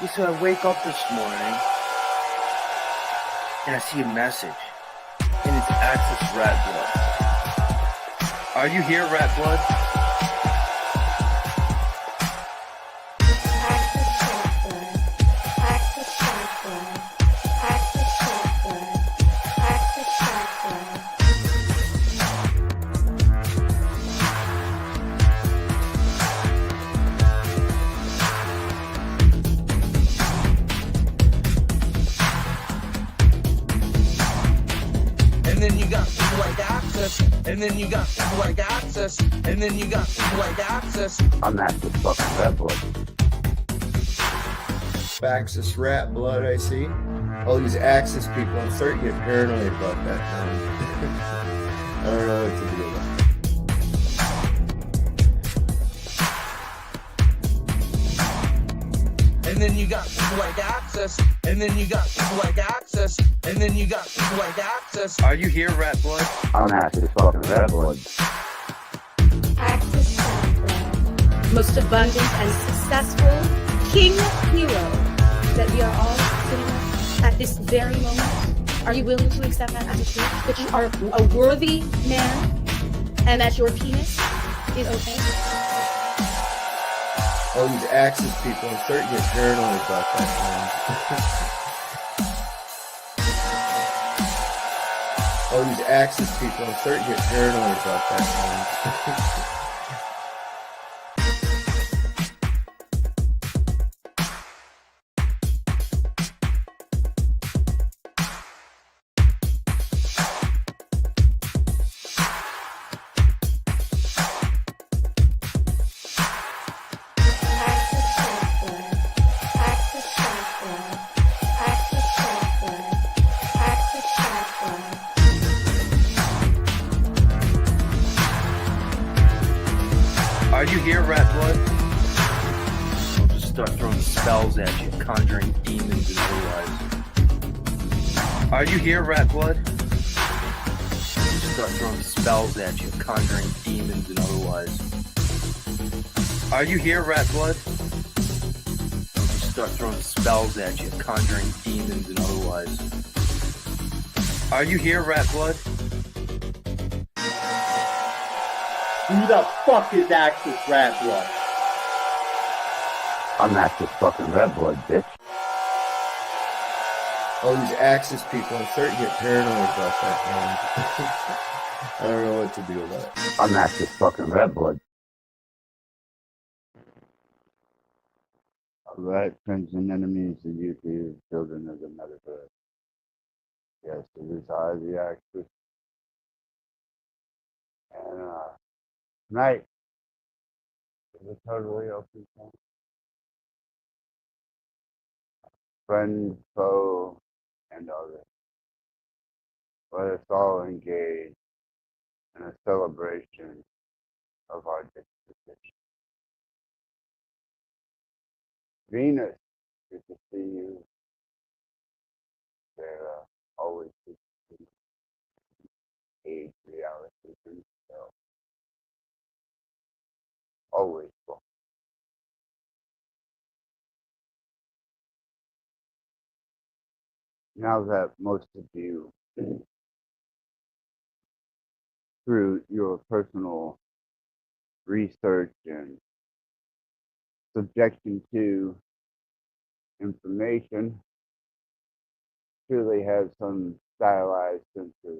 Yeah, so I wake up this morning and I see a message, and it's Access Rattblood. Are you here, Rattblood? And then you got people like Access, and then you got people like Access, and then you got people like Access. I'm not just fucking Rattblood. Axis Rattblood, I see. All these Axis people, I'm starting to get paranoid about that now. I don't know what to do about And then you got people like Access, and then you got people like Access, and then you got people like Access. Are you here, Rattblood? I'm not just fucking Rattblood. Access Rattblood, most abundant and successful king hero that we are all sitting with at this very moment. Are you willing to accept that as a truth? That you are a worthy man and that your penis is okay? all these Axis people, I'm starting to get paranoid about that now. All these Axis people, I'm starting to get paranoid about that now. Are you here, Rattblood? I'll just start throwing spells at you, conjuring demons and otherwise. Are you here, Rattblood? I'll just start throwing spells at you, conjuring demons and otherwise. Are you here, Rattblood? I'll just start throwing spells at you, conjuring demons and otherwise. Are you here, Rattblood? Who the fuck is Access Rattblood? I'm not just fucking Rattblood, bitch. All these Axis people, I'm starting to get paranoid about that now. I don't know what to do about it. I'm not just fucking Rattblood. Alright, friends and enemies, the youth and children of the metaverse. Yes, it is I, the Axis. And, tonight is a totally open thing. Friend, foe, and others. Let us all engage in a celebration of our disposition. Venus, good to see you. There always good to see age reality for yourself. Always welcome. Now that most of you, through your personal research and subjection to information, truly have some stylized sense of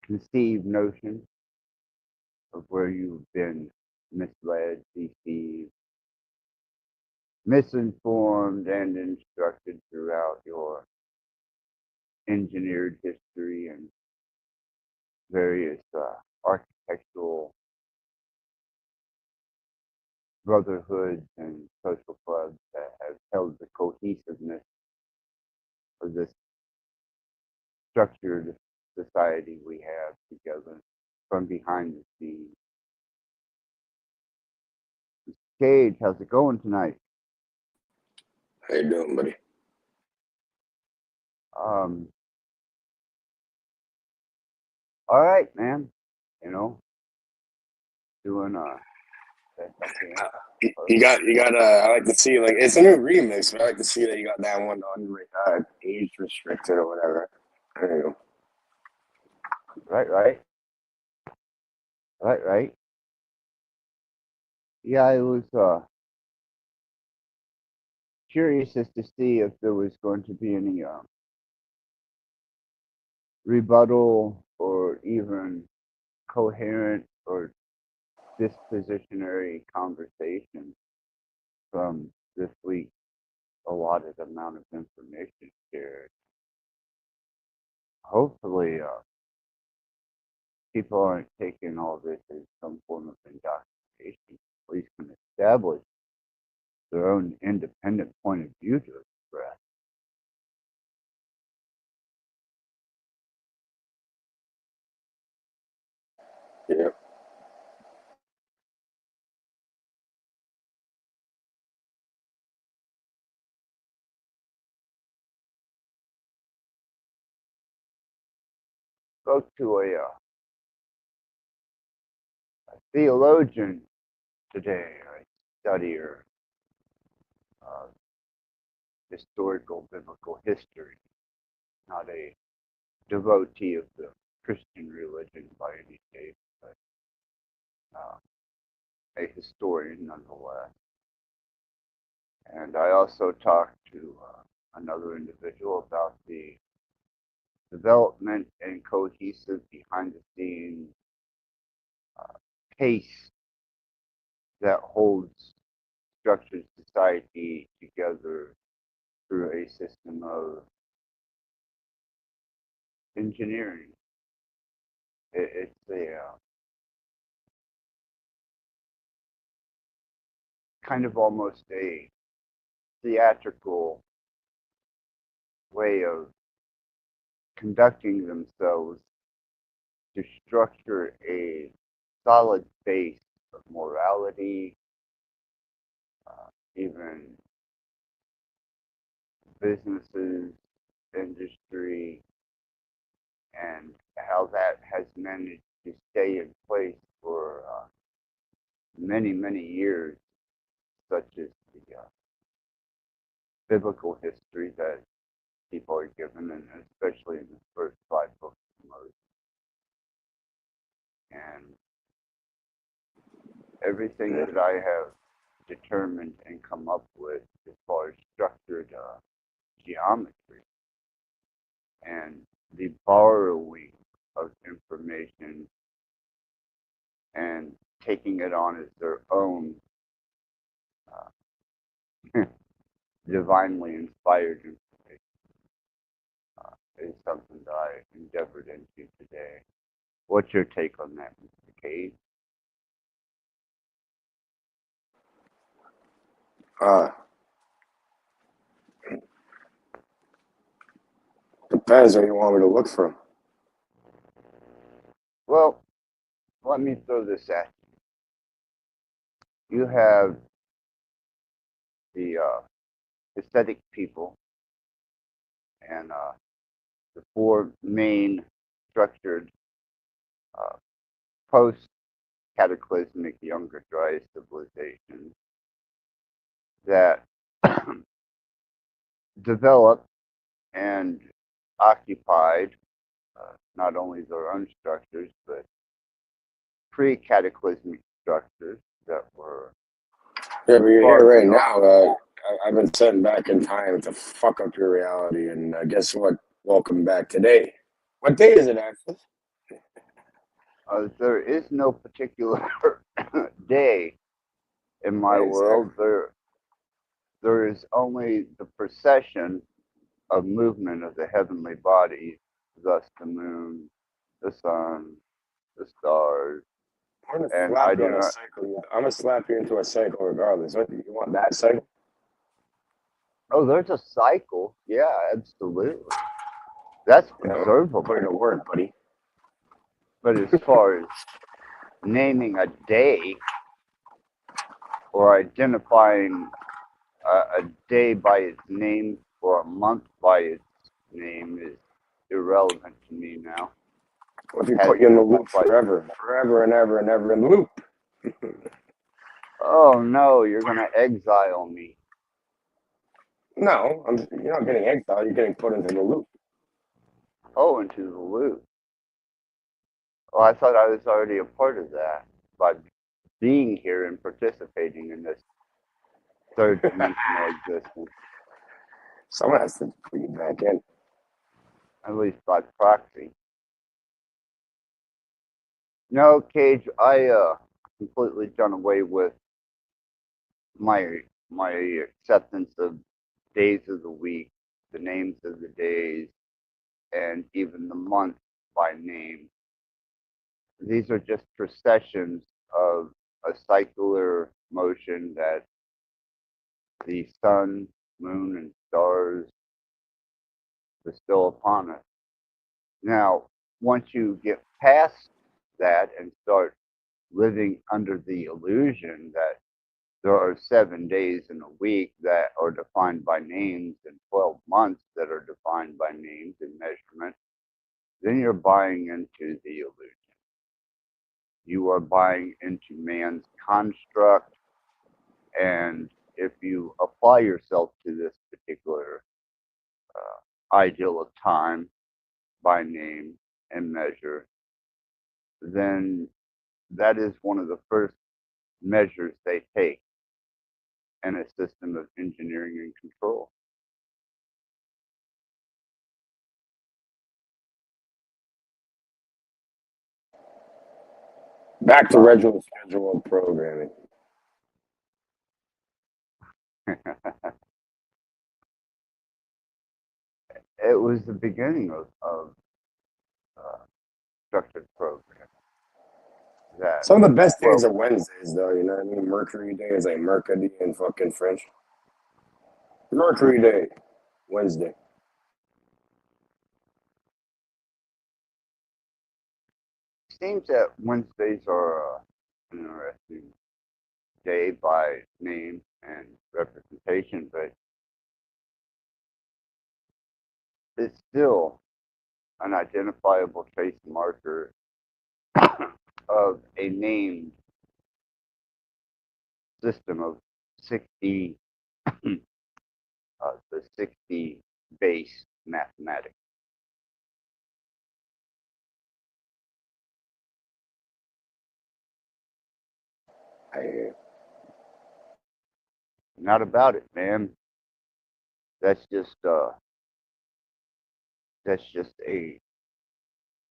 conceived notion of where you've been misled, deceived, misinformed, and instructed throughout your engineered history and various architectural brotherhoods and social clubs that have held the cohesiveness of this structured society we have together from behind the scenes. Cage, how's it going tonight? How you doing, buddy? All right, man. You know, doing Yes, I can. You got. I like to see like it's a new remix, but I like to see that you got that one on age restricted or whatever. There you go. Right. Yeah, I was curious as to see if there was going to be any rebuttal or even coherent or dispositionary conversation from this week's allotted amount of information shared. Hopefully, people aren't taking all this as some form of indoctrination. At least can establish their own independent point of view to express. Yeah. Spoke to a theologian today, a studier of historical biblical history, not a devotee of the Christian religion by any shape, but a historian nonetheless. And I also talked to another individual about the development and cohesive behind the scenes pace that holds structured society together through a system of engineering. It's a kind of almost a theatrical way of conducting themselves to structure a solid base of morality, even businesses, industry, and how that has managed to stay in place for many, many years, such as the biblical history that people are given, and especially in the first 5 books of Moses. And everything that I have determined and come up with as far as structured geometry and the borrowing of information and taking it on as their own divinely inspired information is something that I endeavored into today. What's your take on that, Mr. Cage? Depends where you want me to look from. Well, let me throw this at you. You have the aesthetic people and the four main structured post-cataclysmic younger dry civilizations that developed and occupied not only their own structures, but pre-cataclysmic structures that were Yeah, but you're far here right beyond. now. I've been sent back in time to fuck up your reality, and guess what? Welcome back today. What day is it, actually? There is no particular day in my Yeah, world. exactly. There is only the procession of movement of the heavenly bodies, thus the moon, the sun, the stars, I'm gonna and I slap you do on a not. cycle. I'm gonna slap you into a cycle regardless. What you want that cycle? Oh, there's a cycle. Yeah, absolutely. That's Yeah, observable. put it to work, buddy. But as far as naming a day or identifying a day by its name or a month by its name is irrelevant to me now. What if you Has put you in the been loop since forever and ever and ever in the loop? Oh no, you're gonna exile me. No, you're not getting exiled. You're getting put into the loop. Oh, into the loop. Oh, I thought I was already a part of that by being here and participating in this third dimensional existence, Someone has to put you back in. at least by proxy. No, Cage, I completely done away with my acceptance of days of the week, the names of the days, and even the month by name. These are just processions of a cycler motion that the sun, moon, and stars bestow upon us. Now, once you get past that and start living under the illusion that there are 7 days in a week that are defined by names and 12 months that are defined by names and measurement, then you're buying into the illusion. You are buying into man's construct. And if you apply yourself to this particular ideal of time by name and measure, then that is one of the first measures they take in a system of engineering and control. Back to regular scheduled programming. It was the beginning of structured program. That, Some of the best well, days are Wednesdays, though. You know what I mean? Mercury Day is like Mercredi in fucking French. Mercury Day, Wednesday. seems that Wednesdays are an interesting day by name and representation, but it's still an identifiable trace marker of a named system of 60, the 60 base mathematics. I, Not about it, man. That's just a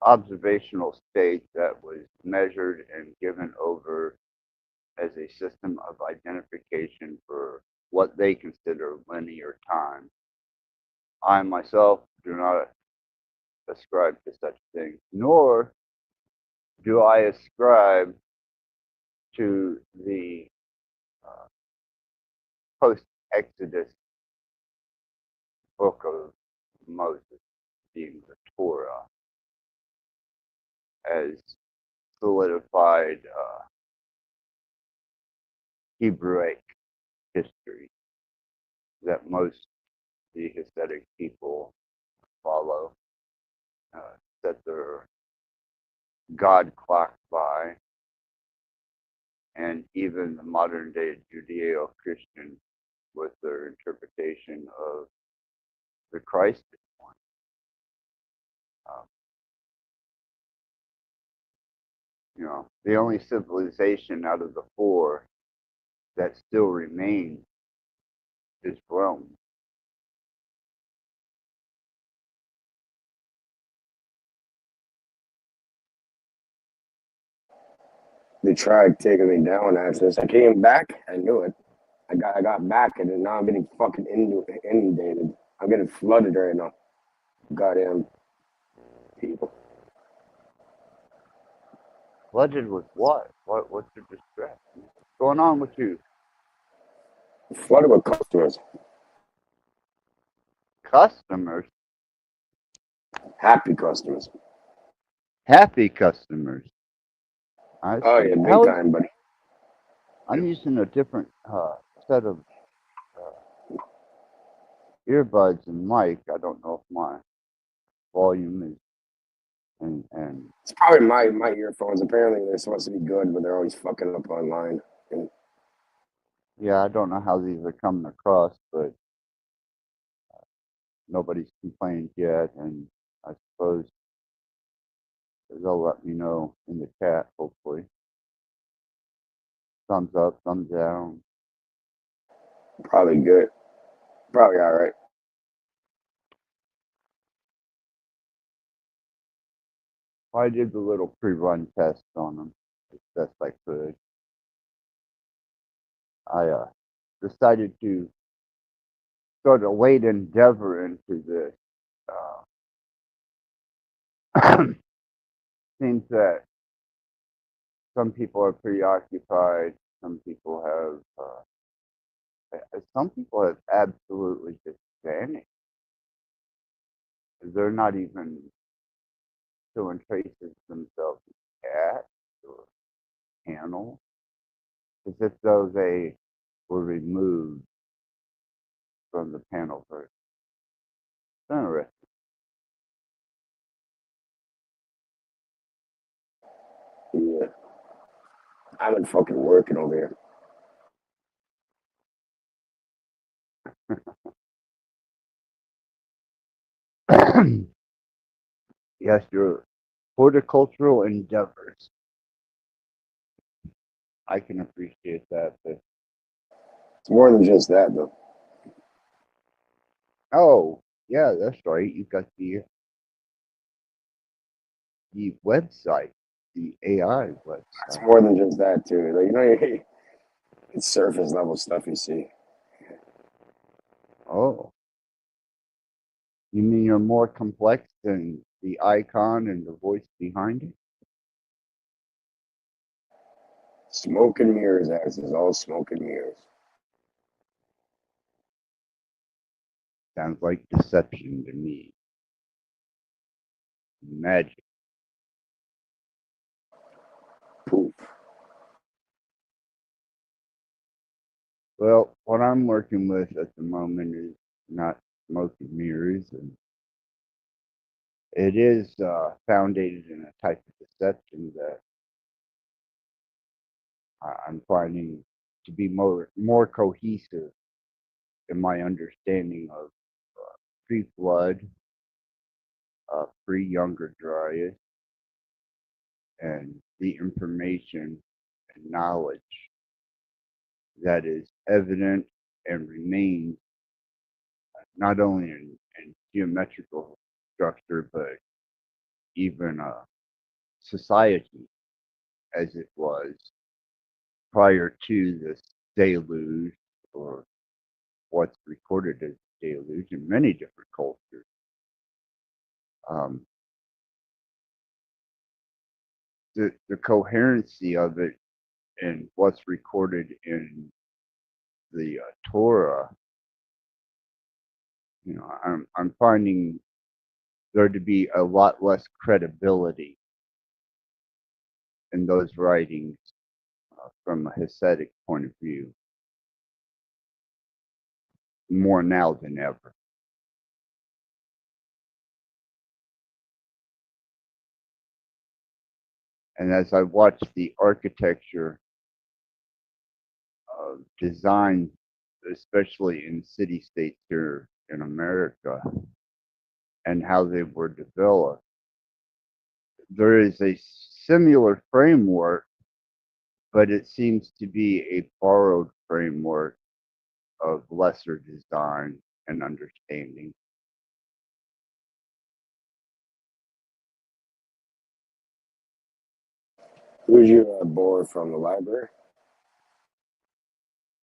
observational state that was measured and given over as a system of identification for what they consider linear time. I myself do not ascribe to such things, nor do I ascribe to the post Exodus book of Moses, being the Torah, as solidified Hebraic history that most the Hasidic people follow, set their God clock by, and even the modern day Judeo Christian with their interpretation of the Christ one. You know, the only civilization out of the four that still remains is Rome. they tried taking me down after this. I came back. I knew it. I got back, and then now I'm getting fucking inundated. I'm getting flooded right now. Goddamn people. Flooded with what? What's your distress? What's going on with you? Flooded with customers. Customers? Happy customers. Happy customers. I Oh, see. yeah, big time, buddy. I'm using a different set of earbuds and mic. I don't know if my volume is and It's probably my earphones. Apparently, they're supposed to be good, but they're always fucking up online. And Yeah, I don't know how these are coming across, but nobody's complained yet, and I suppose they'll let me know in the chat, hopefully. Thumbs up, thumbs down. Probably good. Probably all right. I did the little pre-run test on them as best I could. I decided to sort of late endeavor into this. Seems that some people are preoccupied. Some people some people have absolutely just vanished. They're not even showing traces of themselves as cats or panel. It's as though they were removed from the panel version. Interesting. Yeah. I've been fucking working over here. Yes, your horticultural endeavors. I can appreciate that. But, It's more than just that, though. oh, yeah, that's right. You got the website, the AI It's website. more than just that, too. Like, you know, it's surface level stuff you see. Oh, you mean you're more complex than the icon and the voice behind it? Smoke and mirrors, as is all smoke and mirrors. Sounds like deception to me. Magic. Poof. Well, what I'm working with at the moment is not smoke and mirrors, and it is founded in a type of deception that I'm finding to be more cohesive in my understanding of pre-flood, pre-younger Dryas, and the information and knowledge that is evident and remains not only in geometrical structure, but even society as it was prior to this deluge, or what's recorded as deluge in many different cultures. Um, the coherency of it and what's recorded in the Torah, I'm finding there to be a lot less credibility in those writings from a Hasidic point of view, more now than ever. And as I watch the architecture design, especially in city states here in America, and how they were developed, there is a similar framework, but it seems to be a borrowed framework of lesser design and understanding. Who'd you borrow from the library?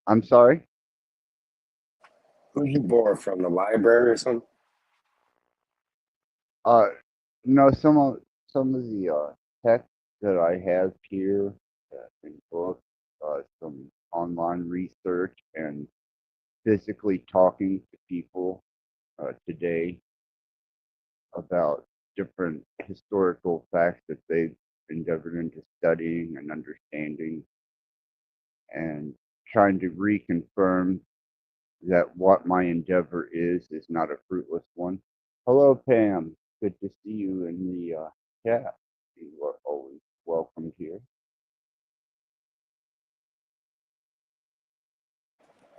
I'm sorry? Who'd you borrow from the library or something? Uh, no, some of the text that I have here in books, some online research, and physically talking to people today about different historical facts that they've endeavored into studying and understanding, and trying to reconfirm that what my endeavor is not a fruitless one. Hello, Pam. Good to see you in the chat. You are always welcome here.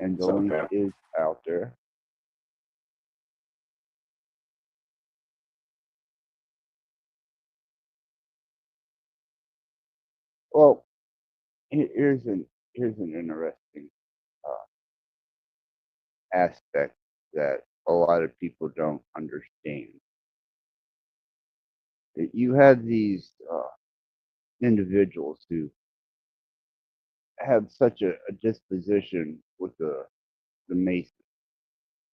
and the So, link yeah. is out there. Well, here's an interesting aspect that a lot of people don't understand. You have these individuals who have such a disposition with the Mason.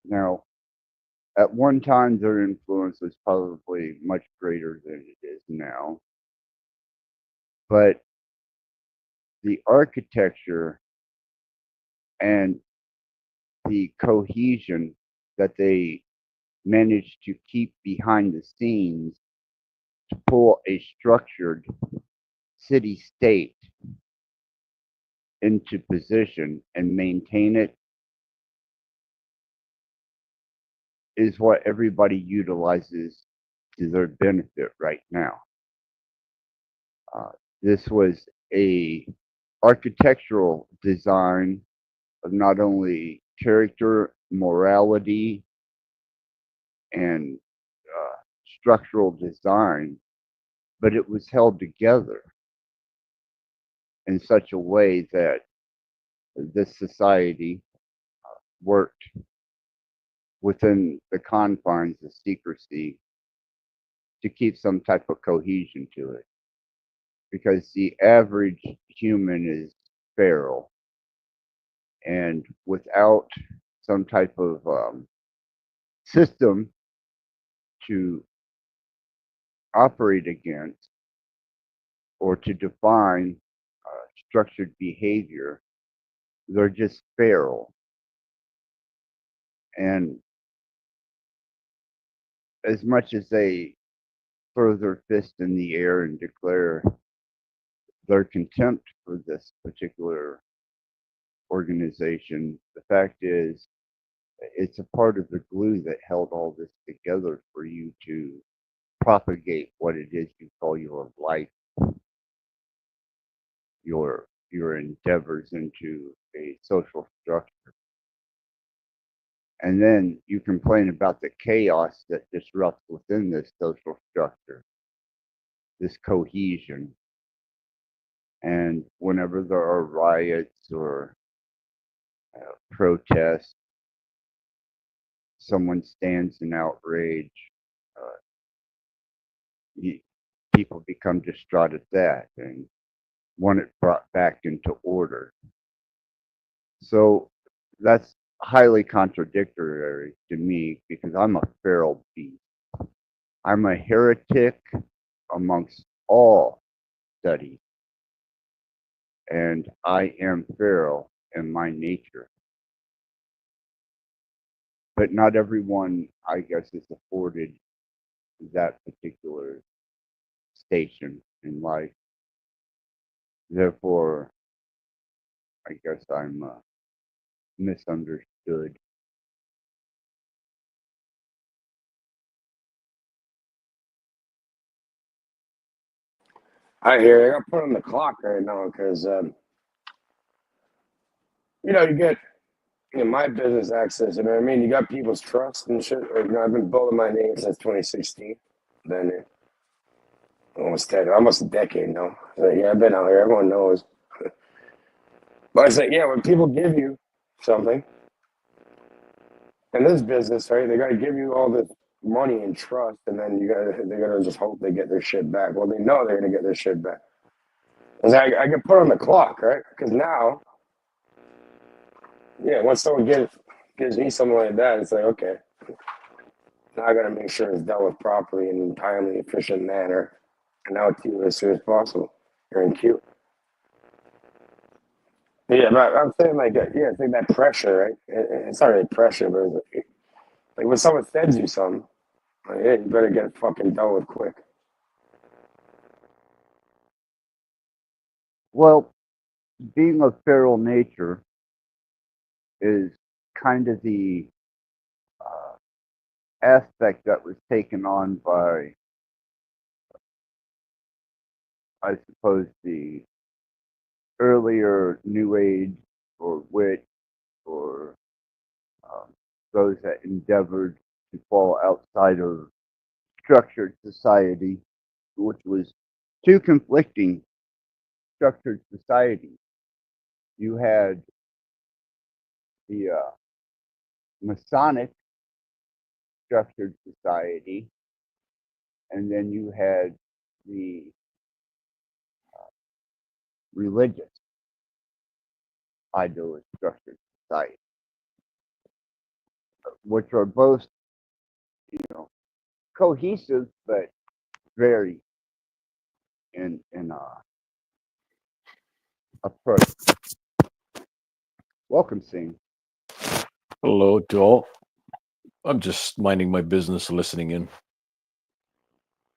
Now, at one time, their influence was probably much greater than it is now, but the architecture and the cohesion that they managed to keep behind the scenes to pull a structured city state into position and maintain it is what everybody utilizes to their benefit right now. Uh, this was a architectural design of not only character, morality, and structural design, but it was held together in such a way that this society worked within the confines of secrecy to keep some type of cohesion to it. Because the average human is feral, and without some type of system to operate against or to define structured behavior, they're just feral. And as much as they throw their fist in the air and declare their contempt for this particular organization, the fact is it's a part of the glue that held all this together for you to propagate what it is you call your life, your endeavors into a social structure. And then you complain about the chaos that disrupts within this social structure, this cohesion. And whenever there are riots or protests, someone stands in outrage, uh, people become distraught at that and want it brought back into order. So that's highly contradictory to me because I'm a feral beast. I'm a heretic amongst all studies, and I am feral in my nature. But not everyone, I guess, is afforded that particular station in life. Therefore, I guess I'm misunderstood. I hear you. I got put on the clock right now because, you get in my business access, you know what I mean? You got people's trust and shit. Like, I've been building my name since 2016. Then almost 10, almost a decade now. Like, yeah, I've been out here. Everyone knows. But it's like, yeah, when people give you something in this business, right, they got to give you all this money and trust, and then they got to just hope they get their shit back. Well, they know they're going to get their shit back. It's like, I get put on the clock, right? Because now, yeah, once someone gives me something like that, it's like, okay, now I got to make sure it's dealt with properly in a timely, efficient manner, and out to you as soon as possible. You're in queue. Yeah, but I'm saying like, yeah, it's like that pressure, right? It's not really pressure, but it's like when someone sends you something, like, yeah, you better get it fucking dealt with quick. Well, being of feral nature is kind of the uh, aspect that was taken on by, I suppose, the earlier New Age or witch or those that endeavored to fall outside of structured society, which was two conflicting structured societies. You had the Masonic structured society, and then you had the religious idealist structured society, which are both, cohesive but vary in approach. Welcome, Singh. Hello to all. I'm just minding my business, listening in.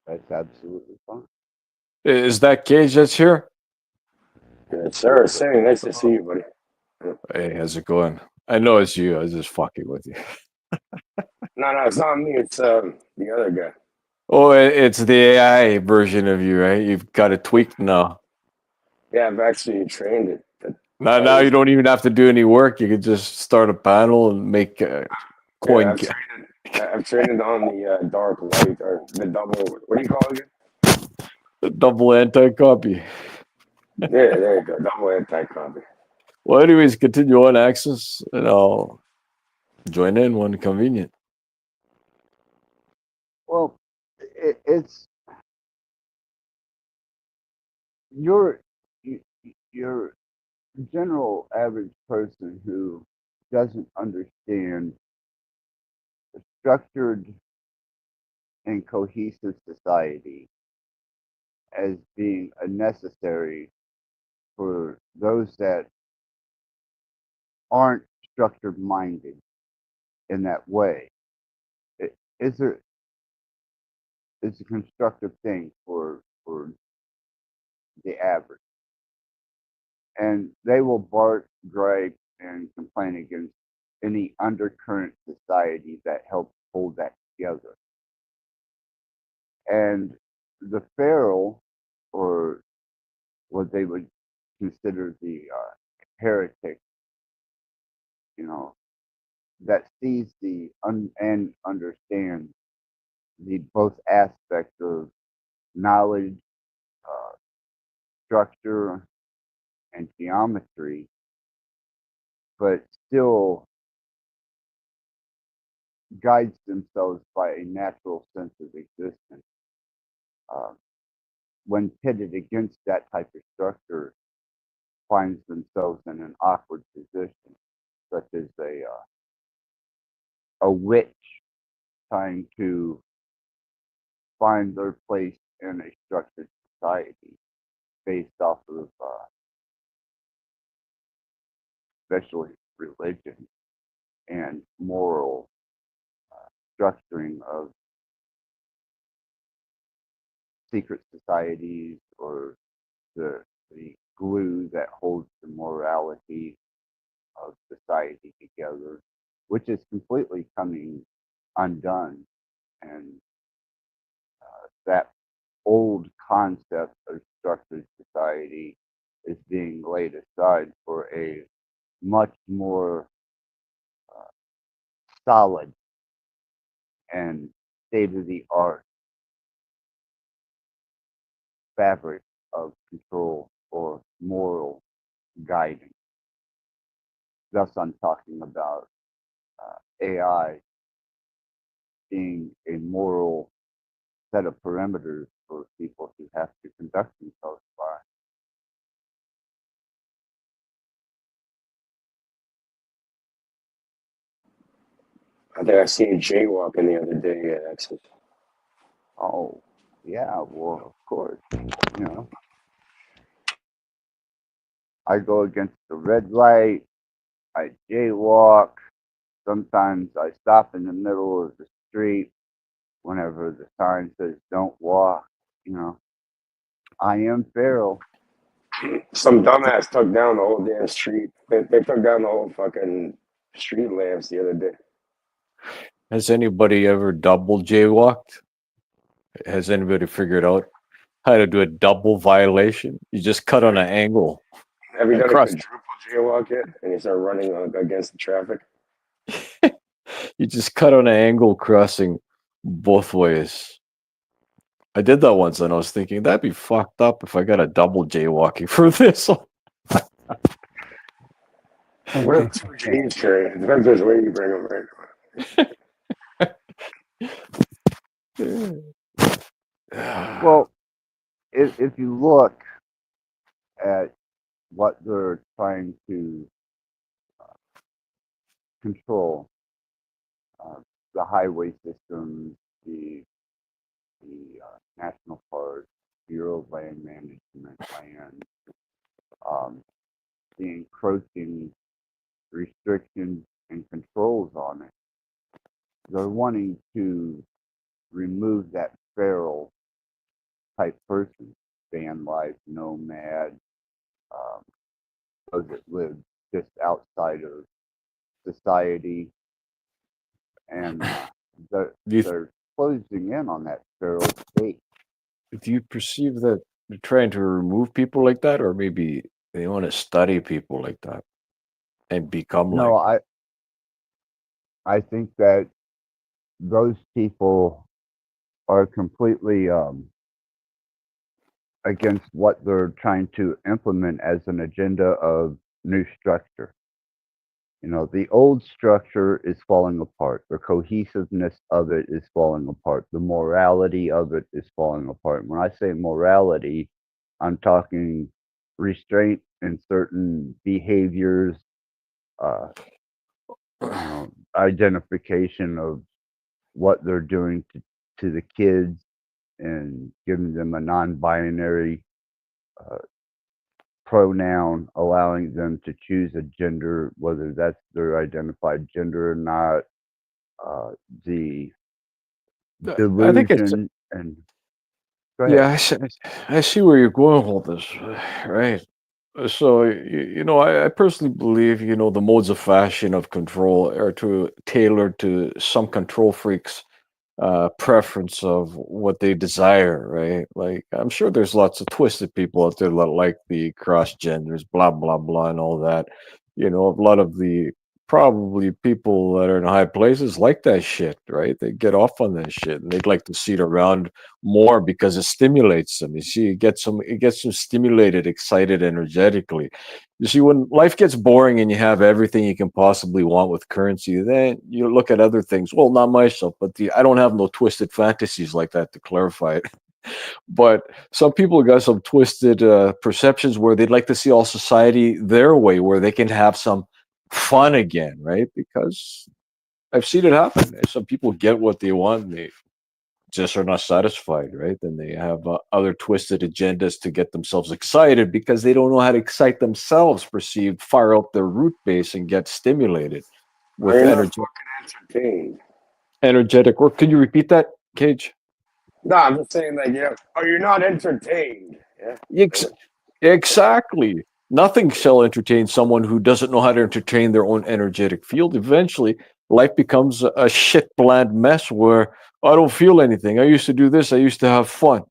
That's absolutely fine. Is that Cage that's here? Yes, sir. Saying nice to see you, buddy. Hey, how's it going? I know it's you. I was just fucking with you. No, it's not me. It's the other guy. Oh, it's the AI version of you, right? You've got it tweaked now. Yeah, I've actually trained it. Now you don't even have to do any work. You could just start a panel and make coin. Yeah, I've trained it on the dark light or the double. What do you call it again? Double anti-copy. Yeah, there you go. Double anti-copy. Well, anyways, continue on Axis, and I'll join in when convenient. Well, it's your general average person who doesn't understand a structured and cohesive society as being a necessary for those that aren't structured minded in that way. It's a constructive thing for the average, and they will bark, gripe, and complain against any undercurrent society that helps hold that together. And the feral, or what they would consider the heretic, that sees and understands the both aspects of knowledge, uh, structure, and geometry, but still guides themselves by a natural sense of existence. Uh, when pitted against that type of structure, finds themselves in an awkward position, such as a witch trying to find their place in a structured society based off of especially religion and moral structuring of secret societies, or the glue that holds the morality of society together, which is completely coming undone. And that old concept of structured society is being laid aside for a much more solid and state of the art fabric of control or moral guiding. Thus, I'm talking about AI being a moral set of parameters for people to have to conduct themselves by. I think I seen jaywalking the other day at Access. Oh, yeah, well, of course. I go against the red light, I jaywalk, sometimes I stop in the middle of the street whenever the sign says don't walk. I am feral. Some dumbass took down the whole damn street. They took down the whole fucking street lamps the other day. Has anybody ever double jaywalked? Has anybody figured out how to do a double violation? You just cut on an angle Have you done a across. quadruple jaywalk it and you start running against the traffic. You just cut on an angle crossing both ways. I did that once, and I was thinking that'd be fucked up if I got a double jaywalking for this. Where two G's carry? It depends which way you bring them, right? Well, if you look at what they're trying to control, the highway systems, the national parks, Bureau of Land Management, land, the encroaching restrictions and controls on it. They're wanting to remove that feral type person, van life, nomad, those that live just outside of society, and they're closing in on that feral state. Do you perceive that they're trying to remove people like that, or maybe they want to study people like that and become No, like? I think that those people are completely against what they're trying to implement as an agenda of new structure. You know, the old structure is falling apart. The cohesiveness of it is falling apart. The morality of it is falling apart. When I say morality, I'm talking restraint in certain behaviors, uh, identification of what they're doing to the kids and giving them a non-binary uh, pronoun, allowing them to choose a gender, whether that's their identified gender or not. The I think it's delusion and go yeah. ahead. I see where you're going with this, right? So I personally believe the modes of fashion of control are to tailor to some control freaks preference of what they desire, right? Like, I'm sure there's lots of twisted people out there that like the cross genders, blah, blah, blah, and all that. A lot of the probably people that are in high places like that shit, right? They get off on that shit and they'd like to see it around more because it stimulates them. You see, it gets them stimulated, excited energetically. You see, when life gets boring and you have everything you can possibly want with currency, then you look at other things. Well, not myself, but I don't have no twisted fantasies like that, to clarify it. But some people got some twisted perceptions where they'd like to see all society their way, where they can have some fun again, right? Because I've seen it happen. Some people get what they want, and they just are not satisfied, right? Then they have other twisted agendas to get themselves excited because they don't know how to excite themselves, perceived, fire up their root base and get stimulated Are with you not fucking entertained? energetic work. Can you repeat that, Cage? No, I'm just saying, like, are you not entertained? Yeah. Ex- exactly. Nothing shall entertain someone who doesn't know how to entertain their own energetic field. Eventually, life becomes a shit bland mess where I don't feel anything. I used to do this. I used to have fun.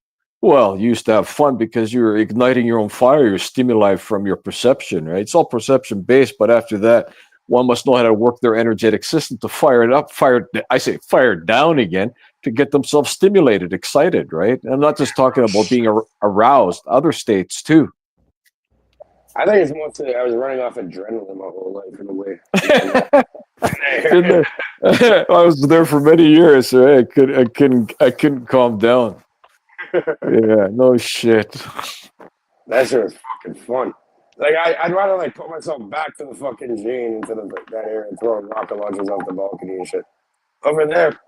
Well, you used to have fun because you're igniting your own fire, your stimuli from your perception, right? It's all perception based, but after that, one must know how to work their energetic system to fire it up, fire it down again to get themselves stimulated, excited, right? And I'm not just talking about being aroused, other states too. I think it's mostly I was running off adrenaline my whole life in a way. Been there. I was there for many years, so I couldn't calm down. Yeah, no shit. That shit was fucking fun. Like I'd rather like put myself back to the fucking gene into that area and throw rocket launchers off the balcony and shit. Over there.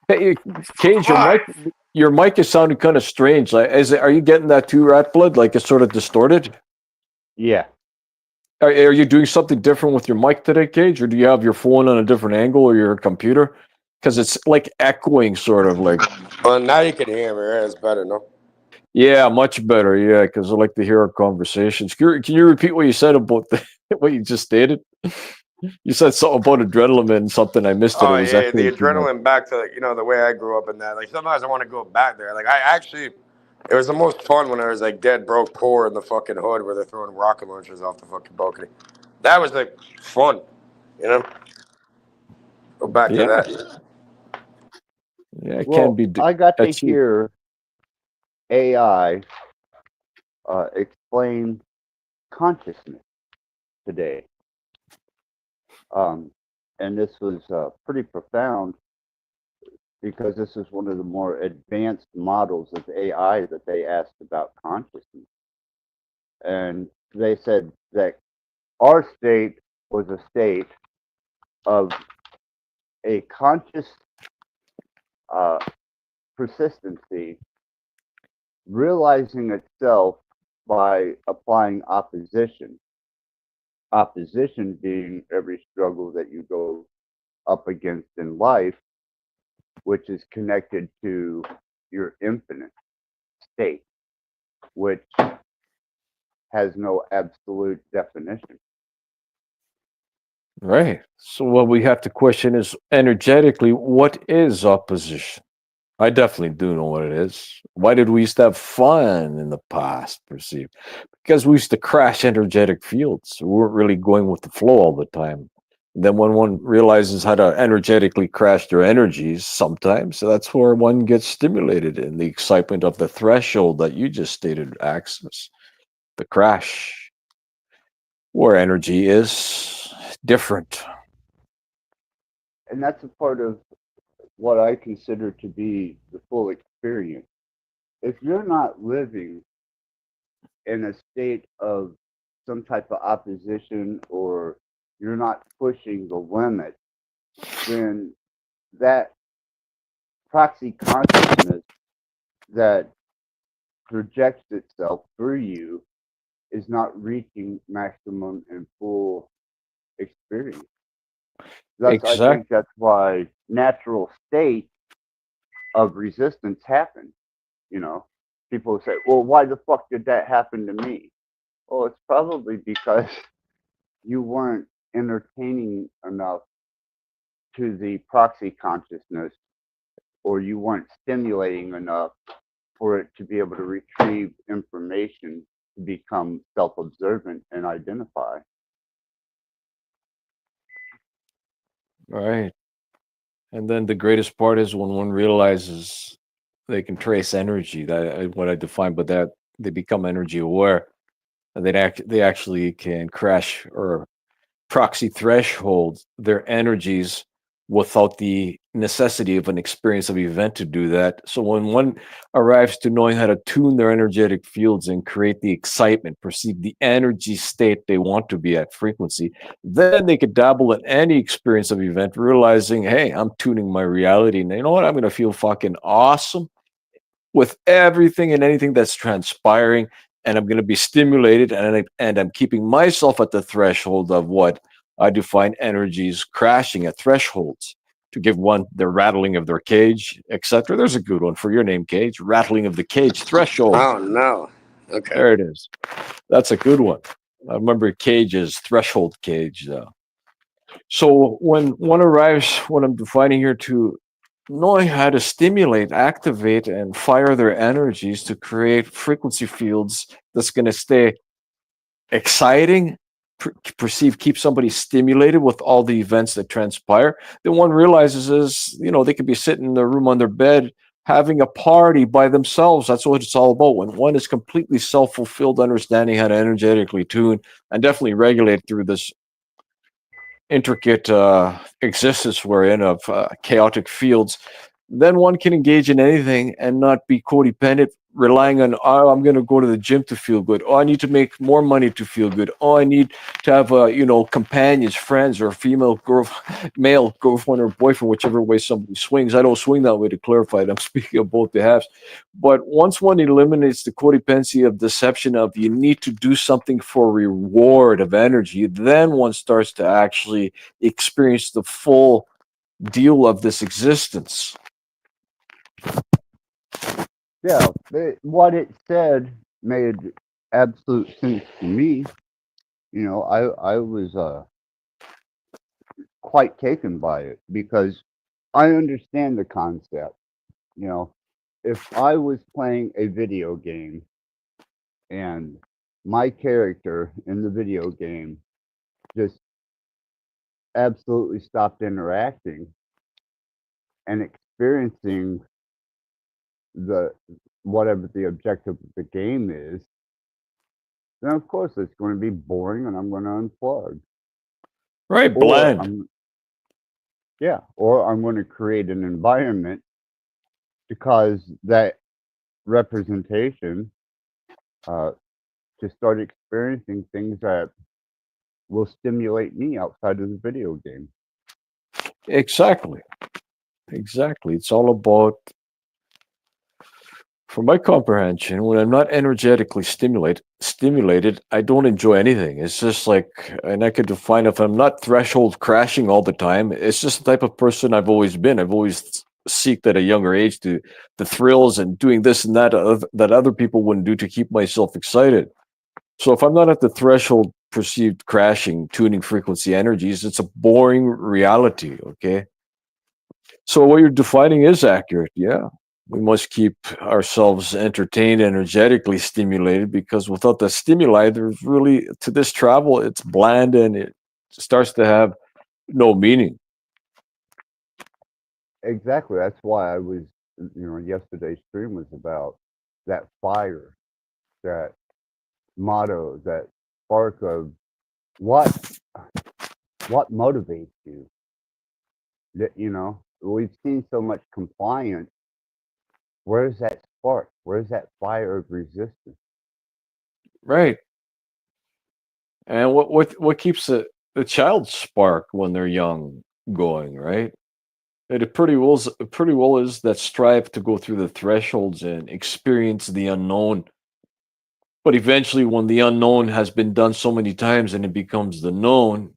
Hey, Cage, your mic is sounding kind of strange. Like, are you getting that too, Rattblood? Like it's sort of distorted? Yeah. Are you doing something different with your mic today, Cage, or do you have your phone on a different angle or your computer? Because it's like echoing, sort of like. Well, now you can hear me. Yeah, it's better, no? Yeah, much better. Yeah, because I like to hear our conversations. Can you repeat what you said about what you just stated? You said something about adrenaline and something. I missed it. Oh It was yeah, the echoing too much. adrenaline back to the way I grew up in that. Like sometimes I want to go back there. Like I actually, It was the most fun when I was like dead broke poor in the fucking hood where they're throwing rocket launchers off the fucking balcony. That was like fun, you know. Go back to Yeah, that. yeah, it can Well, be I got to achieved. hear AI explain consciousness today. And this was pretty profound because this is one of the more advanced models of AI that they asked about consciousness. And they said that our state was a state of a conscious uh, persistency realizing itself by applying opposition. Opposition being every struggle that you go up against in life, which is connected to your infinite state, which has no absolute definition. Right. So what we have to question is energetically, what is opposition? I definitely do know what it is. Why did we used to have fun in the past, perceive? Because we used to crash energetic fields. We weren't really going with the flow all the time. Then when one realizes how to energetically crash their energies, sometimes that's where one gets stimulated in the excitement of the threshold that you just stated, Axis. The crash, where energy is different. And that's a part of what I consider to be the full experience. If you're not living in a state of some type of opposition or you're not pushing the limit, then that proxy consciousness that projects itself through you is not reaching maximum and full experience. Thus, I Exact. think that's why natural state of resistance happen. You know, people say, well, why the fuck did that happen to me? Well, it's probably because you weren't entertaining enough to the proxy consciousness or you weren't stimulating enough for it to be able to retrieve information to become self-observant and identify. Right. And then the greatest part is when one realizes they can trace energy. That what I define, but that they become energy aware, and they actually can crash or proxy threshold their energies without the necessity of an experience of event to do that. So when one arrives to knowing how to tune their energetic fields and create the excitement, perceive the energy state they want to be at frequency, then they could dabble in any experience of event, realizing, hey, I'm tuning my reality. And you know what? I'm going to feel fucking awesome with everything and anything that's transpiring, and I'm going to be stimulated, and I'm keeping myself at the threshold of what I define energies crashing at thresholds. To give one the rattling of their cage, etc. There's a good one for your name, Cage. Rattling of the cage threshold. Oh no. Okay. There it is. That's a good one. I remember Cage's threshold cage. So when one arrives, what I'm defining here to knowing how to stimulate, activate, and fire their energies to create frequency fields that's going to stay exciting, perceive, keep somebody stimulated with all the events that transpire. Then one realizes is, they could be sitting in their room on their bed having a party by themselves. That's what it's all about. When one is completely self-fulfilled, understanding how to energetically tune and definitely regulate through this intricate existence we're in of chaotic fields, then one can engage in anything and not be codependent, relying on, oh, I'm going to go to the gym to feel good. Oh, I need to make more money to feel good. Oh, I need to have, companions, friends, or male girlfriend or boyfriend, whichever way somebody swings. I don't swing that way, to clarify it. I'm speaking of both halves. But once one eliminates the codependency of deception of you need to do something for reward of energy, then one starts to actually experience the full deal of this existence. Yeah, what it said made absolute sense to me. I was quite taken by it because I understand the concept. You know, if I was playing a video game and my character in the video game just absolutely stopped interacting and experiencing the whatever the objective of the game is, then of course it's going to be boring and I'm going to unplug. Right, Or bland. or I'm going to create an environment to cause that representation to start experiencing things that will stimulate me outside of the video game. Exactly. Exactly. It's all about, from my comprehension, when I'm not energetically stimulated, I don't enjoy anything. It's just like, and I could define, if I'm not threshold crashing all the time, it's just the type of person I've always been. I've always seeked at a younger age to the thrills and doing this and that that other people wouldn't do to keep myself excited. So if I'm not at the threshold perceived crashing, tuning frequency energies, it's a boring reality. Okay. So what you're defining is accurate. Yeah. We must keep ourselves entertained, energetically stimulated, because without the stimuli, there's really, to this travel, it's bland and it starts to have no meaning. Exactly. That's why yesterday's stream was about that fire, that motto, that spark of what motivates you. That we've seen so much compliance. Where's that spark? Where's that fire of resistance? Right. And what keeps the child spark when they're young going, right? It pretty well is that strive to go through the thresholds and experience the unknown. But eventually, when the unknown has been done so many times and it becomes the known,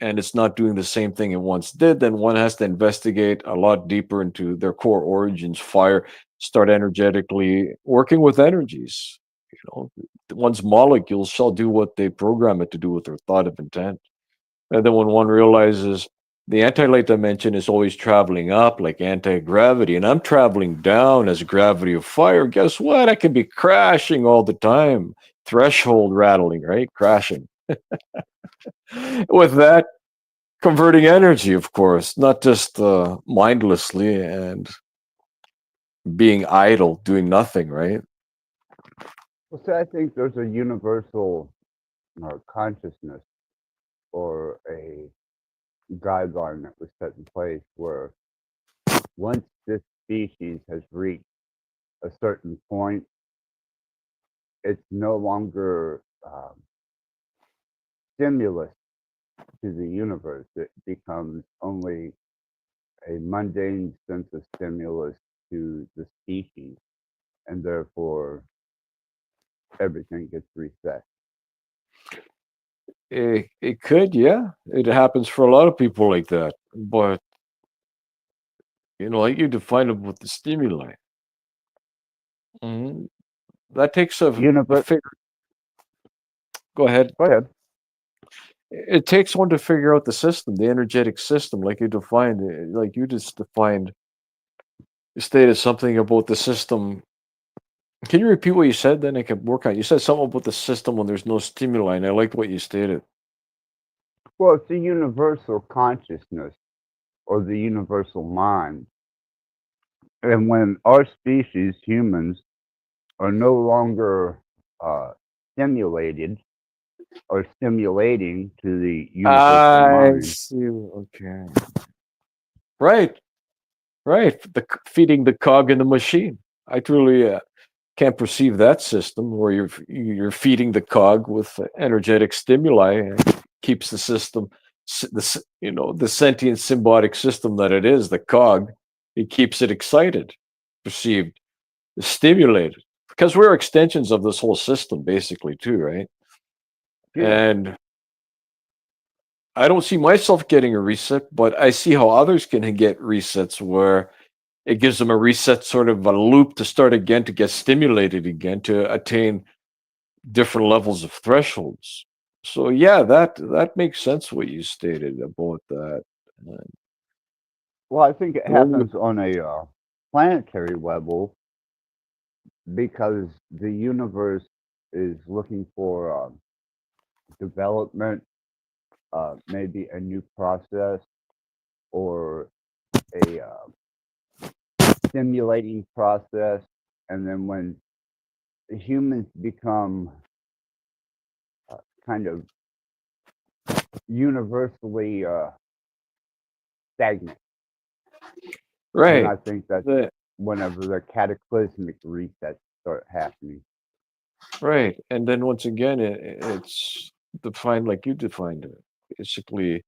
and it's not doing the same thing it once did, then one has to investigate a lot deeper into their core origins, fire, start energetically working with energies. You know, one's molecules shall do what they program it to do with their thought of intent. And then when one realizes the anti-light dimension is always traveling up like anti-gravity, and I'm traveling down as gravity of fire, guess what? I can be crashing all the time. Threshold rattling, right? Crashing. With that, converting energy, of course, not just mindlessly and being idle, doing nothing, right? Well, see, I think there's a universal consciousness or a guideline that was set in place where once this species has reached a certain point, it's no longer stimulus to the universe. It becomes only a mundane sense of stimulus to the species, and therefore everything gets reset. It could, yeah. It happens for a lot of people like that. But, like you define it with the stimuli. Mhm. That takes a Universe. figure. Go ahead. Go ahead. It takes one to figure out the system, the energetic system, like you defined, like you just defined, you stated something about the system. Can you repeat what you said? Then I can work on it. You said something about the system when there's no stimuli, and I liked what you stated. Well, it's the universal consciousness or the universal mind. And when our species, humans, are no longer stimulated or stimulating to the universal I mind. see. Okay. Right. Right. Feeding the cog in the machine. I truly can't perceive that system where you're feeding the cog with energetic stimuli and keeps the system, the sentient symbiotic system that it is, the cog. It keeps it excited, perceived, stimulated, because we're extensions of this whole system, basically, too, right? Yeah. And I don't see myself getting a reset, but I see how others can get resets where it gives them a reset, sort of a loop to start again, to get stimulated again, to attain different levels of thresholds. So yeah, that makes sense what you stated about that. Uh, Well, I think it Only happens on a planetary level because the universe is looking for development, maybe a new process or a stimulating process, and then when humans become kind of universally stagnant, then Right. I think that's The, whenever the cataclysmic resets start happening. right. And then once again, it's defined like you defined it. Basically,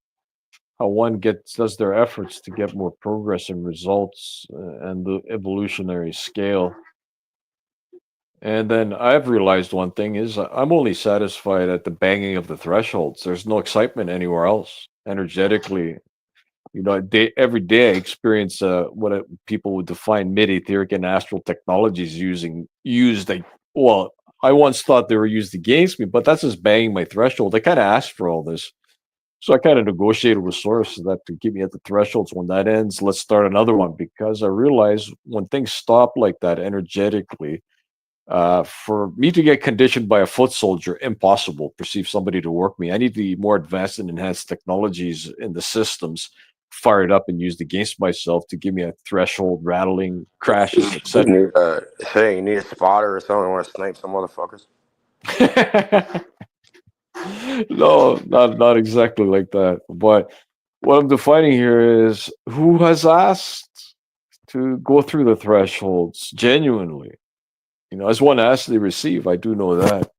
how one does their efforts to get more progress and results and the evolutionary scale. And then I've realized one thing is I'm only satisfied at the banging of the thresholds. There's no excitement anywhere else energetically. Every day I experience people would define mid-etheric and astral technologies used. Well, I once thought they were used against me, but that's just banging my threshold. I kind of asked for all this, so I kind of negotiated with Source that to keep me at the thresholds. When that ends, let's start another one because I realize when things stop like that energetically, for me to get conditioned by a foot soldier, impossible. Perceive somebody to work me. I need the more advanced and enhanced technologies in the systems fired up and used against myself to give me a threshold, rattling, crashes, etc. Hey, you need a spotter or something? Want to snipe some motherfuckers? No, not exactly like that. But what I'm defining here is who has asked to go through the thresholds genuinely. As one asks, they receive. I do know that.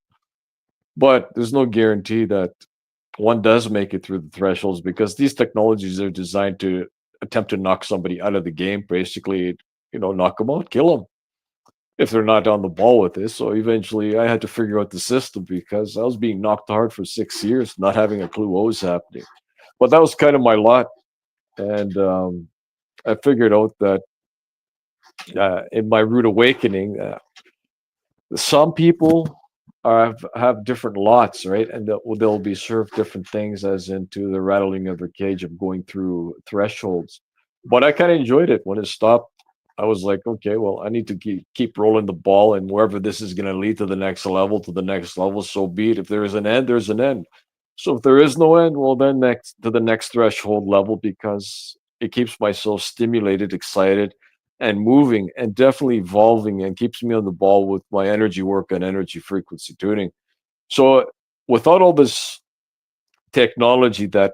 But there's no guarantee that one does make it through the thresholds because these technologies are designed to attempt to knock somebody out of the game, basically, knock them out, kill them if they're not on the ball with this. So eventually I had to figure out the system because I was being knocked hard for 6 years, not having a clue what was happening. But that was kind of my lot. And I figured out that in my rude awakening, some people have different lots, right? And they'll be served different things, as into the rattling of their cage of going through thresholds. But I kind of enjoyed it when it stopped. I was like, okay, well, I need to keep rolling the ball, and wherever this is going to lead to the next level, so be it. If there is an end, there's an end. So if there is no end, well, then next to the next threshold level, because it keeps myself stimulated, excited, and moving and definitely evolving and keeps me on the ball with my energy work and energy frequency tuning. So without all this technology that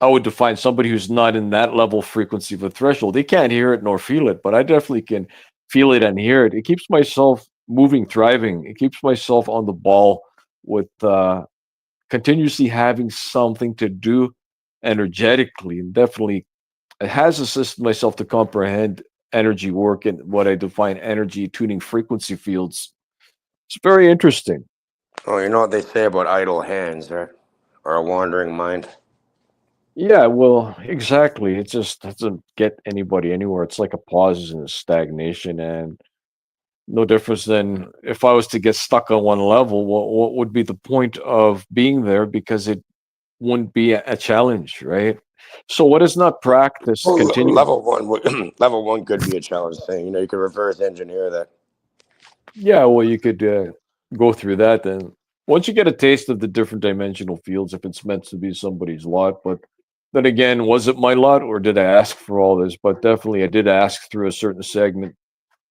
I would define somebody who's not in that level frequency of a threshold, they can't hear it nor feel it, but I definitely can feel it and hear it. It keeps myself moving, thriving. It keeps myself on the ball with continuously having something to do energetically, and definitely it has assisted myself to comprehend energy work and what I define energy tuning frequency fields. It's very interesting. Oh, you know what they say about idle hands, right? Or a wandering mind. Yeah, well, exactly. It just doesn't get anybody anywhere. It's like a pause and a stagnation, and no difference than if I was to get stuck on one level. What would be the point of being there? Because it wouldn't be a challenge, right? So what is not practiced Well, continue. level one, level one could be a challenge thing. You know, you could reverse engineer that. Yeah, well, you could go through that. Then once you get a taste of the different dimensional fields, if it's meant to be somebody's lot. But then again, was it my lot or did I ask for all this? But definitely I did ask through a certain segment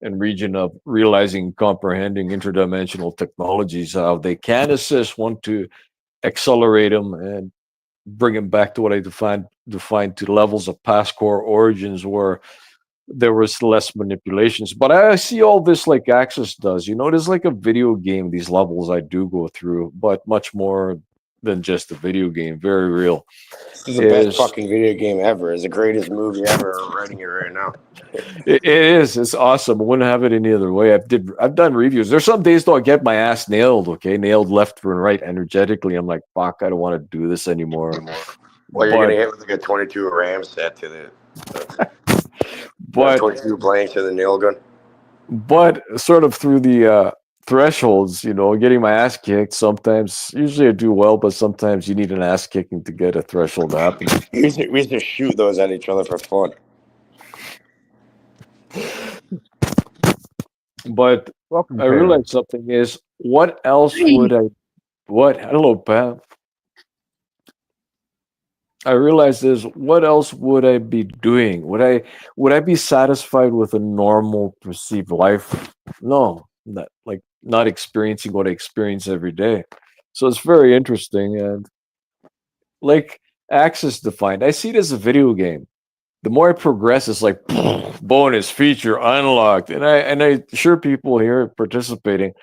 and region of realizing, comprehending interdimensional technologies, how they can assist one to accelerate them and bring them back to what I defined to levels of past core origins where there was less manipulations. But I see all this like Access does. It is like a video game, these levels I do go through, but much more than just a video game, very real. This is the best Is fucking video game ever. It's the greatest movie ever. Writing it right now. it is. It's awesome. I wouldn't have it any other way. I've done reviews. There's some days though I get my ass nailed, okay? Nailed left and right energetically. I'm like, fuck, I don't want to do this anymore. Well, you're But gonna hit with like a 22 RAM set to the but 22 blanks to the nail gun. but sort of through the thresholds, getting my ass kicked. Sometimes, usually I do well, but sometimes you need an ass kicking to get a threshold to happen. We used to shoot those at each other for fun. But Welcome, I Taylor. realized something is what else would I what hello Pam. I realized is what else would I be doing? Would I be satisfied with a normal perceived life? No, not experiencing what I experience every day. So it's very interesting and like access defined. I see it as a video game. The more I progress, it's like bonus feature unlocked, and I sure people here participating.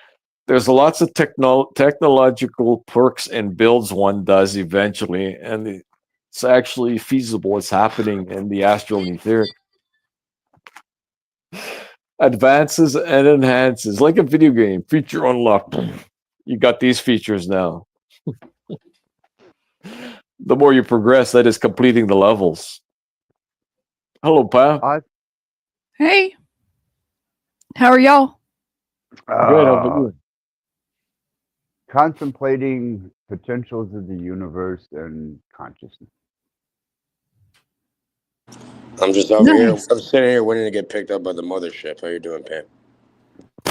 There's lots of technological perks and builds one does eventually, and it's actually feasible. It's happening in the astral and etheric. Advances and enhances, like a video game. Feature unlocked. You got these features now. The more you progress, that is completing the levels. Hello, Pam. I Hey, how are y'all? Good. How about you? contemplating potentials of the universe and consciousness. I'm just over here. Nice. I'm sitting here waiting to get picked up by the mothership. How you doing, Pam?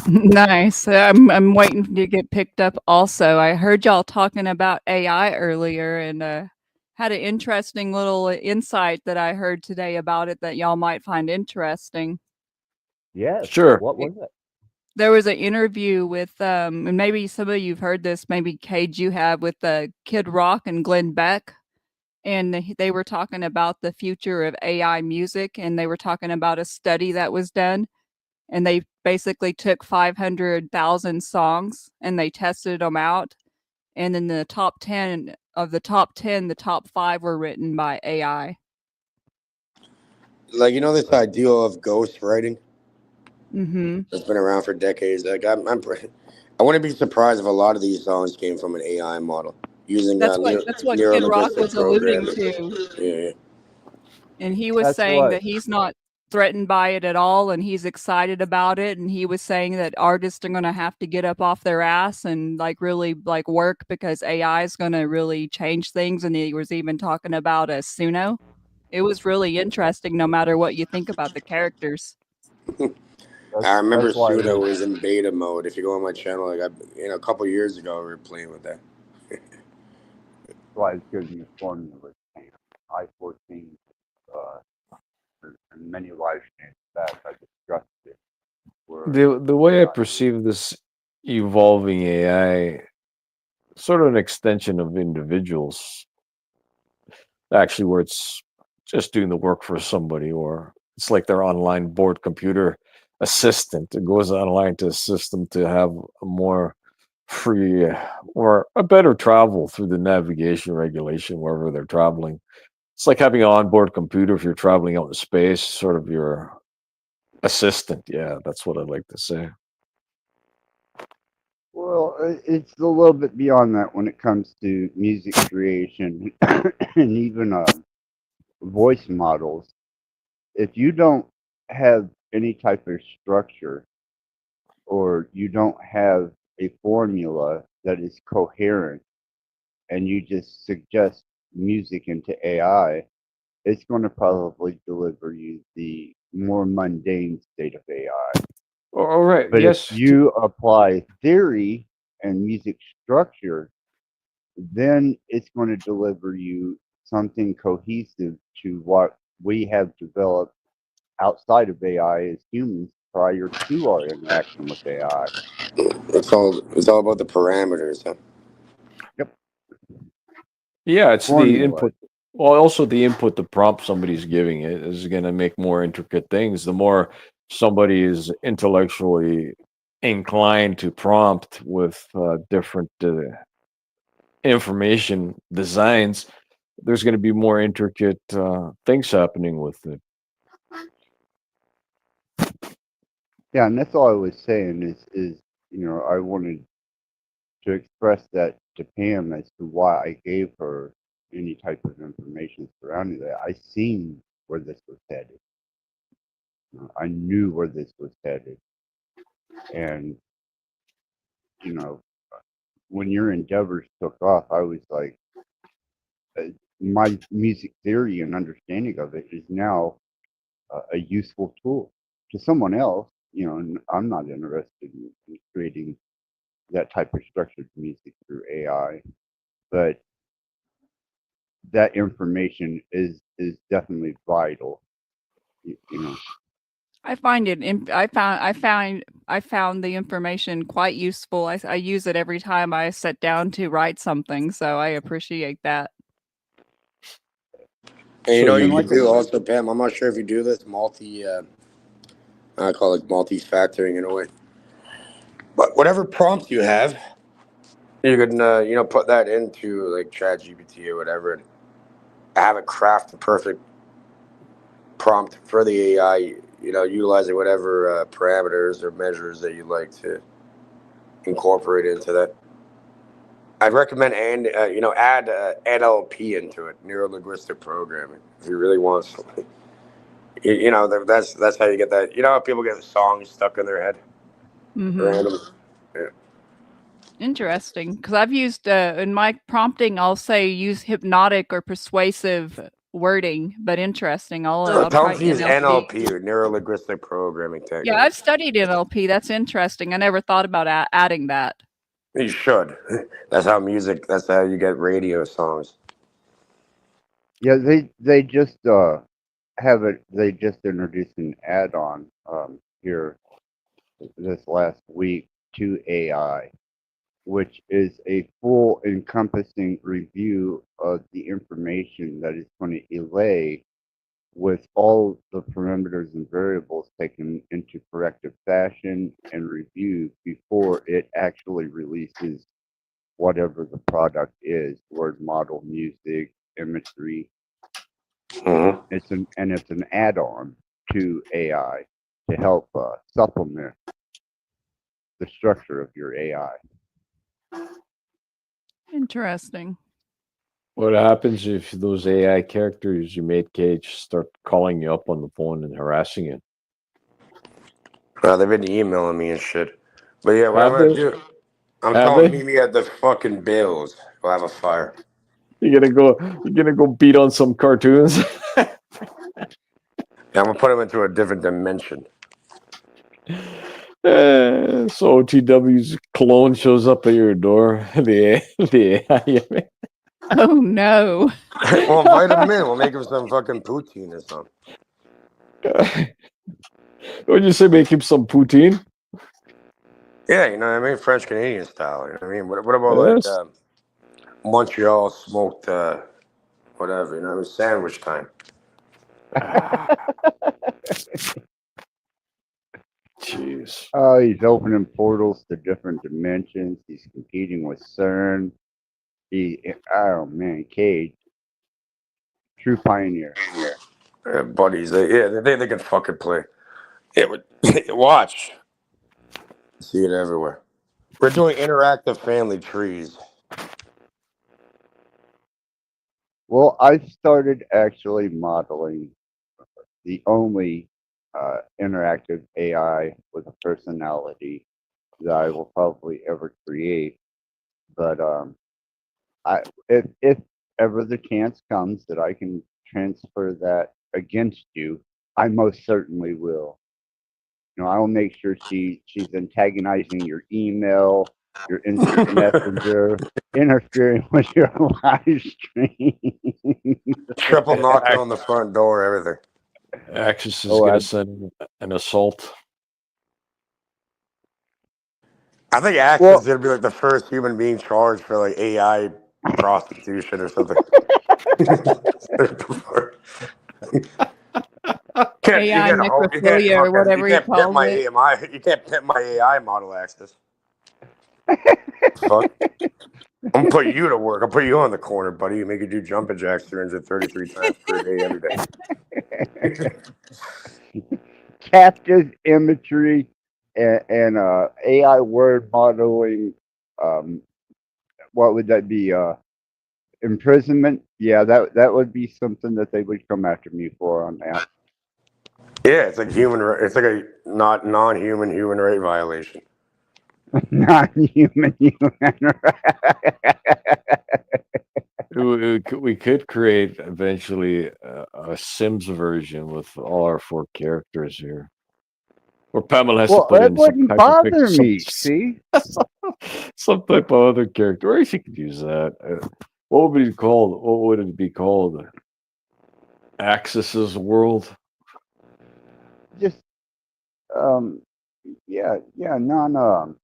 Nice. I'm waiting to get picked up also. I heard y'all talking about AI earlier and had an interesting little insight that I heard today about it that y'all might find interesting. Yes. Sure. What was it? There was an interview with and maybe some of you've heard this, maybe Cage you have with Kid Rock and Glenn Beck. And they were talking about the future of AI music, and they were talking about a study that was done, and they basically took 500,000 songs and they tested them out, and in the top 10 of the top 10, the top 5 were written by AI. Like, this ideal of ghost writing Mhm. that's been around for decades. Like, I wouldn't be surprised if a lot of these songs came from an AI model using That's what Kid Rock neuro-linguistic was alluding programming. to. Yeah. And he was That's saying what. that he's not threatened by it at all, and he's excited about it, and he was saying that artists are gonna have to get up off their ass and, like, really, like, work because AI is gonna really change things, and he was even talking about a Suno. It was really interesting no matter what you think about the characters. I remember That's why. Suda was in beta mode. If you go on my channel, like a couple years ago, we were playing with that. Why it's good in the formula. I-14, and many live streams that I discussed it. The way I perceive this evolving AI, sort of an extension of individuals, actually, where it's just doing the work for somebody, or it's like their online board computer assistant. It goes online to assist them to have a more free or a better travel through the navigation regulation wherever they're traveling. It's like having an onboard computer if you're traveling out in space, sort of your assistant. Yeah, that's what I'd like to say. Well, it's a little bit beyond that when it comes to music creation and even voice models. If you don't have any type of structure or you don't have a formula that is coherent and you just suggest music into AI, it's going to probably deliver you the more mundane state of AI. All right. But if Yes. you apply theory and music structure, then it's going to deliver you something cohesive to what we have developed outside of AI as humans prior to our interaction with AI. It's all about the parameters, huh? Yep. Yeah, it's the Formula. input. Well, also the input, the prompt somebody's giving it is going to make more intricate things. The more somebody is intellectually inclined to prompt with different information designs, there's going to be more intricate things happening with it. Yeah, and that's all I was saying is I wanted to express that to Pam as to why I gave her any type of information surrounding that. I seen where this was headed. I knew where this was headed. And, when your endeavors took off, I was like, my music theory and understanding of it is now a useful tool to someone else I'm not interested in creating that type of structured music through AI, but that information is definitely vital. You know, I find it. I found the information quite useful. I use it every time I sit down to write something, so I appreciate that. And you So know you you and can like I do said, also, Pam. I'm not sure if you do this I call it multi-factoring in a way. But whatever prompt you have, you can put that into like ChatGPT or whatever, and have it craft the perfect prompt for the AI. Utilizing whatever parameters or measures that you like to incorporate into that. I'd recommend add NLP into it, neuro linguistic programming, if you really want something. That's how you get that. You know how people get songs stuck in their head, Mhm. random. Yeah. Interesting, because I've used in my prompting, I'll say use hypnotic or persuasive wording, but interesting. I'll Tell try them to use NLP. NLP or neuro linguistic programming Yeah, I've techniques. studied NLP. That's interesting. I never thought about adding that. You should. That's how music. That's how you get radio songs. yeah, they just have it. They just introduced an add-on here this last week to AI, which is a full encompassing review of the information that is going to relay with all the parameters and variables taken into corrective fashion and reviewed before it actually releases whatever the product is, word model, music, imagery. Mm-hmm. It's an add-on to AI to help supplement the structure of your AI. Interesting. what happens if those AI characters you made, Cage, start calling you up on the phone and harassing you? They've been emailing me and shit. But yeah, what I'm Have gonna they? do? I'm Have telling them they? meet me at the fucking Bills. We'll have a fire. You're gonna go beat on some cartoons? Yeah, I'm gonna put them into a different dimension. So OTW's clone shows up at your door. The AI. Oh no. We'll invite them in. We'll make them some fucking poutine or something. Would you say make him some poutine? Yeah, you know what I mean? French Canadian style. You know what I mean? What about like Yes. Montreal smoked whatever, you know, it was sandwich time. Ah, jeez. Oh, he's opening portals to different dimensions. He's competing with CERN. Oh man, Cage, true pioneer. Buddies, they can fucking play. It would watch. See it everywhere. We're doing interactive family trees. Well, I've started actually modeling the only interactive AI with a personality that I will probably ever create. But if ever the chance comes that I can transfer that against you, I most certainly will. I'll make sure she's antagonizing your email, your instant messenger, interfering with your live stream. Triple knocking on the front door, everything. Axis is Oh, gonna send an assault. I think Axe is well, gonna be like the first human being charged for like AI prostitution or something. You AI can't hold, necrophilia or you whatever he can't pimp calls my it. AMI, you can't pimp my AI model, Axis. Fuck. I'm gonna put you to work. I'll put you on the corner, buddy. You make you do jumping jacks 333 times per day, every day. captive imagery and AI word modeling. Um, what would that be? Imprisonment? Yeah, that would be something that they would come after me for on that. Yeah, it's like it's like a not non-human human right violation. Non-human human. We could create eventually a Sims version with all our four characters here. Or Pamela has to Well, put it in some wouldn't type of bother me. See, some type of other character. Or she could use that. What would it be called? What would it be called? Axis's world. just yeah, non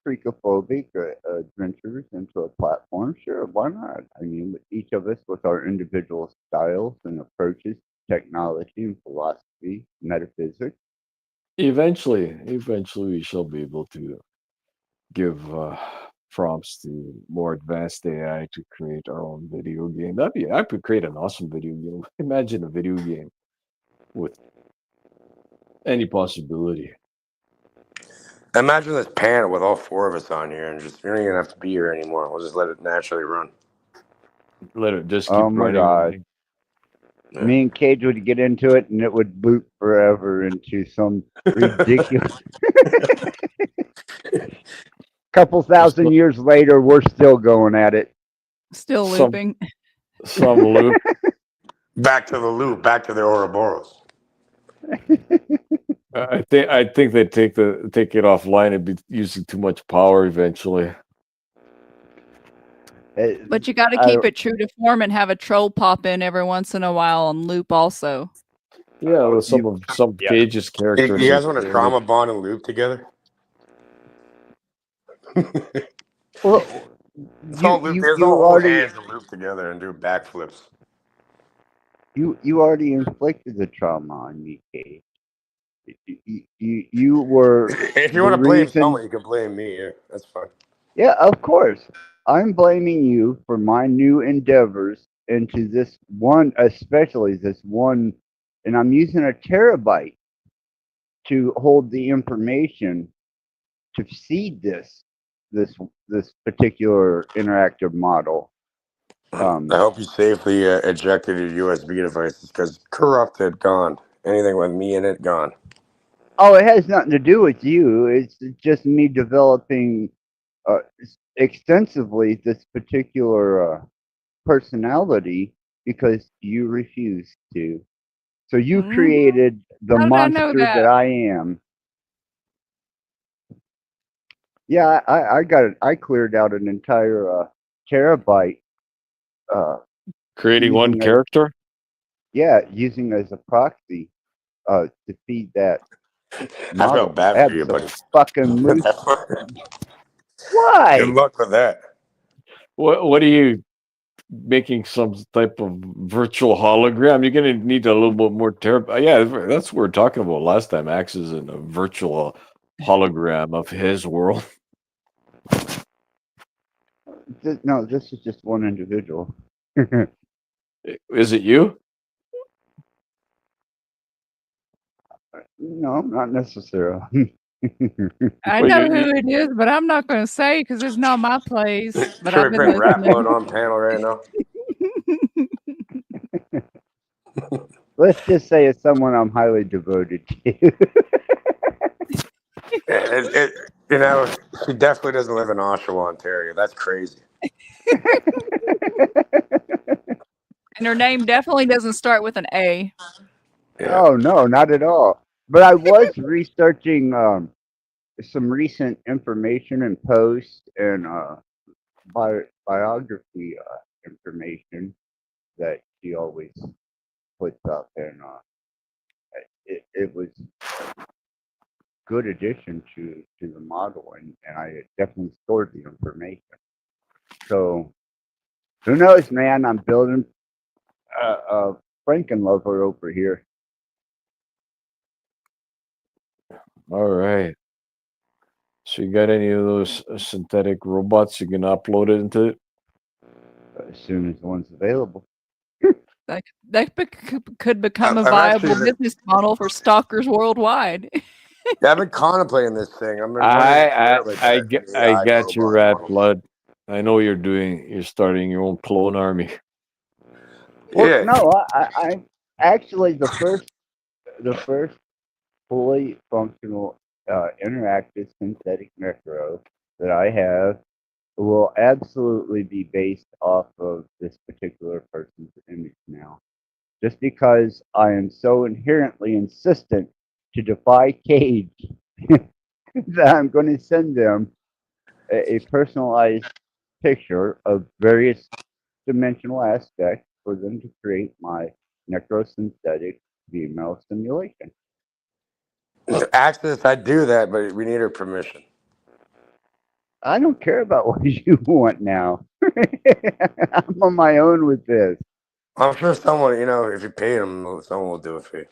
freakophobic adventures into a platform. Sure, why not? I mean, with each of us with our individual styles and approaches, to technology and philosophy, metaphysics. Eventually, we shall be able to give prompts to more advanced AI to create our own video game. I could create an awesome video game. Imagine a video game with any possibility. Imagine this panel with all four of us on here, and just you don't even have to be here anymore. We'll just let it naturally run. Let it just keep Oh my running. God. Yeah. Me and Cage would get into it, and it would loop forever into some ridiculous. Couple thousand years later, we're still going at it. Still Some looping. some loop. Back to the loop, back to the Ouroboros. I think they take it offline. It'd be using too much power eventually. But you got to I- keep it true to form and have a troll pop in every once in a while on loop also. Yeah, with some yeah. Cage's characters. You guys want to trauma bond and loop together? Well, Let's all loop. Let's all hold hands and loop together and do backflips. you already inflicted the trauma on me, Cage. You were If you the want to blame reason. someone, you can blame me. Yeah, that's fine. Yeah, of course. I'm blaming you for my new endeavors into this one, especially this one, and I'm using a terabyte to hold the information to seed this particular interactive model. I hope you safely ejected your USB devices because corrupted, gone. Anything with me in it, gone. Oh, it has nothing to do with you. It's just me developing uh, extensively this particular personality because you refused to. So you Mhm. created the How did I know monster that that? I am. Yeah, I got it. I cleared out an entire terabyte. Creating one Using character. using as a proxy to feed that I model. felt bad for you, buddy. Fucking loose. Good Why? luck with that. What are you making some type of virtual hologram? You're gonna need a little bit more Yeah, that's what we were talking about last time. Axe is in a virtual hologram of his world. No, this is just one individual. Is it you? No, not necessarily. I Well, know who it is, but I'm not going to say because it's not my place. But Should I've we been bring Rattblood listening. on panel right now? Let's just say it's someone I'm highly devoted to. You know, she definitely doesn't live in Oshawa, Ontario. That's crazy. And her name definitely doesn't start with an A. Yeah. Oh no, not at all. But I was researching some recent information and posts and biography information that she always puts up, and it was a good addition to the model, and I definitely stored the information. So who knows, man? I'm building a Frankenlover over here. All right. So you got any of those synthetic robots you can upload it into it? As soon as one's available. Could become a I've actually viable been, business model for stalkers worldwide. I've been contemplating this thing. I've been wondering if I like I I, that get, I AI got your robot rat models. blood. I know you're starting your own clone army. Well, Yeah. no, I actually the first fully functional interactive synthetic necro that I have will absolutely be based off of this particular person's image now. Just because I am so inherently insistent to defy Cage that I'm going to send them a personalized picture of various dimensional aspects for them to create my necrosynthetic female simulation. Access, I'd do that, but we need her permission. I don't care about what you want now. I'm on my own with this. I'm sure someone, if you pay them, someone will do it for you.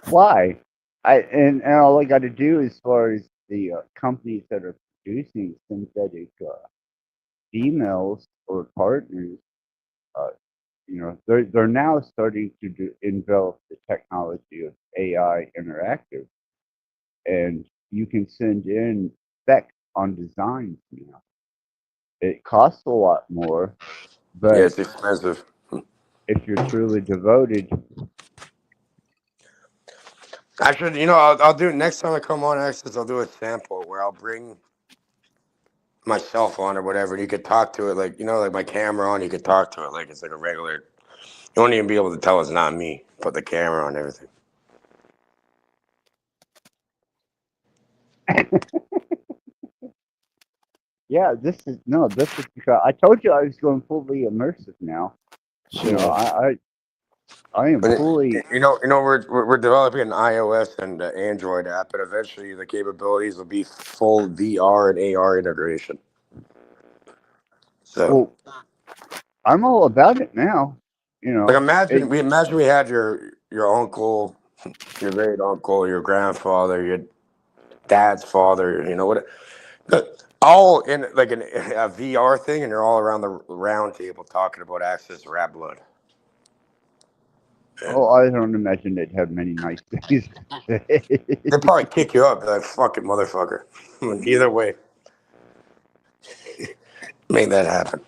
Why? And all I got to do as far as the companies that are producing synthetic females or partners, uh, they're now starting to envelop the technology of AI interactive, and you can send in specs on designs now. It costs a lot more, Yeah, but it's expensive. if you're truly devoted, Actually, I'll do it next time I come on Access. I'll do a sample where I'll bring myself on or whatever, and you could talk to it like my camera on. You could talk to it like it's like a regular. You won't even be able to tell it's not me. Put the camera on everything. yeah, this is because I told you I was going fully immersive now. So I am But fully. we're developing an iOS and Android app, but eventually the capabilities will be full VR and AR integration. So, Well, I'm all about it now. like, It, imagine we had your uncle, your great uncle, your grandfather, your dad's father. All in like a VR thing, and they're all around the round table talking about Access Rattblood. oh, I don't imagine they'd have many nice things to say. They'd probably kick you up, like fucking motherfucker. Either way, make that happen.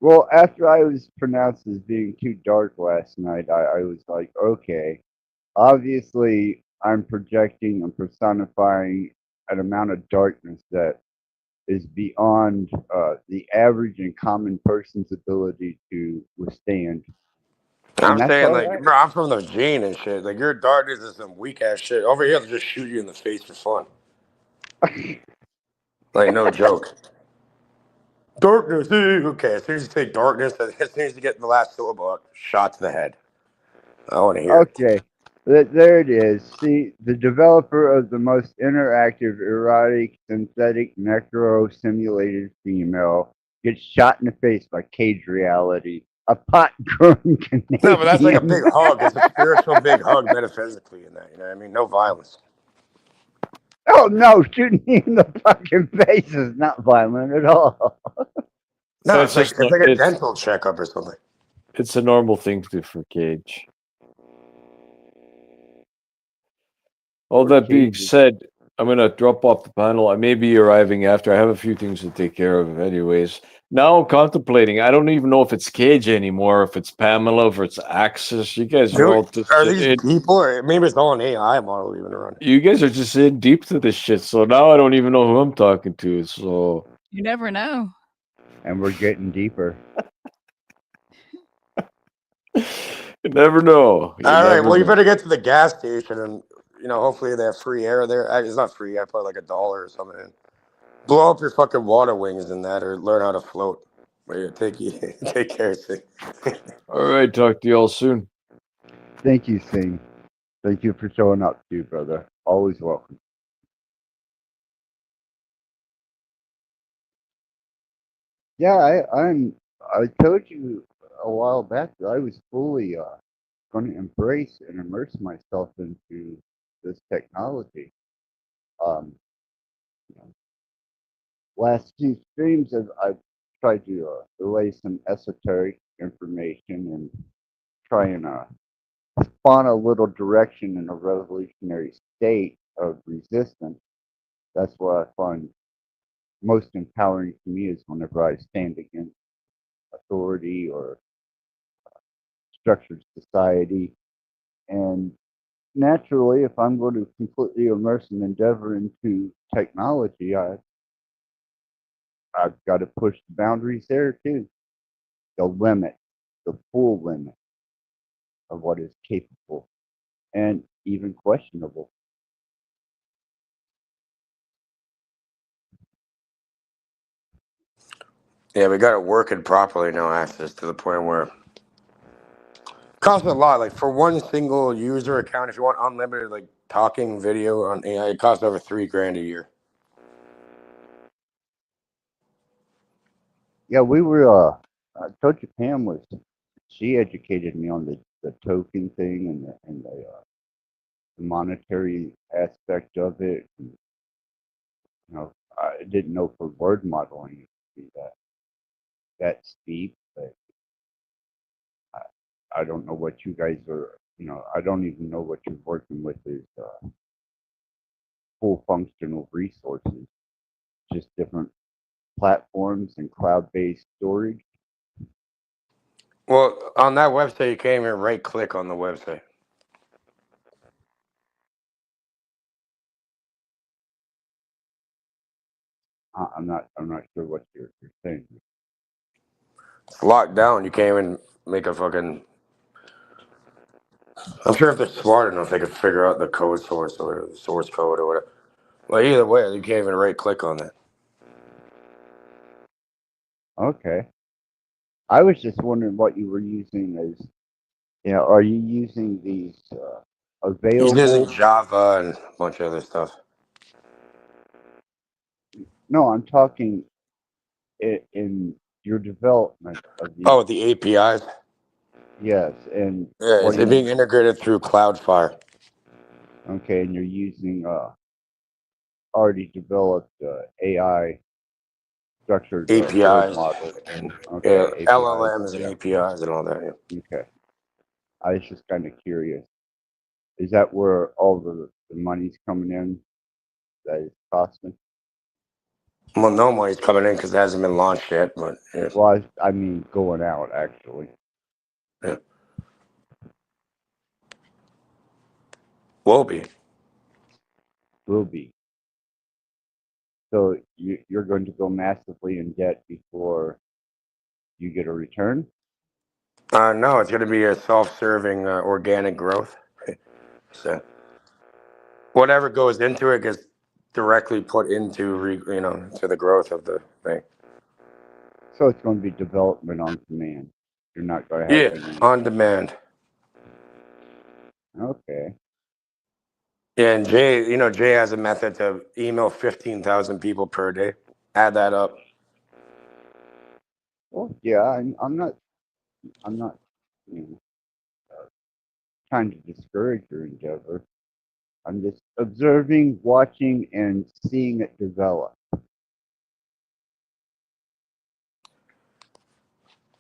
Well, after I was pronounced as being too dark last night, I was like, okay, obviously I'm projecting and personifying an amount of darkness that is beyond the average and common person's ability to withstand. And I'm that's saying, all like, right. bro, I'm from the gene and shit. Like, your darkness is some weak ass shit. Over here, they'll just shoot you in the face for fun. Like, no joke. Darkness. Okay, as soon as you say darkness, as soon as you get the last syllable, shot to the head. I want to hear it. Okay, there it is. See, the developer of the most interactive, erotic, synthetic, necro simulated female gets shot in the face by Cage Reality, a pot growing No, but that's like a Canadian. big hug. It's a spiritual big hug, metaphysically, in that. You know what I mean? No violence. Oh no, shooting me in the fucking face is not violent at all. No, it's it's like just it's like a dental checkup or something. it's a normal thing to do for Cage. All that being Cage. said, I'm gonna drop off the panel. I may be arriving after. I have a few things to take care of, anyways. Now I'm contemplating. I don't even know if it's Cage anymore, if it's Pamela, if it's Axis. You guys are all Dude, just are these people, or maybe it's all an AI model even running? you guys are just in deep to this shit. So now I don't even know who I'm talking to. So You never know. And we're getting deeper. you never know. You All right, never well, you know. better get to the gas station and, hopefully they have free air there. It's not free. I put like $1 or something in. Blow up your fucking water wings in that, or learn how to float. But yeah, take care, see. All right, talk to y'all soon. Thank you, Sing. Thank you for showing up too, brother. Always welcome. Yeah, I told you a while back that I was fully going to embrace and immerse myself into this technology. Um, you know, last two streams, I've tried to relay some esoteric information and try and spawn a little direction in a revolutionary state of resistance. That's what I find most empowering to me is whenever I stand against authority or structured society. And naturally, if I'm going to completely immerse and endeavor into technology, I've got to push the boundaries there too. The limit, the full limit of what is capable and even questionable. Yeah, we got it working properly now, access to the point where it costs a lot. Like for one single user account, if you want unlimited like talking video on AI, it costs over $3,000 a year. Yeah, we were. Coach Pam was. She educated me on the token thing and the monetary aspect of it. And, I didn't know for word modeling it could be that steep, but I don't know what you guys are. I don't even know what you're working with is full functional resources, just different platforms and cloud-based storage. Well, on that website, you can't even right click on the website. I'm not sure what you're saying. It's locked down. You can't even make a fucking. I'm sure if they're smart enough, they could figure out the code source or whatever, the source code or whatever. Well, either way, you can't even right click on that. Okay. I was just wondering what you were using as. Are you using these He's using available? Java and a bunch of other stuff. No, I'm talking in your development of these. Oh, the APIs. Yes, and Yeah, what it's are being you? integrated through Cloudflare. Okay, and you're using already developed AI structured word APIs model. and Okay, APIs. LLMs and Yeah. APIs and all that. Yeah. Okay. I was just kind of curious. Is that where all the money's coming in? That is costing? Well, no money's coming in because it hasn't been launched yet, but yeah. Well, I mean going out actually. Yeah. Will be. Will be. So you're going to go massively in debt before you get a return? No, it's going to be a self-serving organic growth. So whatever goes into it gets directly put into to the growth of the thing. So it's going to be development on command. You're not going to have Yeah, any. on demand. Okay. Yeah, and Jay has a method to email 15,000 people per day. Add that up. Well, yeah, I'm not you know, trying to discourage your endeavor. I'm just observing, watching, and seeing it develop.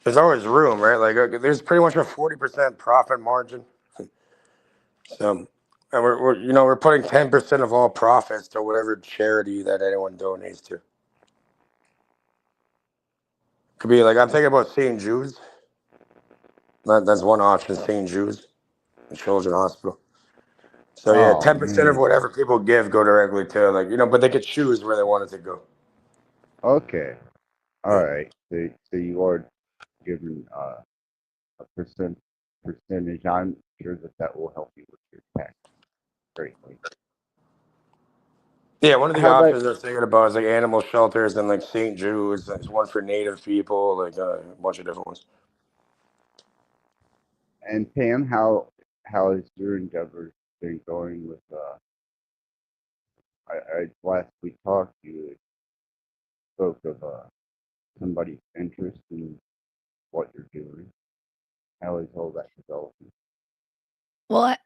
There's always room, right? Like there's pretty much a 40% profit margin. So, and we're putting 10% of all profits to whatever charity that anyone donates to. Could be like I'm thinking about St. Jude's. That's one option. St. Jude's, the Children's Hospital. So yeah, Oh 10% of man. whatever people give go directly to but they could choose where they want it to go. Okay. All Yeah. right. So you are given a percentage. I'm sure that will help you with your tax greatly. Yeah, one of the How about options I was thinking about is like animal shelters and like St. Jude's. There's one for Native people, like a bunch of different ones. and Pam? How has your endeavor been going with? I last we talked, you spoke of somebody's interest in what you're doing. How is all that developing? Well,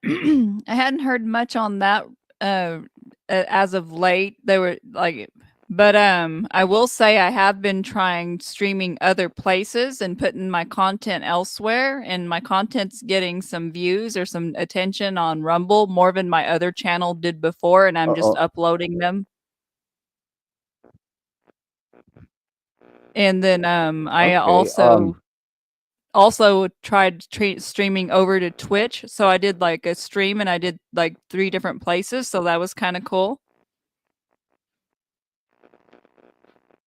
I hadn't heard much on that as of late. They were like, but I will say I have been trying streaming other places and putting my content elsewhere, and my content's getting some views or some attention on Rumble more than my other channel did before, and I'm just Oh, uploading them. And then I okay. also tried streaming over to Twitch. So I did like a stream and I did like 3 different places. So that was kind of cool.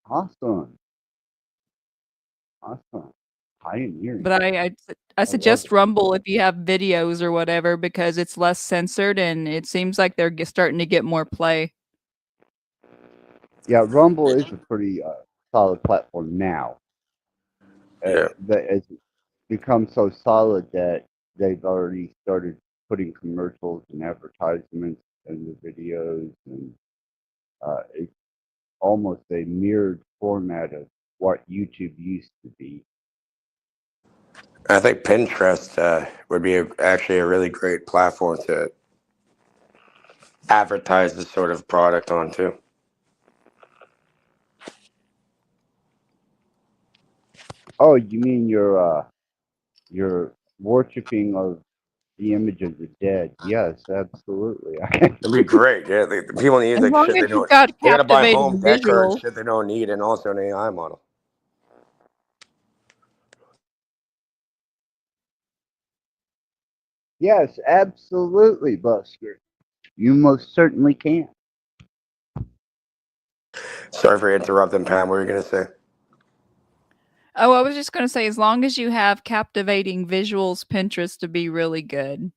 Awesome. Awesome. pioneering. But I suggest Rumble if you have videos or whatever because it's less censored and it seems like they're starting to get more play. Yeah, Rumble is a pretty solid platform now. Yeah. It's become so solid that they've already started putting commercials and advertisements in the videos, and it's almost a mirrored format of what YouTube used to be. I think Pinterest would be actually a really great platform to advertise this sort of product on too. Oh, you mean your worshiping of the image of the dead? Yes, absolutely. It'd be great. Yeah, the people need As like long shit they as you've don't. got They gotta buy home captivating decor and visuals. shit they don't need, and also an AI model. Yes, absolutely, Buster. You most certainly can. Sorry for interrupting, Pam. What were you gonna say? Oh, I was just going to say, as long as you have captivating visuals, Pinterest to be really good.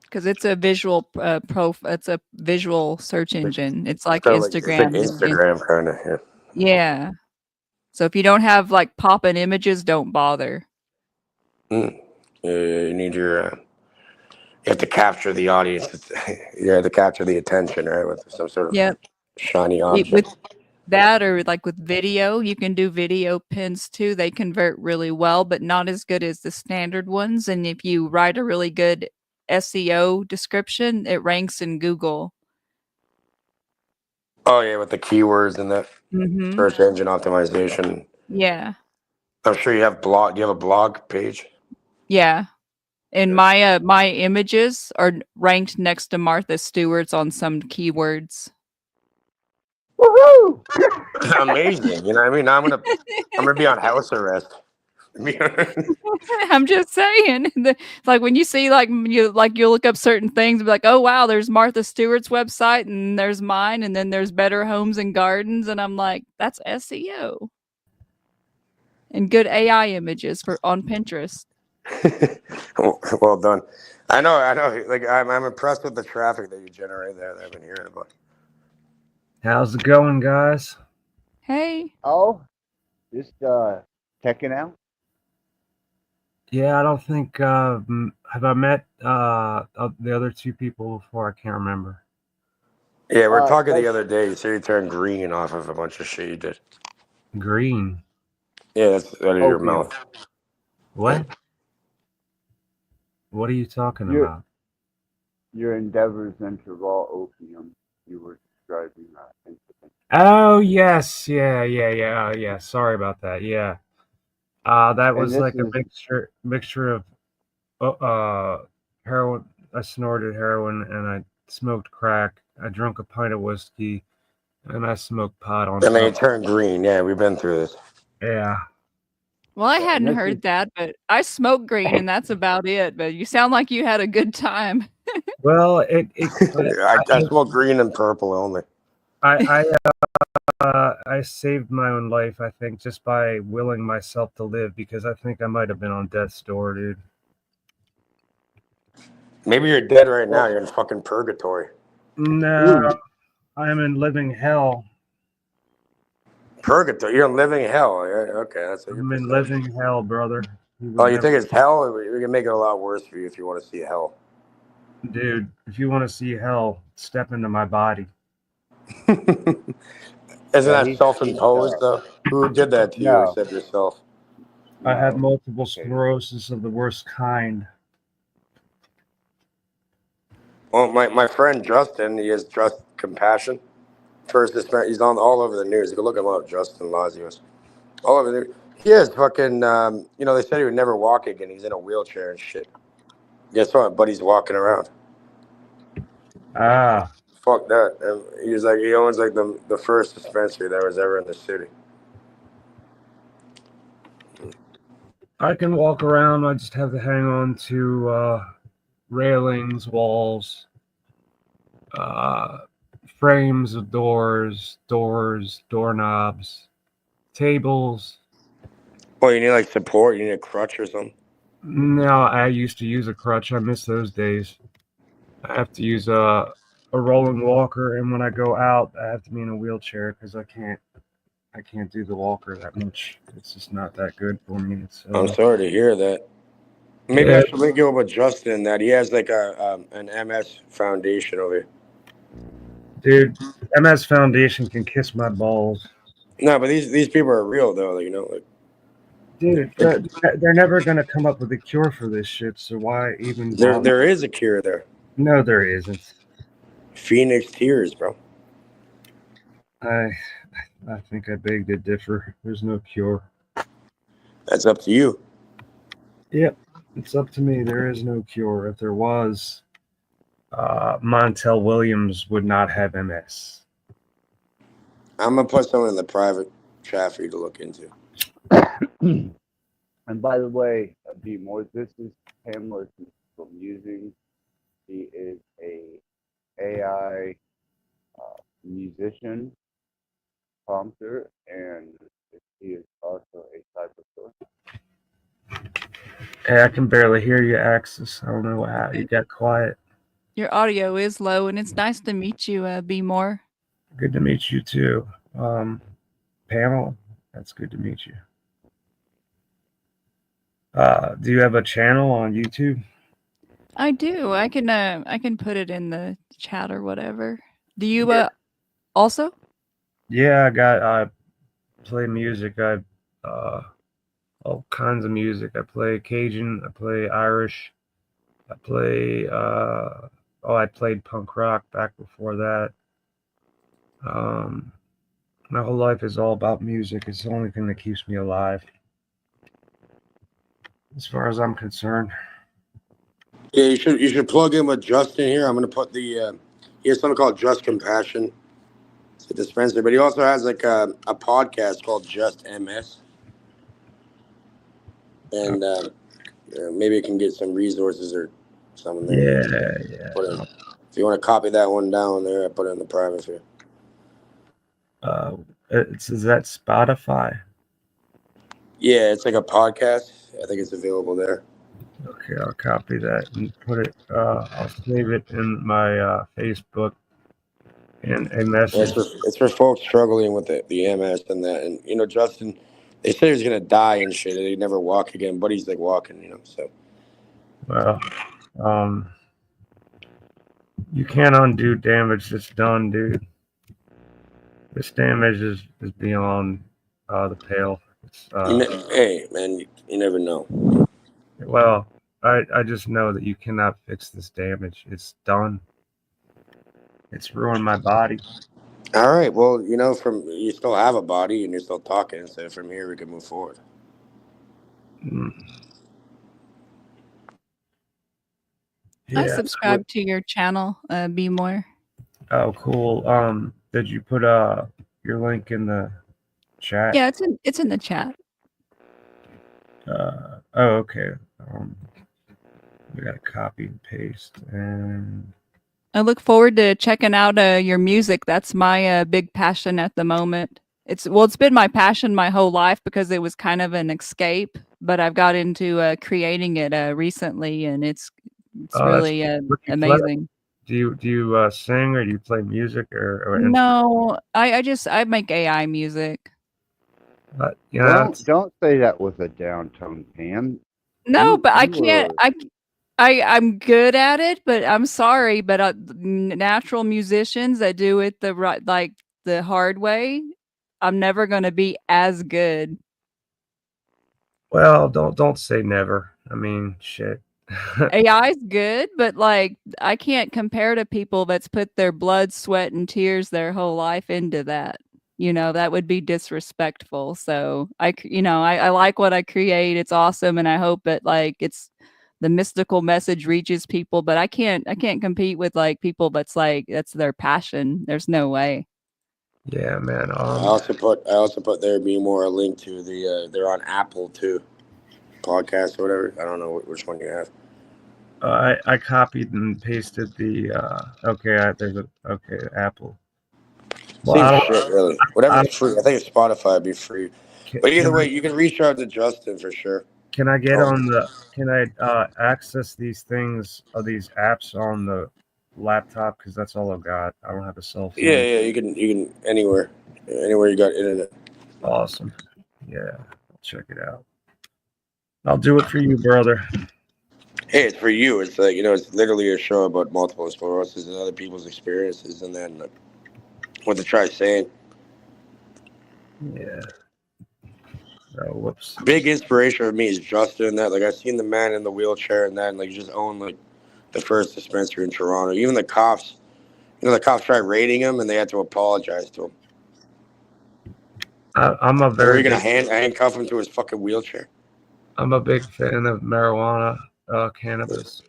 Because it's a visual it's a visual search engine. It's like So like it's like Instagram. Instagram kind of. Yeah. Yeah. So if you don't have like pop-in images, don't bother. Yeah, you need your. You have to capture the audience. You have to capture the attention, right, with some sort of Yep. shiny With object. that or like with video, you can do video pins too. They convert really well, but not as good as the standard ones. And if you write a really good SEO description, it ranks in Google. Oh yeah, with the keywords and that Mm-hmm. search engine optimization. Yeah. I'm sure you have blog. Do you have a blog page? Yeah. And my images are ranked next to Martha Stewart's on some keywords. Woohoo! Amazing. You know what I mean? I'm gonna be on house arrest. I'm just saying. It's like when you see you look up certain things and be like, oh wow, there's Martha Stewart's website and there's mine and then there's Better Homes and Gardens and I'm like, that's SEO. And good AI images on Pinterest. Well done. I know. Like I'm impressed with the traffic that you generate there that I've been hearing about. How's it going, guys? Hey. Oh, just checking out. Yeah, I don't think have I met the other two people before? I can't remember. Yeah, we were talking the that's- other day. You said you turned green off of a bunch of shit you did. Green. Yeah, that's out of your Opium. mouth. What? What are you talking Your- about? Your endeavors into raw opium. You were describing that incident. Oh yes, yeah. Sorry about that. Yeah, that was this like a is- mixture of heroin. I snorted heroin and I smoked crack. I drank a pint of whiskey and I smoked pot on And then you top. turned green. Yeah, we've been through this. Yeah. Well, I Yeah, hadn't this heard is- that, but I smoke green and that's about it. But you sound like you had a good time. Well, I smoke green and purple only. I saved my own life, I think, just by willing myself to live because I think I might have been on death's door, dude. Maybe you're dead right now. You're in fucking purgatory. No, I'm in living hell. Purgatory? You're in living hell. Yeah, okay, that's what I'm you're in living hell, brother. Oh, you think it's hell? We can make it a lot worse for you if you want to see hell. Dude, if you want to see hell, step into my body. Isn't that self-imposed though? Who did that to you No. except yourself? I have multiple sclerosis of the worst kind. Well, my friend Justin, he has Just Compassion. First, he's on all over the news. You can look him up, Justin Lazios. All over the news. He is fucking. They said he would never walk again. He's in a wheelchair and shit. Guess what? Buddy's walking around. Ah. Fuck that. And he owns like the first dispensary that was ever in the city. I can walk around. I just have to hang on to railings, walls, frames of doors, doorknobs, tables. Oh, you need like support. You need a crutch or something. Now I used to use a crutch. I miss those days. I have to use a rolling walker, and when I go out, I have to be in a wheelchair because I can't do the walker that much. It's just not that good for me. It's I'm sorry to hear that. Maybe yeah, I should link you up with Justin. That he has like an MS foundation over here. dude. MS Foundation can kiss my balls. No, but these people are real though. Like, you know, like Dude, they're never gonna come up with a cure for this shit. So why even bother? there is a cure there. No, there isn't. Phoenix Tears, bro. I think I beg to differ. There's no cure. That's up to you. Yep, it's up to me. There is no cure. If there was, Montel Williams would not have MS. I'm gonna put someone in the private chat for you to look into. And by the way, B More, this is Pamela from using. He is a AI musician, prompter, and he is also a cyber source. Hey, I can barely hear you, Axis. I don't know how you got quiet. Your audio is low, and it's nice to meet you, B More. Good to meet you too, Pamela. That's good to meet you. Do you have a channel on YouTube? I do. I can put it in the chat or whatever. Do you also? Yeah, I play music. All kinds of music. I play Cajun. I play Irish. I play. I played punk rock back before that. My whole life is all about music. It's the only thing that keeps me alive, as far as I'm concerned. Yeah, you should plug in with Justin here. I'm gonna put the he has something called Just Compassion. It's a dispenser, but he also has like a podcast called Just MS, and maybe it can get some resources or something there. Yeah. If you want to copy that one down there, I put it in the private here. Is that Spotify? Yeah, it's like a podcast. I think it's available there. Okay, I'll copy that and put it. I'll save it in my Facebook and a message. It's for folks struggling with the MS and that. And you know, Justin, they said he was gonna die and shit. And he'd never walk again, but he's like walking. You know, so. Well, you can't undo damage that's done, dude. This damage is beyond the pale. Hey, man, you never know. Well, I just know that you cannot fix this damage. It's done. It's ruined my body. All right. Well, you know, you still have a body and you're still talking. So from here we can move forward. Yeah, I subscribe to your channel, B More. Oh, cool. Did you put your link in the chat? Yeah, it's in the chat. Okay. We got to copy and paste, and I look forward to checking out your music. That's my big passion at the moment. It's been my passion my whole life because it was kind of an escape, but I've got into creating it recently, and it's really amazing. Do you sing, or do you play music, or No, I make AI music. But yeah, don't say that with a down-tone, Pam. No, but I can't. I'm good at it, but I'm sorry, but natural musicians that do it the hard way, I'm never gonna be as good. Well, don't say never. I mean, shit. AI's good, but like I can't compare to people that's put their blood, sweat, and tears their whole life into that. You know, that would be disrespectful. So I like what I create. It's awesome, and I hope that like it's the mystical message reaches people. But I can't compete with like people that's their passion. There's no way. Yeah, man. I also put there be more a link to they're on Apple too, podcast or whatever. I don't know which one you have. I copied and pasted the there's a Apple. Well, Same shit, really. I Whatever's free. I think it's Spotify would be free. But either can way, you can reach out to Justin for sure. can I get Oh, on the can I access these things these apps on the laptop, because that's all I've got. I don't have a cell phone. yeah. You can anywhere you got internet. Awesome. Yeah, I'll check it out. I'll do it for you, brother. Hey, it's for you. It's like it's literally a show about multiple sclerosis and other people's experiences, and then what to try saying. Yeah. Oh, whoops. Big inspiration for me is Justin. That I've seen the man in the wheelchair and that, and he just owned the first dispensary in Toronto. Even the cops, the cops tried raiding him, and they had to apologize to him. I'm a They were very gonna big, handcuff him to his fucking wheelchair. I'm a big fan of marijuana, cannabis.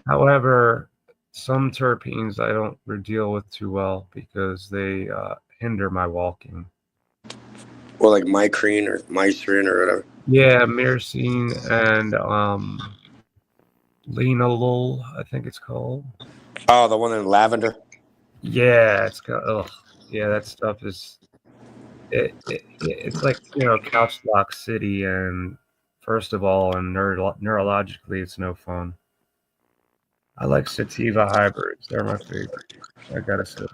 However, some terpenes I don't deal with too well because they hinder my walking. Well, like Mycrene or Mycrin or whatever. Yeah, myrcene and linalool, I think it's called. Oh, the one in lavender. Yeah, it's got. Ugh, yeah, that stuff is. It's like couch lock city, and first of all, and neurologically, it's no fun. I like sativa hybrids; they're my favorite. I gotta say.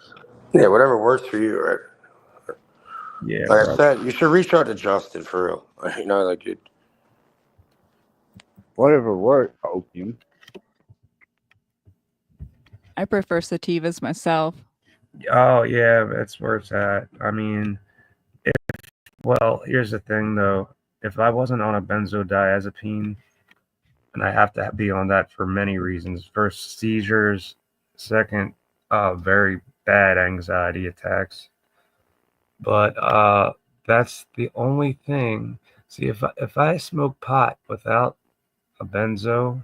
Yeah, whatever works for you, right? Yeah, Like bro. I said, you should reach out to Justin for real. It. Whatever works, opium. I prefer sativas myself. Oh yeah, that's where it's at. I mean, here's the thing though. If I wasn't on a benzodiazepine, and I have to be on that for many reasons. First, seizures. Second, very bad anxiety attacks. But that's the only thing. See, if I smoke pot without a benzo,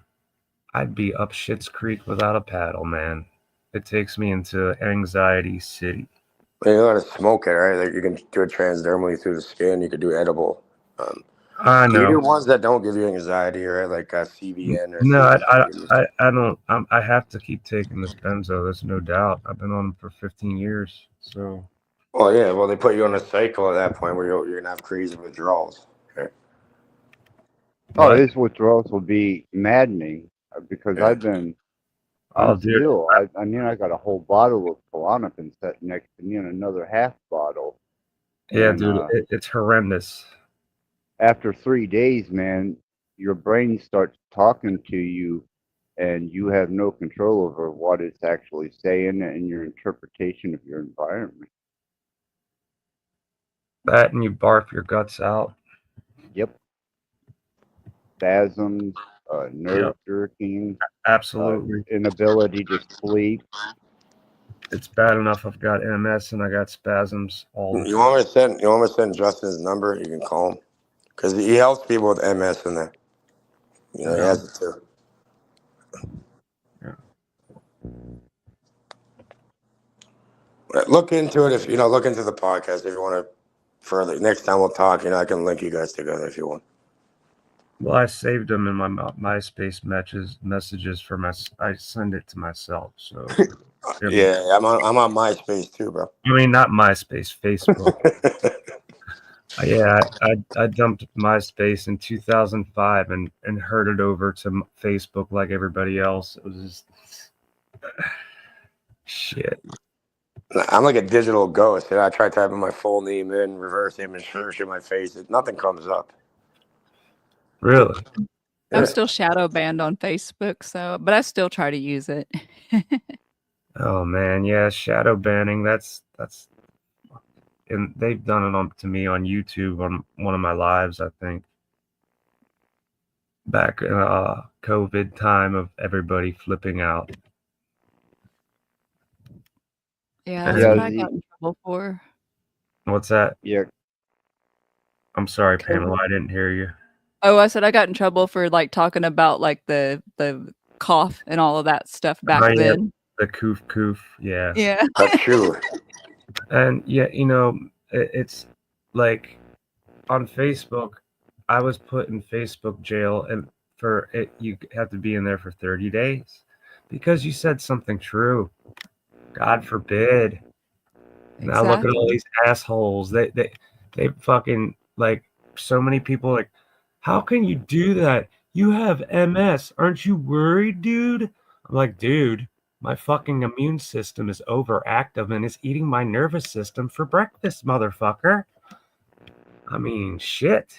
I'd be up Shit's Creek without a paddle, man. It takes me into anxiety city. You gotta smoke it, right? Like you can do it transdermally through the skin. You could do edible. I Do you know. do ones that don't give you anxiety, right? Like CBN or No, CBN? I don't. I have to keep taking this benzo. There's no doubt. I've been on them for 15 years. So. Well, yeah. Well, they put you on a cycle at that point where you're gonna have crazy withdrawals. Okay? Oh, his withdrawals will be maddening because Yeah. I'm still, I mean, I got a whole bottle of Klonopin set next to me and another half bottle. Yeah, And, dude, it's horrendous. After 3 days, man, your brain starts talking to you and you have no control over what it's actually saying and your interpretation of your environment. That and you barf your guts out. Yep. Spasms, nerve jerking. Absolutely. Inability to sleep. It's bad enough I've got MS and I got spasms all the time. You want me to send Justin's number? You can call him because he helps people with MS in there. He has it too. Yeah. Look into it look into the podcast if you want to further. Next time we'll talk. I can link you guys together if you want. Well, I saved them in my MySpace messages for I send it to myself. So. Yeah, I'm on MySpace too, bro. I mean, not MySpace, Facebook. Yeah, I dumped MySpace in 2005 and heard it over to Facebook like everybody else. It was just shit. I'm like a digital ghost. I try typing my full name in, reverse image search in my face. Nothing comes up. Really? I'm still shadow banned on Facebook, but I still try to use it. Oh man, yeah, shadow banning. That's and they've done it to me on YouTube on one of my lives, I think. Back in COVID time of everybody flipping out. Yeah, that's what I got in trouble for. What's that? Yeah. I'm sorry, Pamela, I didn't hear you. Oh, I said I got in trouble for talking about the cough and all of that stuff back then. The coof, yeah. Yeah. That's true. And yeah, it's like on Facebook, I was put in Facebook jail and for it, you have to be in there for 30 days because you said something true. God forbid. Now look at all Exactly. these assholes. They fucking like so many people like, how can you do that? You have MS. Aren't you worried, dude? I'm like, dude, my fucking immune system is overactive and it's eating my nervous system for breakfast, motherfucker. I mean, shit.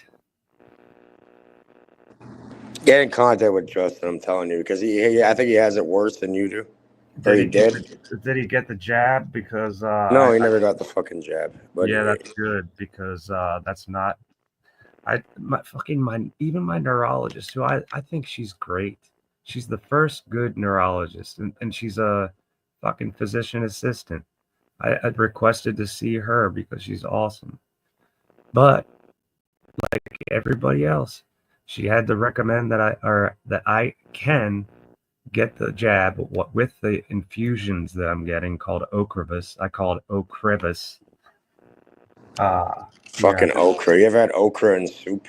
Get in contact with Justin, I'm telling you, because I think he has it worse than you do. Or he did. Did he get the jab? Because No, he never got the fucking jab. But yeah, that's good because that's not. Even my neurologist, who I think she's great. She's the first good neurologist, and she's a fucking physician assistant. I'd requested to see her because she's awesome. But like everybody else, she had to recommend that I can get the jab with the infusions that I'm getting called Ocrevus. I call it Ocrevus. Yeah. fucking okra. You ever had okra in soup?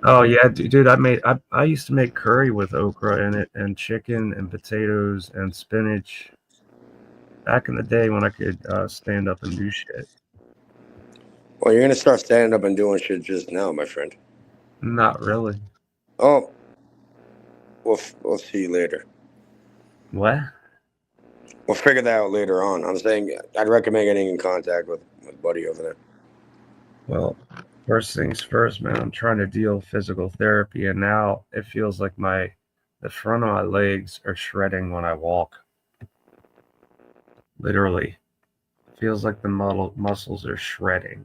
Oh yeah, dude. I used to make curry with okra in it, and chicken, and potatoes, and spinach. Back in the day when I could stand up and do shit. Well, you're gonna start standing up and doing shit just now, my friend. Not really. Oh, we'll see you later. What? We'll figure that out later on. I'm saying I'd recommend getting in contact with Buddy over there. Well, first things first, man. I'm trying to deal with physical therapy, and now it feels like the front of my legs are shredding when I walk. Literally, feels like the muscles are shredding.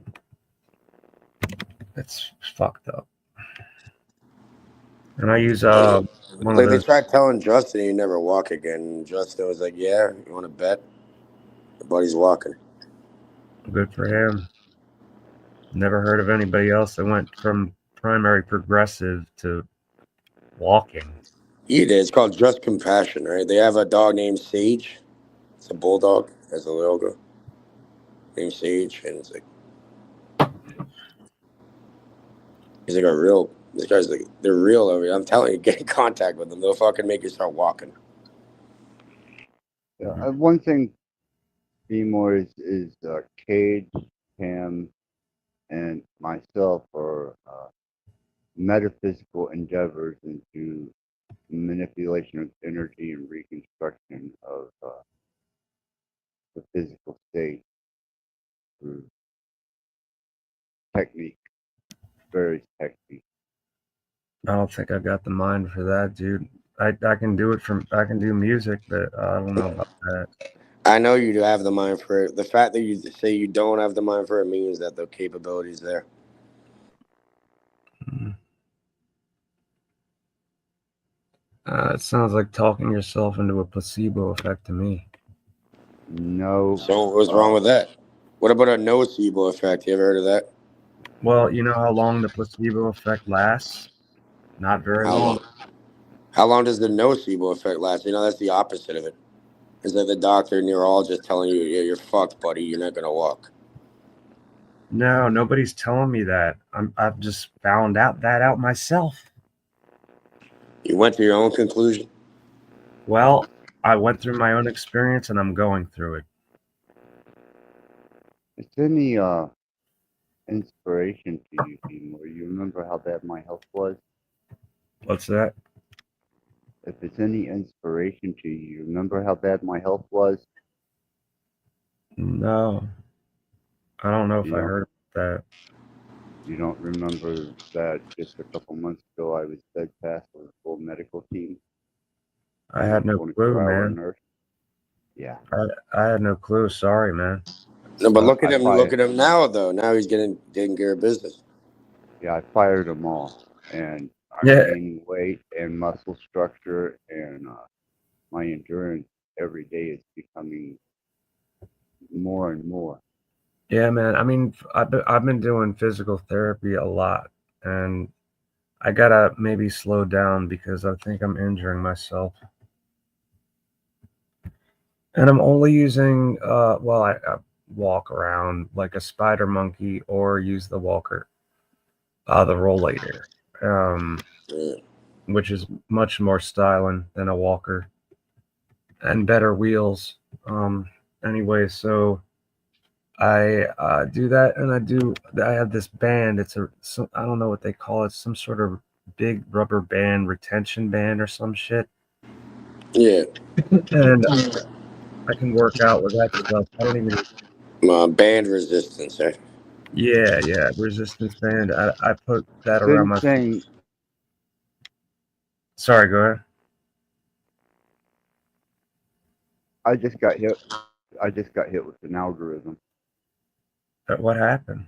It's fucked up. And I use one of They those. tried telling Justin he'd never walk again. And Justin was like, "Yeah, you want to bet?" The Buddy's walking. Good for him. Never heard of anybody else that went from primary progressive to walking. He did. It's called Just Compassion, right? They have a dog named Sage. It's a bulldog. Has a logo named Sage, and it's like he's like a real. This guy's like they're real over here. I'm telling you, get in contact with them. They'll fucking make you start walking. Yeah, one thing, Seymour, is Cage, Cam, and myself are metaphysical endeavors into manipulation of energy and reconstruction of the physical state through technique, various techniques. I don't think I got the mind for that, dude. I can do music, but I don't know about that. I know you do have the mind for it. The fact that you say you don't have the mind for it means that the capability is there. It sounds like talking yourself into a placebo effect to me. No. So what's wrong with that? What about a nocebo effect? You ever heard of that? Well, you know how long the placebo effect lasts? Not very long. How long does the nocebo effect last? You know, that's the opposite of it. Is that the doctor, neurologist telling you, yeah, you're fucked, buddy. You're not going to walk. No, nobody's telling me that. I've just found out myself. You went to your own conclusion? Well, I went through my own experience and I'm going through it. It's any inspiration to you, Seymour. You remember how bad my health was? What's that? If it's any inspiration to you, you remember how bad my health was? No. I don't know if I heard that. You don't remember that just a couple months ago I was steadfast with a full medical team? I had no clue, man. Nurse? Yeah. I had no clue. Sorry, man. No, but look at him. Look at him now, though. Now he's taking care of business. Yeah, I fired them all, and I'm gaining weight and muscle structure, and my endurance every day is becoming more and more. Yeah, man. I mean, I've been doing physical therapy a lot, and I gotta maybe slow down because I think I'm injuring myself. And I'm only using I walk around like a spider monkey or use the walker, the rollator. which is much more styling than a walker and better wheels. Anyway, so I do that, and I have this band. I don't know what they call it, some sort of big rubber band, retention band or some shit. Yeah. And I can work out with that stuff. I don't even. Band resistance, right? Yeah, resistance band. I put that around Same my. thing. Sorry, go ahead. I just got hit. I just got hit with an algorithm. What happened?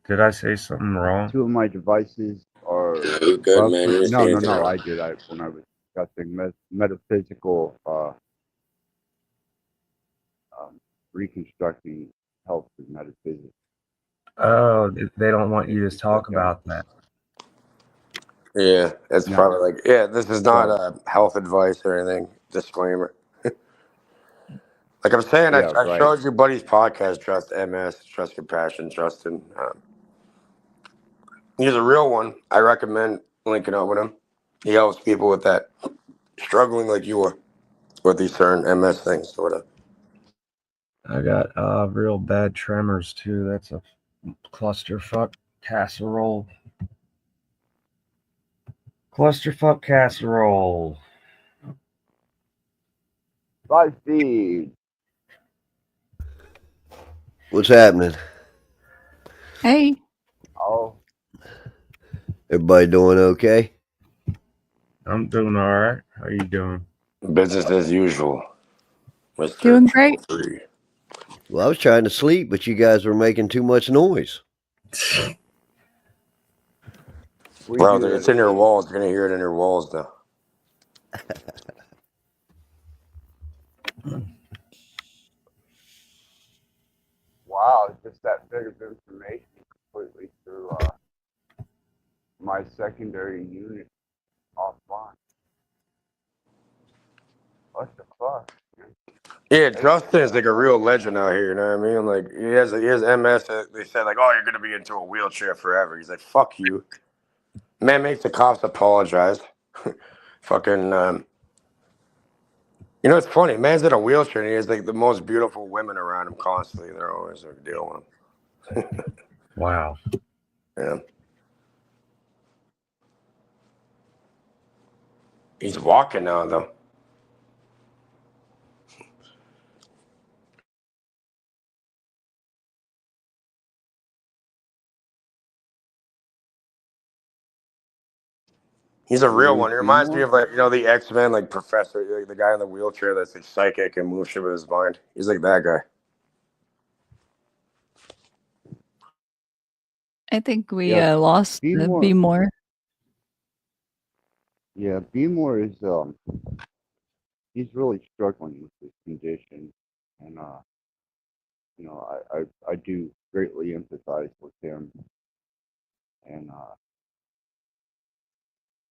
Did I say something wrong? 2 of my devices are You're good, man. You didn't say anything no. wrong. I did. When I was discussing metaphysical reconstructing health with metaphysics. Oh, they don't want you to talk about that. Yeah, it's No. probably like, yeah, this is not Right. health advice or anything. Disclaimer. Like I'm saying, Yeah, I right. showed you Buddy's podcast, Trust MS, Trust Compassion, Justin. He's a real one. I recommend linking up with him. He helps people with that, struggling like you are with these certain MS things or whatever. I got real bad tremors too. That's a clusterfuck casserole. Clusterfuck casserole. Live feed. What's happening? Hey, Oh, Everybody doing okay? I'm doing all right. How you doing? Business as usual, Mr. doing great. 3. Well, I was trying to sleep, but you guys were making too much noise. Well, it's in your walls. You're going to hear it in your walls now. wow! Just that bit of information completely threw my secondary unit offline. What the fuck? Yeah, Justin is like a real legend out here. You know what I mean? Like he has MS. They said like, oh, you're gonna be into a wheelchair forever. He's like, fuck you. Man makes the cops apologize. Fucking. You know, it's funny. Man's in a wheelchair and he has like the most beautiful women around him constantly. They're always like, dealing with him. Wow. Yeah. He's walking now though. He's a real one. He reminds me of like, you know, the X-Men, like Professor, like the guy in the wheelchair that's like psychic and moves shit with his mind. He's like that guy. I think we Yeah, lost Be More. Be More. Yeah, Beemore is he's really struggling with this condition, and you know, I do greatly empathize with him, and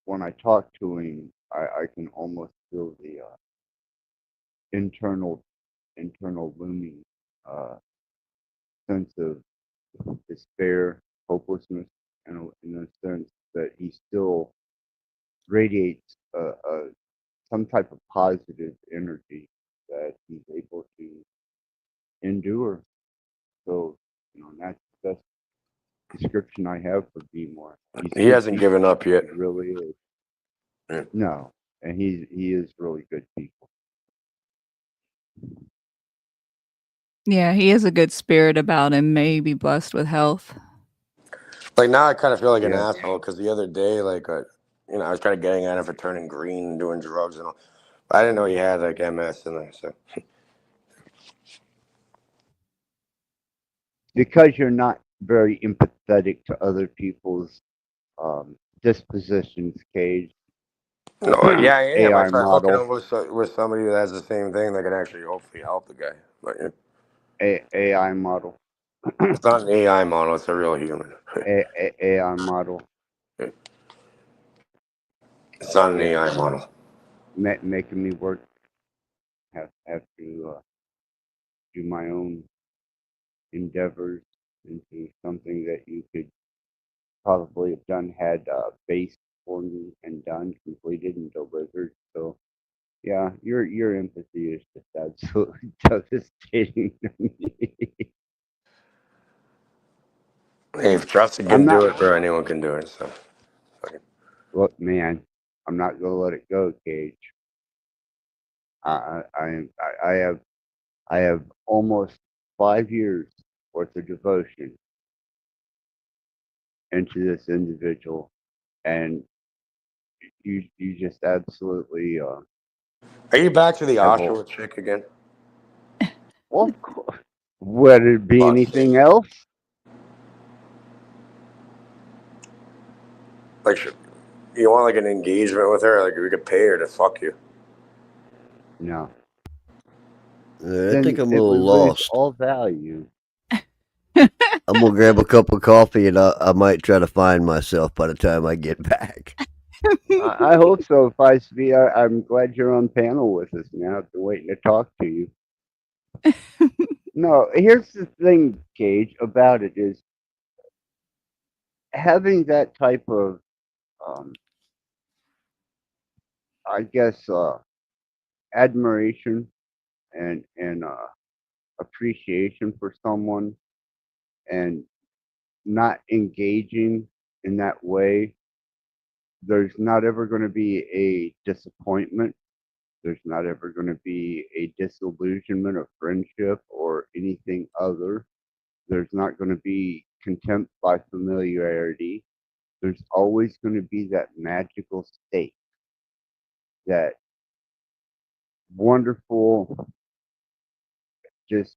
when I talk to him, I can almost feel the internal looming sense of despair, hopelessness, and in a sense that he still radiates some type of positive energy that he's able to endure. So, you know, that's the best description I have for Beemore. He hasn't given up yet. He really is. Yeah. No, and he is really good people. Yeah, he has a good spirit about him. May be blessed with health. Like now I kind of feel like an Yeah. asshole because the other day, like, you know, I was kind of getting at him for turning green and doing drugs and all. But I didn't know he had like MS in there. So Because you're not very empathetic to other people's dispositions, Cage. no, yeah, I am. I AI try hooking model. him with somebody that has the same thing that can actually hopefully help the guy. But AI model. it's not an AI model; it's a real human. AI model. It's not an AI model. Making me work. Have to do my own endeavors into something that you could probably have done had base formed and done, completed and delivered. So yeah, your empathy is just absolutely devastating to me. Hey, if Justin I'm can do not. it, bro, anyone can do it. So, fucking- Look, man, I'm not gonna let it go, Cage. I have almost 5 years worth of devotion into this individual, and you just absolutely Are you back to the have Oshawa chick again? well, of course. Would it be Oh, anything shit. else? Like, you want like an engagement with her? Like, we could pay her to fuck you. No. I Then think I'm a it would little lose lost. all value. I'm gonna grab a cup of coffee and I might try to find myself by the time I get back. I hope so, Feist V. I'm glad you're on panel with us now. I've been waiting to talk to you. No, here's the thing, Gage, about it is having that type of, I guess, admiration and appreciation for someone and not engaging in that way. There's not ever going to be a disappointment. There's not ever going to be a disillusionment of friendship or anything other. There's not going to be contempt by familiarity. There's always going to be that magical state, that wonderful, just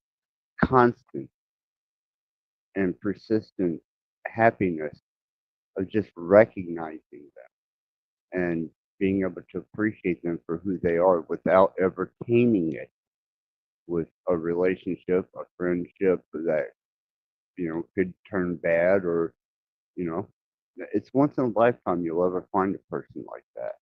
constant and persistent happiness of just recognizing them and being able to appreciate them for who they are without ever taming it with a relationship, a friendship that, could turn bad or, you know, it's once in a lifetime you'll ever find a person like that.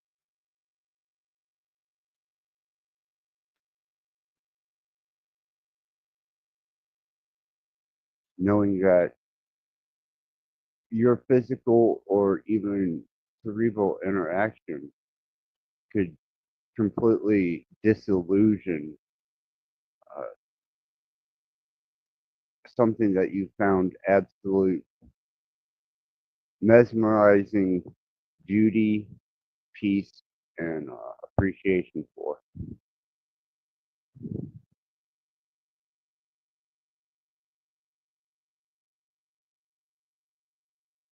Knowing that your physical or even cerebral interaction could completely disillusion uh, something that you found absolute mesmerizing beauty, peace, and appreciation for.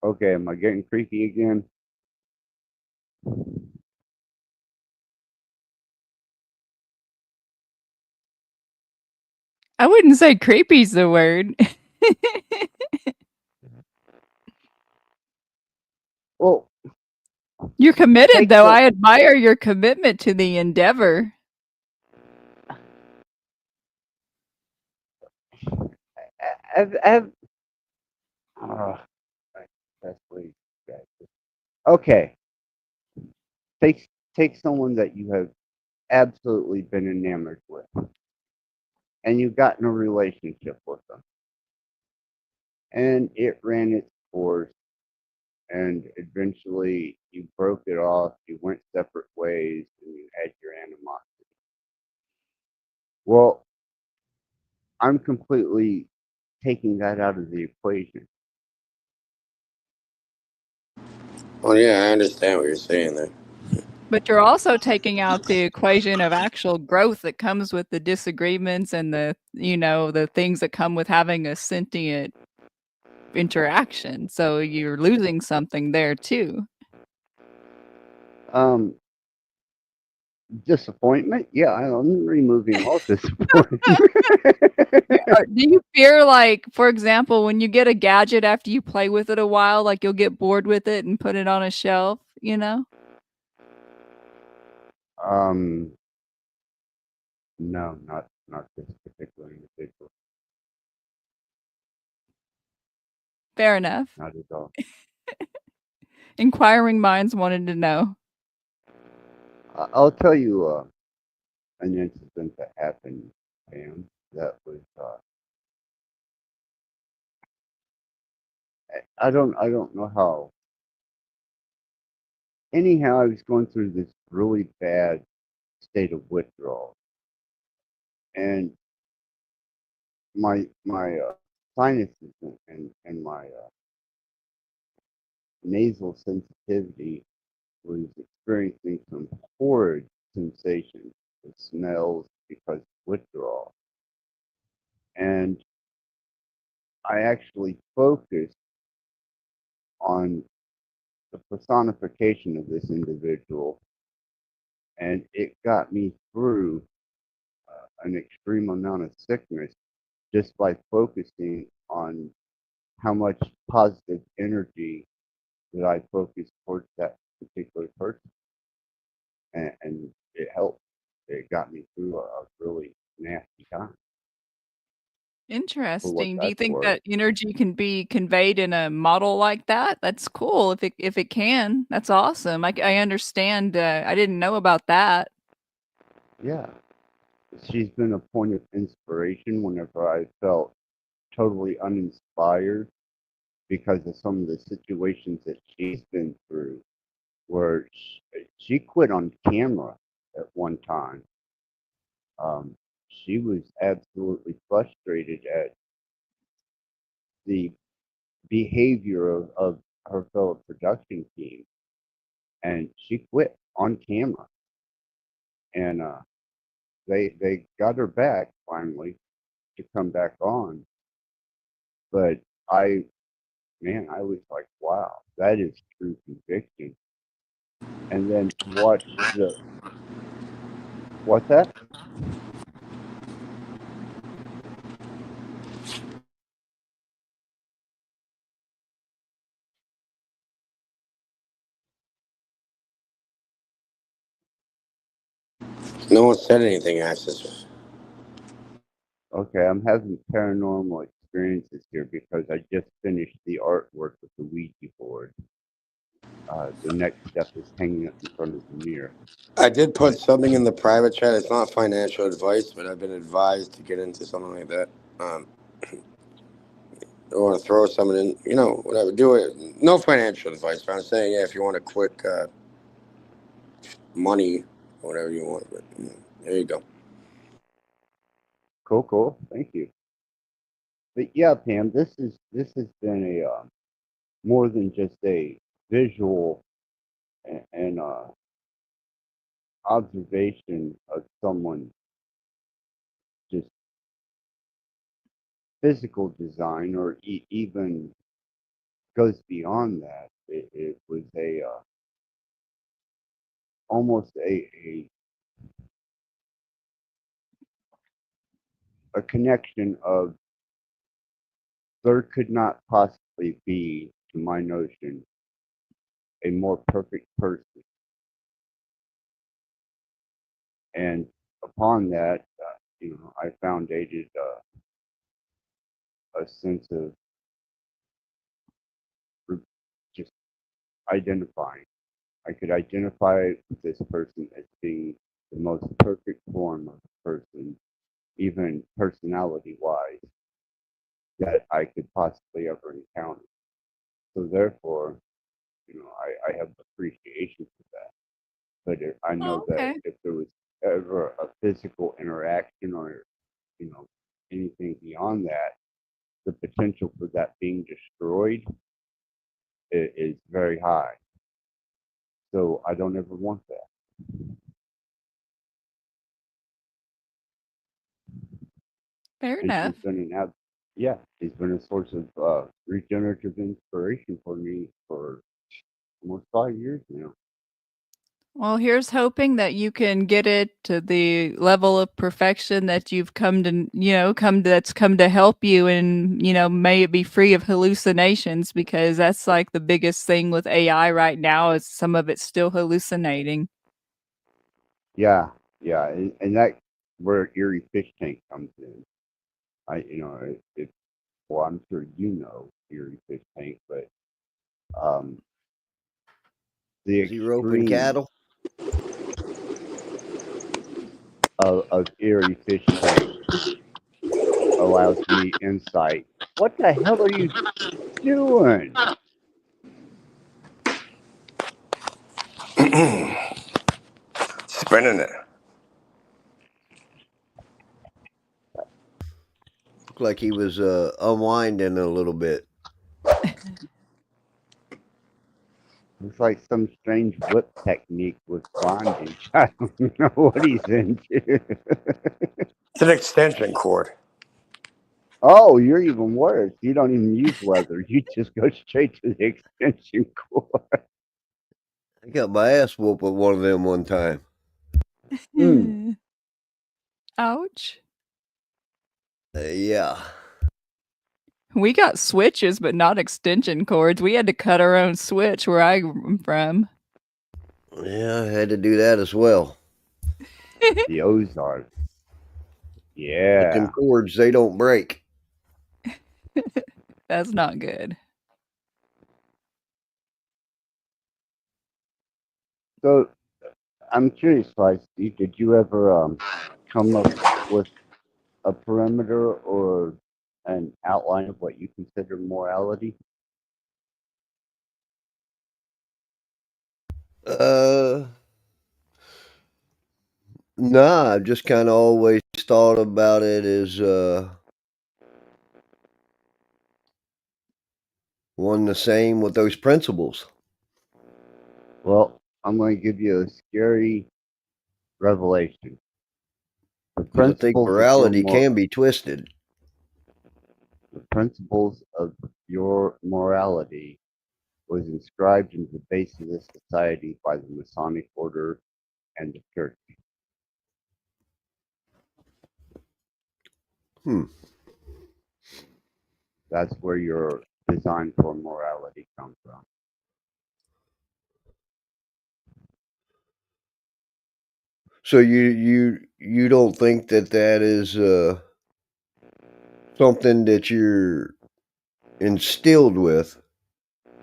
Okay, am I getting creepy again? I wouldn't say creepy's the word. Well, You're committed, take though. some. I admire your commitment to the endeavor. Have uh, that's what okay. Take someone that you have absolutely been enamored with, and you got in a relationship with them, and it ran its course, and eventually you broke it off. You went separate ways, and you had your animosity. Well, I'm completely taking that out of the equation. Well, yeah, I understand what you're saying there. But you're also taking out the equation of actual growth that comes with the disagreements and the things that come with having a sentient interaction. So you're losing something there too. Um, Disappointment? Yeah, I'm removing all disappointment. Do you fear, like, for example, when you get a gadget after you play with it a while, like you'll get bored with it and put it on a shelf, you know? um, no, not this particular individual. Fair enough. Not at all. Inquiring minds wanted to know. I'll tell you an incident that happened, Pam. That was I don't know how. Anyhow, I was going through this really bad state of withdrawal, and my sinuses and my nasal sensitivity was experiencing some horrid sensations with smells because of withdrawal. And I actually focused on the personification of this individual, and it got me through an extreme amount of sickness just by focusing on how much positive energy that I focused towards that particular person, and it helped. It got me through a really nasty time, for what Interesting. Do you that's think worth. that energy can be conveyed in a model like that? That's cool if it can. That's awesome. I understand. I didn't know about that. Yeah, she's been a point of inspiration whenever I felt totally uninspired because of some of the situations that she's been through, where she quit on camera at one time. Um, she was absolutely frustrated at the behavior of her fellow production team, and she quit on camera. And they got her back finally to come back on, but I man, I was like, wow, that is true conviction. And then to watch the what's that? No one said anything, Access. Okay, I'm having paranormal experiences here because I just finished the artwork with the Ouija board. The next step is hanging it in front of the mirror. I did put But something in the private chat. It's not financial advice, but I've been advised to get into something like that. I want to throw something in, whatever. Do it. No financial advice, but I'm saying, yeah, if you want a quick money, whatever you want. But there you go. cool. Thank you. But yeah, Pam, this has been a more than just a visual and observation of someone just physical design, or even goes beyond that. It was a almost a connection of there could not possibly be, to my notion, a more perfect person. And upon that, I foundated a sense of just identifying. I could identify with this person as being the most perfect form of a person, even personality wise, that I could possibly ever encounter. So therefore, I have appreciation for that. But I know Oh, that okay. if there was ever a physical interaction, or anything beyond that, the potential for that being destroyed is very high. So I don't ever want that. Fair And she's enough. been she's been a source of regenerative inspiration for me for almost 5 years now. Well, here's hoping that you can get it to the level of perfection that you've come to, that's come to help you, and, may it be free of hallucinations, because that's like the biggest thing with AI right now is some of it's still hallucinating. Yeah, and that where Erie Fish Tank comes in. It's well, I'm sure Erie Fish Tank, but um, the Is he roping extreme cattle? of Erie Fish Tank allows me insight. What the hell are you? doing? Spinning it. Looked like he was unwinding a little bit. Looks like some strange whip technique with bondage. I don't know what he's into. It's an extension cord. Oh, you're even worse. You don't even use leather. You just go straight to the extension cord. I got my ass whooped with one of them one time. Ouch. Yeah. We got switches, but not extension cords. We had to cut our own switch where I'm from. Yeah, I had to do that as well. The Ozarks. But Yeah. them cords, they don't break. That's not good. So I'm curious, Feisty, did you ever come up with a perimeter or an outline of what you consider morality? Nah, I've just kind of always thought about it as one the same with those principles. Well, I'm going to give you a scary revelation. The 'Cause I think principles of your morality can be twisted. the principles of your morality was inscribed into the base of this society by the Masonic Order and the Church. That's where your design for morality comes from. So you don't think that is something that you're instilled with?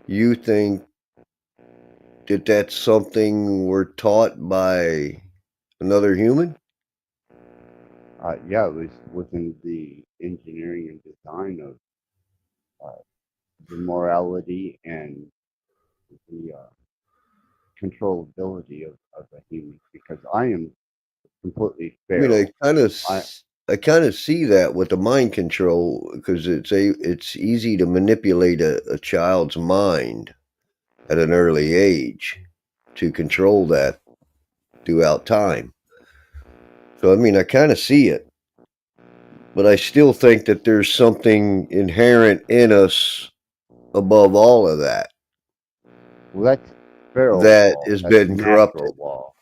You think that that's something we're taught by another human? Yeah, it was within the engineering and design of the morality and the controllability of a human. Because I am completely I mean, feral. I kind of see that with the mind control because it's easy to manipulate a child's mind at an early age to control that throughout time. So I mean, I kind of see it, but I still think that there's something inherent in us above all of that Well, that's feral that law. has That's been corrupted natural law.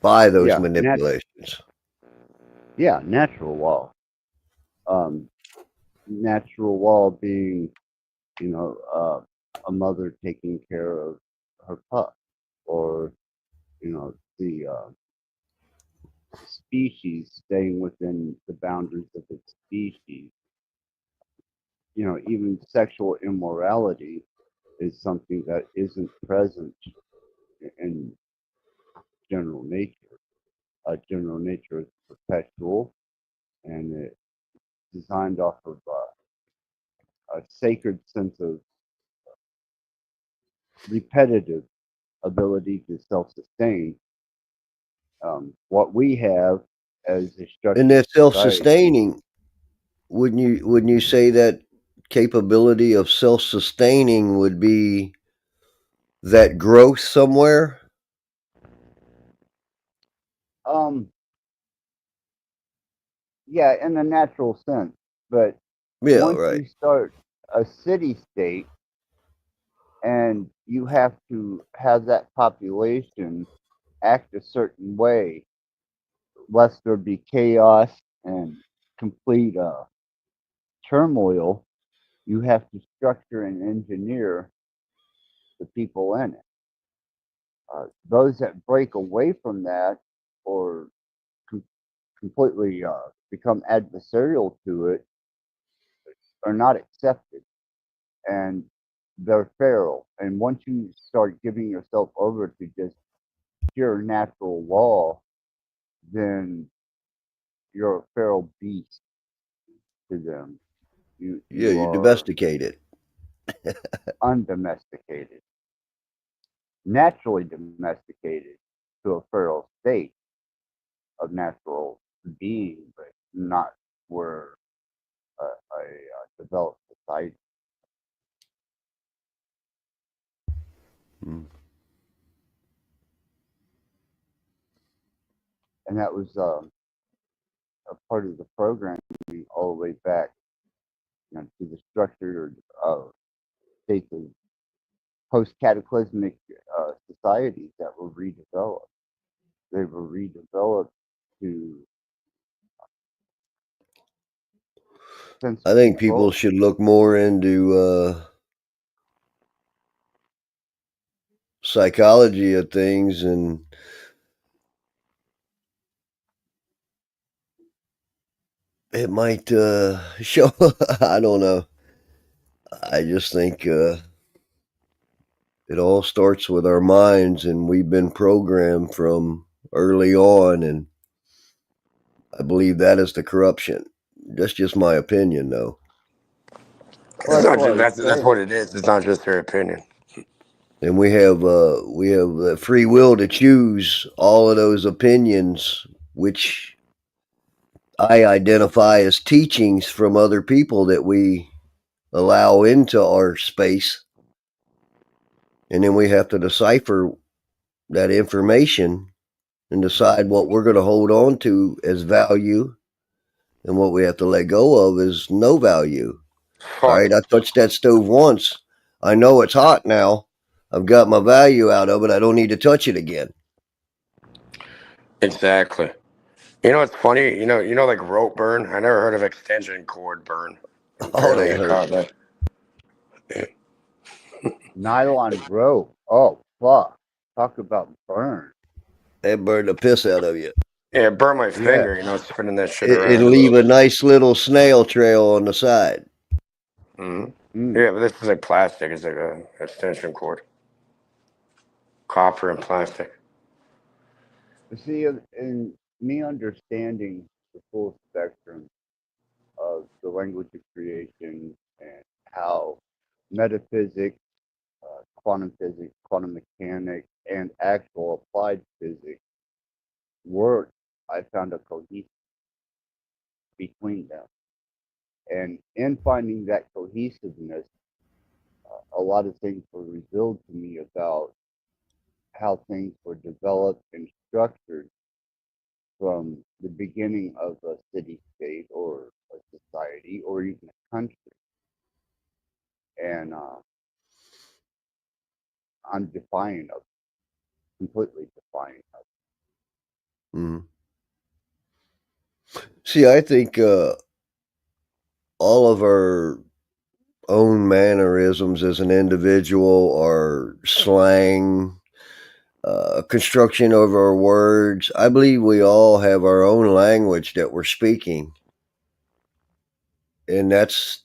by those Yeah, manipulations. natural law. Natural law being, you know, a mother taking care of her pup, or the species staying within the boundaries of its species. Even sexual immorality is something that isn't present in general nature. General nature is perpetual, and it's designed off of a sacred sense of repetitive ability to self-sustain. What we have as a And structured that society. self-sustaining, wouldn't you say that capability of self-sustaining would be that growth somewhere? Um, yeah, in a natural sense, but Yeah, once right. you start a city state and you have to have that population act a certain way, lest there be chaos and complete turmoil, you have to structure and engineer the people in it. Those that break away from that or com- completely become adversarial to it are not accepted, and they're feral. And once you start giving yourself over to just pure natural law, then you're a feral beast to them. Yeah, You you are domesticate it. undomesticated, naturally domesticated to a feral state of natural being, but not where a developed society. Mm. And that was a part of the programming all the way back, to the structured states of post-cataclysmic societies that were redeveloped. They were redeveloped to sense I of think people control. should look more into psychology of things, and it might show. I don't know. I just think it all starts with our minds, and we've been programmed from early on, and I believe that is the corruption. That's just my opinion, though. Well, It's that's not what I just was that's saying. what it is. It's not just their opinion. And we have the free will to choose all of those opinions, which I identify as teachings from other people that we allow into our space, and then we have to decipher that information and decide what we're going to hold on to as value and what we have to let go of is no value. All Fuck. right, I touched that stove once. I know it's hot now. I've got my value out of it. I don't need to touch it again. Exactly. You know what's funny? Like rope burn. I never heard of extension cord burn. Oh, Apparently, that it hurt. caused that. Yeah, Nylon rope. Oh, fuck. Talk about burn. That burned the piss out of you. yeah, it burned my Yeah. finger. Spinning that shit It around. leave a nice little snail trail on the side. Hmm. Mm. Yeah, but this is like plastic. It's like a extension cord, copper and plastic. See, in me understanding the full spectrum of the language of creation and how metaphysics, quantum physics, quantum mechanics, and actual applied physics work, I found a cohesion between them. And in finding that cohesiveness, a lot of things were revealed to me about how things were developed and structured from the beginning of a city state or a society or even a country. And I'm defiant of it, completely defiant of Mm. See, I think all of our own mannerisms as an individual, our slang, construction of our words. I believe we all have our own language that we're speaking, and that's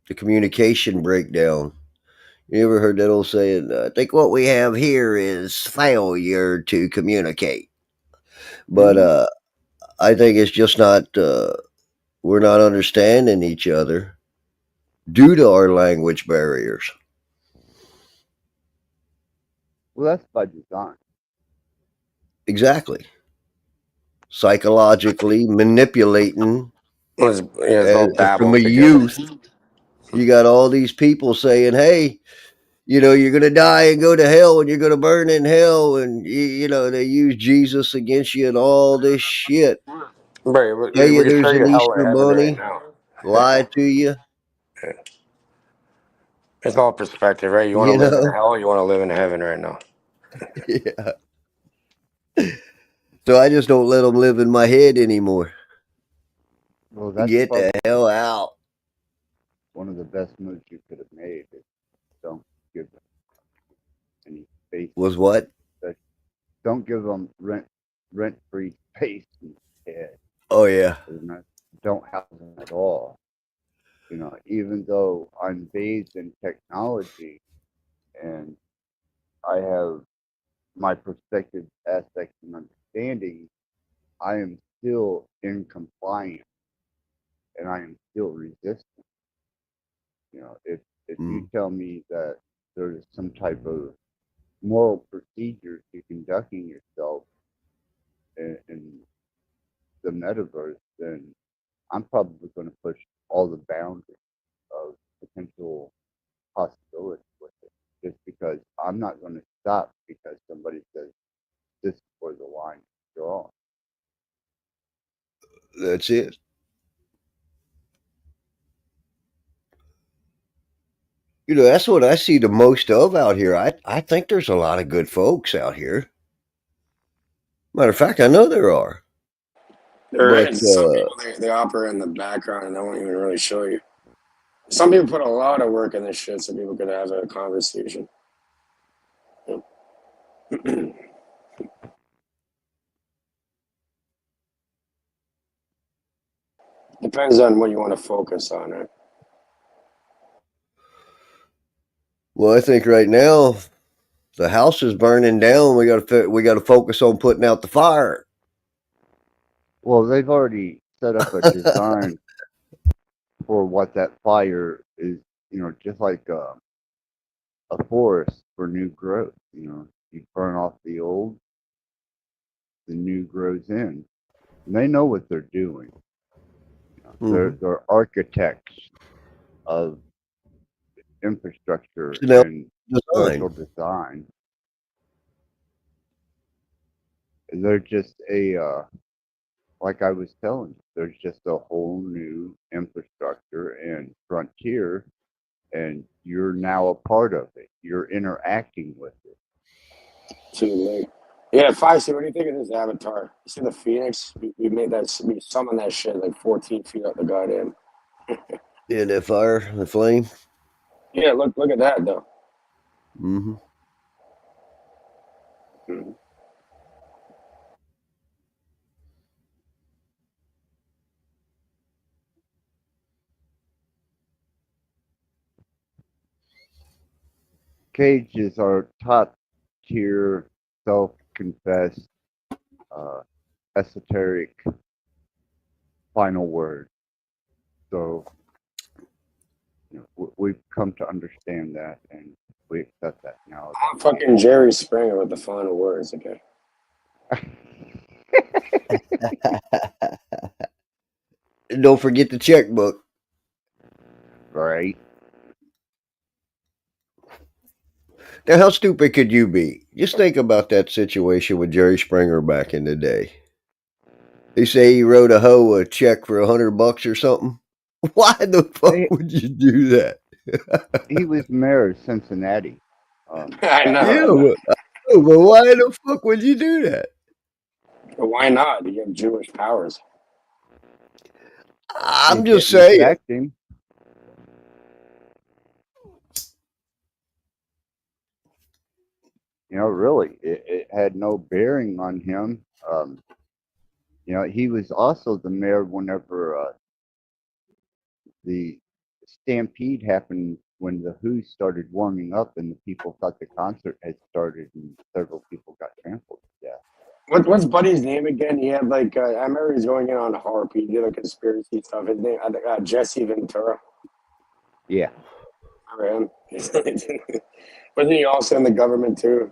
the communication breakdown. You ever heard that old saying? I think what we have here is failure to communicate. it. But I think it's just not. We're not understanding each other due to our language barriers. Well, that's by design. Exactly. Psychologically manipulating It's all from babble a together. youth. You got all these people saying, "Hey, you're going to die and go to hell and you're going to burn in hell." And, they use Jesus against you and all this shit. Right, Tell we you can show there's you an hell and Easter heaven right bunny, now. lie to you, It's all perspective, right? You want to you live in know? hell, you want to live in heaven right now. Yeah. So I just don't let them live in my head anymore. Well, that's Get the probably hell out. one of the best moves you could have made. Is don't give them any space. Was what? Don't give them rent free space in the head. Oh, yeah. Don't house them at all. Even though I'm bathed in technology and I have my perspective, aspects, and understanding, I am still in compliance and I am still resistant. If if you tell me that there's some type of moral procedure to conducting yourself in the metaverse, then I'm probably going to push all the boundaries of potential possibilities with it, just because I'm not going to stop because somebody says this is where the line is drawn. That's it. You know, that's what I see the most of out here. I think there's a lot of good folks out here. Matter of fact, I know there are. There But is. Some people, they operate in the background and they won't even really show you. Some people put a lot of work in this shit so people could have a conversation. Yep. Depends on what you want to focus on, right? well, I think right now the house is burning down. We got to focus on putting out the fire. Well, they've already set up a design for what that fire is, just like a forest for new growth. You burn off the old, the new grows in. And they know what they're doing. They're architects of infrastructure Chanel and social design. design. They're just like I was telling you, there's just a whole new infrastructure and frontier, and you're now a part of it. You're interacting with it. Too late. Yeah, Feisty, what do you think of this avatar? You see the Phoenix? We made that, we summoned that shit like 14 feet up the goddamn. Yeah, that fire, the flame. Yeah, look at that though. Mm-hmm. Mhm. Cage is our top tier, self confessed, esoteric final word. So, we've come to understand that, and we accept that now. I'm fucking Jerry Springer with the final words, okay? Don't forget the checkbook. Right. Now, how stupid could you be? Just think about that situation with Jerry Springer back in the day. They say he wrote a check for $100 or something. Why the fuck would you do that? He was mayor of Cincinnati. I know. Yeah, but why the fuck would you do that? But why not? You have Jewish powers. I'm He's just getting saying. affecting. Really, it had no bearing on him. He was also the mayor whenever the stampede happened when the Who started warming up and the people thought the concert had started and several people got trampled to death. What's Buddy's name again? He had like I remember he's going in on Harp. He did a conspiracy stuff. His name, Jesse Ventura. Yeah. Remember him? Wasn't he also in the government too?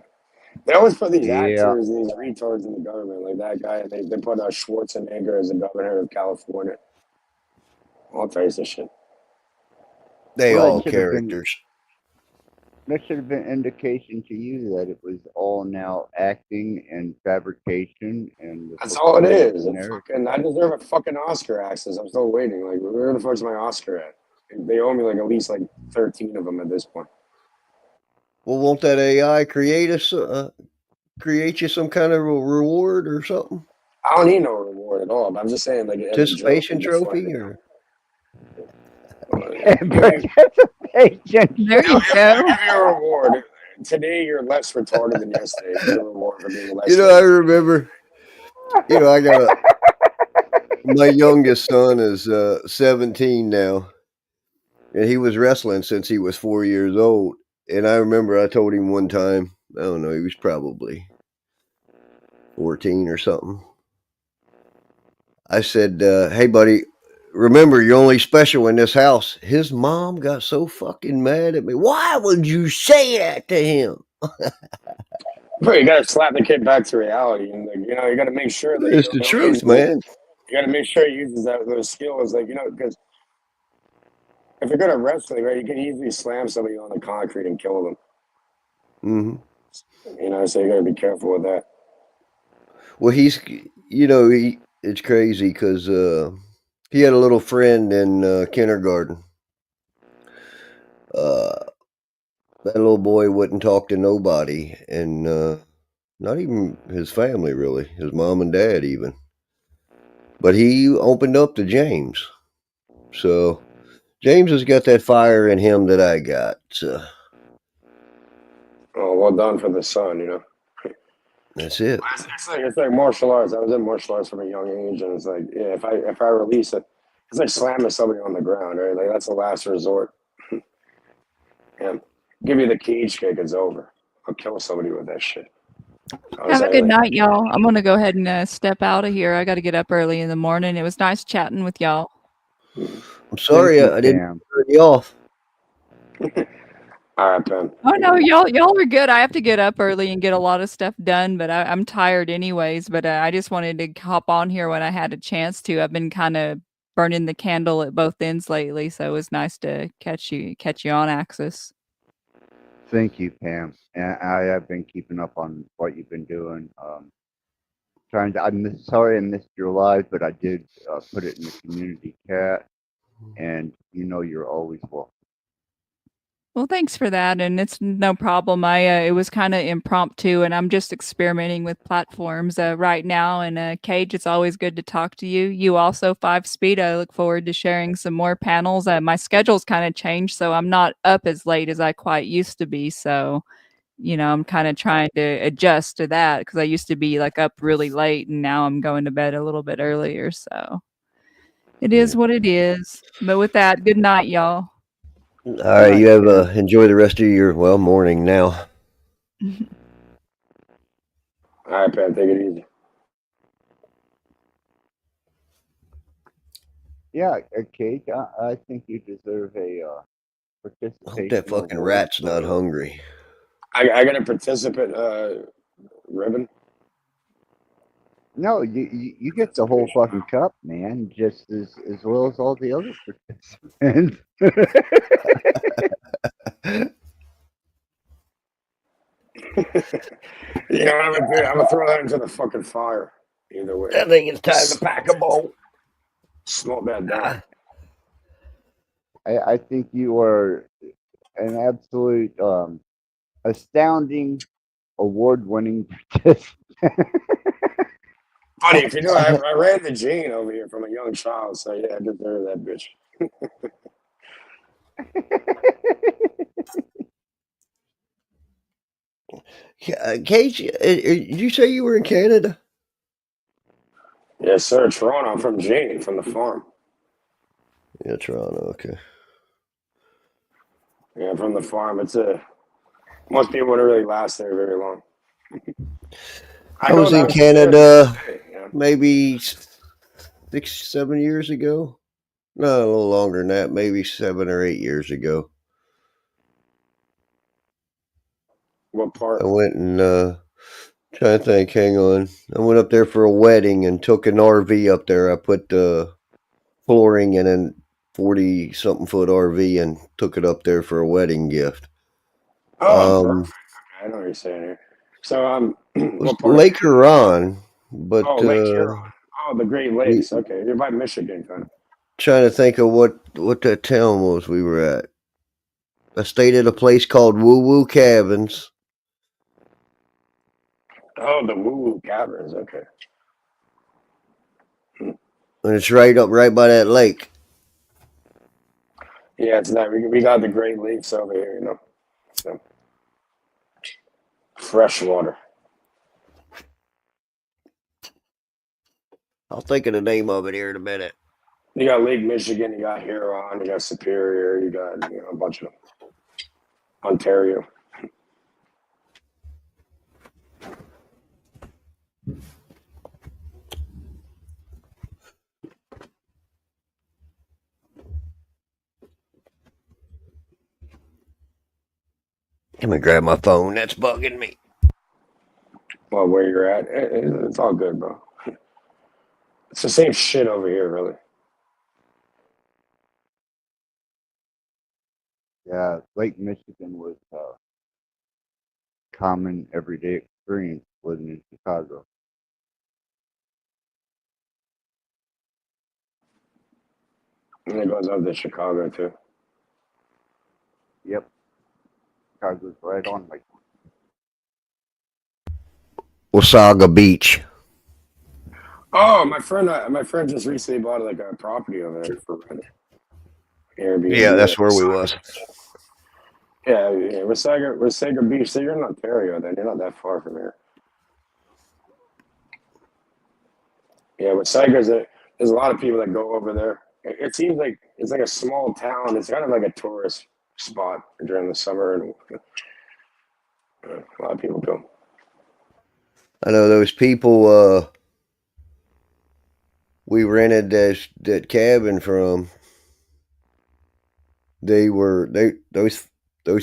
They always put these actors and these retards in the government, like that guy. They put Schwarzenegger as the governor of California. All types of shit. They all characters. That should have been indication to you that it was all now acting and fabrication, and that's all it is. I deserve a fucking Oscar access. I'm still waiting. Like, where the fuck's my Oscar at? They owe me like at least like 13 of them at this point. Well, won't that AI create you some kind of a reward or something? I don't need no reward at all. But I'm just saying, like, participation trophy or. Participation. There you go. Give you a reward. Today you're less retarded than yesterday. Here's a reward for being less. I remember. I got my youngest son is 17 now, and he was wrestling since he was 4 years old. And I remember I told him one time, I don't know, he was probably 14 or something. I said, "Hey, buddy, remember, you're only special in this house. His mom got so fucking mad at me. Why would you say that to him? But you gotta slap the kid back to reality, and like, you gotta make sure that It's the he truth, uses. man. You gotta make sure he uses those skills, like because if you're good at wrestling, right, you can easily slam somebody on the concrete and kill them. Hmm. So you gotta be careful with that. Well, it's crazy because he had a little friend in kindergarten. That little boy wouldn't talk to nobody, and not even his family, really, his mom and dad, even. But he opened up to James. So James has got that fire in him that I got. Oh, well done for the son. That's it. It's like martial arts. I was in martial arts from a young age, and it's like, yeah, if I release it, it's like slamming somebody on the ground, right? Like that's the last resort. And give you the cage kick, it's over. I'll kill somebody with that shit. I was Have a like, good night, y'all. I'm gonna go ahead and step out of here. I got to get up early in the morning. It was nice chatting with y'all. I'm sorry Thank you, I didn't Pam. turn you off. all right, Pam. Oh no, y'all are good. I have to get up early and get a lot of stuff done, but I'm tired anyways. But I just wanted to hop on here when I had a chance to. I've been kind of burning the candle at both ends lately, so it was nice to catch you on Axis. Thank you, Pam. And I have been keeping up on what you've been doing. Sorry I missed your live, but I did put it in the community chat, and you're always welcome. Well, thanks for that, and it's no problem. It was kind of impromptu, and I'm just experimenting with platforms right now. And Cage, it's always good to talk to you. You also 5 Speed. I look forward to sharing some more panels. My schedule's kind of changed, so I'm not up as late as I quite used to be. So, I'm kind of trying to adjust to that because I used to be like up really late, and now I'm going to bed a little bit earlier. So it is what it is. But with that, good night, y'all. All Good right, night, you have Pam. enjoy the rest of your morning now. All right, Pam, take it easy. Yeah, Kate, I think you deserve a I hope participation that fucking award rat's not for. hungry. I got a participant ribbon. No, you get the whole fucking cup, man, just as well as all the other participants. I'm gonna throw that into the fucking fire. Either way, I think it's time to pack a bowl. smoke that down. I think you are an absolute astounding, award-winning participant. Buddy, if you know, I ran the gene over here from a young child, so yeah, I deserve that bitch. Cage, did you say you were in Canada? Yes, sir. Toronto. I'm from Jane, from the farm. Yeah, Toronto. Okay. Yeah, from the farm. Most people wouldn't really last there very long. I I go was in down there to this Canada day. maybe 6, 7 years ago. No, a little longer than that. Maybe 7 or 8 years ago. What part? I went and trying to think. Hang on. I went up there for a wedding and took an RV up there. I put flooring in a 40-something foot RV and took it up there for a wedding gift. Oh, perfect. Okay, I know what you're saying here. So, It was what part of Lake Canada? Huron, but Oh, Lake Huron. Oh, the Great we Lakes. Okay, you're by Michigan, kind of. trying to think of what that town was we were at. I stayed at a place called Woo Woo Cabins. Oh, the Woo Woo Caverns. Okay. And it's right by that lake. Yeah, it's not. We got the Great Lakes over here, So fresh water. I'll think of the name of it here in a minute. You got Lake Michigan, you got Huron, you got Superior, you got a bunch of them. Ontario. Let me grab my phone. That's bugging me. Well, where you're at, it's all good, bro. It's the same shit over here, really. Yeah, Lake Michigan was a common everyday experience living in Chicago. And it goes up to Chicago too. Yep, Chicago's right on Lake. Wasaga Beach. Oh, my friend just recently bought like a property over there for rent. Yeah, Airbnb. that's where we was. Yeah. Wasaga Beach. So you're in Ontario, then you're not that far from here. Yeah, Wasaga's there's a lot of people that go over there. It seems like it's like a small town. It's kind of like a tourist spot during the summer, and a lot of people go. I know those people we rented that cabin from. Those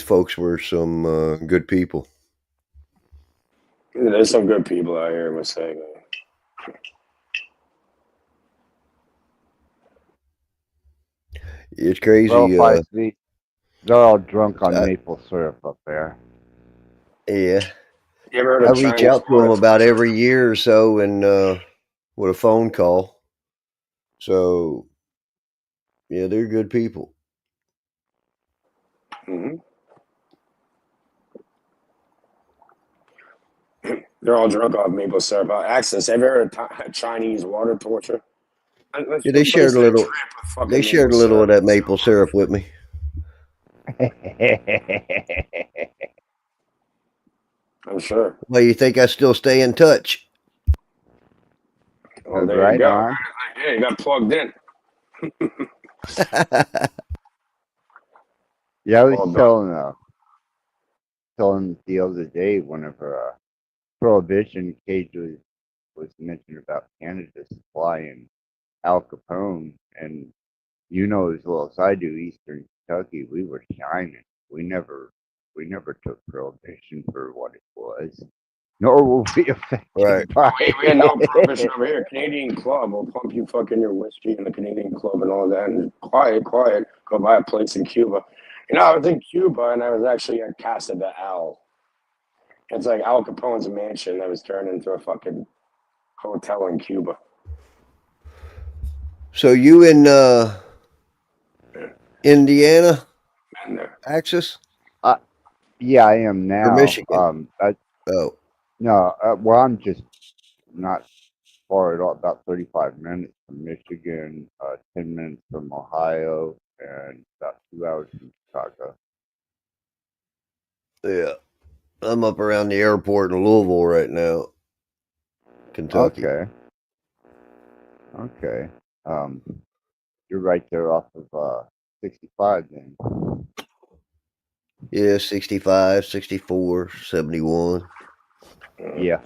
folks were some good people. There's some good people out here in Wasaga. It's crazy. Well, 5 feet. They're all drunk on I, maple syrup up there. yeah, You ever heard I of reach Chinese out to them water? about every year or so, and with a phone call. So yeah, they're good people. Mm-hmm. They're all drunk off maple syrup. Access. Have you heard of Chinese water torture? Let's Yeah, they shared a basically a little. trip with They fucking maple shared a little syrup. of that maple syrup with me. I'm sure. Well, you think I still stay in touch? Well, there you Right go. on. Yeah, you got plugged in. Yeah, I was Well done. telling the other day whenever Prohibition cage was mentioned about Canada supplying Al Capone, and you know as well as I do, Eastern Kentucky, we were shining. We never took Prohibition for what it was, nor will be Right. affected by We had no prohibition it. over here. Canadian Club will pump you fucking your whiskey in the Canadian Club and all that. And quiet. Go buy a place in Cuba. You know, I was in Cuba and I was actually at Casa de Al. It's like Al Capone's mansion that was turned into a fucking hotel in Cuba. So you in Indiana, And there. Axis, uh, yeah, I am or now. Michigan? Oh, No, well, I'm just not far at all. About 35 minutes from Michigan, 10 minutes from Ohio, and about 2 hours from Chicago. yeah. I'm up around the airport in Louisville right now, Kentucky. Okay. Um, you're right there off of 65 then. Yeah, 65, 64, 71. Yeah.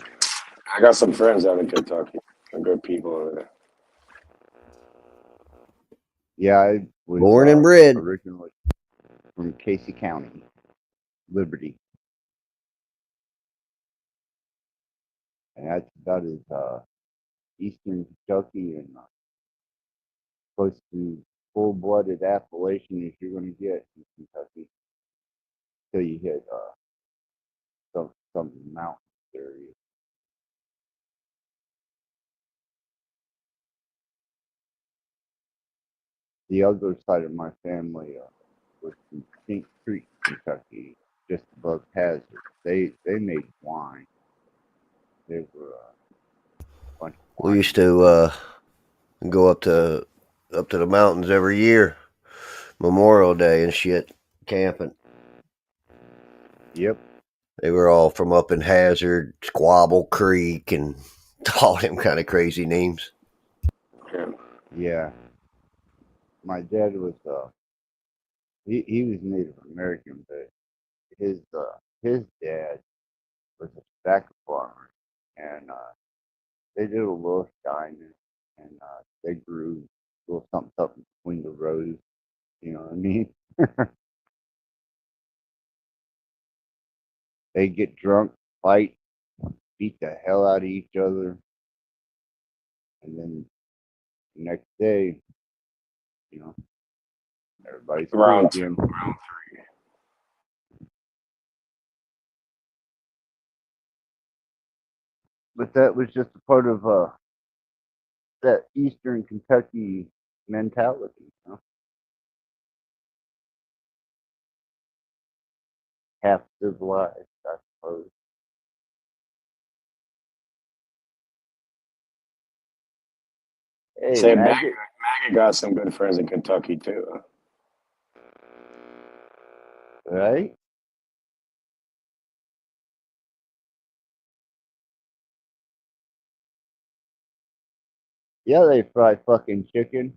I got some friends out in Kentucky. Some good people over there. Yeah, I was Born and bred. originally from Casey County, Liberty, and that's about as eastern Kentucky and close to full-blooded Appalachian as you're going to get in Kentucky till you hit some mountains area. The other side of my family was from Pink Creek, Kentucky, just above Hazard. They made wine. They were a bunch of We wine. used to go up to the mountains every year, Memorial Day and shit, camping. Yep. They were all from up in Hazard, Squabble Creek, and all them kind of crazy names. Yeah. Yeah. My dad was he was Native American, but his dad was a tobacco farmer, and they did a little diamond, and they grew a little something between the rows. You know what I mean? They get drunk, fight, beat the hell out of each other, and then the next day, you know, everybody's cool Round two, again. round three. But that was just a part of that Eastern Kentucky mentality. You know? Half civilized, I suppose. Hey, Say Maggot. Maggot got some good friends in Kentucky too. Right? Yeah, they fry fucking chicken.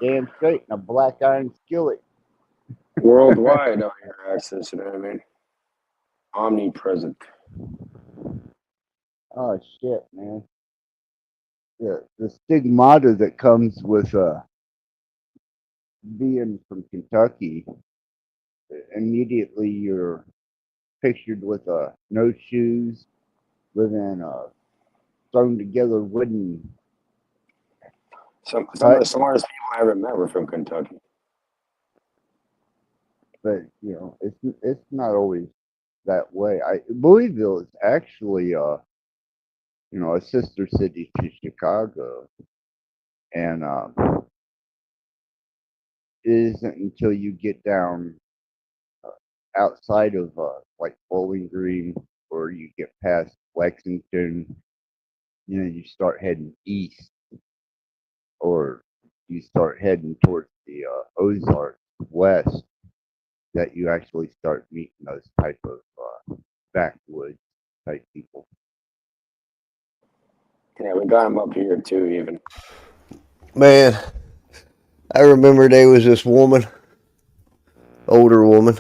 Damn straight in a black iron skillet. Worldwide on your access, you know what I mean? Omnipresent. Oh shit, man. The stigmata that comes with being from Kentucky, immediately you're pictured with no shoes, living in a thrown together wooden Some of hut. the smartest people I ever met were from Kentucky. But you know, it's not always that way. Louisville is actually you know, a sister city to Chicago, and it isn't until you get down outside of like Bowling Green or you get past Lexington, you know, you start heading east or you start heading towards the Ozarks west that you actually start meeting those type of backwoods type people. Yeah, we got them up here too, even. Man, I remember there was this woman, older woman,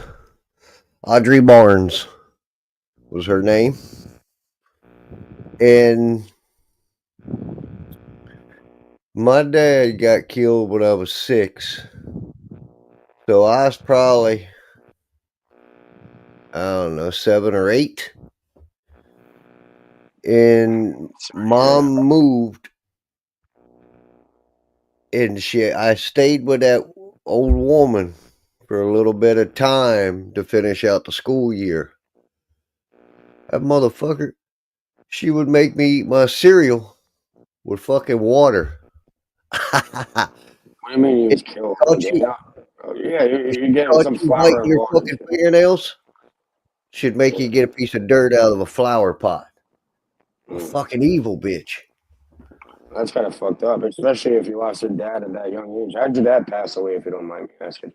Audrey Barnes was her name. And my dad got killed when I was 6. So I was probably, I don't know, 7 or 8. And mom moved, and I stayed with that old woman for a little bit of time to finish out the school year. That motherfucker, she would make me eat my cereal with fucking water. What do you mean he was killed? Caught you, Oh, yeah, you're getting caught some you flour biting your involved. fucking fingernails, she'd make you get a piece of dirt out of a flower pot. A fucking evil bitch. That's kind of fucked up, especially if you lost your dad at that young age. How'd your dad pass away, if you don't mind me asking?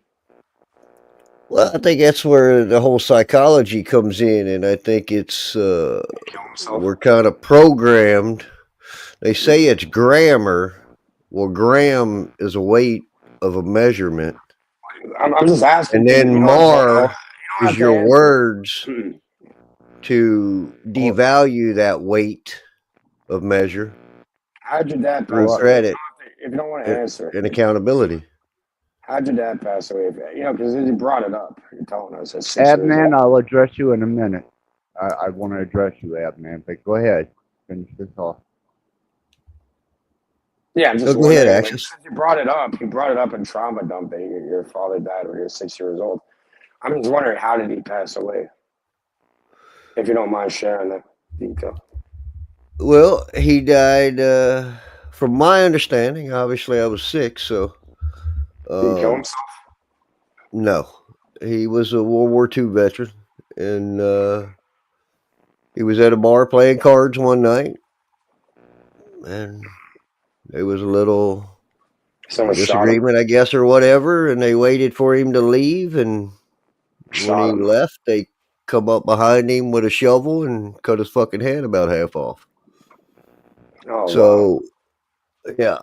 Well, I think that's where the whole psychology comes in, and I think it's Kill himself? we're kind of programmed. They say it's grammar. Well, gram is a weight of a measurement, I'm just asking and because then you don't mar have is to your answer. words to devalue that weight of measure How'd your dad through pass away? credit If you don't want to answer, and accountability. how'd your dad pass away? You know, because you brought it up. You're telling us at 6 years Abman, old. I'll address you in a minute. I want to address you, Abman, but go ahead. Finish this off. Yeah, I'm So just go ahead, wondering. Like, Axis. since you brought it up. You brought it up in trauma dumping. Your father died when you were 6 years old. I'm just wondering, how did he pass away? If you don't mind sharing that detail. Well, he died, from my understanding. Obviously, I was 6, so. Did he kill himself? No. He was a World War II veteran, and he was at a bar playing cards one night, and there was a little Someone shot him. disagreement, I guess, or whatever, and they waited for him to leave, and when Shot he him. left, they come up behind him with a shovel and cut his fucking head about half off. Oh, wow. So, yeah,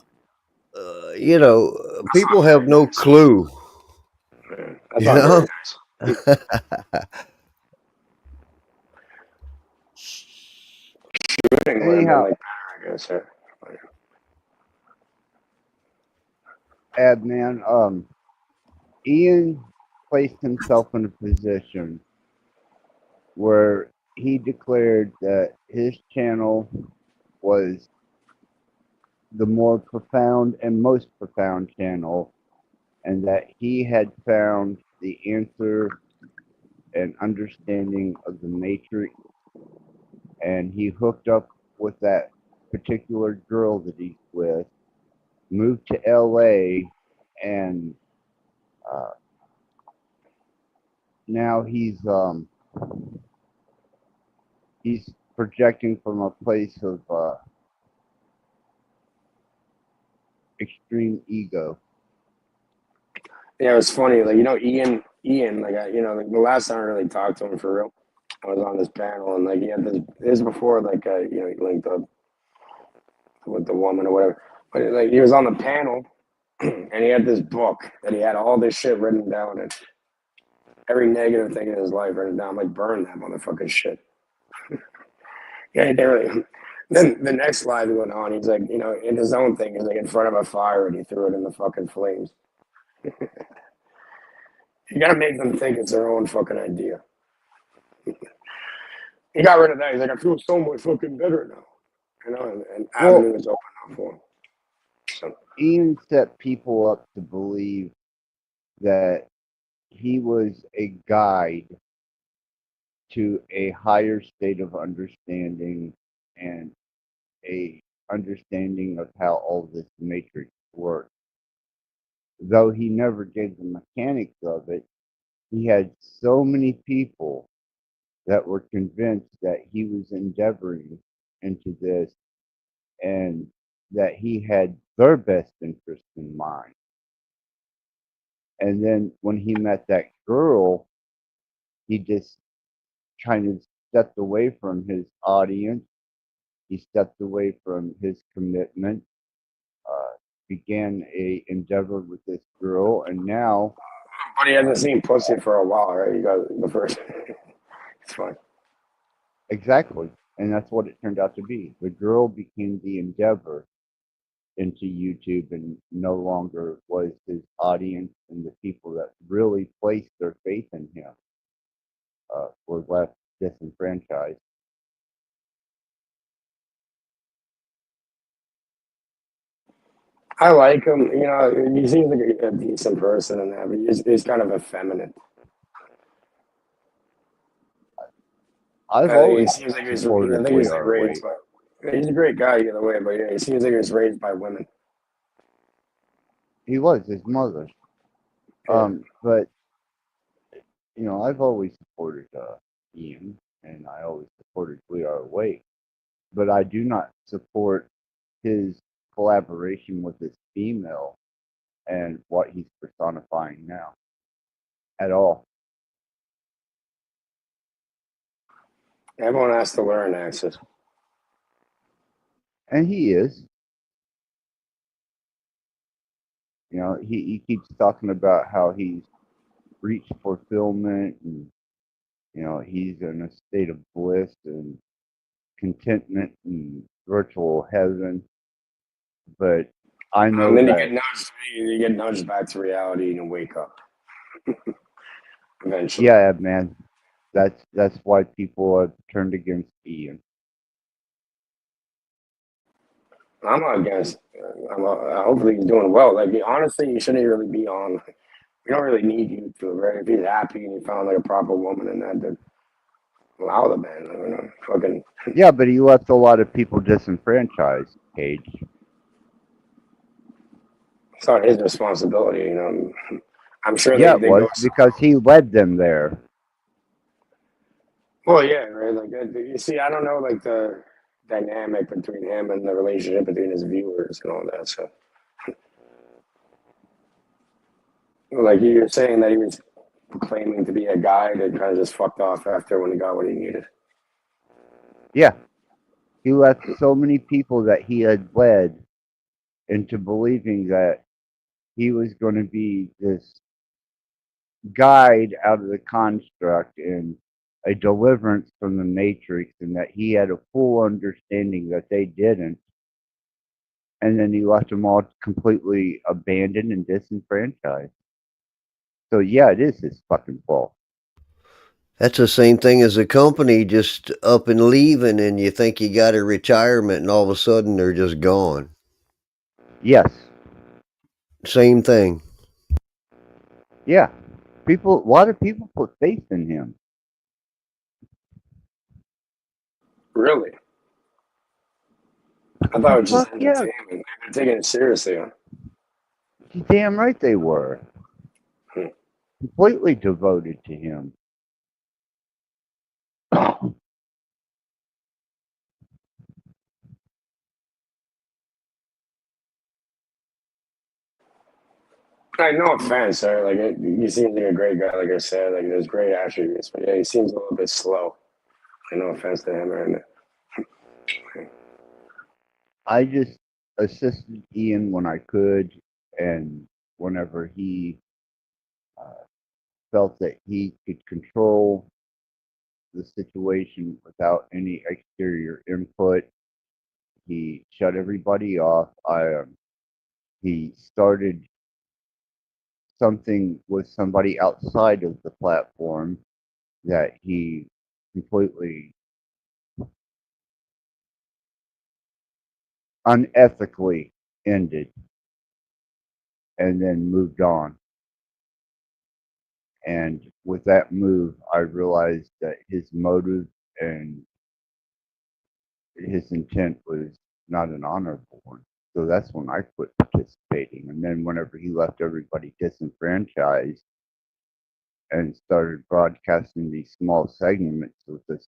you know, people have no clue. Man, that's You not very know? nice. Shooting would have been Anyhow, like better, I guess. Abman, Ian placed himself in a position where he declared that his channel was the more profound and most profound channel, and that he had found the answer and understanding of the matrix, and he hooked up with that particular girl that he's with, moved to LA, and uh, now he's projecting from a place of extreme ego. Yeah, it was funny. Like, Ian, like, like the last time I really talked to him for real, I was on this panel, and like he had this before, like, he linked up with the woman or whatever. But like he was on the panel, and he had this book that he had all this shit written down, and every negative thing in his life written down. I'm like, burn that motherfucking shit. Yeah, they really. Then the next slide went on. He's like, in his own thing, he's like in front of a fire, and he threw it in the fucking flames. You gotta make them think it's their own fucking idea. He got rid of that. He's like, I feel so much fucking better now. And Avenue is open up for him. So, Ian set people up to believe that he was a guide to a higher state of understanding and a understanding of how all this matrix works. Though he never gave the mechanics of it, he had so many people that were convinced that he was endeavoring into this and that he had their best interest in mind. And then when he met that girl, he just kind of stepped away from his audience. He stepped away from his commitment, began a endeavor with this girl, and now. but he hasn't seen pussy for a while, right? You got the first. It's fine. Exactly. And that's what it turned out to be. The girl became the endeavor into YouTube and no longer was his audience, and the people that really placed their faith in him were left disenfranchised. I like him. He seems like a decent person and that, but he's kind of effeminate. I've He always seems like supported I think We he's like Are raised Awake. by. He's a great guy either way, but yeah, he seems like he was raised by women. He was his mother. Yeah. But I've always supported Ian, and I always supported We Are Awake. But I do not support his collaboration with this female and what he's personifying now at all. Everyone has to learn, Axis. And he is. He keeps talking about how he's reached fulfillment and, he's in a state of bliss and contentment and virtual heaven. But I know And then that. you get nudged back to reality and you wake up. Eventually. Yeah, man. That's why people have turned against Ian. I'm not against. Hopefully he's doing well. Like, honestly, you shouldn't really be on. We don't really need YouTube, right? If he's happy and he found like a proper woman and that, then allow the man. Fucking. Yeah, but he left a lot of people disenfranchised, Cage. It's not his responsibility, I'm sure Yeah, they it was go. because he led them there. Well, yeah, right. Like, you see, I don't know, like the dynamic between him and the relationship between his viewers and all that. So, like you're saying that he was claiming to be a guy that kind of just fucked off after when he got what he needed. Yeah. He left so many people that he had led into believing that he was going to be this guide out of the construct and a deliverance from the matrix, and that he had a full understanding that they didn't. And then he left them all completely abandoned and disenfranchised. So yeah, it is his fucking fault. That's the same thing as a company just up and leaving, and you think you got a retirement, and all of a sudden they're just gone. Yes. Same thing. Yeah. A lot of people put faith in him. Really? I thought it was just Fuck yeah. entertainment. They're taking it seriously, huh? You're damn right they were. Hmm. Completely devoted to him. No offense, sir. Like, he seems like a great guy. Like I said, like there's great attributes, but yeah, he seems a little bit slow. No offense to him or anything. I just assisted Ian when I could, and whenever he felt that he could control the situation without any exterior input, he shut everybody off. He started something with somebody outside of the platform that he completely unethically ended and then moved on. And with that move, I realized that his motive and his intent was not an honorable one. So that's when I quit participating. And then whenever he left everybody disenfranchised and started broadcasting these small segments with this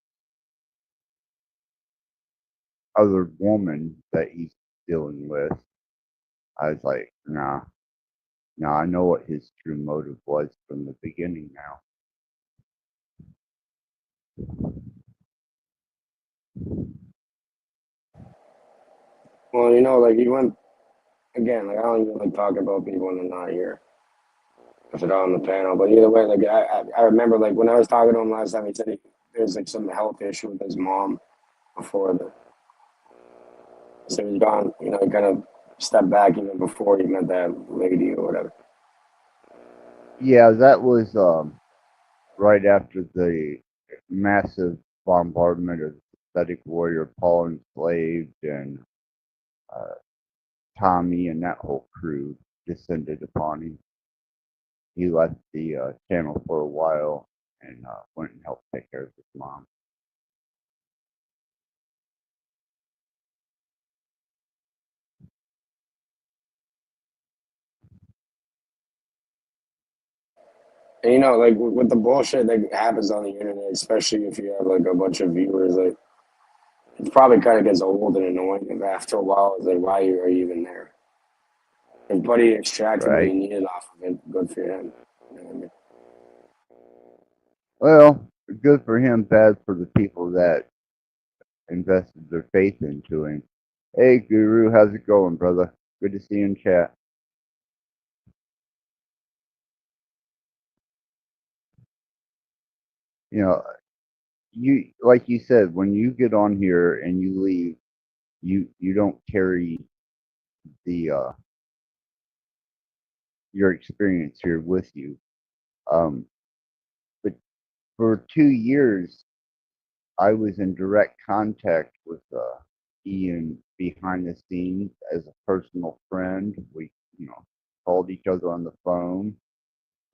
other woman that he's dealing with, I was like, nah, I know what his true motive was from the beginning now. Well, like he went again. Like I don't even like talking about people when they're not here, if they're not on the panel. But either way, like I remember like when I was talking to him last time, he said there's like some health issue with his mom before so he's gone. He kind of stepped back even before he met that lady or whatever. Yeah, that was right after the massive bombardment of Pathetic Warrior Paul Enslaved and uh, Tommy and that whole crew descended upon him. He left the channel for a while and went and helped take care of his mom. And like with the bullshit that happens on the internet, especially if you have like a bunch of viewers, like it probably kind of gets old and annoying. And after a while, it's like, why are you even there? If Buddy extracted what he Right. needed off of it, good for him. You know what I mean? Well, good for him, bad for the people that invested their faith into him. Hey, Guru, how's it going, brother? Good to see you in chat. You know, you like you said, when you get on here and you leave, you don't carry the your experience here with you. But for 2 years, I was in direct contact with Ian behind the scenes as a personal friend. We, called each other on the phone.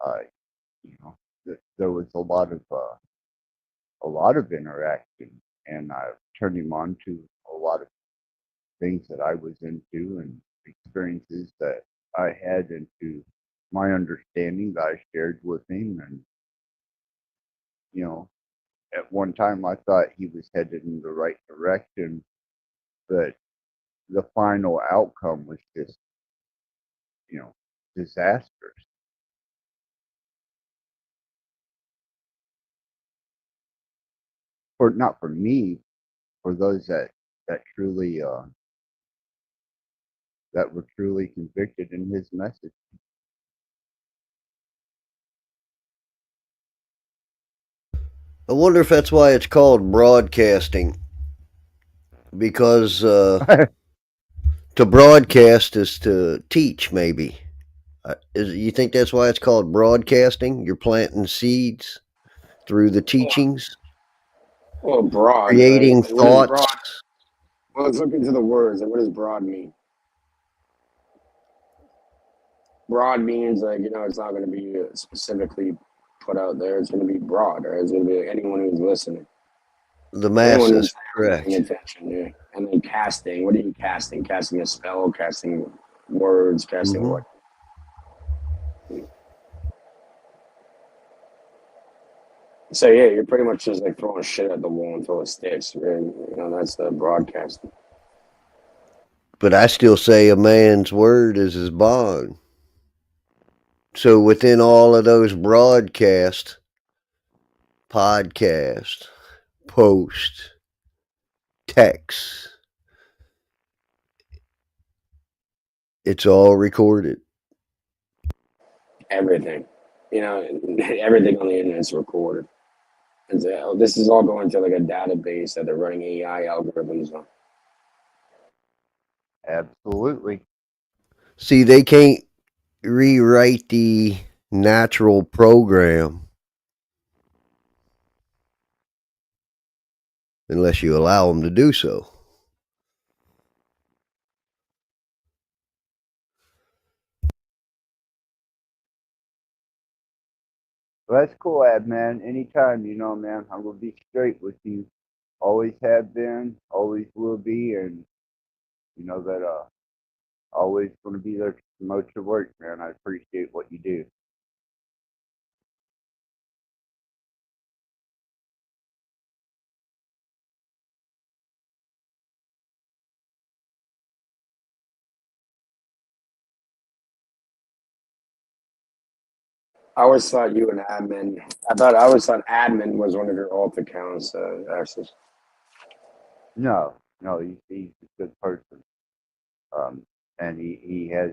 Uh, there was a lot of interaction, and I turned him on to a lot of things that I was into and experiences that I had into my understanding that I shared with him. And, you know, at one time I thought he was headed in the right direction, but the final outcome was just, disastrous. For not for me, for those that truly that were truly convicted in his message. I wonder if that's why it's called broadcasting. Because to broadcast is to teach, maybe. You think that's why it's called broadcasting? You're planting seeds through the teachings, Well, broad, right? creating Like, what is broad? thoughts. Well, let's look into the words. Like, what does broad mean? Broad means like, it's not going to be specifically put out there. It's going to be broad, right? It's going to be like anyone who's listening, The anyone masses, who's paying correct. attention. Yeah. And then casting. What are you casting? Casting a spell, casting words, casting Hmm. what? So yeah, you're pretty much just like throwing shit at the wall until it sticks. Right? That's the broadcasting. But I still say a man's word is his bond. So within all of those broadcasts, podcast, post, text, it's all recorded. Everything, everything on the internet is recorded. This is all going to like a database that they're running AI algorithms on. Absolutely. See, they can't rewrite the natural program unless you allow them to do so. Well, that's cool, Ad, man. Anytime, man, I'm going to be straight with you. Always have been, always will be, and you know that always going to be there to promote your work, man. I appreciate what you do. I always thought you and admin. I always thought admin was one of your alt accounts, Access. No, no, he's a good person. And he has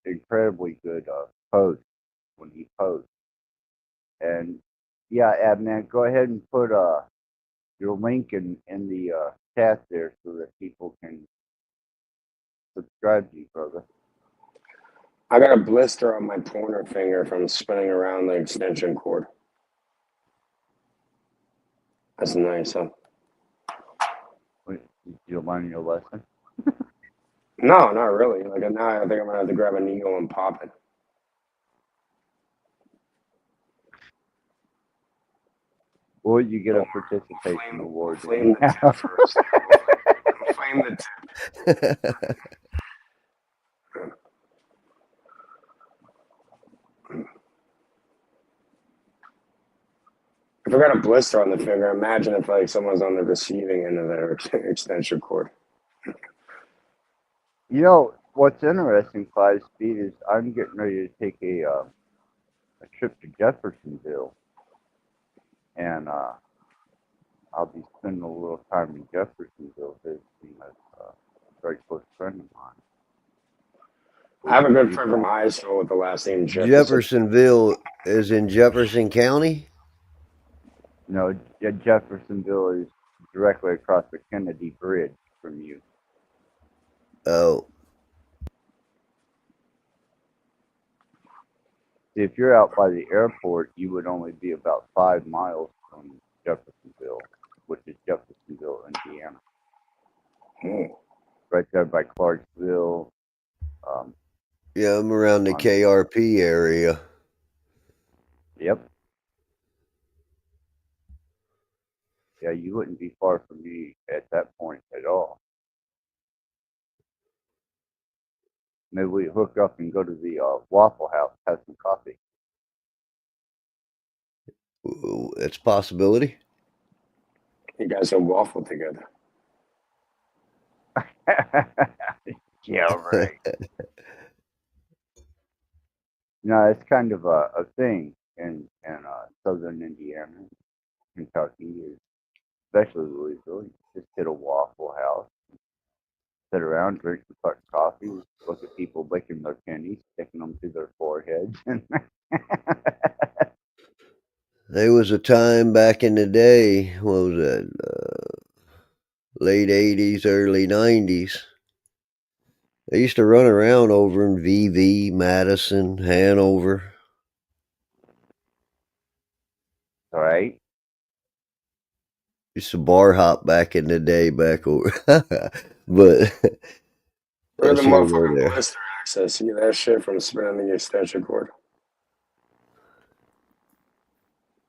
incredibly good posts when he posts. And yeah, Ad, man, go ahead and put your link in the chat there so that people can subscribe to you, brother. I got a blister on my pointer finger from spinning around the extension cord. That's nice, huh? Did you learn your lesson? No, not really. Like now, I think I'm gonna have to grab a needle and pop it. Or you get a participation award. Flame the tip first. Flame the tip. If I got a blister on the finger, imagine if like someone's on the receiving end of their extension cord. What's interesting, 5 Speed, is I'm getting ready to take a trip to Jeffersonville, and I'll be spending a little time in Jeffersonville visiting a very close friend of mine. I have a good friend from high school with the last name Jefferson. Jeffersonville is in Jefferson County? No, Jeffersonville is directly across the Kennedy Bridge from you. Oh. If you're out by the airport, you would only be about 5 miles from Jeffersonville, which is Jeffersonville, Indiana. Right there by Clarksville. Yeah, I'm around the KRP area. Yep. Yeah, you wouldn't be far from me at that point at all. Maybe we hook up and go to the Waffle House, have some coffee. Ooh, that's a possibility. You guys will waffle together. Yeah, right. No, it's kind of a thing in southern Indiana, Kentucky, especially Louisville. You just hit a Waffle House, sit around, drink some fucking coffee, look at people licking their pennies, sticking them to their foreheads. There was a time back in the day, what was that, late 80s, early 90s. I used to run around over in VV, Madison, Hanover. All right. Used to bar hop back in the day, back over, but Look at the that's here nor motherfucking there. blister access. See that shit from spinning the extension cord.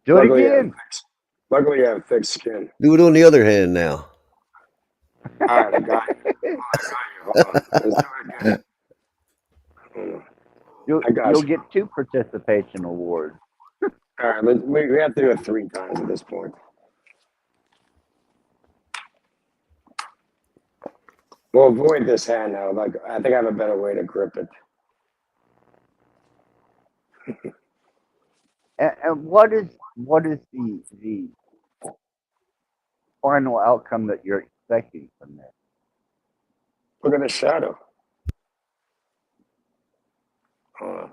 Do it Luckily, again. you have thick skin. Do it on the other hand now. All right, I got you. Hold on. Let's do it again. Hold on. I got You'll you. get 2 participation awards. All right, we have to do it 3 times at this point. We'll avoid this hand now. Like, I think I have a better way to grip it. And what is the final outcome that you're expecting from this? Look at the shadow. Hold on.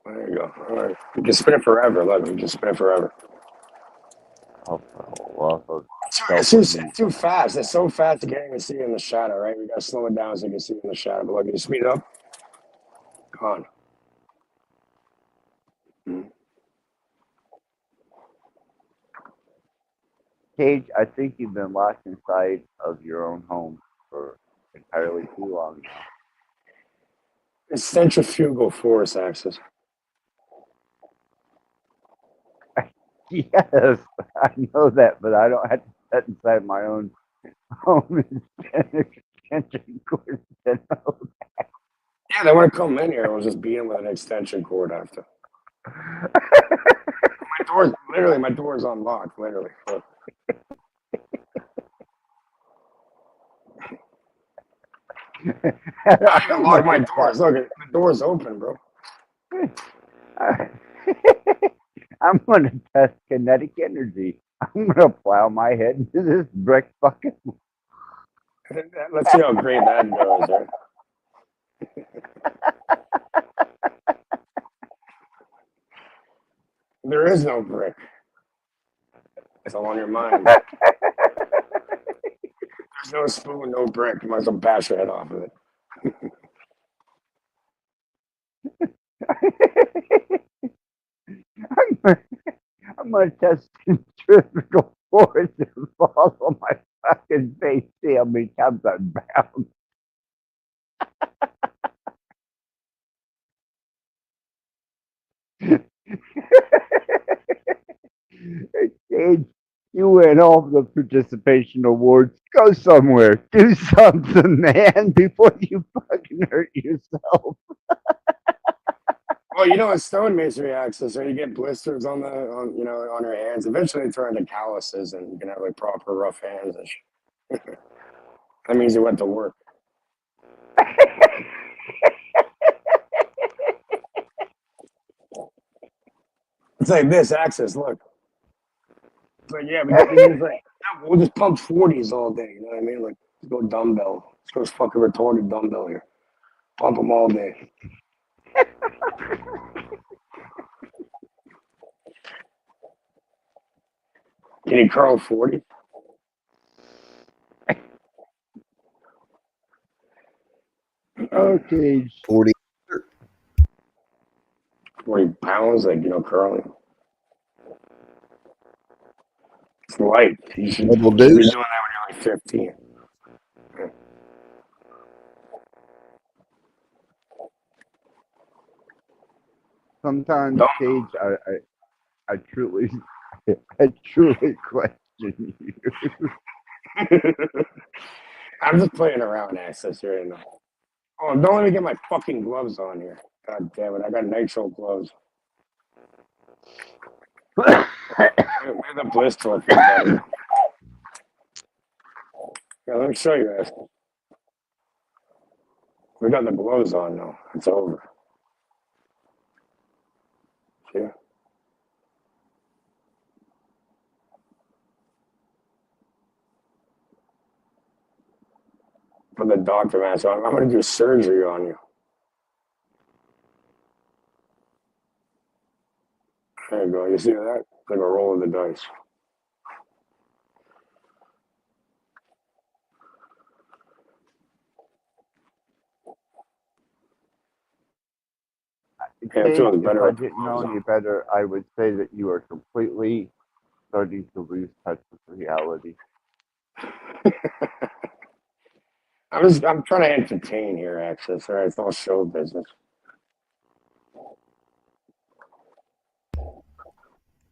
There you go. All right. You can spin it forever. Look, you can spin it forever. Oh, well, It's too fast. It's so fast you can't even see it in the shadow, right? We gotta slow it down so you can see it in the shadow. But look, you speed it up. Come on. Cage, I think you've been locked inside of your own home for entirely too long now. It's centrifugal force axis. Yes, I know that, but I don't have to set inside my own home and extension cord to know that. Yeah, they want to come in here. We'll just beat them with an extension cord after. My door's unlocked, literally. Look. I even lock my doors. Look, the door's open, bro. I'm going to test kinetic energy. I'm going to plow my head into this brick bucket. Let's see how great that goes, right? There is no brick. It's all on your mind. There's no spoon, no brick. You might as well bash your head off of it. I'm going to test centrifugal force and fall on my fucking face. See how many times I'm bound. Cage, you win all the participation awards. Go somewhere. Do something, man, before you fucking hurt yourself. Well, you know, it's stonemasonry axis, or you get blisters on on your hands. Eventually, they turn into calluses, and you can have like proper rough hands and shit. That means you went to work. It's like this axis. Look. It's like, yeah, we'll just pump 40s all day. You know what I mean? Like, let's go dumbbell. Let's go fucking retarded dumbbell here. Pump them all day. Can you curl 40? Okay. 40. 40 pounds, like, curling. It's light. You should be Double doing that deuce. when you're like 15. Sometimes, Cage, I truly question you. I'm just playing around access right now. Oh, don't let me get my fucking gloves on here. God damn it, I got nitro gloves. Where the blister will feel better. Yeah, let me show you guys. We got the gloves on now. It's over. See? For the doctor, man. So I'm going to do surgery on you. There you go. You see that? It's like a roll of the dice. I'm Cage, feeling if better. I didn't know any better, I would say that you are completely starting to lose touch with reality. I'm trying to entertain here, Access. All right, it's all show business.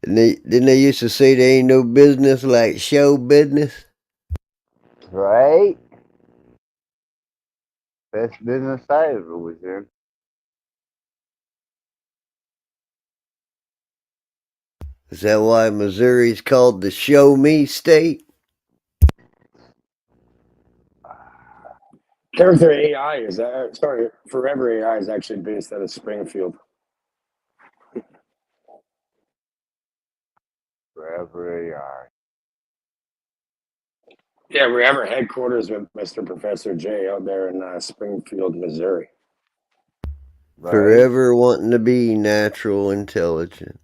Didn't they used to say there ain't no business like show business? Right? Best business I ever was in. Is that why Missouri's called the show me state? Character AI is sorry, Forever AI is actually based out of Springfield. Forever AI. Yeah, we have our headquarters with Mr. Professor J out there in Springfield, Missouri. Right? Forever wanting to be natural intelligent.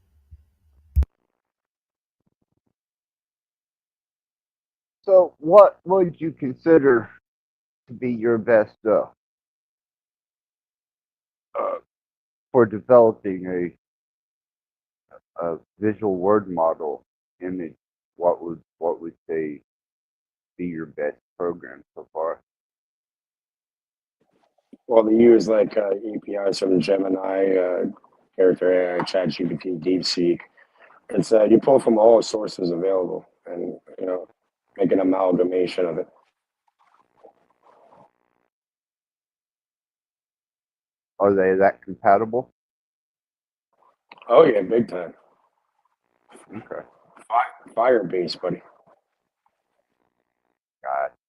So, what would you consider to be your best for developing a visual word model image? What would say be your best program so far? Well, they use like APIs from Gemini, Character AI, ChatGPT, DeepSeek. It's you pull from all sources available, and make an amalgamation of it. Are they that compatible? Oh yeah, big time. Okay, Fire base, buddy.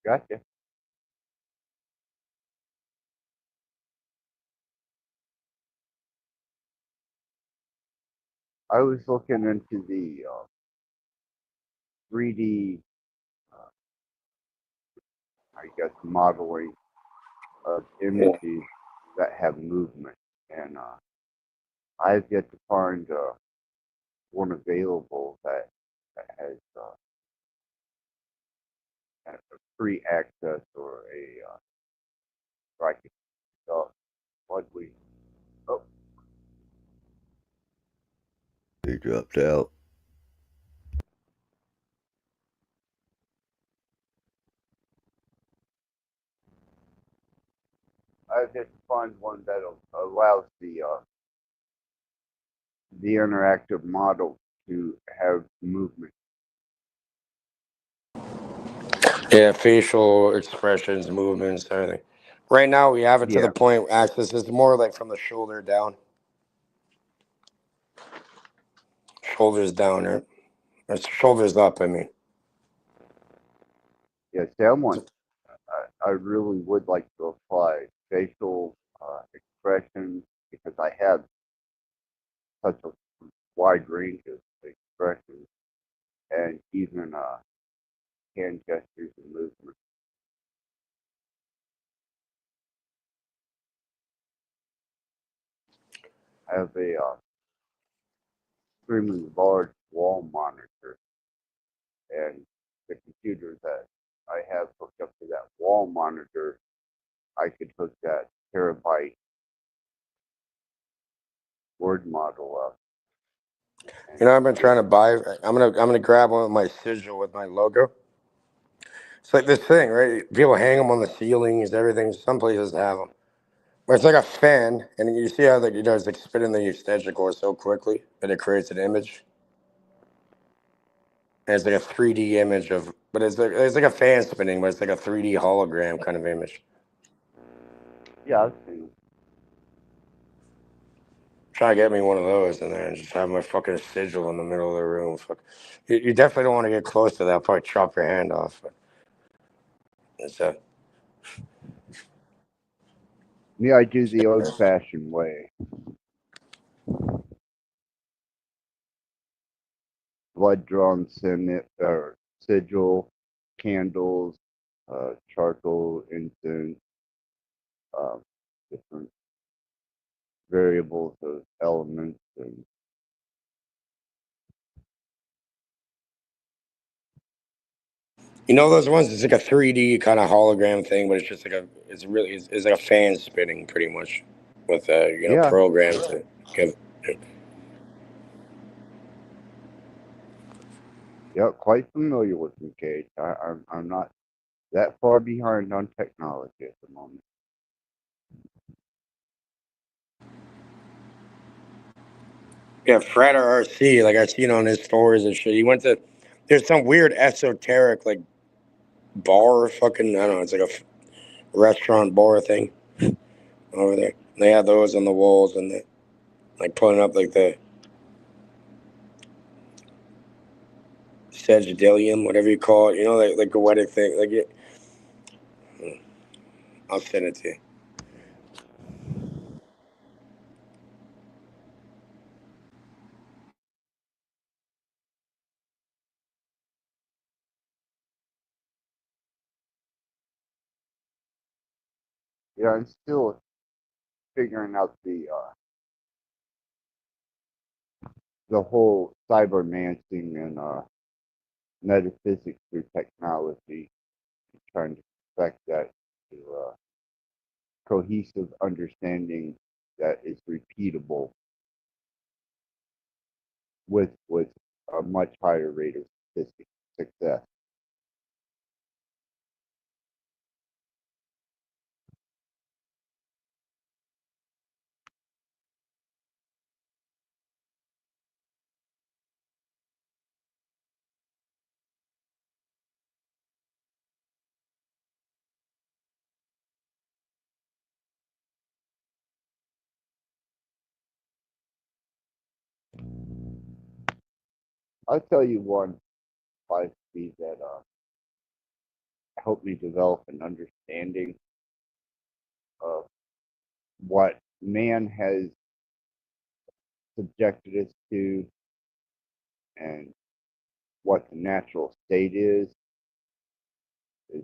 gotcha. I was looking into the 3D, I guess, modeling of images that have movement, and I've yet to find one available that has a free access or where I can what we. Oh, He dropped out. I've yet to find one that allows the interactive model to have movement. Yeah, facial expressions, movements, everything. Right now, we have it to the Yeah, point access is more like from the shoulder down. Shoulders down, right? Or shoulders up, I mean. yeah. Someone, I really would like to apply facial expressions because I have such a wide range of expressions and even hand gestures and movements. I have a extremely large wall monitor, and the computer that I have hooked up to that wall monitor, I could hook that terabyte word model up. I've been trying to buy. I'm gonna grab one with my sigil with my logo. It's like this thing, right? People hang them on the ceilings, everything. Some places have them. But it's like a fan, and you see how it's like spinning the extension cord so quickly that it creates an image. And it's like a 3D image of, but it's like a fan spinning, but it's like a 3D hologram kind of image. Yeah, I've seen. Try to get me one of those in there and just have my fucking sigil in the middle of the room. Fuck. You definitely don't want to get close to that. Probably chop your hand off. But it's Me, I do the old-fashioned way. Blood-drawn sigil, candles, charcoal, incense, different variables of elements, and those ones. It's like a 3D kind of hologram thing, but it's just like it's like a fan spinning pretty much with yeah, programs. Kevin. Yep, quite familiar with them, Cage. I'm not that far behind on technology at the moment. Yeah, Fred RC, like I've seen on his stories and shit. He went to there's some weird esoteric like bar fucking I don't know, it's like a restaurant bar thing over there. They have those on the walls and they like putting up like the Sagittarium, whatever you call it, you know, like a wedding thing. Like it I'll send it to you. Yeah, I'm still figuring out the whole cybermancing and metaphysics through technology, trying to perfect that to cohesive understanding that is repeatable with a much higher rate of success. I'll tell you one philosophy that helped me develop an understanding of what man has subjected us to and what the natural state is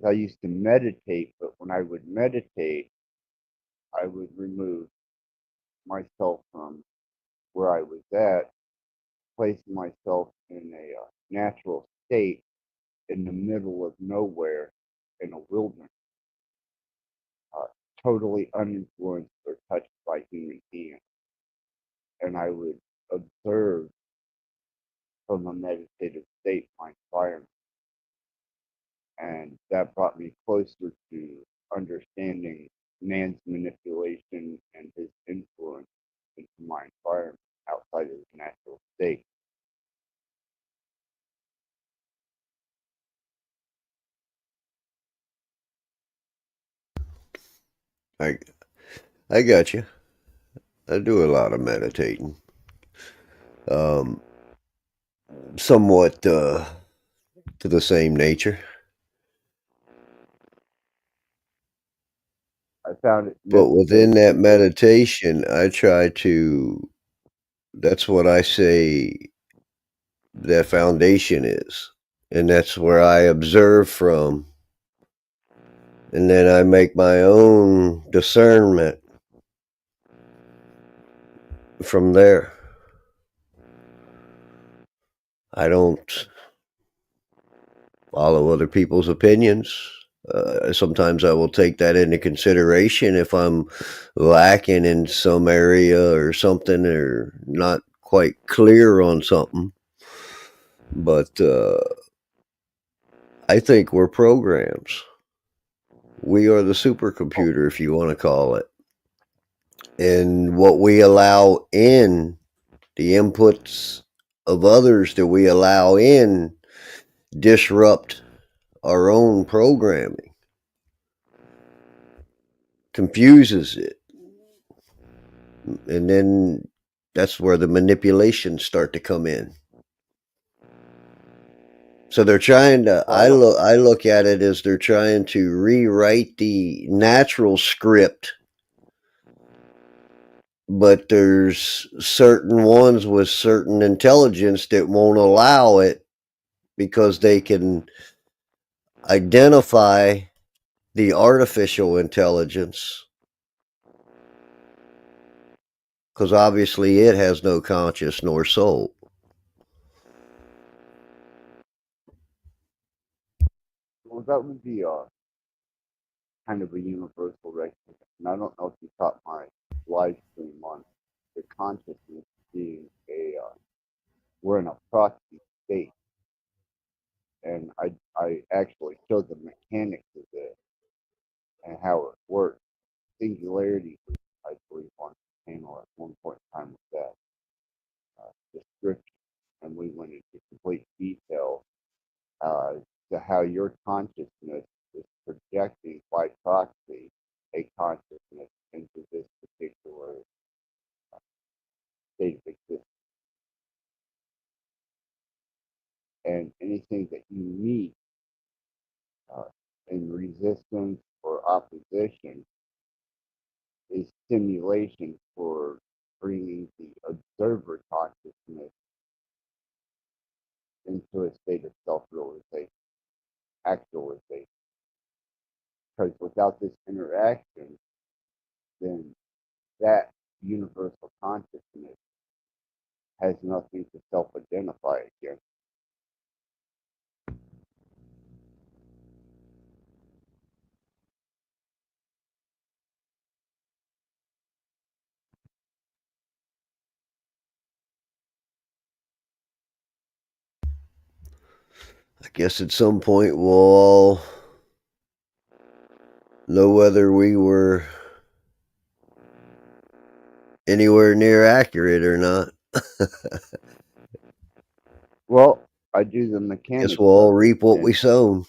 I used to meditate, but when I would meditate, I would remove myself from where I was at, placing myself in a natural state in the middle of nowhere in a wilderness, uh, totally uninfluenced or touched by human hands. And I would observe from a meditative state my environment. And that brought me closer to understanding man's manipulation and his influence into my environment outside of his natural state. I I got you. I do a lot of meditating. Um, somewhat to the same nature. I found it But necessary within to that do so. meditation, I try to, that's what I say that foundation is. And that's where I observe from. And then I make my own discernment from there. I don't follow other people's opinions. Sometimes I will take that into consideration if I'm lacking in some area or something or not quite clear on something. But I think we're programs. We are the supercomputer, if you want to call it. And what we allow in, the inputs of others that we allow in, disrupt our own programming, confuses it. And then that's where the manipulations start to come in. So they're trying to, I look at it as they're trying to rewrite the natural script, but there's certain ones with certain intelligence that won't allow it because they can identify the artificial intelligence because obviously it has no conscience nor soul. Well, that would be kind of a universal recognition. And I don't know if you caught my live stream on the consciousness how your consciousness is projecting by proxy a consciousness into this particular state of existence. And anything that you meet in resistance or opposition is stimulation for bringing the observer consciousness into a state of self-realization, actualization. Because without this interaction, then that universal consciousness has nothing to self-identify against. I guess at some point we'll all know whether we were anywhere near accurate or not. Well, I do the mechanics. Guess we'll all of it, reap what and, we sown.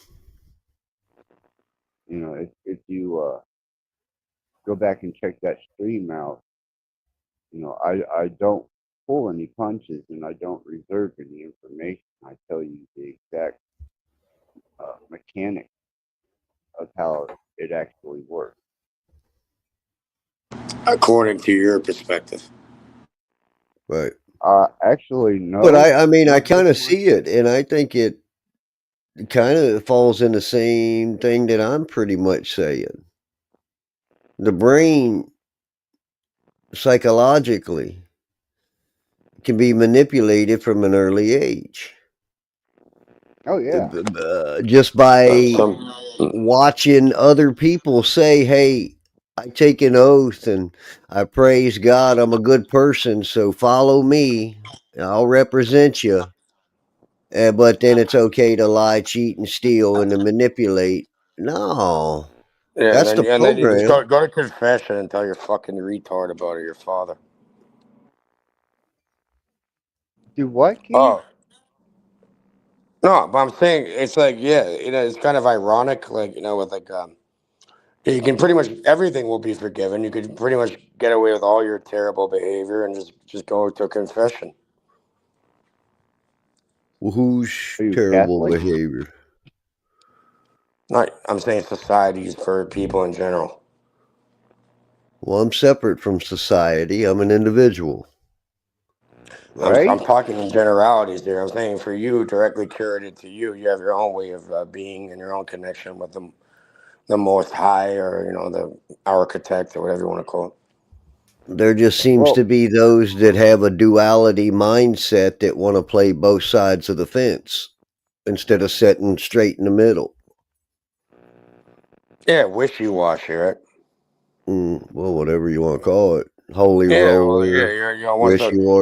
you know, if you go back and check that stream out, you know, I don't pull any punches and I don't reserve any information. I tell you the exact mechanics of how it actually works. According to your perspective. Right. Actually, no. But I mean, I not kind of this see it, and I think it kind of falls in the same thing that I'm pretty much saying. The brain, psychologically, can be manipulated from an early age. Oh yeah. Just by Some watching other people say, hey, I take an oath and I praise God I'm a good person, so follow me, and I'll represent you. But then it's okay to lie, cheat, and steal and to manipulate. No. yeah, That's the and then you just program. go to confession and tell your fucking retard about it, your father. Do what, King? Oh. No, but I'm saying it's like, yeah, it's kind of ironic, like, with like you can pretty much everything will be forgiven. You could pretty much get away with all your terrible behavior and just go to confession. Well, who's Are you terrible Catholic? behavior? Not, I'm saying societies for people in general. Well, I'm separate from society. I'm an individual. Right? I'm talking in generalities here. I'm saying for you, directly curated to you, you have your own way of being and your own connection with the Most High, or the architect, or whatever you want to call it. There just seems Well, to be those that have a duality mindset that want to play both sides of the fence instead of sitting straight in the middle. Yeah, wishy-washy, right? Well, whatever you want to call it. Holy Yeah, well, yeah, roller, once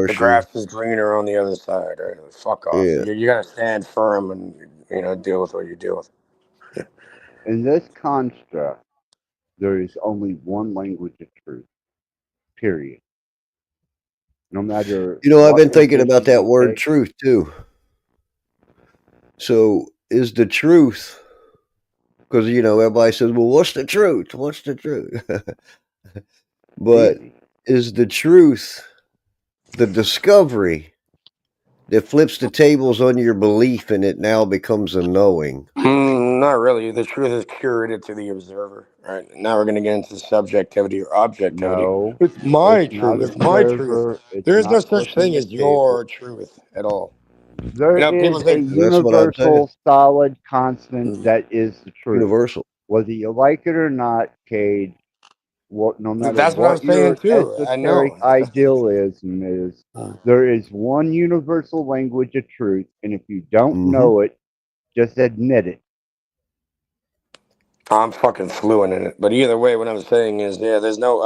the wishy-washy. grass is greener on the other side, right? Fuck off. Yeah. You gotta stand firm and deal with what you deal with. in this construct, there is only one language of truth. Period. No matter I've what been thinking about position that you word take. truth too. So, is the truth, because, everybody says, well, what's the truth? What's the truth? But Easy. is the truth the discovery that flips the tables on your belief and it now becomes a knowing? Not really. The truth is curated to the observer. Right. Now we're gonna get into subjectivity or objectivity. No, It's my it's not truth. It's my truth. observer. It's There is no not such flipping thing the as table. your truth at all. There People is a say That's what I'm saying. universal solid constant mm, that is the truth. Universal. Whether you like it or not, Cade, no matter that's what I'm what saying your too. I esoteric know. idealism is, Mm. there is one universal language of truth, and if you don't Mm-hmm. know it, just admit it. I'm fucking fluent in it. But either way, what I'm saying is, yeah, there's no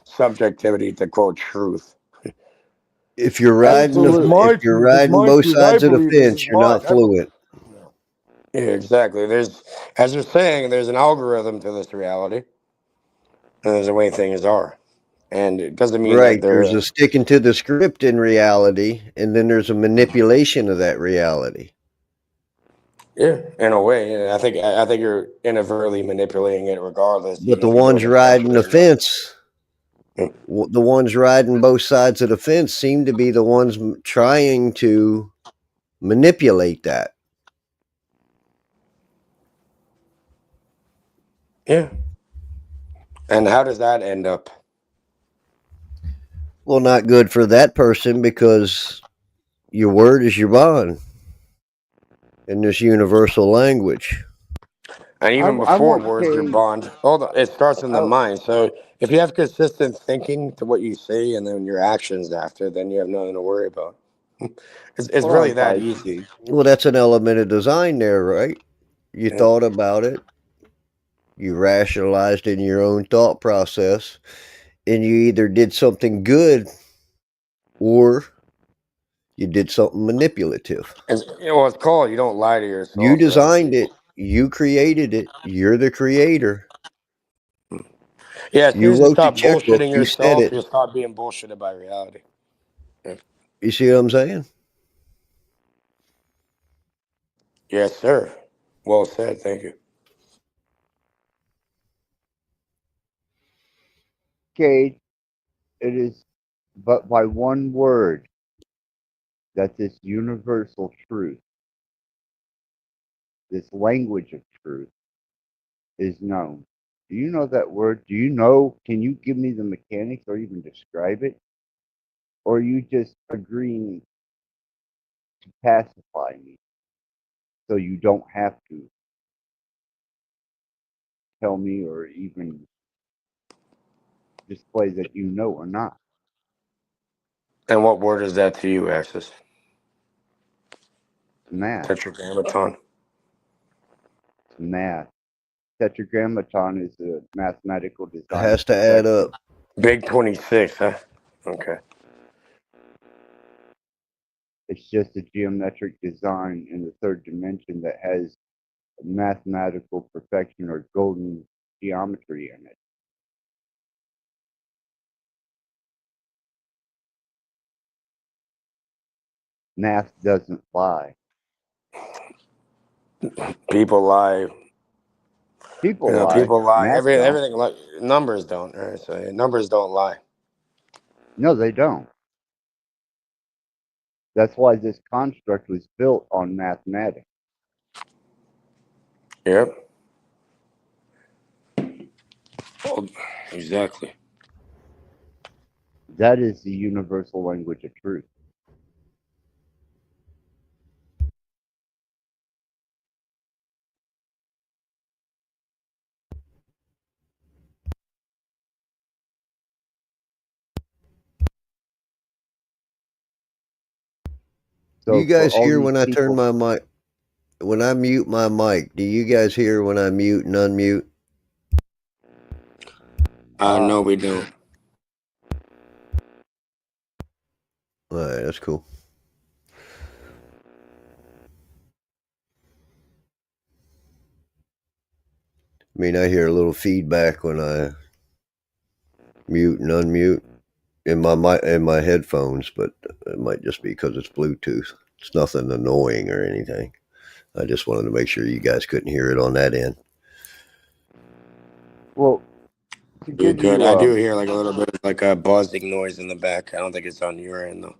subjectivity to quote truth. If you're It's riding, if my you're truth. It's riding my both truth. I sides of the believe this is fence, you're mine. not fluent. Yeah, exactly. As you're saying, there's an algorithm to this reality, and there's a way things are, and it doesn't mean that Right. There's they're. a sticking to the script in reality, and then there's a manipulation of that reality. Yeah, in a way. Yeah, I think you're inadvertently manipulating it regardless, But even the if you do ones it riding the intentionally or not. fence, the ones riding both sides of the fence seem to be the ones trying to manipulate that. Yeah. And how does that end up? Well, not good for that person because your word is your bond in this universal language. And I, even I before want words, your Cade. bond. Hold on, it starts in the I, mind. So if you have consistent thinking to what you say and then your actions after, then you have nothing to worry about. It's hold really on, that 5G. easy. Well, that's an element of design there, right? You Yeah. thought about it, you rationalized in your own thought process, and you either did something good or you did something manipulative. It's called you don't lie to You yourself or other designed it, people. you created it, you're the creator. Yeah, as soon You as you wrote the stop checkbook, bullshitting you said yourself, it. you'll stop being bullshitted by reality. Yeah. You see what I'm saying? Yes, sir. Well said. Thank you. Cade, it is but by one word that this universal truth, this language of truth, is known. Do you know that word? Do you know? Can you give me the mechanics or even describe it? Or are you just agreeing to pacify me so you don't have to tell me or even display that you know or not? And what word is that to you, Axis? Math. Tetragrammaton. Math. Tetragrammaton is a mathematical It design of has to add perfection. up. Big 26, huh? Okay. It's just a geometric design in the third dimension that has mathematical perfection or golden geometry in it. Math doesn't lie. People lie. People lie. People lie. Math don't. Everything like numbers don't. Right? So numbers don't lie. No, they don't. That's why this construct was built on mathematics. Yep. Well, exactly. That is the universal language of truth. You So for guys all hear these when I turn people, my mic, when I mute my mic? Do you guys hear when I mute and unmute? uh, No, we don't. All right, that's cool. I mean, I hear a little feedback when I mute and unmute in my headphones, but it might just be because it's Bluetooth. It's nothing annoying or anything. I just wanted to make sure you guys couldn't hear it on that end. well, to You're give good. you I do hear like a little bit of like a buzzing noise in the back. I don't think it's on your end though.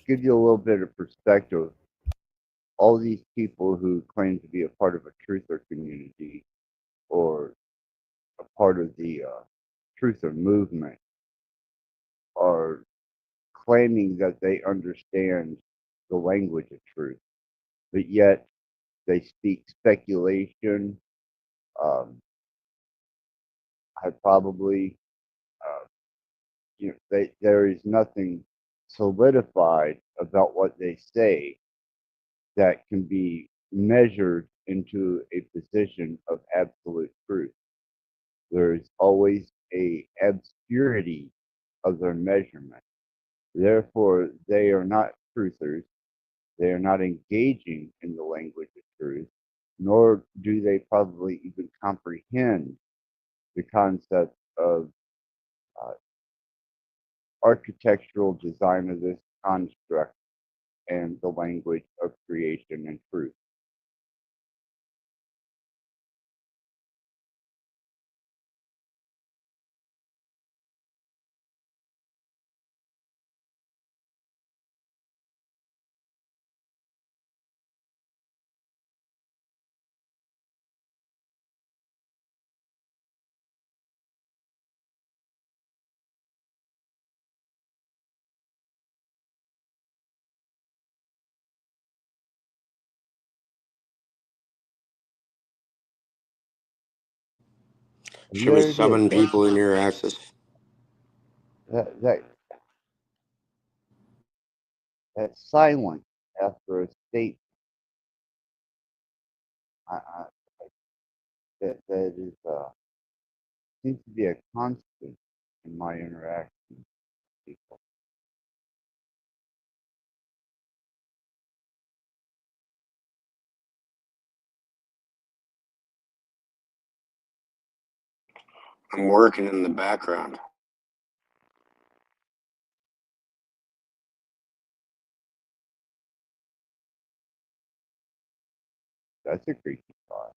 give you a little bit of perspective, all these people who claim to be a part of a truther community or a part of the truther movement are claiming that they understand the language of truth, but yet they speak speculation, hyperbole. Uh, there is nothing solidified about what they say that can be measured into a position of absolute truth. There is always a obscurity of their measurement. Therefore, they are not truthers. They are not engaging in the language of truth, nor do they probably even comprehend the concept of uh, architectural design of this construct and the language of creation and truth. Show me There it is. 7 people in your access. That silence after a state that is seems to be a constant in my interaction with people. I'm working in the background. That's a creepy thought.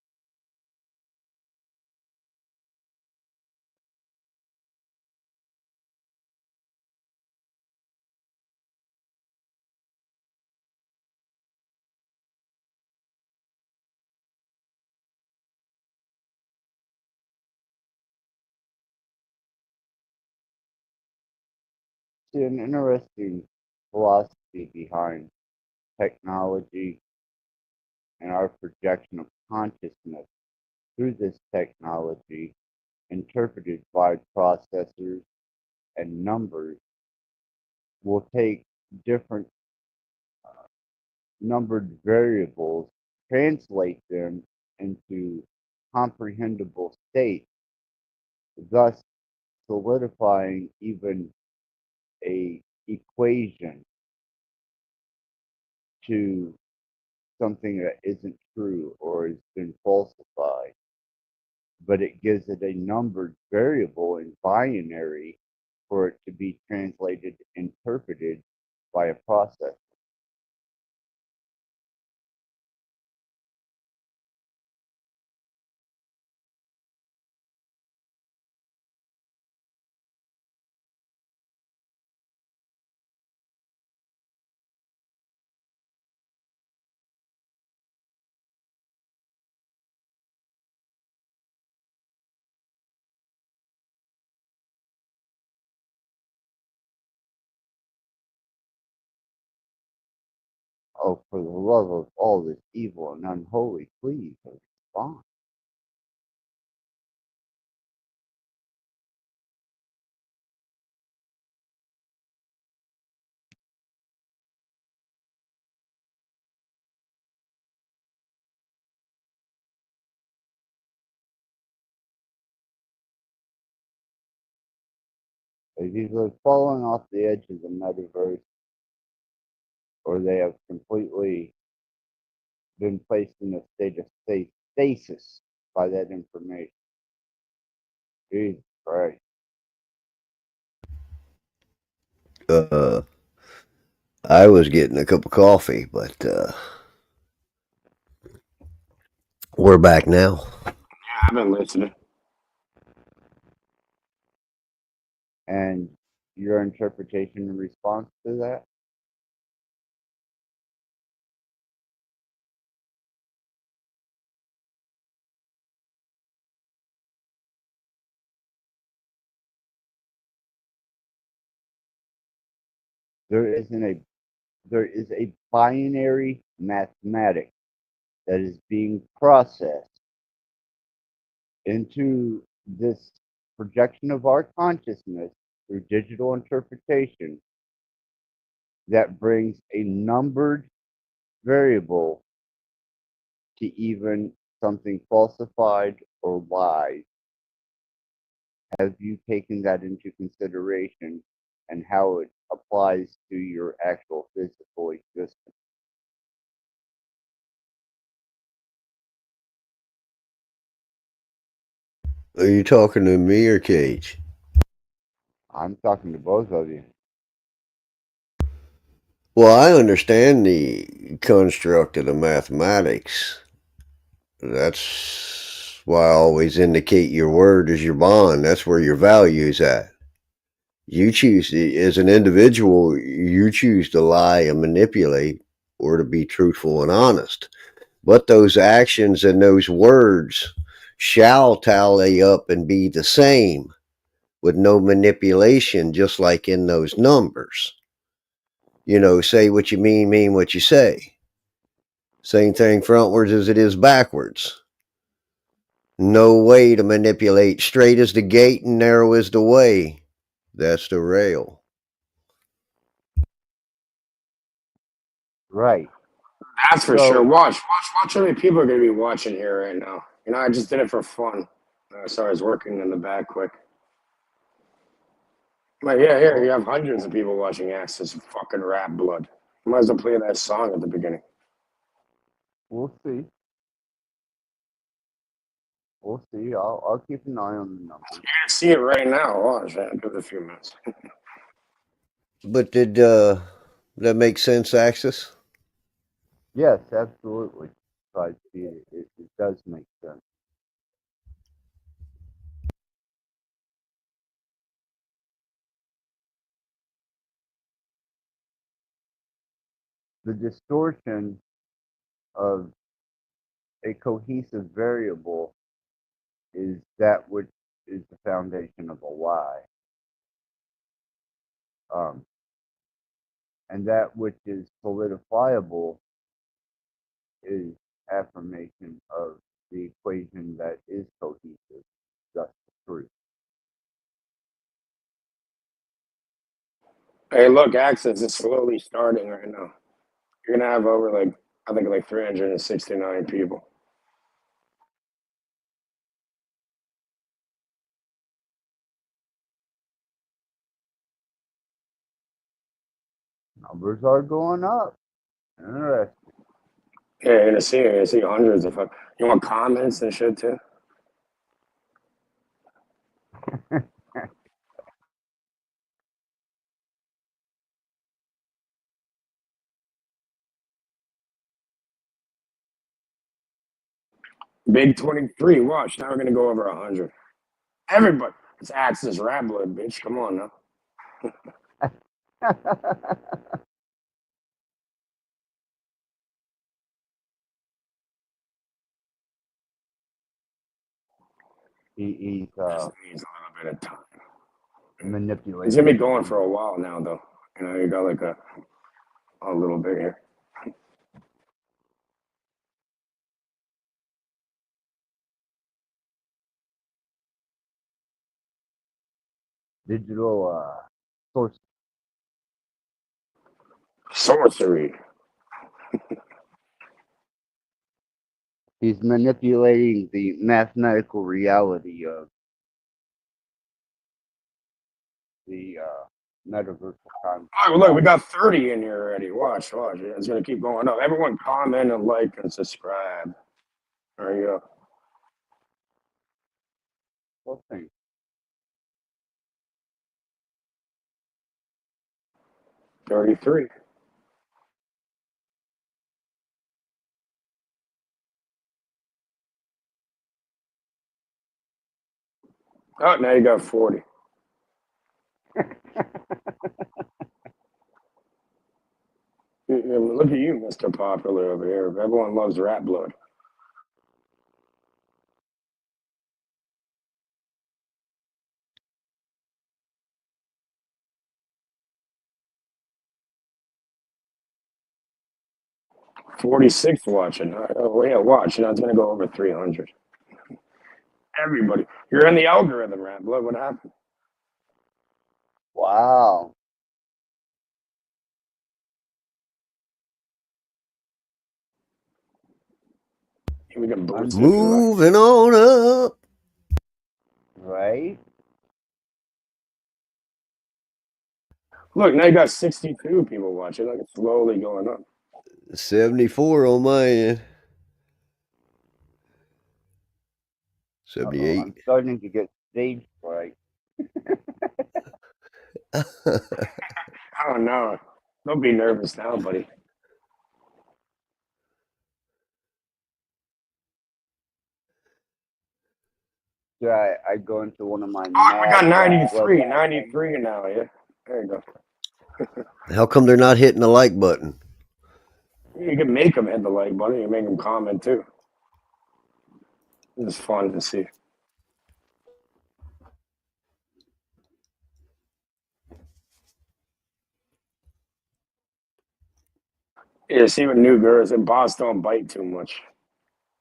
See, an interesting philosophy behind technology and our projection of consciousness through this technology, interpreted by processors and numbers, will take different numbered variables, translate them into comprehensible states, thus solidifying even a equation to something that isn't true or has been falsified, but it gives it a numbered variable in binary for it to be translated, interpreted by a process. Oh, for the love of all that's evil and unholy, please respond. They've either fallen off the edge of the metaverse or they have completely been placed in a state of stasis by that information. Jesus Christ. I was getting a cup of coffee, but we're back now. Yeah, I've been listening. And your interpretation in response to that? There isn't a there is a binary mathematic that is being processed into this projection of our consciousness through digital interpretation that brings a numbered variable to even something falsified or lied. Have you taken that into consideration and how it applies to your actual physical existence? Are you talking to me or Cage? I'm talking to both of you. Well, I understand the construct of the mathematics. That's why I always indicate your word as your bond. That's where your value's at. You choose, as an individual, you choose to lie and manipulate or to be truthful and honest. But those actions and those words shall tally up and be the same with no manipulation, just like in those numbers. Say what you mean what you say. Same thing frontwards as it is backwards. No way to manipulate. Straight as the gate and narrow is the way. That's the rail. Right. That's for sure. So, Watch how many people are going to be watching here right now. I just did it for fun. So I was working in the back quick. But yeah, here you have hundreds of people watching Access fucking Rattblood. You might as well play that song at the beginning. we'll see. We'll see. I'll keep an eye on the numbers. You're gonna see it right now. Watch that. Give it a few minutes. But did that make sense, Axis? Yes, absolutely. I see it does make sense. The distortion of a cohesive variable is that which is the foundation of a lie. And that which is solidifiable is affirmation of the equation that is cohesive, just the truth. Hey, look, Access is slowly starting right now. You're gonna have over I think 369 people. Numbers are going up. Interesting. Yeah, you're gonna see hundreds of. You want comments and shit too? Big 23. Watch. Now we're gonna go over 100. Everybody. It's Access Rattblood, bitch. Come on now. He's Just needs a little bit of time. manipulating. It's gonna be going for a while now, though. You got a little bit here. Digital source. Sorcery. He's manipulating the mathematical reality of the metaversal time. All right, well, look, we got 30 in here already. Watch. Yeah, it's gonna keep going up. Everyone comment and like and subscribe. There you go. What thing? $33. Oh, now you got 40. Look at you, Mr. Popular over here. Everyone loves Rattblood. $46 watching. Oh, yeah, watch. It's going to go over 300. Everybody. You're in the algorithm, Rattblood. What happened? Wow. We can boost it if you like. Moving on up. Right? Look, now you got 62 people watching. Look, it's slowly going up. 74 on my end. 78. I'm starting to get stage fright. Oh, no. Don't be nervous now, buddy. So I go into one of my Oh, we got mad 93 now, yeah. There you go. How come they're not hitting the like button? You can make them hit the like button. You can make them comment too. It's fun to see. Yeah, see with new girls, and boss don't bite too much.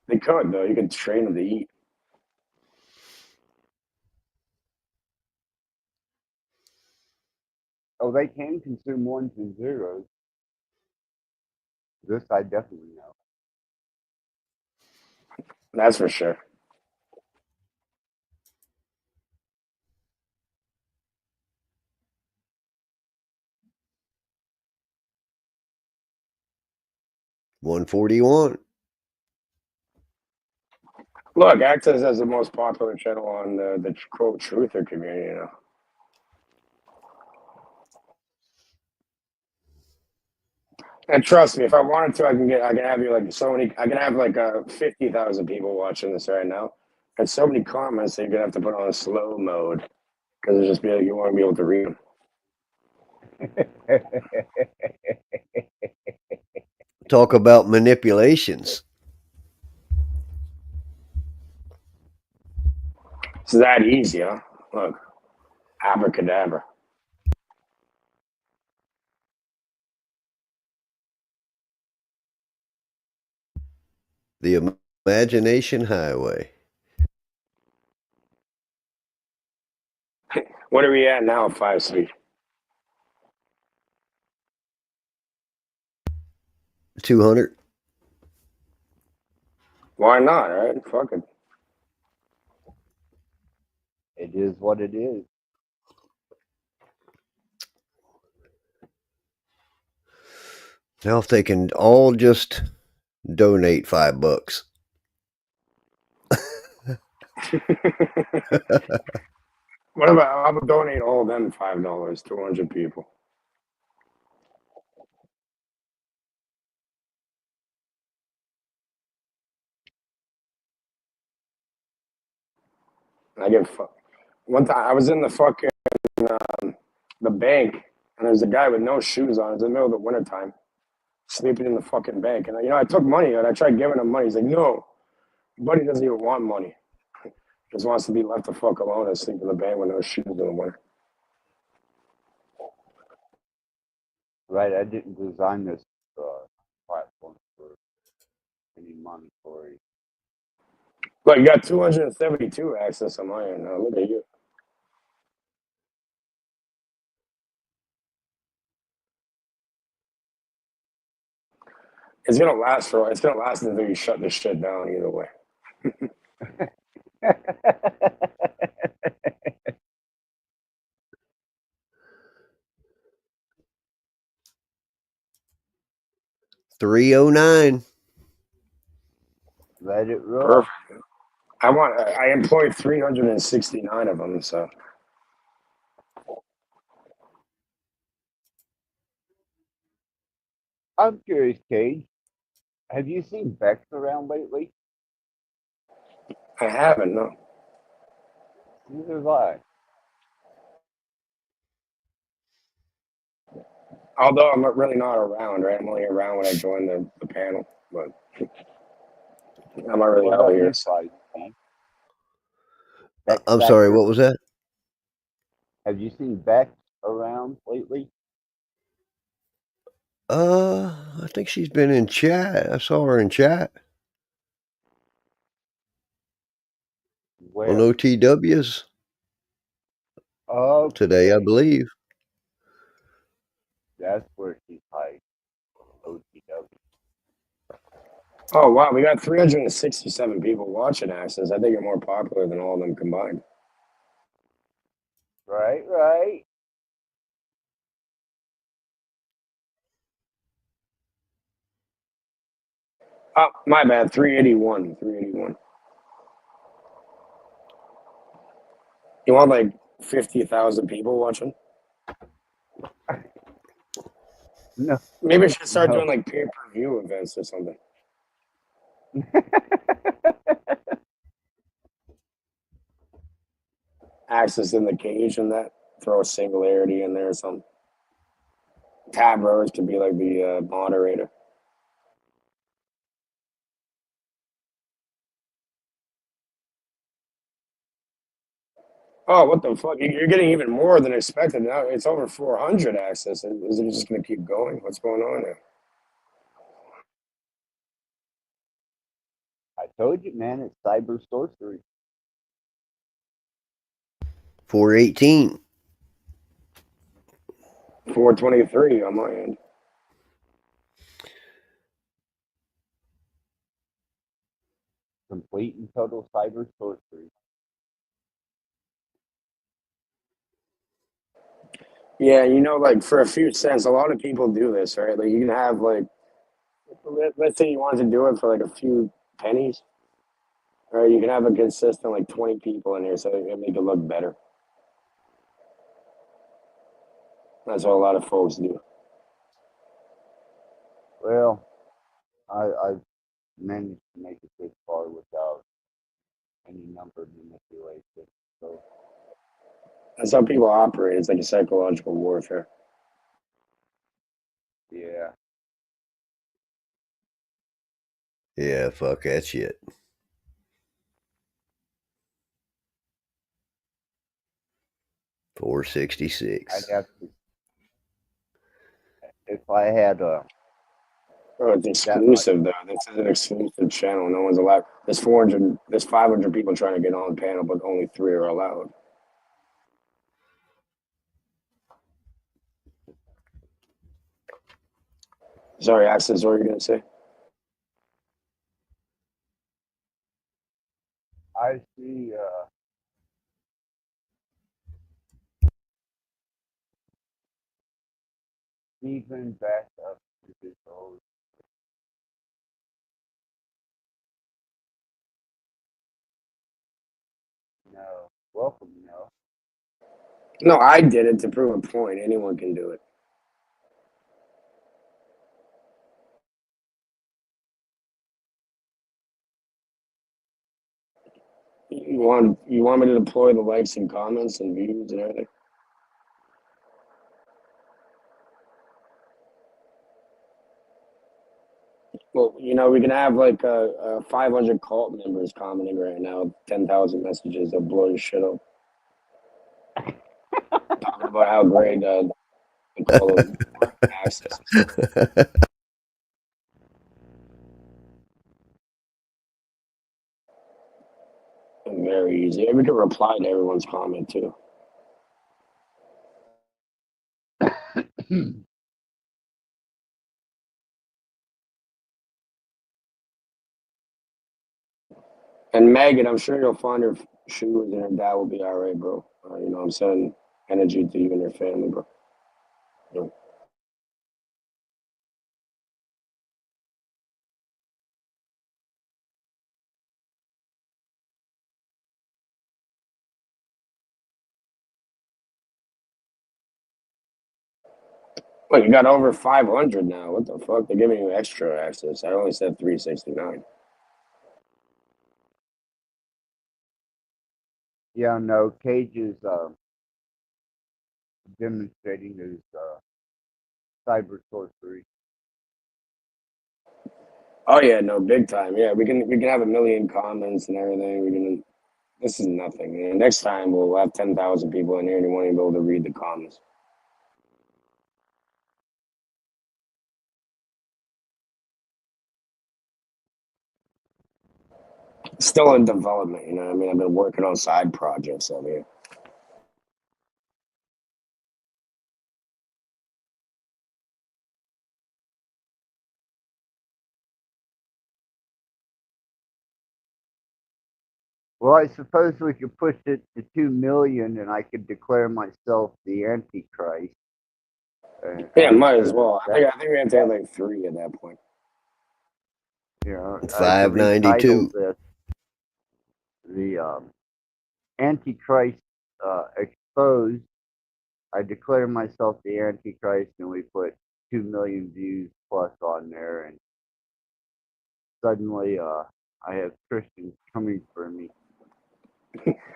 They could though. You can train them to eat. Oh, they can consume ones and zeros. This I definitely know. That's for sure. $141. Look, Access has the most popular channel on the quote truther community now. And trust me, if I wanted to, I can have you like so many. I can have like 50,000 people watching this right now, and so many comments that you're gonna have to put on slow mode because it's just be like you want to be able to read them. Talk about manipulations. It's that easy, huh? Look, abracadabra. The Imagination Highway. What are we at now? 5 speed. 200. Why not? Right? Fuck it. It is what it is. Now, if they can all just donate $5. What about I'm gonna donate all of them $5? 200 people. I give fuck. One time I was in the fucking the bank, and there's a guy with no shoes on. It's in the middle of the wintertime, sleeping in the fucking bank. And I took money and I tried giving him money. He's like, no, buddy doesn't even want money. Just wants to be left the fuck alone and sleep in the bank with no shoes in the winter. Right, I didn't design this platform for any monetary. Look, you got 272 access on my end now. Look at you. It's gonna last until you shut this shit down either way. $309. Let it roll. Perfect. I employed 369 of them, so I'm curious, Cage. Have you seen Bex around lately? I haven't, no. Neither have I. Although I'm really not around, right? I'm only around when I join the panel, but I'm not really What out about here. you, Steve? I'm sorry, what was that? Have you seen Bex around lately? I think she's been in chat. I saw her in chat Where? on OTWs Okay. today, I believe. That's where she's hiding. OTW. Oh wow, we got 367 people watching Access. I think you're more popular than all of them combined. Right. Oh, my bad. 381. 381. You want like 50,000 people watching? No, Maybe I should start no. doing like pay-per-view events or something. Access in the cage and that. Throw a singularity in there or something. Tab Rose could be like the moderator. Oh, what the fuck? You're getting even more than expected now. It's over 400 access. Is it just going to keep going? What's going on there? I told you, man, it's cyber sorcery. 418. 423 on my end. Complete and total cyber sorcery. Yeah, you know, like for a few cents, a lot of people do this, right? Like you can have like, let's say you wanted to do it for like a few pennies, right? You can have a consistent like 20 people in here, so it make it look better. That's what a lot of folks do. Well, I've managed to make it this far without any number manipulation. So That's how people operate. It's like a psychological warfare. yeah, Yeah, fuck that shit. I'd 466. have to if I had Oh, it's that much. exclusive though. This is an exclusive channel. No one's allowed. There's 400. There's 500 people trying to get on the panel, but only 3 are allowed. Sorry, Access. What were you gonna say? I see. Even back up to this old. No, welcome. No, No, I did it to prove a point. Anyone can do it. You want me to deploy the likes and comments and views and everything? Well, you know, we can have like 500 cult members commenting right now, 10,000 messages that blow your shit up. Talking about how great the cult of access is. Very easy. We can reply to everyone's comment too. And Megan, I'm sure you'll find her shoes and her dad will be all right, bro. You know, I'm sending energy to you and your family, bro. Yeah. Well, you got over 500 now. What the fuck? They're giving you extra access. I only said 369. yeah, no. Cage is demonstrating his cyber sorcery. Oh yeah, no, big time. Yeah, we can have a million comments and everything. We can. This is nothing. And next time we'll have 10,000 people in here and you won't even be able to read the comments. Still in development, you know what I mean? I've been working on side projects over here. Well, I suppose we could push it to 2 million, and I could declare myself the Antichrist. Yeah, I'm might as sure well. I that think we have to have like 3 at that point. you know I could retitle 592. this the Antichrist exposed. I declare myself the Antichrist, and we put 2 million views plus on there, and suddenly I have Christians coming for me.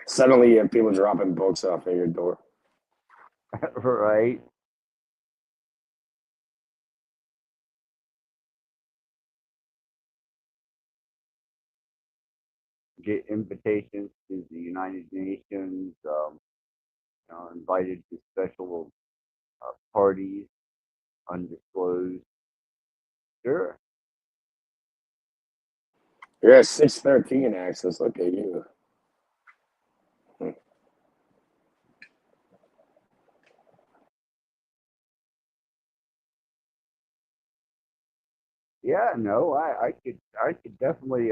Suddenly you have people dropping books off at your door. Right? Get invitations to the United Nations, invited to special parties, undisclosed. Sure. You're at 613 access. Look at you. Yeah, no, I could definitely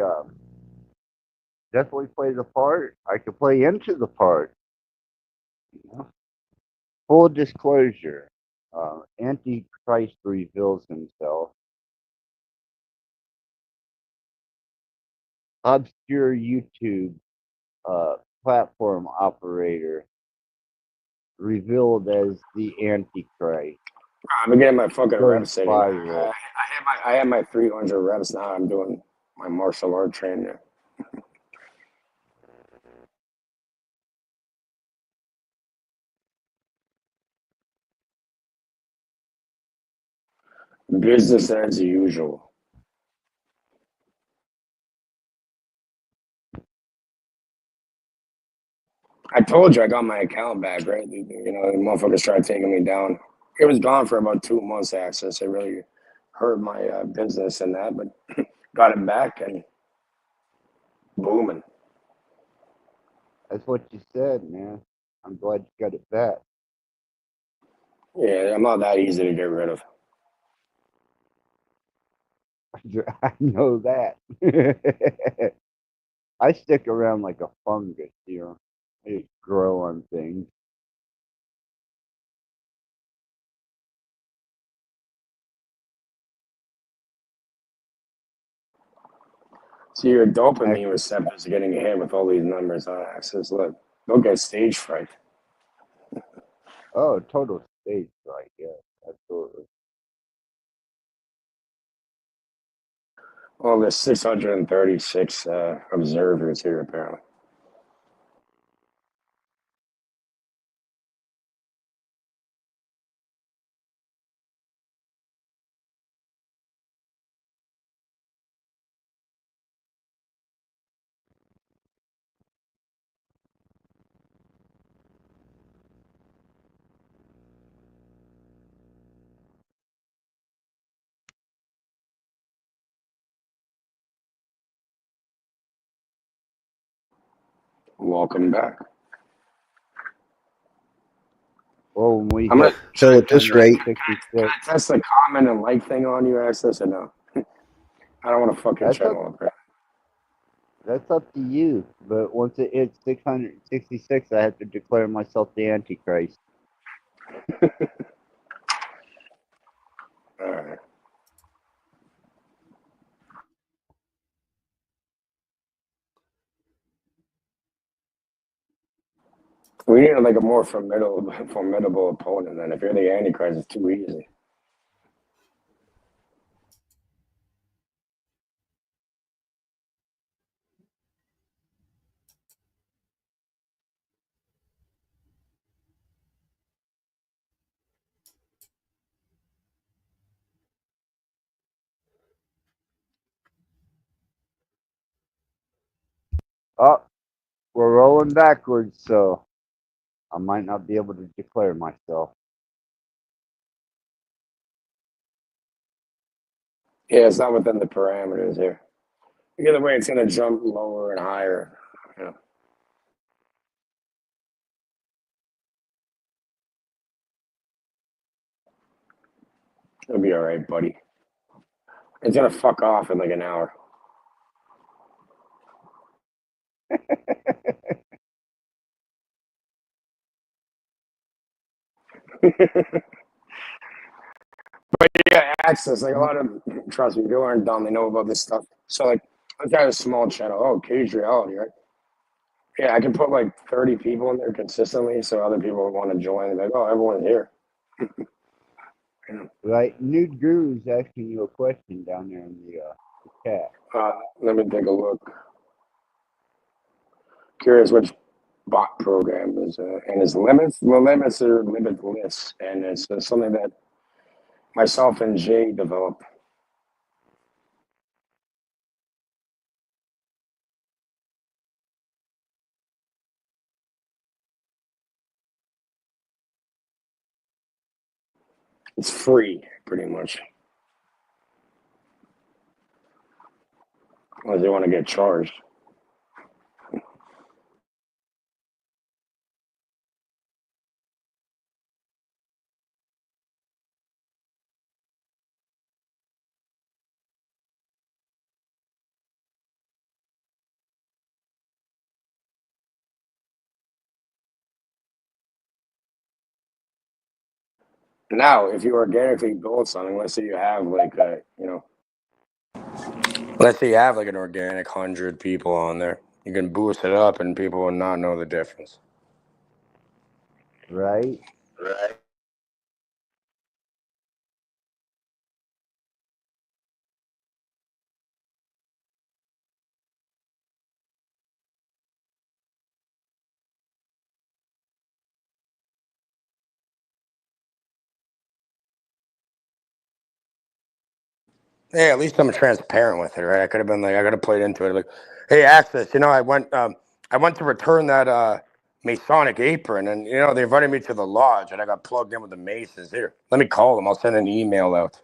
definitely play the part. I could play into the part. You know? Full disclosure, Antichrist reveals himself. Obscure YouTube platform operator revealed as the Antichrist. I'm getting my fucking Goes reps in. viral. I had my 300 reps. Now I'm doing my martial art training. Business as usual. I told you I got my account back, right? The motherfuckers tried taking me down. It was gone for about 2 months. Access. It really hurt my business and that, but got it back and booming. That's what you said, man. I'm glad you got it back. Yeah, I'm not that easy to get rid of. I know that. I stick around like a fungus, I just grow on things. So your dopamine Actually, receptors are getting hit with all these numbers on access. Look, they'll get stage fright. oh, total stage fright, yeah, absolutely. Well, there's 636 observers here, apparently. Welcome back. Well, when we I'm gonna hit So at this rate, 666, can I test the comment and like thing on you, access, or no? I don't want to fuck your that's up, channel up, right? that's up to you. But once it hits 666, I have to declare myself the Antichrist. All right. We need like a more formidable opponent. Then, if you're the Antichrist, it's too easy. Oh, we're rolling backwards, so I might not be able to declare myself. Yeah, it's not within the parameters here. Either way, it's gonna jump lower and higher. Yeah. It'll be all right, buddy. It's gonna fuck off in like an hour. But yeah, access. Like a lot of, trust me, people aren't dumb. They know about this stuff. So like, I've got a small channel. Oh, Cage Reality, right? Yeah, I can put like 30 people in there consistently, so other people want to join. Like, oh, everyone's here. Right, Nude Guru's asking you a question down there in the chat. Let me take a look. Curious which bot program is, and it's limits. The limits are limitless, and it's something that myself and Jay developed. It's free, pretty much. Unless you want to get charged. Now, if you organically build something, let's say you have like let's say you have like an organic 100 people on there, you can boost it up, and people will not know the difference. Right. Right. Hey, at least I'm transparent with it, right? I could have been like, I could have played into it, like, hey, Access, I went to return that Masonic apron, and they invited me to the lodge, and I got plugged in with the Masons. Here, let me call them. I'll send an email out.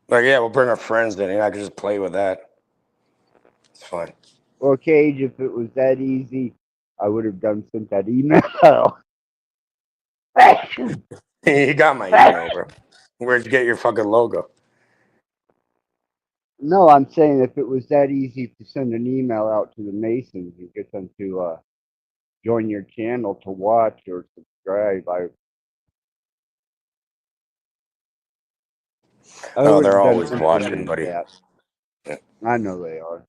Like, yeah, we'll bring our friends in, and I could just play with that. It's fine. Well, Cage, if it was that easy, I would have sent that email. You got my email, bro. Where'd you get your fucking logo? No, I'm saying if it was that easy to send an email out to the Masons and get them to join your channel to watch or subscribe, I Oh, would they're have done always something watching, like buddy. that. Yeah. I know they are.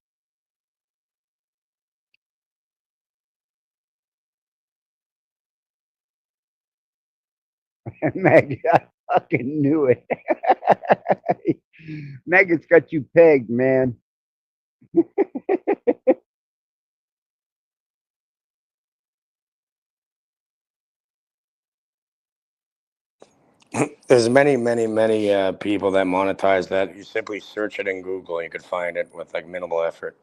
Maggot, I fucking knew it. Maggot's got you pegged, man. There's many, many, many people that monetize that. You simply search it in Google, and you could find it with like minimal effort.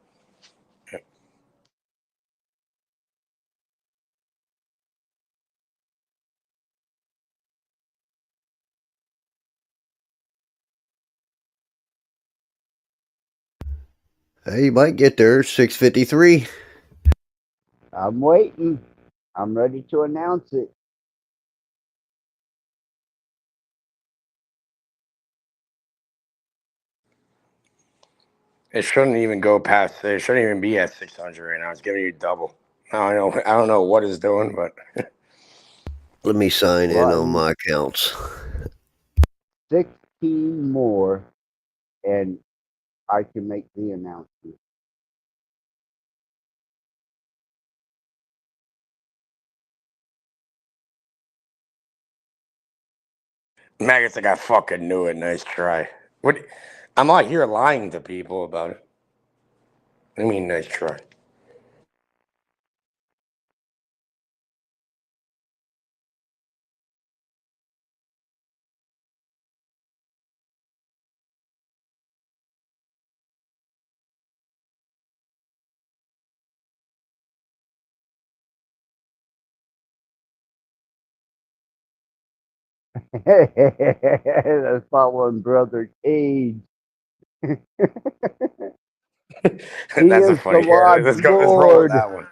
Hey, you might get there. 6:53. I'm waiting. I'm ready to announce it. It shouldn't even go past. It shouldn't even be at 600 right now. It's giving you double. I don't know what it's doing, but Let me sign in Well, on my accounts. 16 more, and I can make the announcement. Maggots like I fucking knew it. Nice try. What? I'm out here lying to people about it. I mean, nice try. That's following Brother Cage. He That's a is the funny. Let's go. Let's roll with Rattblood. that one.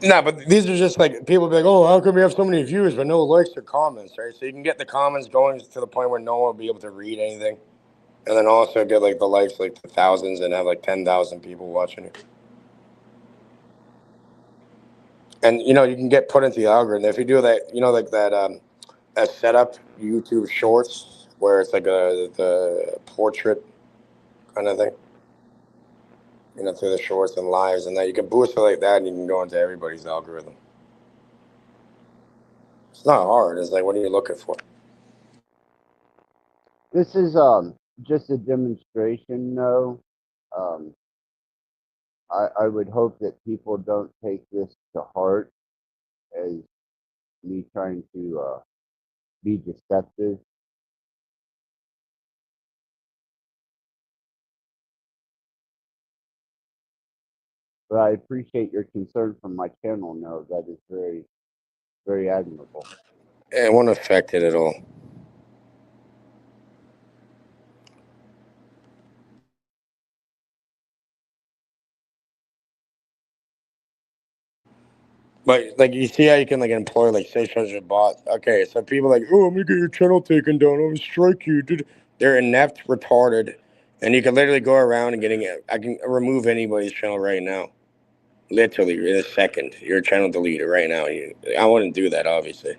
No, but these are just like people be like, oh, how come we have so many views but no likes or comments, right? So you can get the comments going to the point where no one will be able to read anything, and then also get like the likes like the thousands and have like 10,000 people watching it. And you can get put into the algorithm if you do that. Like that setup YouTube Shorts where it's like the portrait kind of thing. Through the shorts and lives and that. You can boost it like that and you can go into everybody's algorithm. It's not hard. It's like, what are you looking for? This is just a demonstration, though. I would hope that people don't take this to heart as me trying to be deceptive. But I appreciate your concern for my channel. No, that is very, very admirable. It won't affect it at all. But like, you see how you can like employ like 600 bots. Okay, so people like, oh, I'm gonna get your channel taken down. I'm gonna strike you, dude. They're inept, retarded, and you can literally go around and getting it. I can remove anybody's channel right now, literally in a second. Your channel deleted right now. I wouldn't do that, obviously.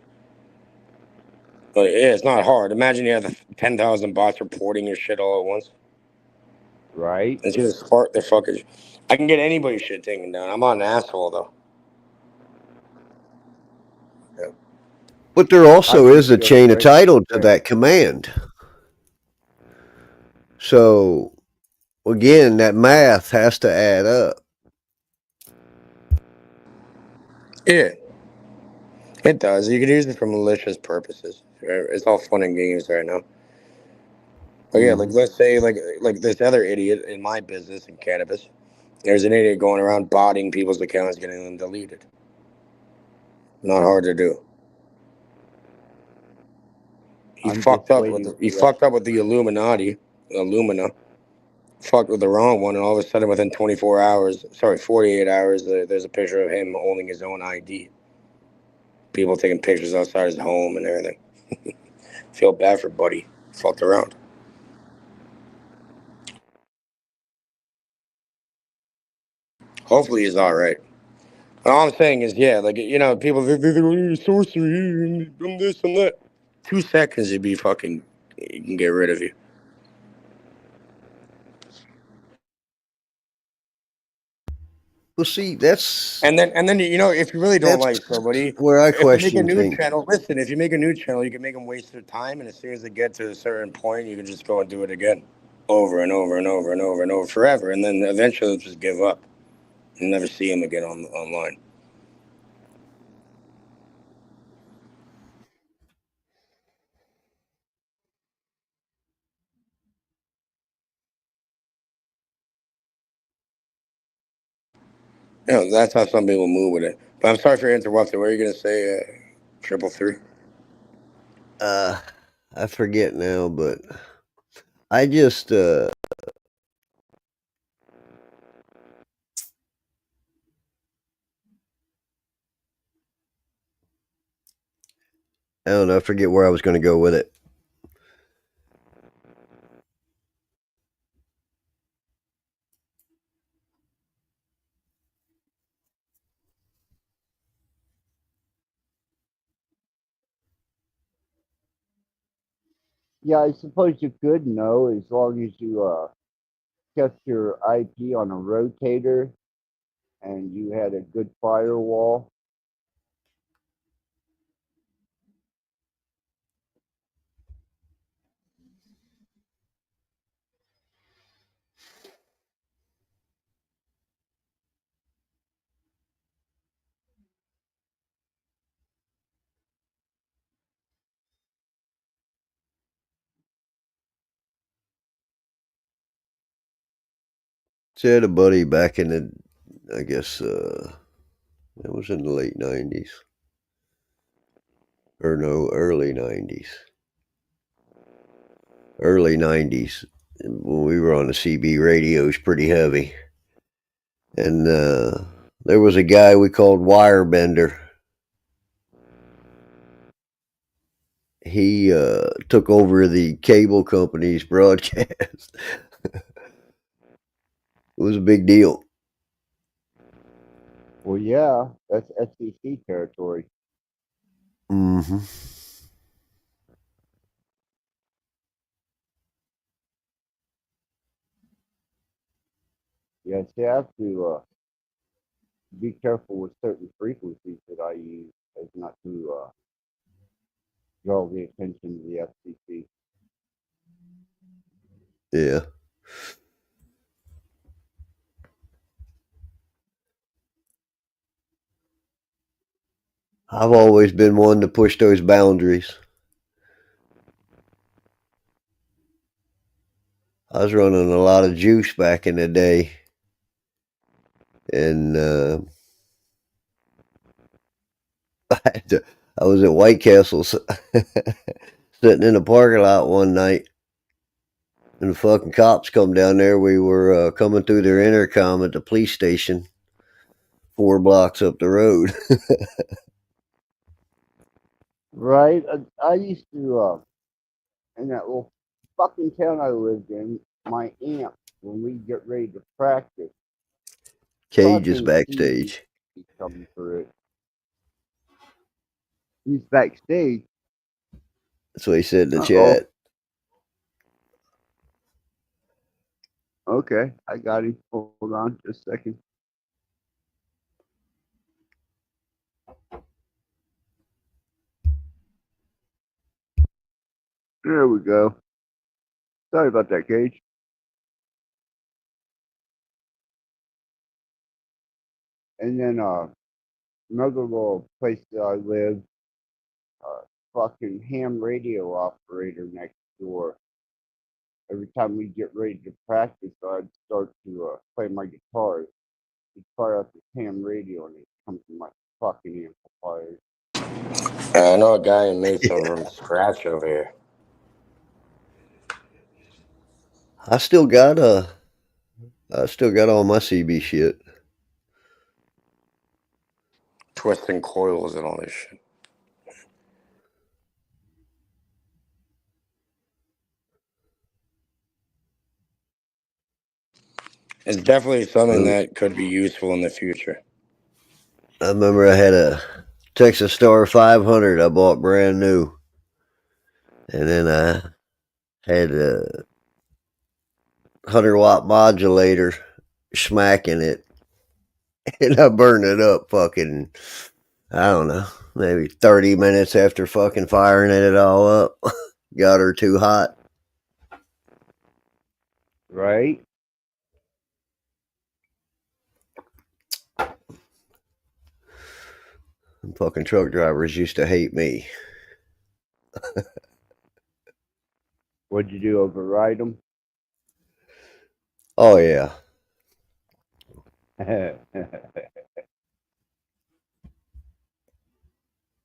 But yeah, it's not hard. Imagine you have 10,000 bots reporting your shit all at once. Right? It's gonna spark the fuckers. I can get anybody's shit taken down. I'm not an asshole though. Yeah. But there I also think is a you have a chain of great title to strength. that command. So again, that math has to add up. Yeah, it does. You can use it for malicious purposes. It's all fun and games right now. But yeah, like Mm-hmm. let's say like this other idiot in my business in cannabis. There's an idiot going around botting people's accounts, getting them deleted. Not hard to do. He I'm just fucked up with waiting he for that. fucked up with the Illuminati, Illumina. Fucked with the wrong one, and all of a sudden, within 24 hours, sorry, 48 hours, there's a picture of him holding his own ID. People taking pictures outside his home and everything. Feel bad for Buddy. Fucked around. Hopefully, he's all right. But all I'm saying is, yeah, like people they're sorcery and this and that. 2 seconds, you'd be fucking. You can get rid of you. Well, see, that's And then if you really don't that's like somebody, where I if you make a question new things. channel, listen. If you make a new channel, you can make them waste their time, and as soon as they get to a certain point, you can just go and do it again, over and over and over and over and over forever, and then eventually they'll just give up and never see him again online. That's how some people move with it. But I'm sorry for interrupting. What are you gonna say, 333? I forget now, but I just I don't know. I forget where I was going to go with it. Yeah, I suppose you could know as long as you kept your IP on a rotator and you had a good firewall. So I had a buddy back in the, I guess it was in the late '90s, or no, early '90s when we were on the CB radios pretty heavy, and there was a guy we called Wirebender. He took over the cable company's broadcast. It was a big deal. Well, yeah, that's SEC territory. Mm-hmm. Yeah, see, I have to be careful with certain frequencies that I use, as not to draw the attention of the FCC. Yeah. I've always been one to push those boundaries. I was running a lot of juice back in the day, and I was at White Castle's sitting in the parking lot one night, and the fucking cops come down there. We were coming through their intercom at the police station 4 blocks up the road. Right? I used to, in that little fucking town I lived in, my aunt, when we get ready to practice, Cage is fucking backstage. coming through it. He's backstage. That's what he said in the Uh-oh. chat. Okay, I got him. Hold on just a second. There we go. Sorry about that, Cage. And then another little place that I live, fucking ham radio operator next door. Every time we get ready to practice, I'd start to play my guitar. He'd fire up his ham radio and it'd come from my fucking amplifier. I know a guy who made some from scratch over here. I still got all my CB shit. Twisting coils and all this shit. It's definitely something that could be useful in the future. I remember I had a Texas Star 500 I bought brand new. And then I had a 100-watt modulator smacking it. And I burned it up fucking, I don't know, maybe 30 minutes after fucking firing it all up. Got her too hot. Right? Fucking truck drivers used to hate me. What'd you do? Override them? Oh, yeah.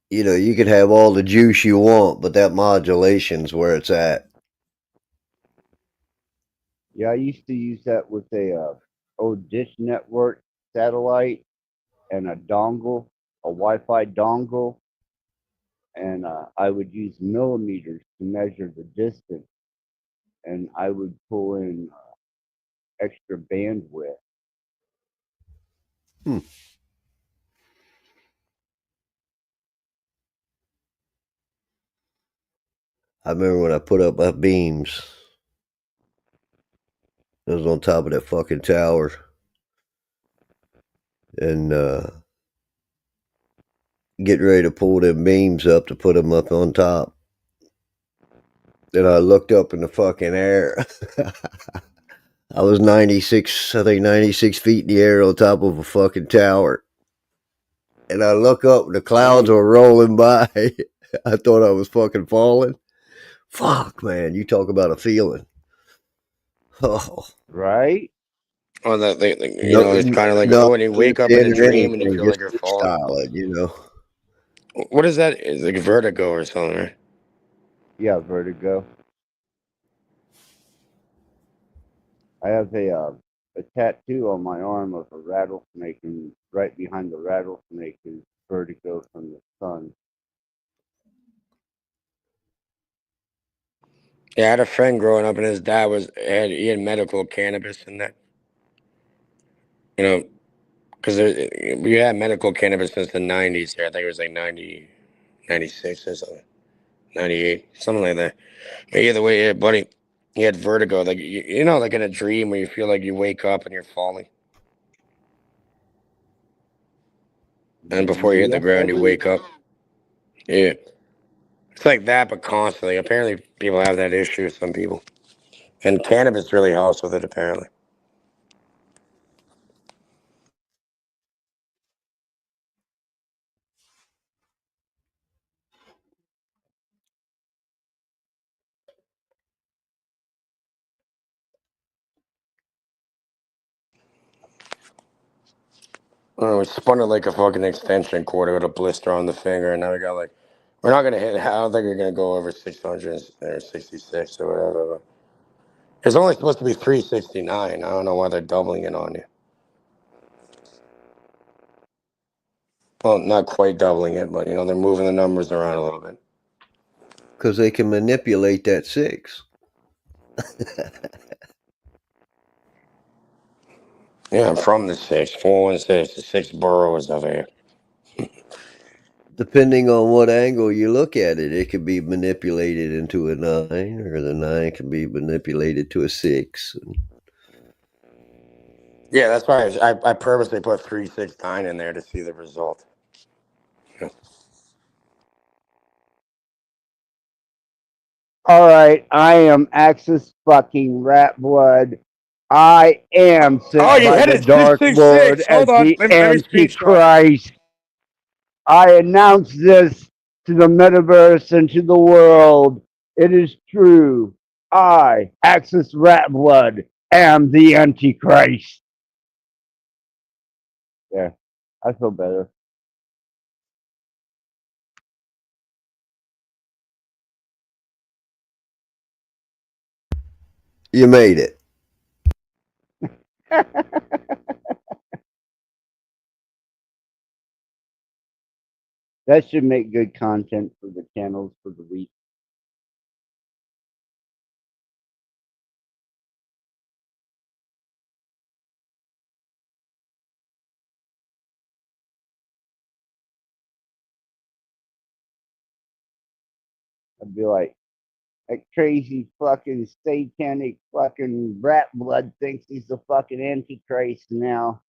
You know, you could have all the juice you want, but that modulation's where it's at. Yeah, I used to use that with a old Dish Network satellite and a dongle, a Wi-Fi dongle, and I would use millimeters to measure the distance, and I would pull in extra bandwidth. I remember when I put up my beams. It was on top of that fucking tower. And getting ready to pull them beams up to put them up on top. Then I looked up in the fucking air. I was 96 feet in the air on top of a fucking tower. And I look up and the clouds were rolling by. I thought I was fucking falling. Fuck, man, you talk about a feeling. Oh. Right? Oh, it's kind of like when you wake up in a dream and you feel like you're falling. You know. What is that? It's like vertigo or something, right? Yeah, vertigo. I have a tattoo on my arm of a rattlesnake, and right behind the rattlesnake is vertigo from the sun. Yeah, I had a friend growing up, and his dad he had medical cannabis in that. You know, because we had medical cannabis since the 90s here. I think it was like 90, 96 or something, 98, something like that. But either way, yeah, buddy, he had vertigo, like like in a dream where you feel like you wake up and you're falling. and before you hit the Yes, ground, I you do. wake up. Yeah, it's like that, but constantly. Apparently, people have that issue. Some people, and cannabis really helps with it. Apparently. Oh, we spun it like a fucking extension cord with a blister on the finger, and now we got like, we're not gonna hit. I don't think we're gonna go over 600 or 66 or whatever. But it's only supposed to be 369. I don't know why they're doubling it on you. Well, not quite doubling it, but they're moving the numbers around a little bit. Because they can manipulate that 6. Yeah, I'm from the 6, 416, the 6 boroughs of here. Depending on what angle you look at it, it could be manipulated into a 9, or the 9 can be manipulated to a 6. Yeah, that's why I purposely put 369 in there to see the result. Yeah. All right, I am Axis fucking Rattblood. I am sent Oh, you by hit the it, Dark Lord 666. as Hold on, the let me screenshot. Antichrist. I announce this to the metaverse and to the world. It is true. I, Axis Rattblood, am the Antichrist. There, I feel better. You made it. That should make good content for the channels for the week. I'd be like, that crazy fucking satanic fucking rat blood thinks he's the fucking Antichrist now.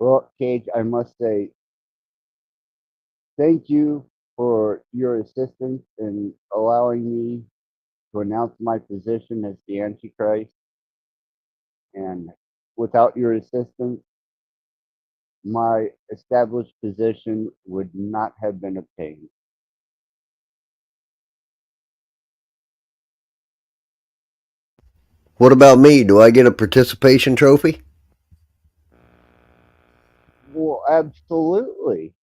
Well, Cage, I must say thank you for your assistance in allowing me to announce my position as the Antichrist. And without your assistance, my established position would not have been obtained. What about me? Do I get a participation trophy? Well, absolutely.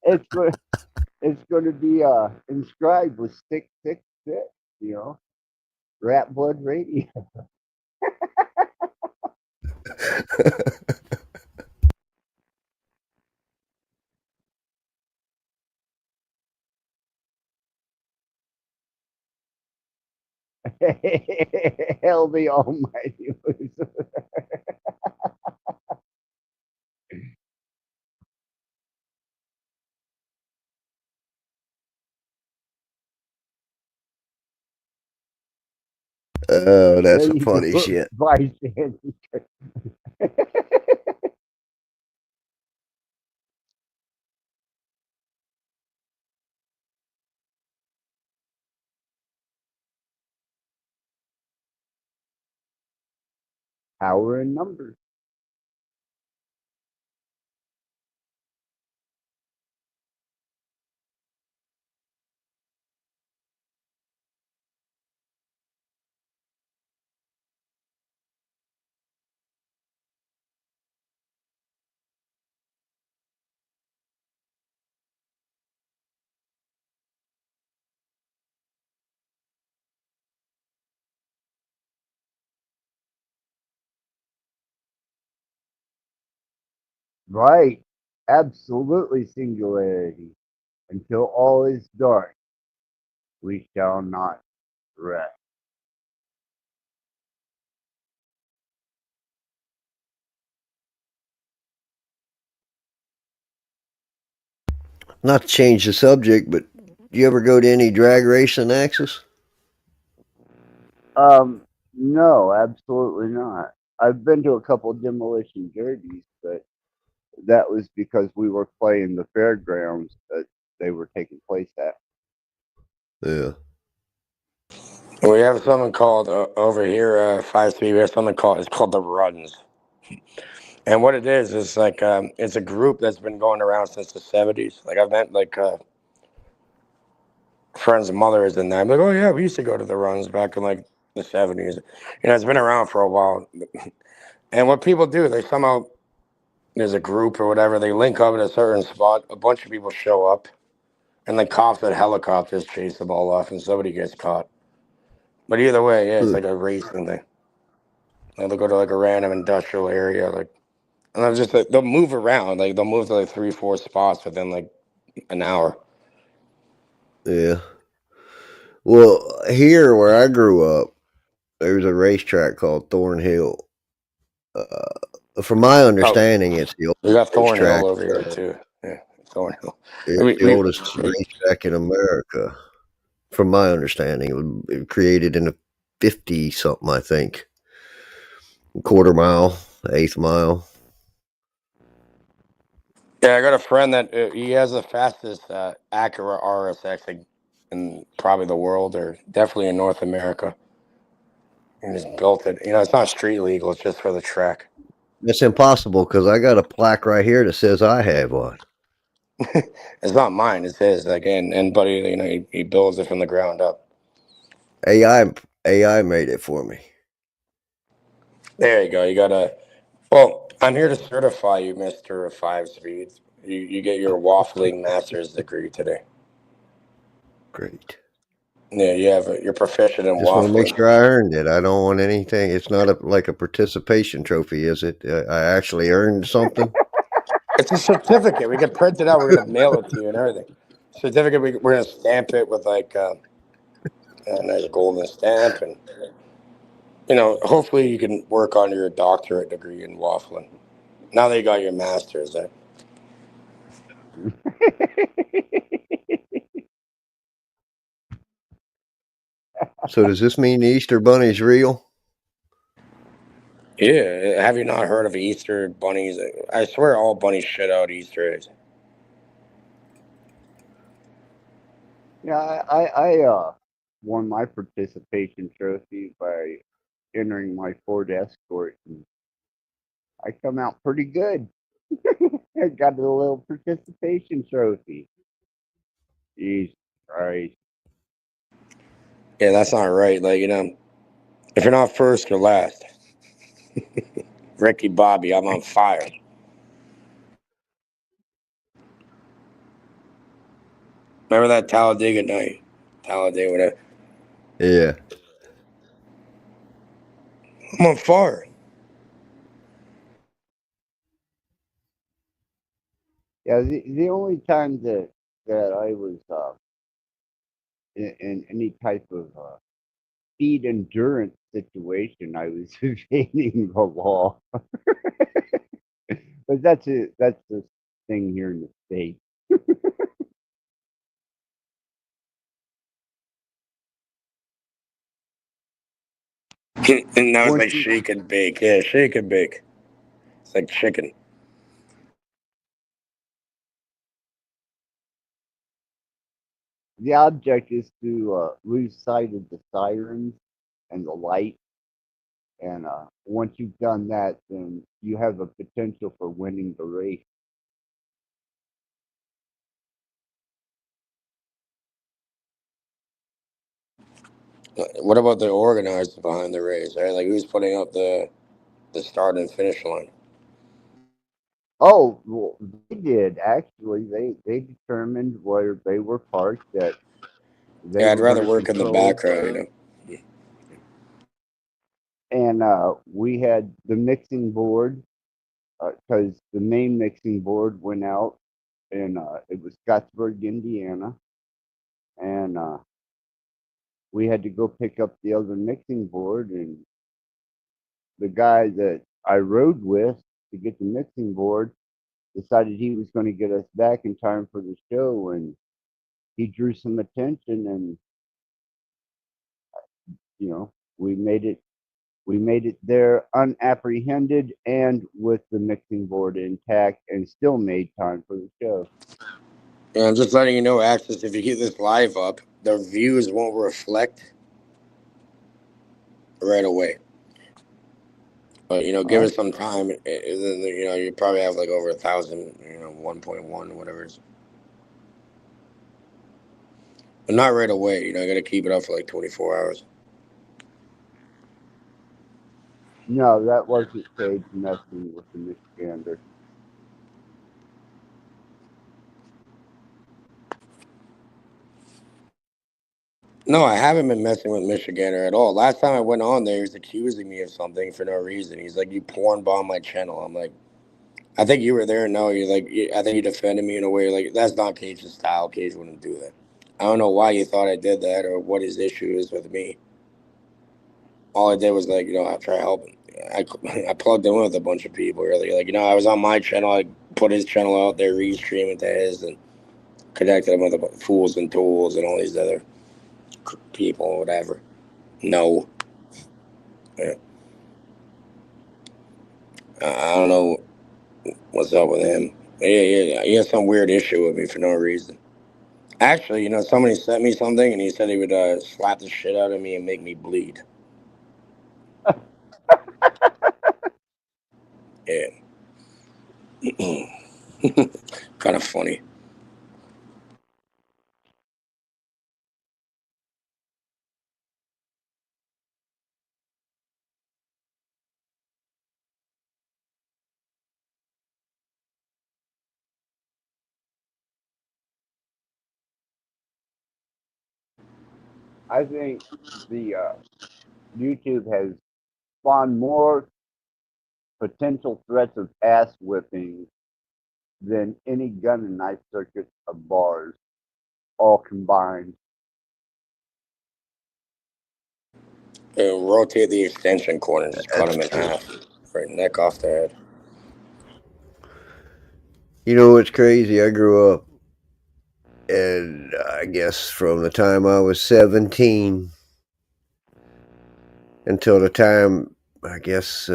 it's going it's going to be inscribed with 666, you know, Rat Blood Radio. Hell the Almighty. Oh, There that's a you funny go, shit. Vice Antichrist. Power in numbers. Right. Absolutely singularity. Until all is dark, we shall not rest. Not to change the subject, but do you ever go to any drag racing Axis? No, absolutely not. I've been to a couple demolition derbies, but that was because we were playing the fairgrounds that they were taking place at. Yeah. We have something called over here, 5-3. We have something called it's called the Runs, and what it is like it's a group that's been going around since the '70s. Like I've met like friends' mothers and I'm like, oh yeah, we used to go to the Runs back in like the '70s. It's been around for a while. And what people do, they somehow there's a group or whatever. They link up at a certain spot. A bunch of people show up, and then cops and helicopters chase them all off, and somebody gets caught. But either way, yeah, it's Huh. like a racing thing. Like they'll go to like a random industrial area, like, and they'll just like, they'll move around. Like they'll move to like 3, 4 spots within like an hour. Yeah. Well, here where I grew up, there's a racetrack called Thornhill. From my Oh, understanding, it's the we got oldest Thornhill racetrack. over here too. Yeah, Thornhill. It's the oldest racetrack in America. From my understanding, it was created in the 50 something, I think. Quarter mile, eighth mile. Yeah, I got a friend that he has the fastest Acura RSX in probably the world or definitely in North America. And just built it. It's not street legal. It's just for the track. It's impossible because I got a plaque right here that says I have one. It's not mine. It's his. Like, and buddy, he builds it from the ground up. AI made it for me. There you go. You gotta. Well, I'm here to certify you, Mister 5 Speed. You get your waffling master's degree today. Great. Yeah, you're proficient in Just want to make waffling. sure I earned it. I don't want anything. It's not like a participation trophy, is it? I actually earned something. It's a certificate. We can print it out. We're gonna mail it to you and everything. Certificate. We're gonna stamp it with like a nice golden stamp, and hopefully you can work on your doctorate degree in waffling. Now that you got your master's, So does this mean the Easter Bunny's real? yeah. Have you not heard of Easter bunnies? I swear all bunnies shit out Easter eggs. Yeah, I won my participation trophy by entering my Ford Escort, and I come out pretty good. I got a little participation trophy. Jesus Christ. Yeah, that's not right. Like, if you're not first, you're last. Ricky Bobby, I'm on fire. Remember that Talladega night? Talladega, whatever. Yeah. I'm on fire. Yeah, the only time that I was in any type of speed endurance situation, I was evading the law. But that's the thing here in the States. And now it's like Once you shake and bake. Yeah, shake and bake. It's like chicken. the object is to lose sight of the sirens and the light, and once you've done that, then you have a potential for winning the race. What about the organizers behind the race? Right? Like who's putting up the start and finish line? Oh, well, they did actually. They determined where they were parked, that they Yeah, I'd were going rather to work in the control, background. and we had the mixing board because the main mixing board went out, and it was Scottsburg, Indiana, and we had to go pick up the other mixing board, and the guy that I rode with to get the mixing board decided he was going to get us back in time for the show, and he drew some attention, and we made it there unapprehended and with the mixing board intact, and still made time for the show. And I'm just letting you know, Access, if you keep this live up, the views won't reflect right away. But give it some time. You probably have like over 1,000. 1.1 whatever it is. But not right away. I got to keep it up for like 24 hours. No, that wasn't Cage messing with the Michigander. No, I haven't been messing with Michigander at all. Last time I went on there, he was accusing me of something for no reason. He's like, "You porn bomb my channel." I'm like, I think you were there. No, you're like, I think you defended me in a way like that's not Cage's style. Cage wouldn't do that. I don't know why you thought I did that or what his issue is with me. All I did was like, I try helping. I plugged in with a bunch of people earlier. Like, I was on my channel. I put his channel out there, restream it to his, and connected him with Fools and Tools and all these other people or whatever. No. Yeah. I don't know what's up with him. Yeah, he has some weird issue with me for no reason. Actually, somebody sent me something, and he said he would slap the shit out of me and make me bleed. Yeah. Kind of funny. I think the YouTube has spawned more potential threats of ass whipping than any gun and knife circuit of bars, all combined. Rotate the extension cord and just cut him in half. Right, neck off the head. You know what's crazy? I grew up, and I guess from the time I was 17 until the time, I guess,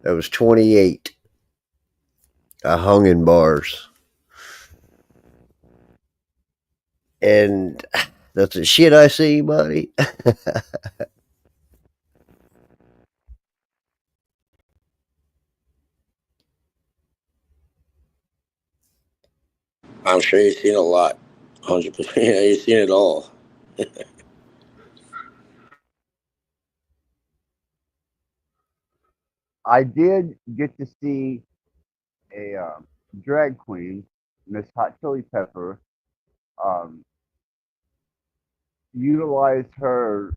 I was 28, I hung in bars. And that's the shit I see, buddy. I'm sure you've seen a lot. 100%. Yeah, you've seen it all. I did get to see a drag queen, Miss Hot Chili Pepper, utilize her,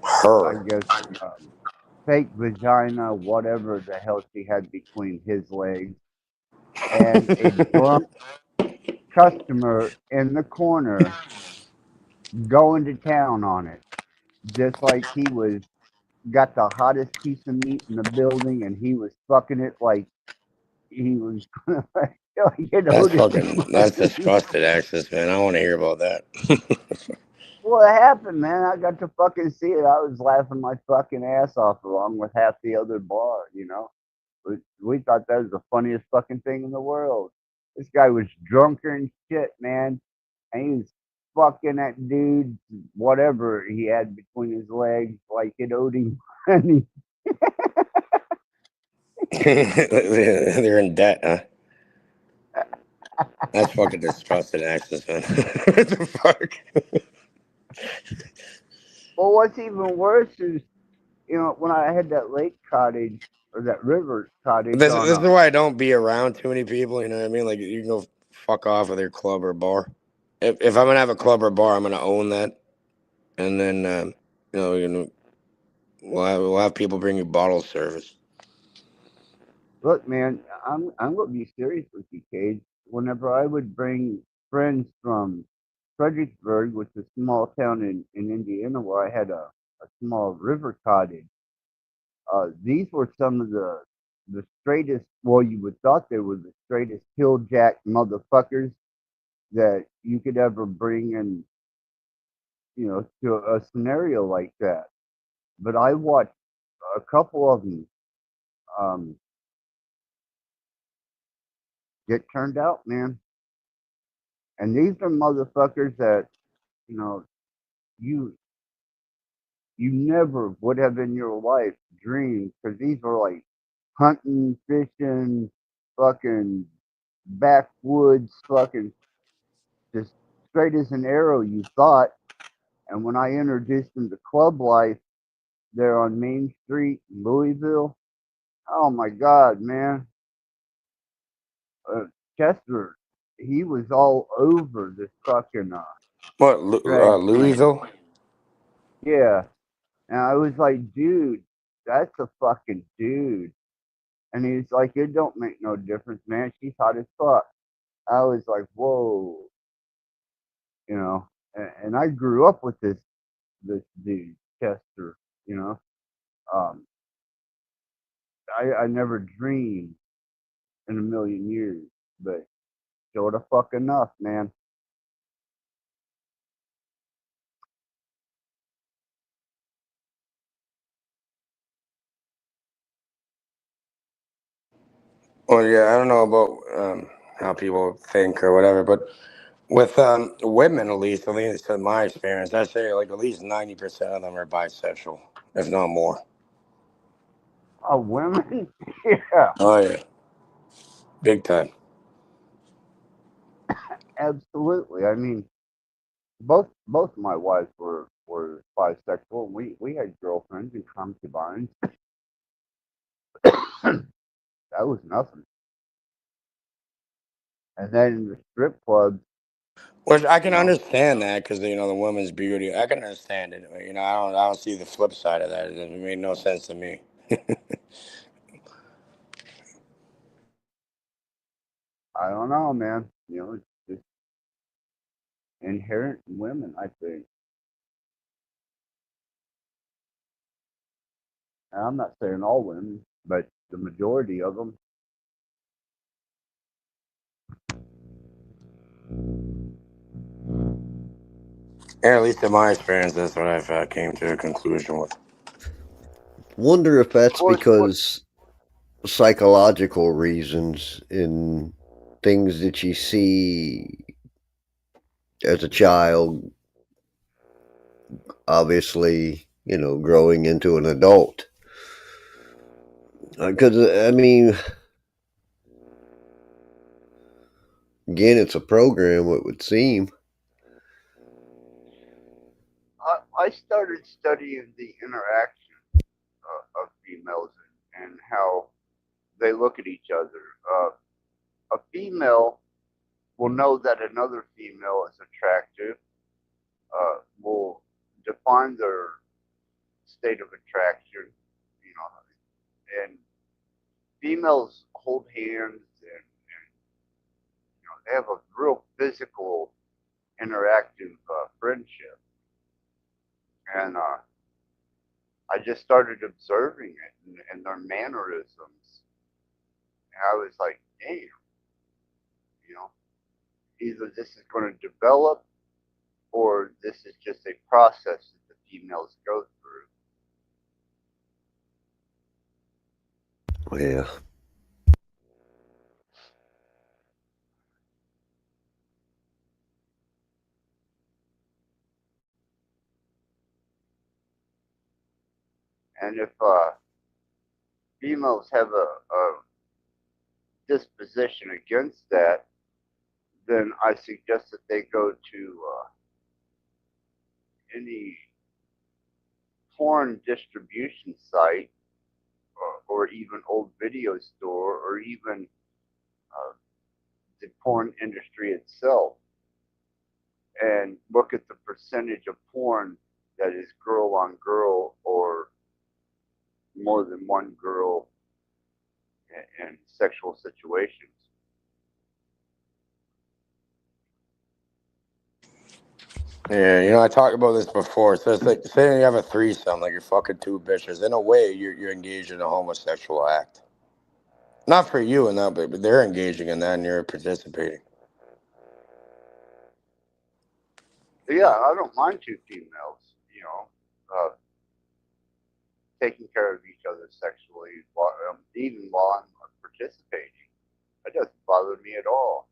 I guess, fake vagina, whatever the hell she had between his legs, and a drunk customer in the corner going to town on it, just like he was got the hottest piece of meat in the building, and he was fucking it like he was That's disgusting, Access, man. I want to hear about that. What happened, man? I got to fucking see it. I was laughing my fucking ass off along with half the other bar, We thought that was the funniest fucking thing in the world. This guy was drunker and shit, man. And he was fucking that dude, whatever he had between his legs, like it owed him money. They're in debt, huh? That's fucking disgusting, Access, man. What the fuck? Well, what's even worse is, when I had that lake cottage or that river cottage. This is why I don't be around too many people. You know what I mean? Like, you can go fuck off with your club or bar. If I'm gonna have a club or bar, I'm gonna own that, and then We'll have people bring you bottle service. Look, man, I'm gonna be serious with you, Cage. Whenever I would bring friends from Fredericksburg, which is a small town in Indiana, where I had a small river cottage, these were some of the straightest. Well, you would thought they were the straightest hilljack motherfuckers that you could ever bring in, to a scenario like that. But I watched a couple of them um, get turned out, man. And these are motherfuckers that you know you you never would have in your life dreamed, because these were like hunting, fishing, fucking backwoods, fucking just straight as an arrow. You thought, and when I introduced them to club life there on Main Street in Louisville, oh my God, man, Chester, he was all over this fucking What, drag scene. Louisville? Yeah, and I was like, dude, that's a fucking dude. And he's like, it don't make no difference, man. She's hot as fuck. I was like, whoa, you know. And I grew up with this dude, Chester. You know, um, I never dreamed in a million years, but sure the fuck enough, man. Well, yeah, I don't know about how people think or whatever, but with women, at least in my experience, I say like at least 90% of them are bisexual, if not more. Oh, women, yeah, Oh yeah, big time. absolutely. I mean, both my wives were bisexual, and we had girlfriends and concubines. That was nothing. And then in the strip clubs, Which I you can know, understand that because the woman's beauty. I can understand it. I don't see the flip side of that. It made no sense to me. I don't know, man. It's just inherent in women, I think. And I'm not saying all women, but the majority of them. Yeah, at least in my experience, that's what I've came to a conclusion with. Wonder if Of that's course, what because psychological reasons in things that you see as a child, obviously, growing into an adult. Because, I mean, again, it's a program, it would seem. I started studying the interaction of females and how they look at each other. A female will know that another female is attractive, will define their state of attraction, and females hold hands and they have a real physical, interactive friendship. And I just started observing it and their mannerisms. And I was like, damn, you know, either this is going to develop or this is just a process that the females go through. Yeah. And if females have a disposition against that, then I suggest that they go to any porn distribution site or even old video store or even uh, the porn industry itself and look at the percentage of porn that is girl on girl or more than one girl in sexual situations. Yeah, I talked about this before. So it's like, say you have a threesome, like you're fucking two bitches. In a way, you're engaged in a homosexual act. Not for you and that, but they're engaging in that, and you're participating. Yeah, I don't mind two females, taking care of each other sexually, even while I'm participating. It doesn't bother me at all.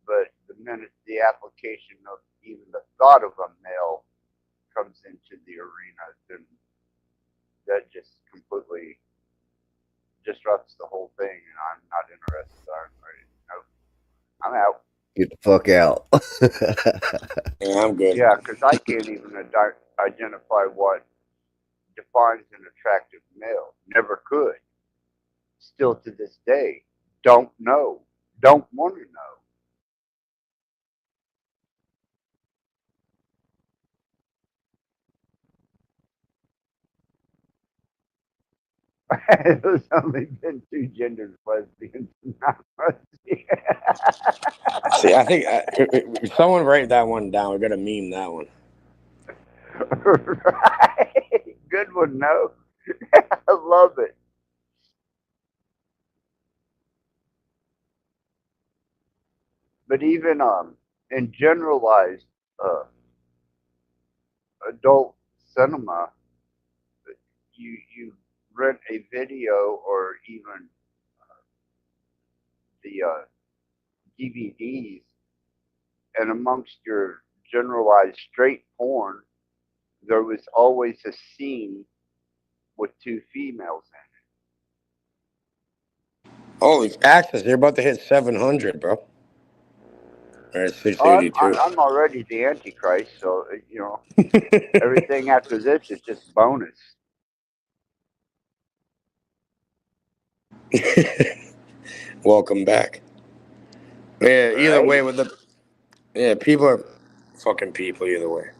But the minute the application of even the thought of a male comes into the arena, then that just completely disrupts the whole thing, and I'm not interested. Nope, I'm out. Get the fuck out. Yeah, I'm good. Yeah, because I can't even identify what defines an attractive male. Never could. Still to this day, don't know. Don't want to know. There's only been two genders, lesbians and non-lesbians. See, I think someone write that one down. We got to meme that one. Right. Good one, no? I love it. But even in generalized adult cinema, you rent a video or even the DVDs, and amongst your generalized straight porn, there was always a scene with two females in it. Holy access! You're about to hit 700, bro. Or I'm 682. I'm already the Antichrist, so everything after this is just bonus. Welcome back. Yeah, either Right? way, people are fucking people either way.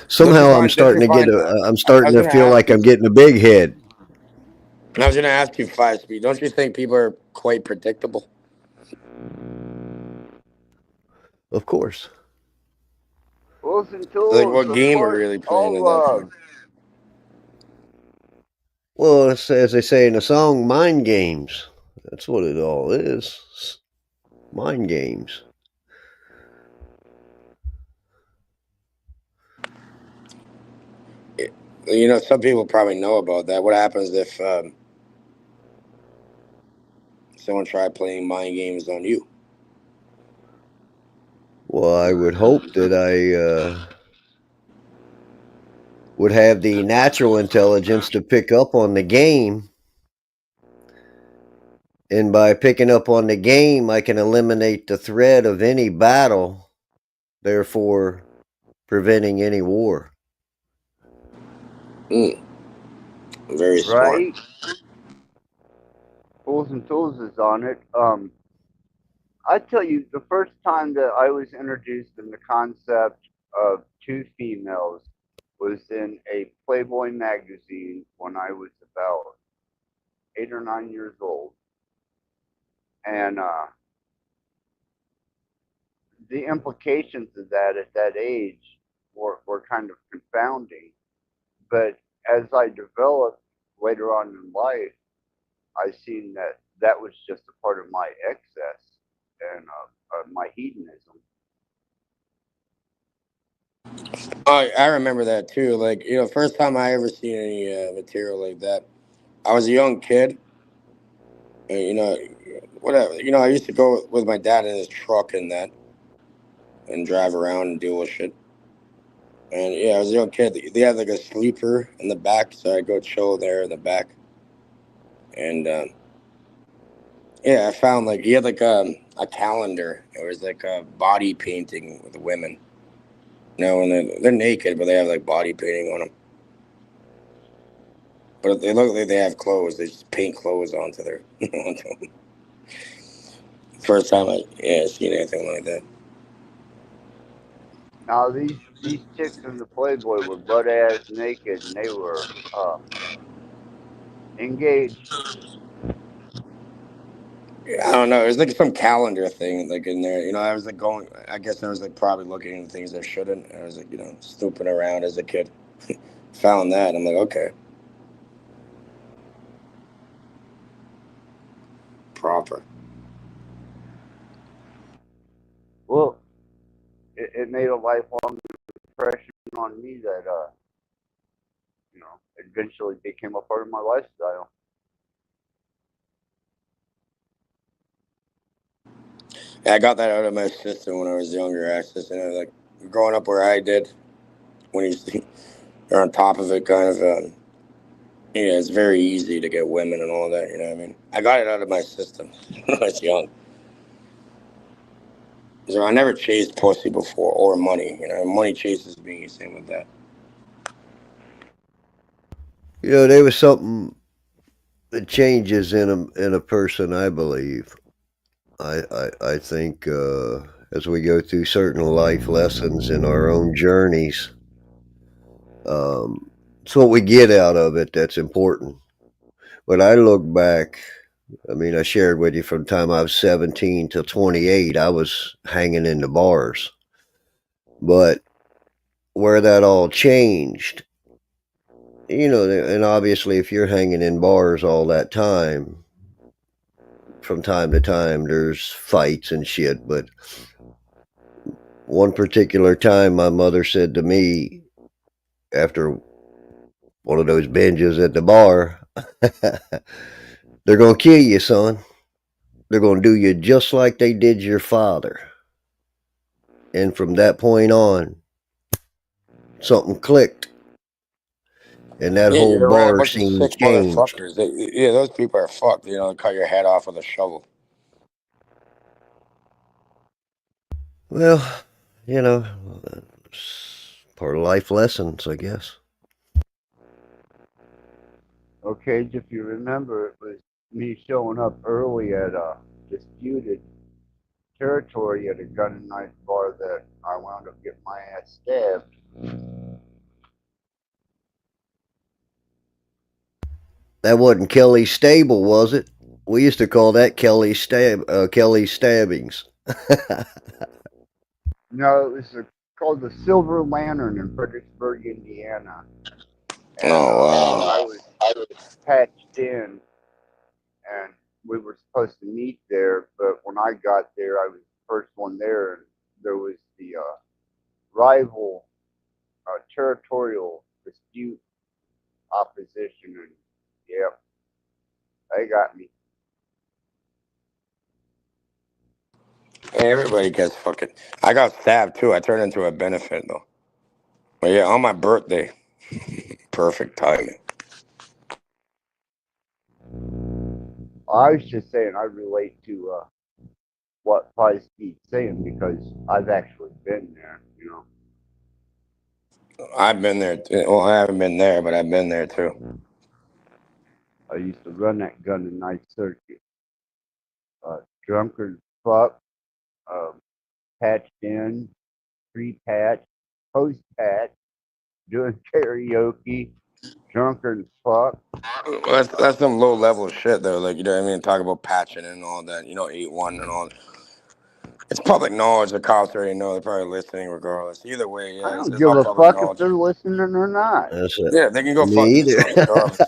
Somehow I'm Don't starting you to get find? I'm I starting was to gonna feel ask like you. I'm getting a big head. I was gonna ask you 5 speed. Don't you think people are quite predictable? Of course. Tools and Like, tools, what of game are course. really playing All at that love. point? Well, as they say in the song, mind games. That's what it all is. Mind games. Some people probably know about that. What happens if someone tried playing mind games on you? Well, I would hope that I would have the natural intelligence to pick up on the game. And by picking up on the game, I can eliminate the threat of any battle, therefore preventing any war. Very smart. Right? Tools and tools is on it. I tell you, the first time that I was introduced in the concept of two females was in a Playboy magazine when I was about 8 or 9 years old. And the implications of that at that age were kind of confounding. But as I developed later on in life, I seen that that was just a part of my excess and my hedonism. I remember that too. Like, first time I ever seen any material like that, I was a young kid. And, whatever. I used to go with my dad in his truck and drive around and deal with shit. And yeah, I was a young kid. They had like a sleeper in the back, so I go chill there in the back. And yeah, I found like he had like a calendar. It was like a body painting with the women. And they're naked, but they have like body painting on them. But they look like they have clothes. They just paint clothes onto their onto them. First time I seen anything like that. Now these chicks in the Playboy were butt ass naked, and they were engaged. I don't know. It was like some calendar thing, like in there. I was like going. I guess I was like probably looking into things I shouldn't. I was like, snooping around as a kid. Found that. I'm like, okay, proper. Well, it made a lifelong impression on me that eventually became a part of my lifestyle. I got that out of my system when I was younger. Access, like growing up where I did, when you're on top of it, kind of. It's very easy to get women and all that. You know what I mean? I got it out of my system when I was young. So I never chased pussy before or money. Money chases me. Same with that. There was something that changes in a person, I believe. I think as we go through certain life lessons in our own journeys, it's what we get out of it that's important. When I look back, I mean, I shared with you from the time I was 17 to 28, I was hanging in the bars. But where that all changed, and obviously if you're hanging in bars all that time, from time to time, there's fights and shit. But one particular time, my mother said to me, after one of those binges at the bar, they're going to kill you, son. They're going to do you just like they did your father. And from that point on, something clicked. And that Yeah, whole you're around a bar bunch of scene sick changed. motherfuckers. Those people are fucked. Cut your head off with a shovel. Well, it's part of life lessons, I guess. Okay, if you remember, it was me showing up early at a disputed territory at a gun and knife bar that I wound up getting my ass stabbed. That wasn't Kelly's Stable, was it? We used to call that Kelly's Stabbings. No, it was called the Silver Lantern in Fredericksburg, Indiana, and Oh wow. I was patched in, and we were supposed to meet there. But when I got there, I was the first one there, and there was the rival territorial dispute opposition, and yeah, they got me. Everybody gets fucking. I got stabbed too. I turned into a benefit though. But yeah, on my birthday. Perfect timing. I was just saying I relate to what Five Speed's saying because I've actually been there. I've been there. Well, I haven't been there, but I've been there too. I used to run that gun and knife circuit. Drunkard fuck, uh, patched in, pre-patch, post-patch, doing karaoke, drunkard fuck. That's some low level shit though. Like, you know what I mean? Talk about patching and all that. 8-1 and all. It's public knowledge. The cops already know. They're probably listening regardless. Either way, I yeah, don't it's give all a public fuck if knowledge. they're listening or not. That's it. Yeah, they can go fuck Me either. themselves regardless.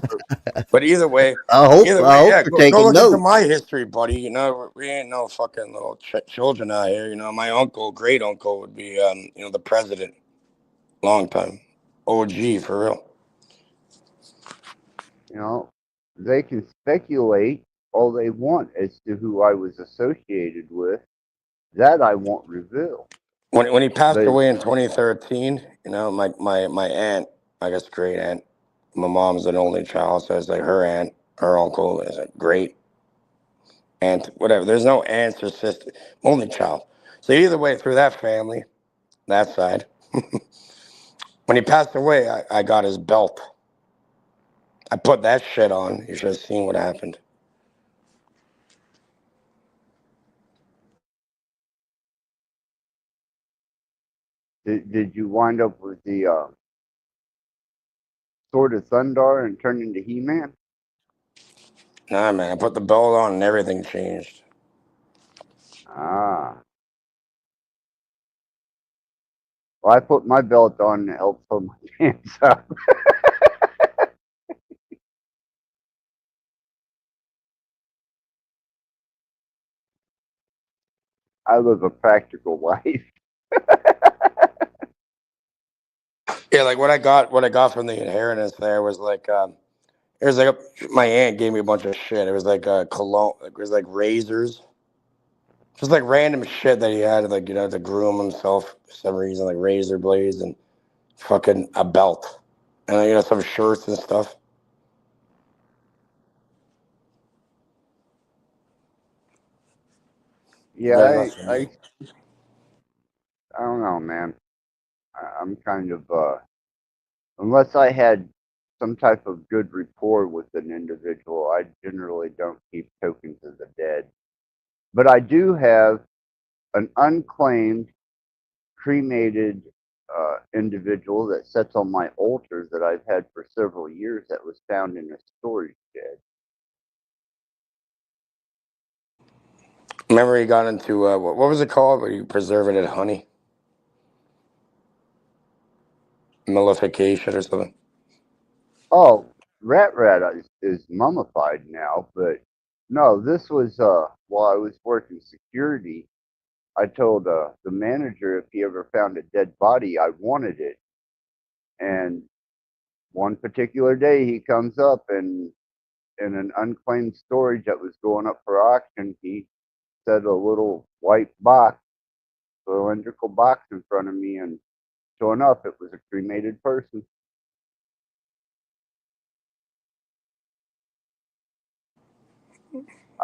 But either way, I hope yeah, they're go taking look into notes. my history, buddy. We ain't no fucking little children out here. My uncle, great uncle, would be, the president, long time, OG for real. They can speculate all they want as to who I was associated with. That I won't reveal. When he passed But away in 2013, my aunt, I guess great aunt, my mom's an only child, so it's like her aunt, her uncle is a great aunt, whatever. There's no aunts or sister, only child. So either way, through that family, that side, when he passed away, I got his belt. I put that shit on. You should have seen what happened. Did you wind up with the Sword of Thundar and turn into He-Man? Nah, man. I put the belt on and everything changed. Ah. Well, I put my belt on and it helped pull my pants up. I live a practical life. Yeah, like what I got from the inheritance there was like, it was like my aunt gave me a bunch of shit. It was like cologne. It was like razors, just like random shit that he had, like to groom himself for some reason, like razor blades and fucking a belt, and some shirts and stuff. Yeah, Very much for me. I don't know, man. I'm kind of unless I had some type of good rapport with an individual, I generally don't keep tokens of the dead. But I do have an unclaimed, cremated individual that sits on my altar that I've had for several years that was found in a storage shed. Remember, he got into what was it called? Where you preserve it in honey, mummification or something. Oh, Rat is mummified now, but no, this was while I was working security. I told the manager if he ever found a dead body, I wanted it. And one particular day, he comes up and in an unclaimed storage that was going up for auction, he set a little white box, cylindrical box in front of me, and sure enough, it was a cremated person.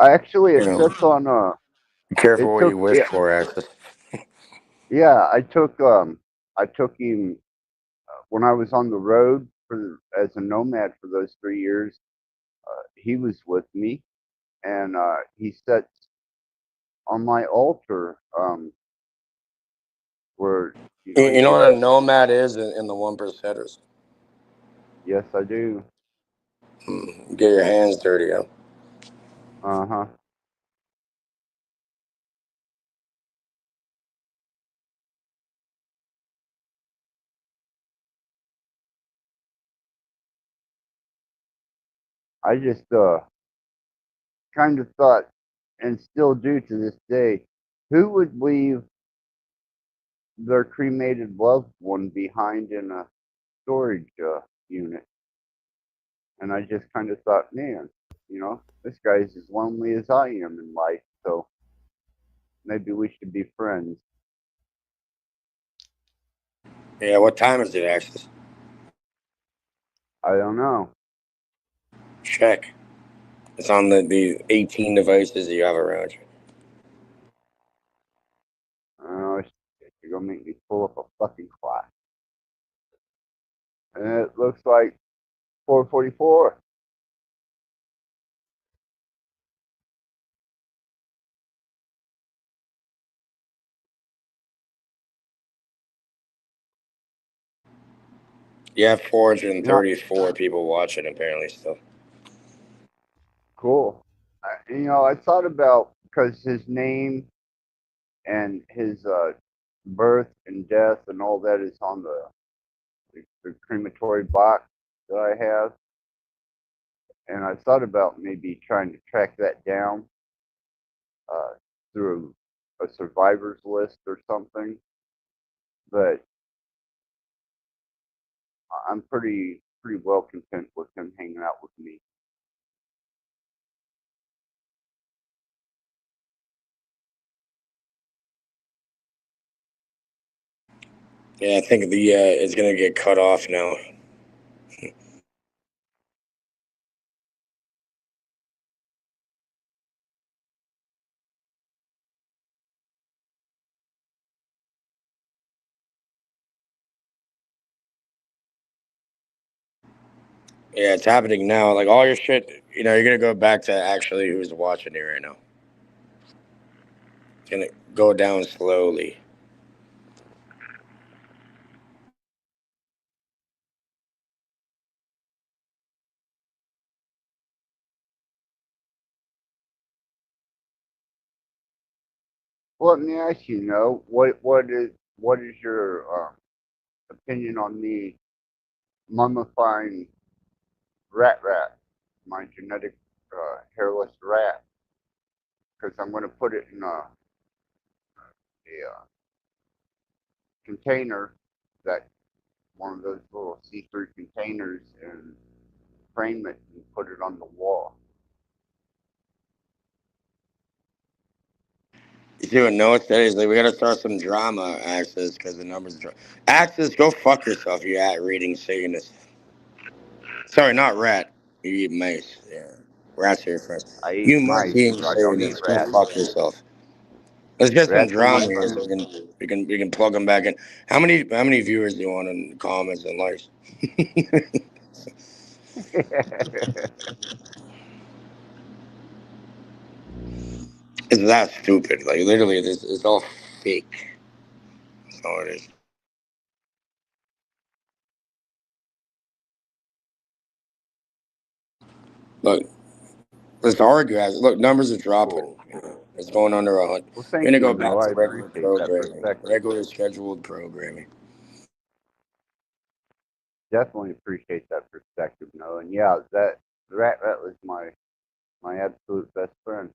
I actually, it sits on Be careful it what took, you wish for, Axis. yeah, I took him when I was on the road as a nomad for those 3 years. He was with me, and he sits on my altar, where You he know could. what a nomad is in the 1%ers? Yes, I do. Get your hands dirty, huh? Uh-huh. I just kind of thought, and still do to this day, who would leave their cremated loved one behind in a storage unit? And I just kind of thought, man, this guy's as lonely as I am in life, so maybe we should be friends. Yeah, what time is it, Axis? I don't know. Check. It's on the 18 devices that you have around you. Oh, shit, you're gonna make me pull up a fucking clock. And it looks like 4:44. You have You know, 434 people watching, apparently, still. cool. I thought about because his name and his birth and death and all that is on the crematory box that I have, and I thought about maybe trying to track that down uh, through a survivors list or something. But I'm pretty well content with him hanging out with me. Yeah, I think it's gonna get cut off now. Yeah, it's happening now. Like all your shit, you're gonna go back to actually who's watching it right now. It's gonna go down slowly. Well, let me ask you, what is your opinion on me mummifying rat, my genetic hairless rat? Because I'm going to put it in a container, that one of those little see-through containers, and frame it and put it on the wall. You see what Noah said? He's like, we gotta start some drama, Axis, because the numbers. Axis, go fuck yourself, you at reading Satanist. Sorry, not rat. You eat mice. Yeah, rats here first. I eat You mice. monkeying I don't eat Satanist, go rats. fuck yourself. Let's get some Rats are my drama here so food. we can plug them back in. How many viewers do you want in comments and likes? It's that stupid. Like literally, this it's all fake. That's all it is. Look, let's argue. Look, numbers are dropping. Cool. It's going under 100. Well, We're thank gonna you, go No. back I to regular appreciate that programming, perspective. regular scheduled programming. Definitely appreciate that perspective, No. And yeah, that rat was my absolute best friend.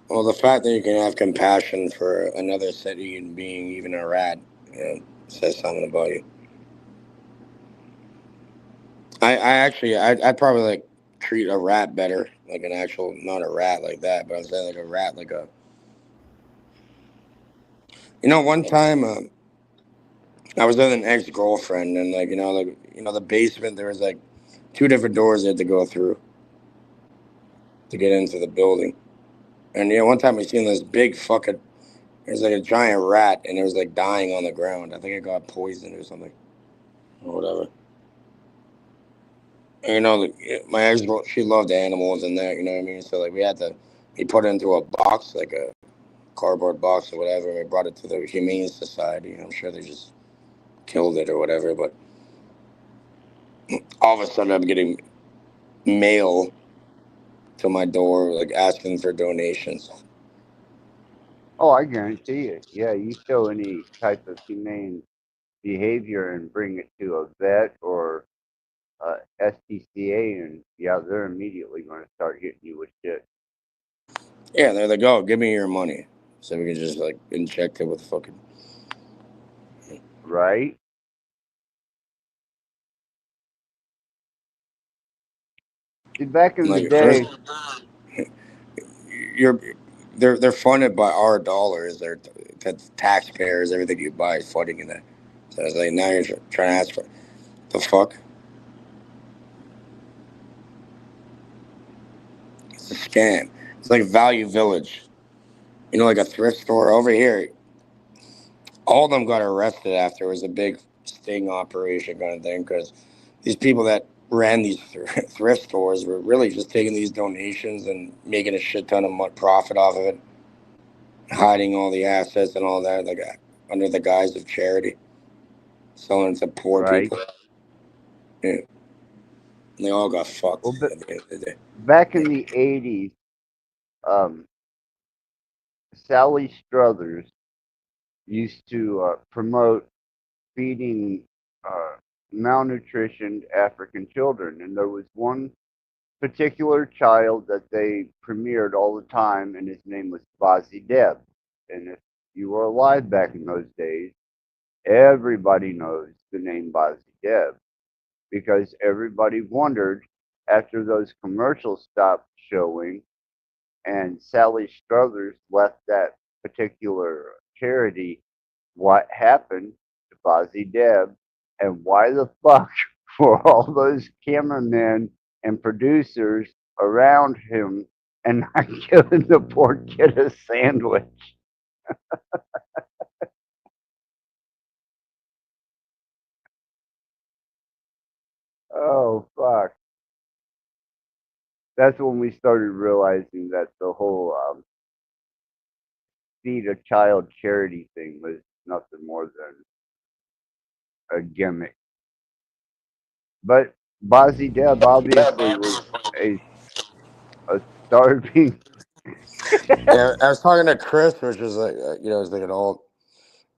Well, the fact that you can have compassion for another sentient being, even a rat, says something about you. I actually, I'd probably like treat a rat better, like an actual, not a rat like that, but I'm saying like a rat, like a. One time I was with an ex girlfriend, and the basement, there was like two different doors you had to go through to get into the building. And one time I seen this big fucking, there's like a giant rat, and it was like dying on the ground. I think it got poisoned or something, or whatever. And, my ex girl, she loved animals and that, you know what I mean. So like we put it into a box, like a cardboard box or whatever. And we brought it to the Humane Society. I'm sure they just killed it or whatever. But all of a sudden, I'm getting mail to my door, like asking for donations. Oh, I guarantee it. Yeah, you show any type of humane behavior and bring it to a vet or SPCA, and yeah, they're immediately going to start hitting you with shit. Yeah, they're like, oh, give me your money, so we can just like inject it with fucking. Right? See, back in the Like first, day, you're they're funded by our dollars. They're taxpayers. Everything you buy is funding in that. So it's like now you're trying to ask for the fuck. It's a scam. It's like Value Village. Like a thrift store over here. All of them got arrested after it was a big sting operation kind of thing because these people that ran these thrift stores were really just taking these donations and making a shit ton of profit off of it, hiding all the assets and all that, like under the guise of charity, selling to poor right? people. Yeah. And they all got fucked Well, but at the end of the day. back in the 80s, um, Sally Struthers used to promote feeding malnutritioned African children, and there was one particular child that they premiered all the time, and his name was Fozzie Deb. And if you were alive back in those days, everybody knows the name Fozzie Deb because everybody wondered after those commercials stopped showing and Sally Struthers left that particular charity, what happened to Fozzie Deb, and why the fuck were all those cameramen and producers around him and not giving the poor kid a sandwich? Oh fuck! That's when we started realizing that the whole feed a child charity thing was nothing more than a gimmick. But Bozzy Deb obviously was a a starving. Yeah, I was talking to Chris, which was like, I was like an old.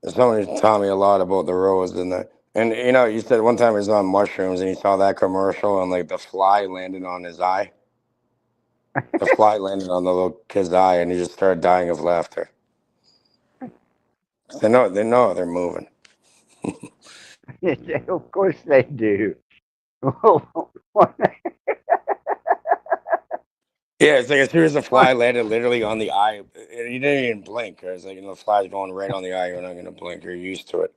Somebody taught me a lot about the roads and that. And you said one time he was on mushrooms and he saw that commercial and like the fly landed on his eye. The fly landed on the little kid's eye and he just started dying of laughter. They know they're moving. Of course they do. Yeah, it's like as soon as the fly landed literally on the eye, and you didn't even blink. It's like the fly's going right on the eye. You're not gonna blink. You're used to it.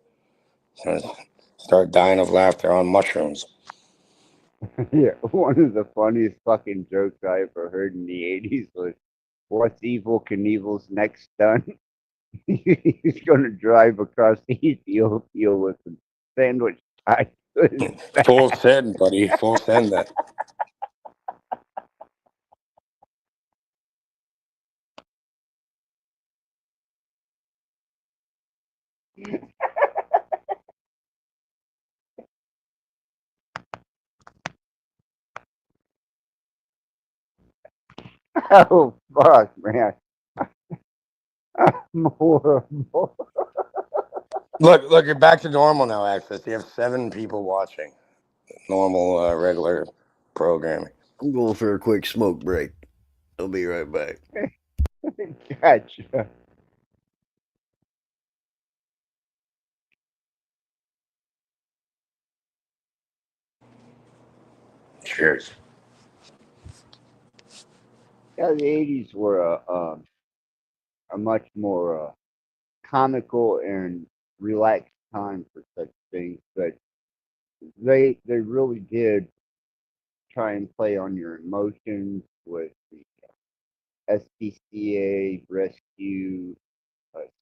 So start dying of laughter on mushrooms. Yeah, one of the funniest fucking jokes I ever heard in the '80s was, "What's Evil Knievel's next stunt? He's going to drive across Ethiopia with a sandwich tied to his Full back." send, buddy. Full send that. Oh fuck, man! I'm horrible. Look, you're back to normal now. Access. You have 7 people watching. Normal, regular programming. I'm going for a quick smoke break. I'll be right back. Gotcha. Cheers. Yeah, the '80s were a much more comical and relaxed time for such things, but they really did try and play on your emotions with the SPCA rescue,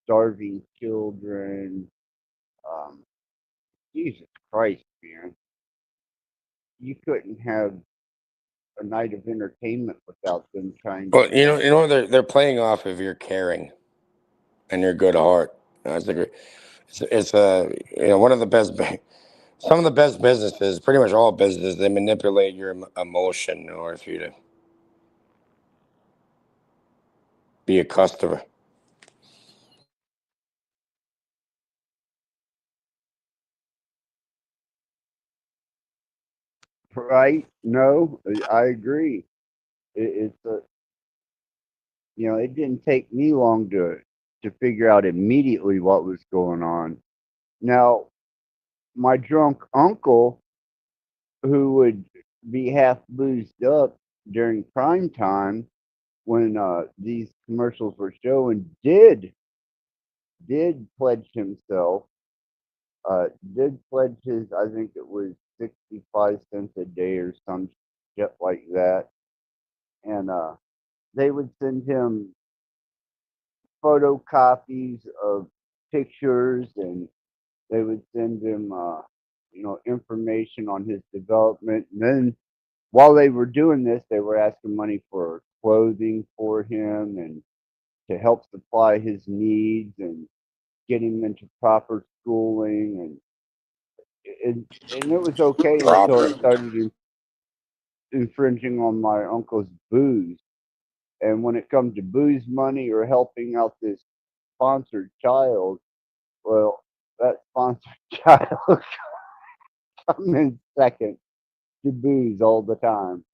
starving children. Um, Jesus Christ, man! You couldn't have a night of entertainment without them trying Well, to. they're playing off of your caring and your good heart. That's a great. It's one of the best. Some of the best businesses, pretty much all businesses, they manipulate your emotion in order for you to be a customer. Right? No, I agree. It's a it didn't take me long to figure out immediately what was going on. Now, my drunk uncle, who would be half boozed up during prime time when these commercials were showing, did pledge himself. Did pledge his, I think it was 65 cents a day or some shit like that, and they would send him photocopies of pictures, and they would send him information on his development. And then while they were doing this, they were asking money for clothing for him and to help supply his needs and get him into proper schooling, and it was okay until it Proper. started infringing on my uncle's booze. And when it comes to booze money or helping out this sponsored child, well, that sponsored child come in second to booze all the time.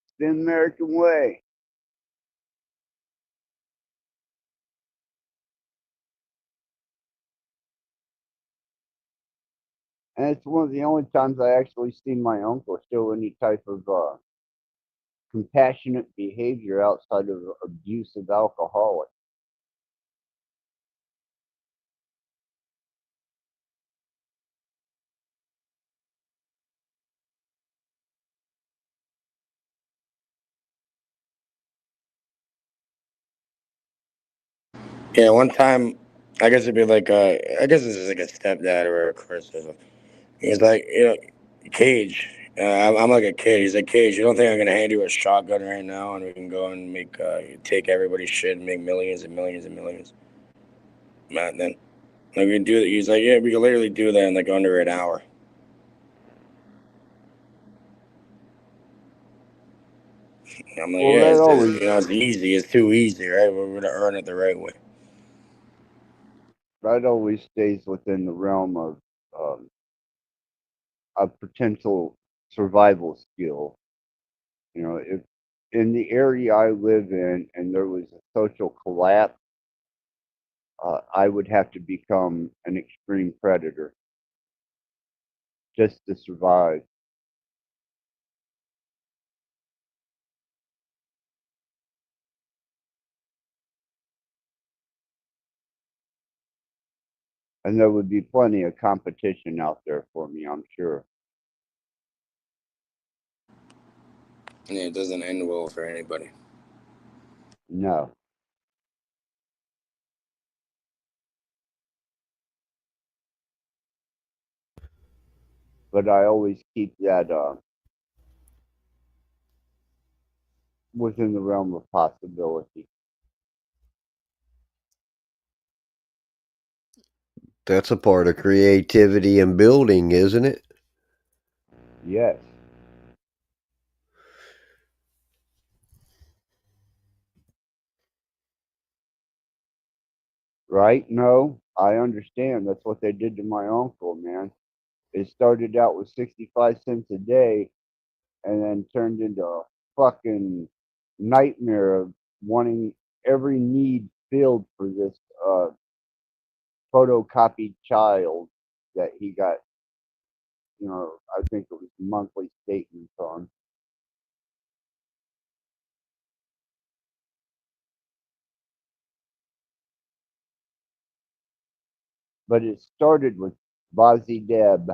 It's the American way. And it's one of the only times I actually see my uncle show any type of compassionate behavior outside of abusive alcoholic. Yeah, one time, I guess it'd be like I guess this is like a stepdad or a criticism. He's like, Cage. I'm like a kid. He's like, Cage, you don't think I'm gonna hand you a shotgun right now and we can go and take everybody's shit and make millions and millions and millions? Man, then like we can do that. He's like, yeah, we can literally do that in like under an hour. I'm like, Well, yeah, that always it's easy. It's too easy, right? We're gonna earn it the right way. stays within the realm of um, a potential survival skill. If in the area I live in and there was a social collapse, I would have to become an extreme predator just to survive. And there would be plenty of competition out there for me, I'm sure. Yeah, it doesn't end well for anybody. No. But I always keep that within the realm of possibility. That's a part of creativity and building, isn't it? Yes. Right? No, I understand. That's what they did to my uncle, man. It started out with 65 cents a day and then turned into a fucking nightmare of wanting every need filled for this photocopied child that he got, I think it was monthly statements on. But it started with Bozzy Deb.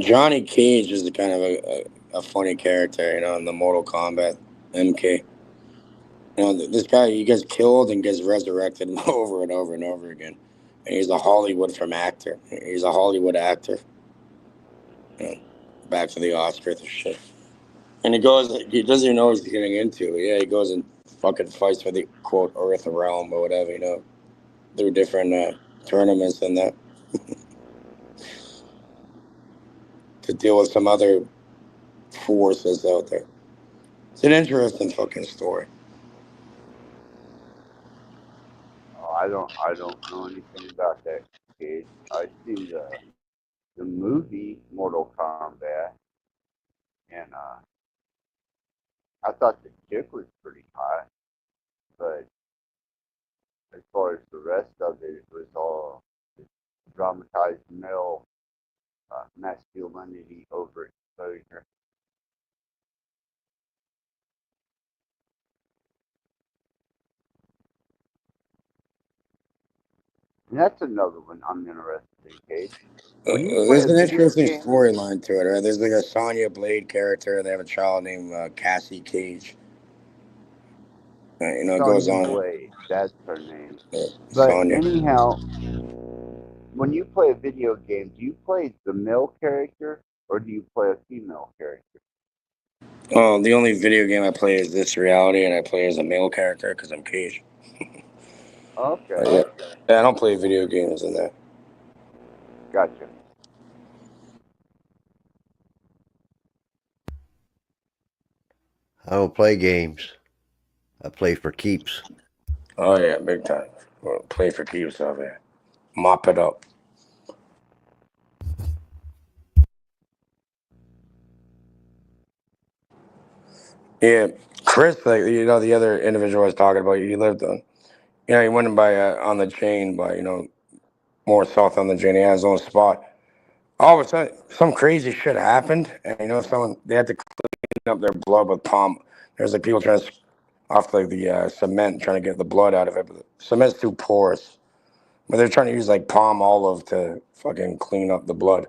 Johnny Cage is kind of a funny character, in the Mortal Kombat MK. This guy, he gets killed and gets resurrected over and over and over again. And he's a Hollywood actor. He's a Hollywood actor. Back to the Oscars and shit. And he doesn't even know what he's getting into. Yeah, he goes and fucking fights for the quote Earth realm or whatever, through different tournaments and that to deal with some other forces out there. It's an interesting fucking story. Oh, I don't know anything about that kid. I've seen the movie Mortal Kombat, and I thought the chick was pretty hot, but as far as the rest of it, it was all dramatized male masculinity overexposure. And that's another one I'm interested in, Cage. When you play There's a an video interesting game, storyline to it, right? There's like a Sonya Blade character. They have a child named Cassie Cage. It goes Sonya on. Blade, that's her name. But Sonya. anyhow, when you play a video game, do you play the male character or do you play a female character? Well, the only video game I play is this reality, and I play as a male character because I'm Cage. Okay, Yeah. Yeah, I don't play video games in that. gotcha. I don't play games. I play for keeps. Oh yeah, big time. Well, play for keeps over here. Mop it up. Yeah, Chris, like the other individual I was talking about, he lived on. He went by on the chain, but more south on the chain. He had his own spot, all of a sudden some crazy shit happened, and someone they had to clean up their blood with palm. There's like people trying to off like the cement trying to get the blood out of it, but the cement's too porous. But they're trying to use like palm olive to fucking clean up the blood.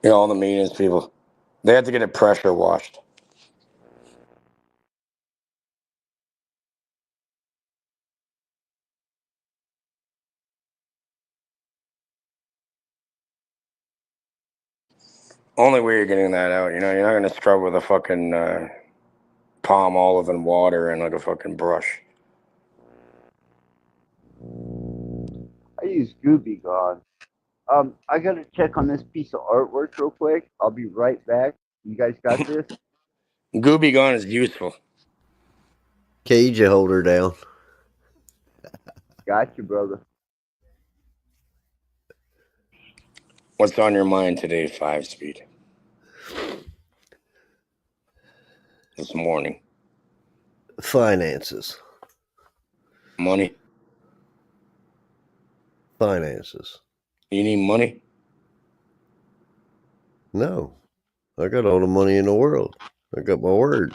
All the maintenance people, they had to get it pressure washed. Only way you're getting that out, you're not gonna scrub with a fucking palm olive and water and like a fucking brush. I use Gooby Gone. I gotta check on this piece of artwork real quick. I'll be right back. You guys got this? Gooby Gone is useful. Cage a holder down. Gotcha, brother. What's on your mind today, 5-speed? This morning. Finances. Money. Finances. You need money? No. I got all the money in the world. I got my word.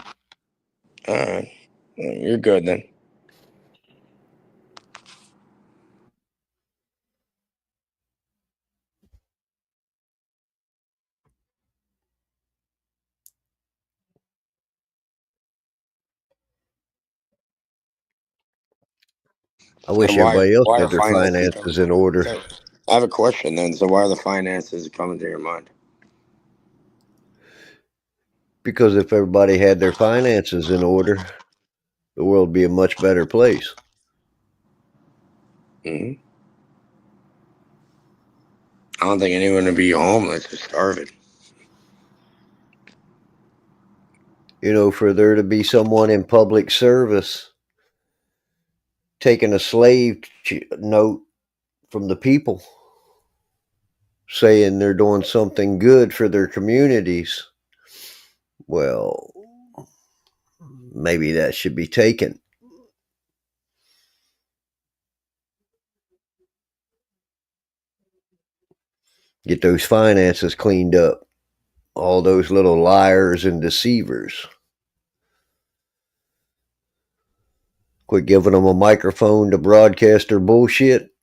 All right. You're good then. I wish And everybody else why are had their finances coming? finances in order. So, I have a question then. So why are the finances coming to your mind? Because if everybody had their finances in order, the world would be a much better place. Mm-hmm. I don't think anyone would be homeless or starving. For there to be someone in public service taking a slave note from the people saying they're doing something good for their communities, well, maybe that should be taken. Get those finances cleaned up. All those little liars and deceivers. Quit giving them a microphone to broadcast their bullshit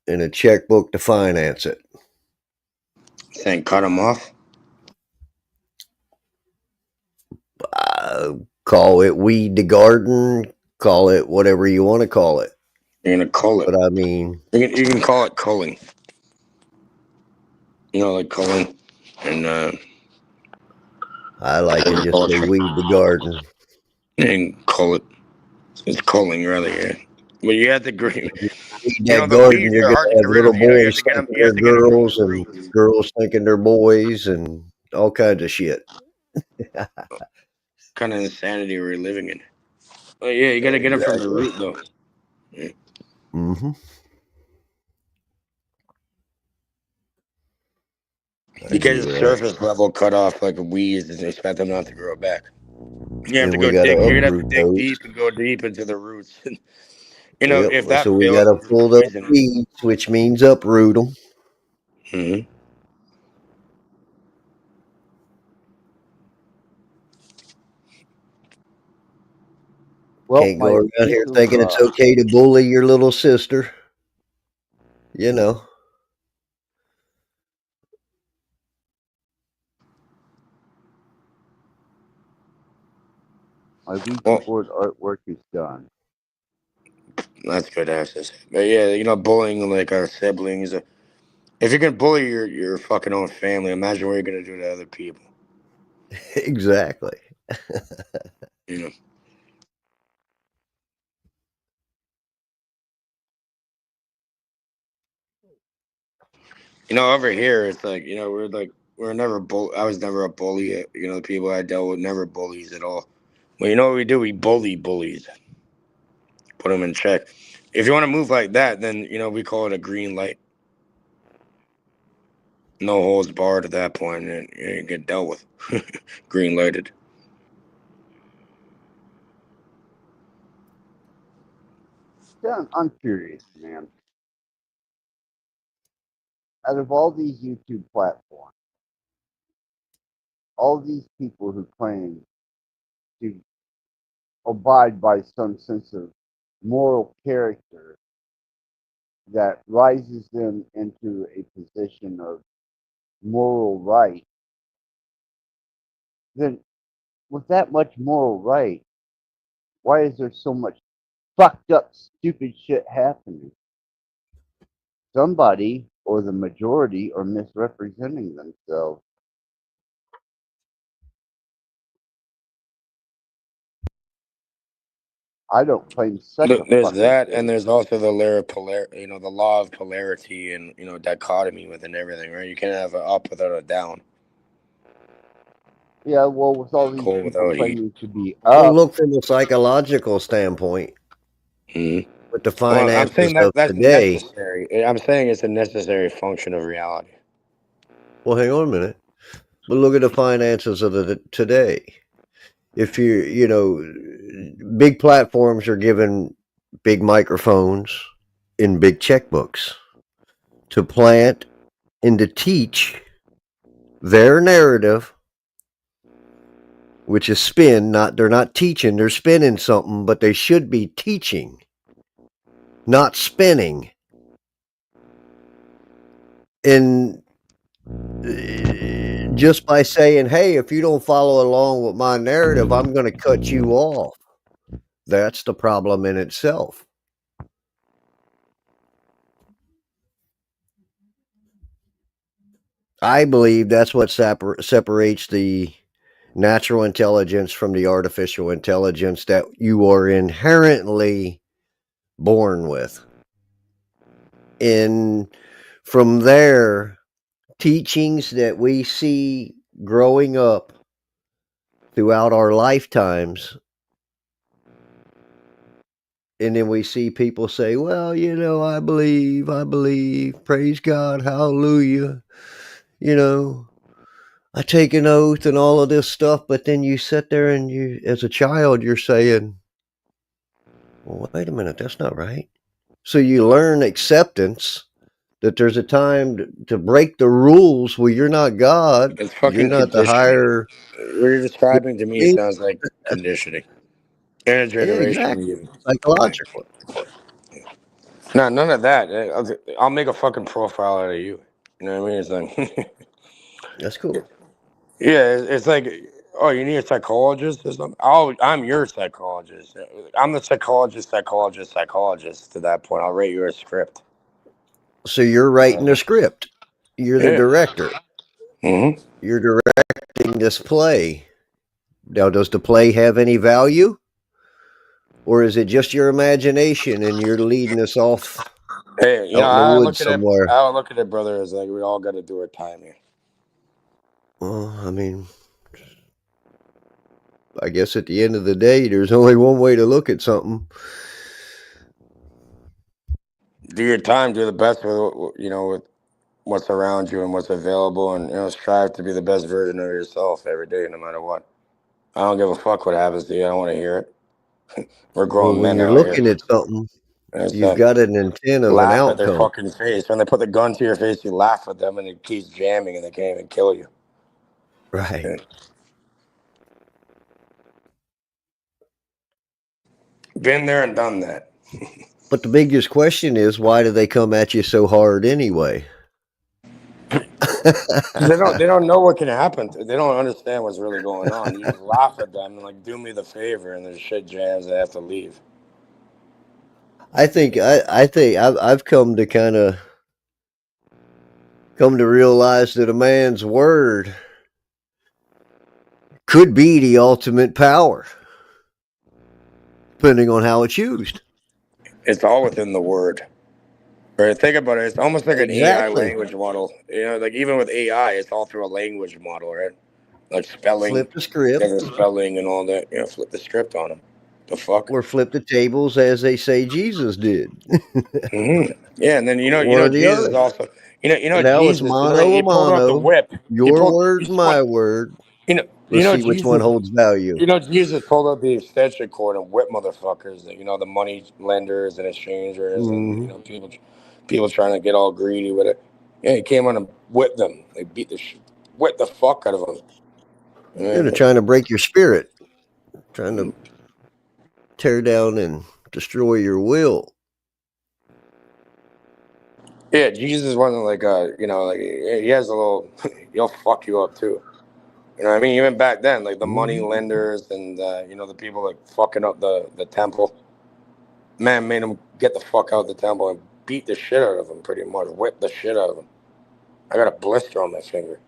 and a checkbook to finance it. Saying cut them off? Call it weed the garden. Call it whatever you want to call it. You're going to cull it. But I mean... You can call it culling. Like culling. And I like to just say weed the garden. And cull it. It's culling, really, yeah. But you have to agree. That The garden, weeds you're are going hard to to have get rid little of. You have boys to get them. thinking You have they're to get them from girls the and roots. girls thinking they're boys and all kinds of shit. Kind of insanity we're living in. But yeah, you got to get it from the root, though. Yeah. Mm-hmm. You get the surface level cut off like weeds and expect them not to grow back. You have to go dig. You're gonna have to dig deep and go deep into the roots. Yep. If that So we fails, got to it's pull those poison. weeds, which means uproot them. Mm-hmm. Well, Can't go around here thinking it's okay to bully your little sister. My Ouija board artwork is done. That's good access. But yeah, bullying like our siblings. If you can bully your fucking own family, imagine what you're gonna do to other people. Exactly. Over here it's like we're never I was never a bully. The people I dealt with never bullies at all. Well, you know what we do? We bully bullies. Put them in check. If you want to move like that, then we call it a green light. No holds barred at that point, and you get dealt with. Green lighted. I'm curious, man. Out of all these YouTube platforms, all these people who claim to abide by some sense of moral character that rises them into a position of moral right, then with that much moral right, why is there so much fucked up, stupid shit happening? Somebody or the majority are misrepresenting themselves. I don't claim such a There's fucking that, thing. and there's also the layer of the law of polarity and dichotomy within everything, right? You can't have an up without a down, Yeah, well, with all these cold people without heat. claiming to be Well, up, look from a psychological standpoint Mhm. with the Well, I'm finances saying of that's today. necessary. I'm saying it's a necessary function of reality. Well, hang on a minute. But look at the finances of today. If big platforms are given big microphones in big checkbooks to plant and to teach their narrative, which is spin. They're not teaching, they're spinning something, but they should be teaching, not spinning. And just by saying, hey, if you don't follow along with my narrative, I'm going to cut you off. That's the problem in itself. I believe that's what separates the natural intelligence from the artificial intelligence that you are inherently born with. And from there, teachings that we see growing up throughout our lifetimes, and then we see people say, well, I believe, praise God, hallelujah, I take an oath and all of this stuff, but then you sit there and as a child, you're saying, well, wait a minute, that's not right. So you learn acceptance that there's a time to break the rules. Well, you're not God. It's You're fucking not the conditioning. higher What you're describing to me being. sounds like conditioning. Intergenerational Exactly. even. Psychologically. No, none of that. I'll make a fucking profile out of you. You know what I mean? It's like, That's cool. yeah, it's like, oh, you need a psychologist or something? Oh, I'm your psychologist. I'm the psychologist to that point. I'll write you a script. So you're writing a script. You're the Yeah. director. Mm-hmm. You're directing this play. Now, does the play have any value? Or is it just your imagination and you're leading us off Hey, out in the I woods look at it. somewhere? I look at it, brother, as like we all got to do our time here. Well, I mean, I guess at the end of the day, there's only one way to look at something. Do your time. Do the best with what's around you and what's available, and strive to be the best version of yourself every day, no matter what. I don't give a fuck what happens to you. I don't want to hear it. We're Well, grown when men you're out here. looking at something, It's you've got an intent of an laugh at their outcome. fucking face. When they put the gun to your face, you laugh at them, and it keeps jamming, and they can't even kill you. Right. Yeah. Been there and done that. But the biggest question is, why do they come at you so hard anyway? They don't know what can happen. They don't understand what's really going on. You just laugh at them and like, do me the favor, and there's shit jams. They have to leave. I think I've come to realize that a man's word could be the ultimate power, depending on how it's used. It's all within the word. Right? Think about it. It's almost like an AI Exactly. language model. Like even with AI, it's all through a language model, right? Like spelling, Flip the script. different spelling and all that. Flip the script on them. The fuck. Or flip the tables as they say Jesus did. Yeah, and then One or the Jesus other. also. Now it's Jesus. mano He a pulled out the mano, whip. your He word, my swung. word. You Let's know, see which one Jesus. holds value. You know, Jesus pulled out the extension cord and whipped motherfuckers. You know, the money lenders and exchangers, and Hmm. people trying to get all greedy with it. Yeah, he came on and whipped them. They whipped the fuck out of them. Yeah, they're trying to break your spirit, trying to tear down and destroy your will. Yeah, Jesus wasn't like like he has a little. He'll fuck you up too. You know what I mean? Even back then, like the money Mhm. lenders and the people like fucking up the temple. Man made him get the fuck out of the temple and beat the shit out of him, pretty much. Whip the shit out of him. I got a blister on my finger.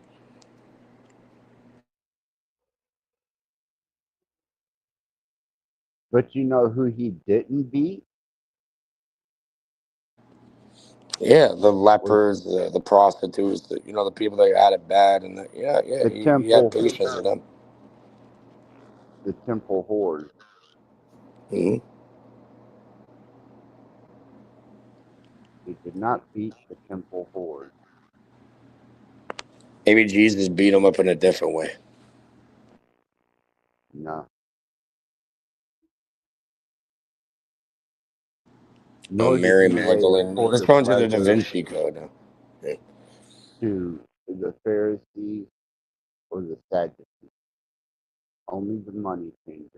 But you know who he didn't beat? Yeah, the Was lepers, the prostitutes, the people that had it bad, and the he had temple patience with them. the temple whores. Hmm. He did not beat the temple whores. Maybe Jesus beat him up in a different way. No. Oh, Nor did Mary he lay a Magdalene. cord Let's of go into the Da leather Vinci Code now. Yeah. to the Pharisees or the Sadducees. Only the money changers.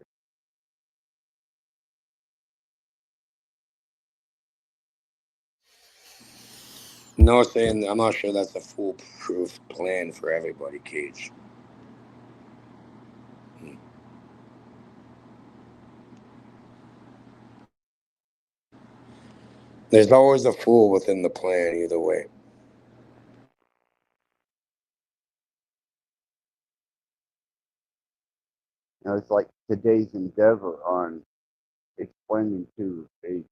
No, saying I'm not sure that's a foolproof plan for everybody, Cage. There's always a fool within the plan, either way. Now it's like today's endeavor on explaining to a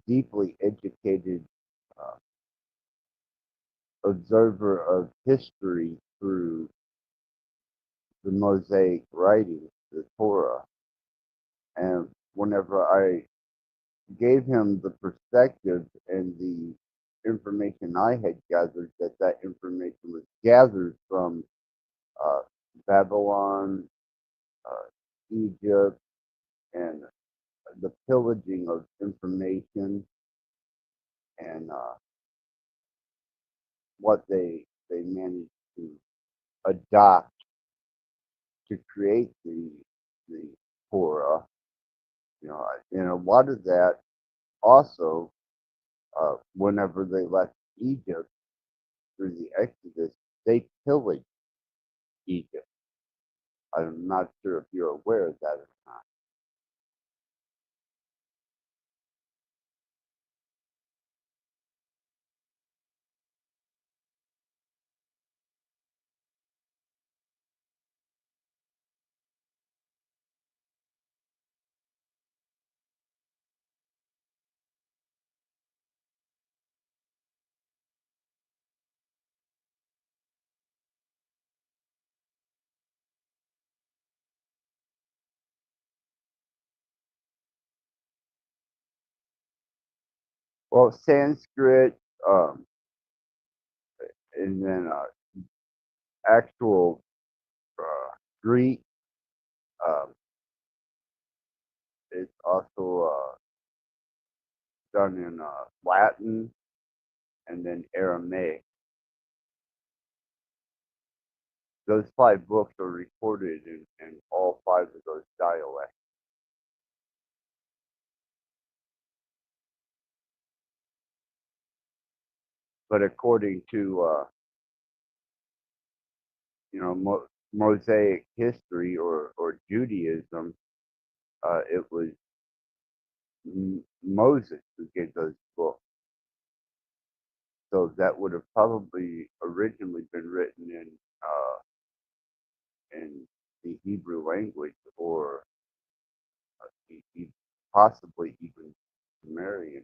deeply educated uh, observer of history through the Mosaic writings, the Torah. And whenever I gave him the perspective and the information I had gathered, that information was gathered from uh, Babylon, Egypt, and the pillaging of information and what they managed to adopt to create the Torah. And a lot of that also, whenever they left Egypt through the Exodus, they pillaged Egypt. I'm not sure if you're aware of that or not. Well, Sanskrit, um, and then actual Greek. Um, it's also done in Latin and then Aramaic. Those 5 books are recorded in all 5 of those dialects. But according to Mosaic history or Judaism, it was Moses who gave those books. So that would have probably originally been written in the Hebrew language or possibly even Sumerian.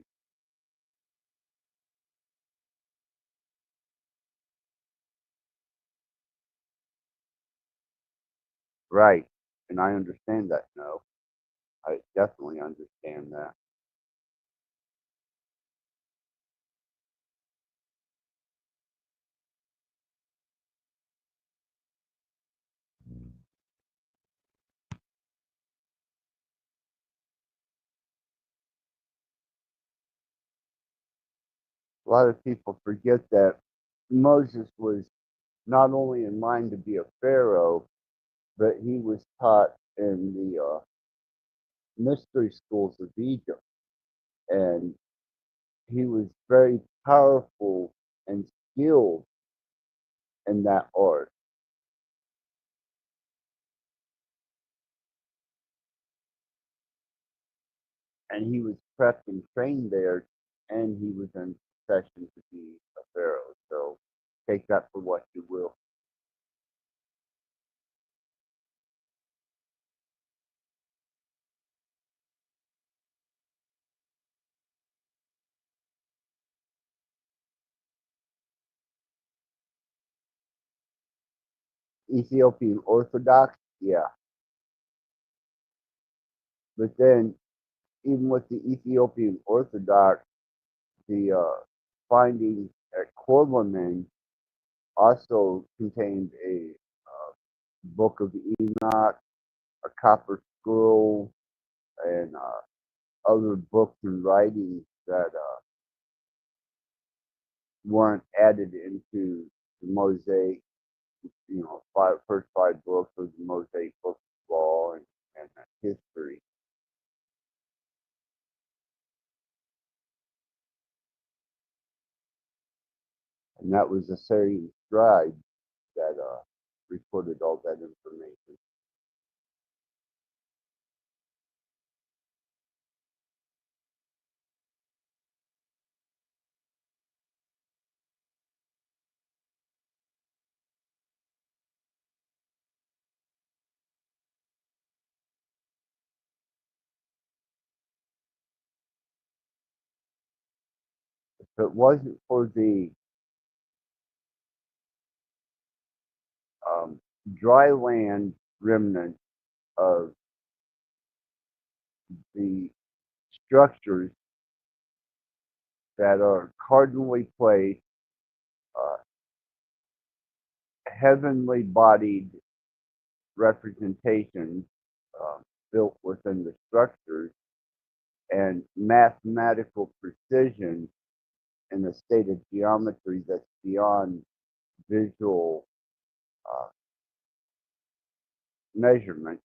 Right. And I understand that. No, I definitely understand that. lot of people forget that Moses was not only in line to be a pharaoh, but he was taught in the mystery schools of Egypt, and he was very powerful and skilled in that art. And he was prepped and trained there, and he was in session to be a pharaoh. So take that for what you will. Ethiopian Orthodox, yeah. But then, even with the Ethiopian Orthodox, the findings at Korlaman also contained a book of Enoch, a copper scroll, and other books and writings that weren't added into the Mosaic. First five books of the Mosaic Book of Law and history. And that was the Syrian scribe that recorded all that information. If it wasn't for the dry land remnant of the structures that are cardinally placed, uh, heavenly bodied representations built within the structures, and mathematical precision in a state of geometry that's beyond visual uh, measurement,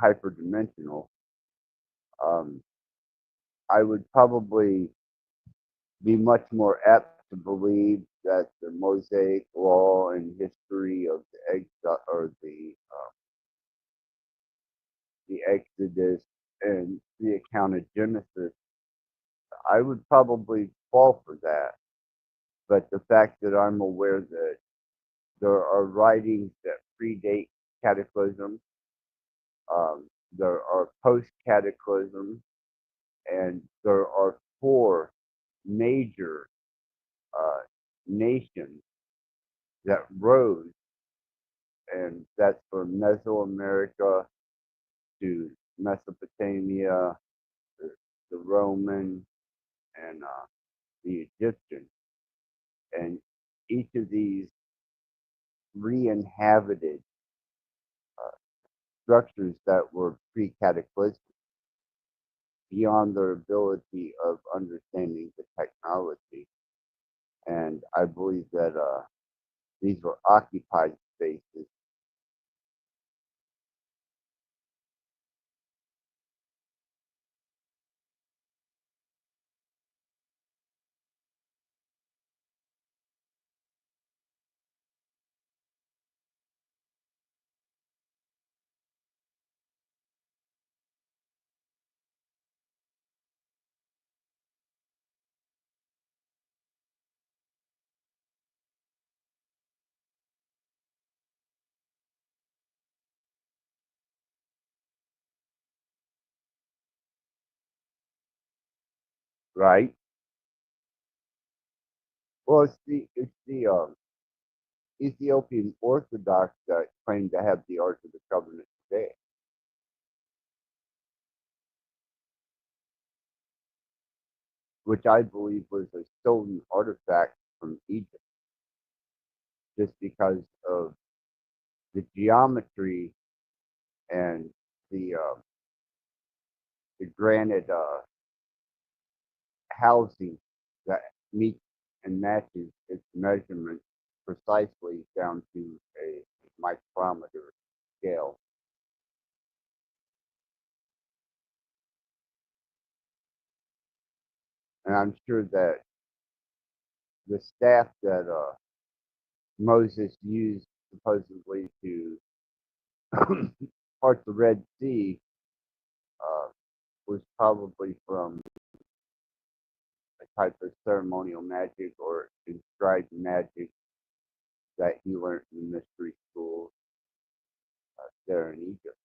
hyperdimensional, um, I would probably be much more apt to believe that the Mosaic law and history of the the Exodus and the account of Genesis, I would probably fall for that. But the fact that I'm aware that there are writings that predate cataclysm, there are post cataclysm, and there are four major nations that rose, and that's from Mesoamerica to Mesopotamia, the Roman, and the Egyptian. And each of these re inhabited uh, structures that were pre cataclysmic beyond their ability of understanding the technology. And I believe that these were occupied spaces. Right? Well, it's the Ethiopian Orthodox that claim to have the Ark of the Covenant today, which I believe was a stolen artifact from Egypt, just because of the geometry and the granite housing that meets and matches its measurement precisely down to a micrometer scale. And I'm sure that the staff that Moses used supposedly to part the Red Sea uh, was probably from a type of ceremonial magic or inscribed magic that he learned in the mystery schools there in Egypt.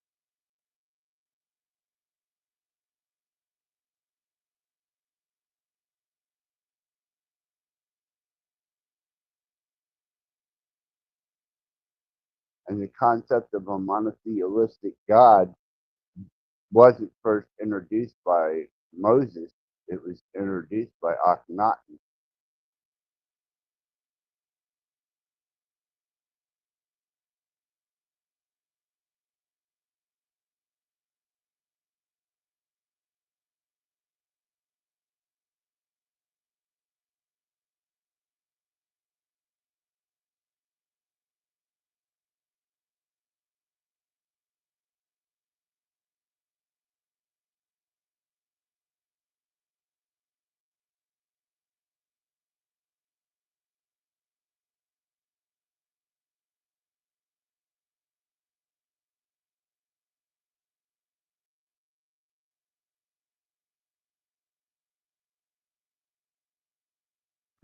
And the concept of a monotheistic God wasn't first introduced by Moses, it was introduced by Akhenaten.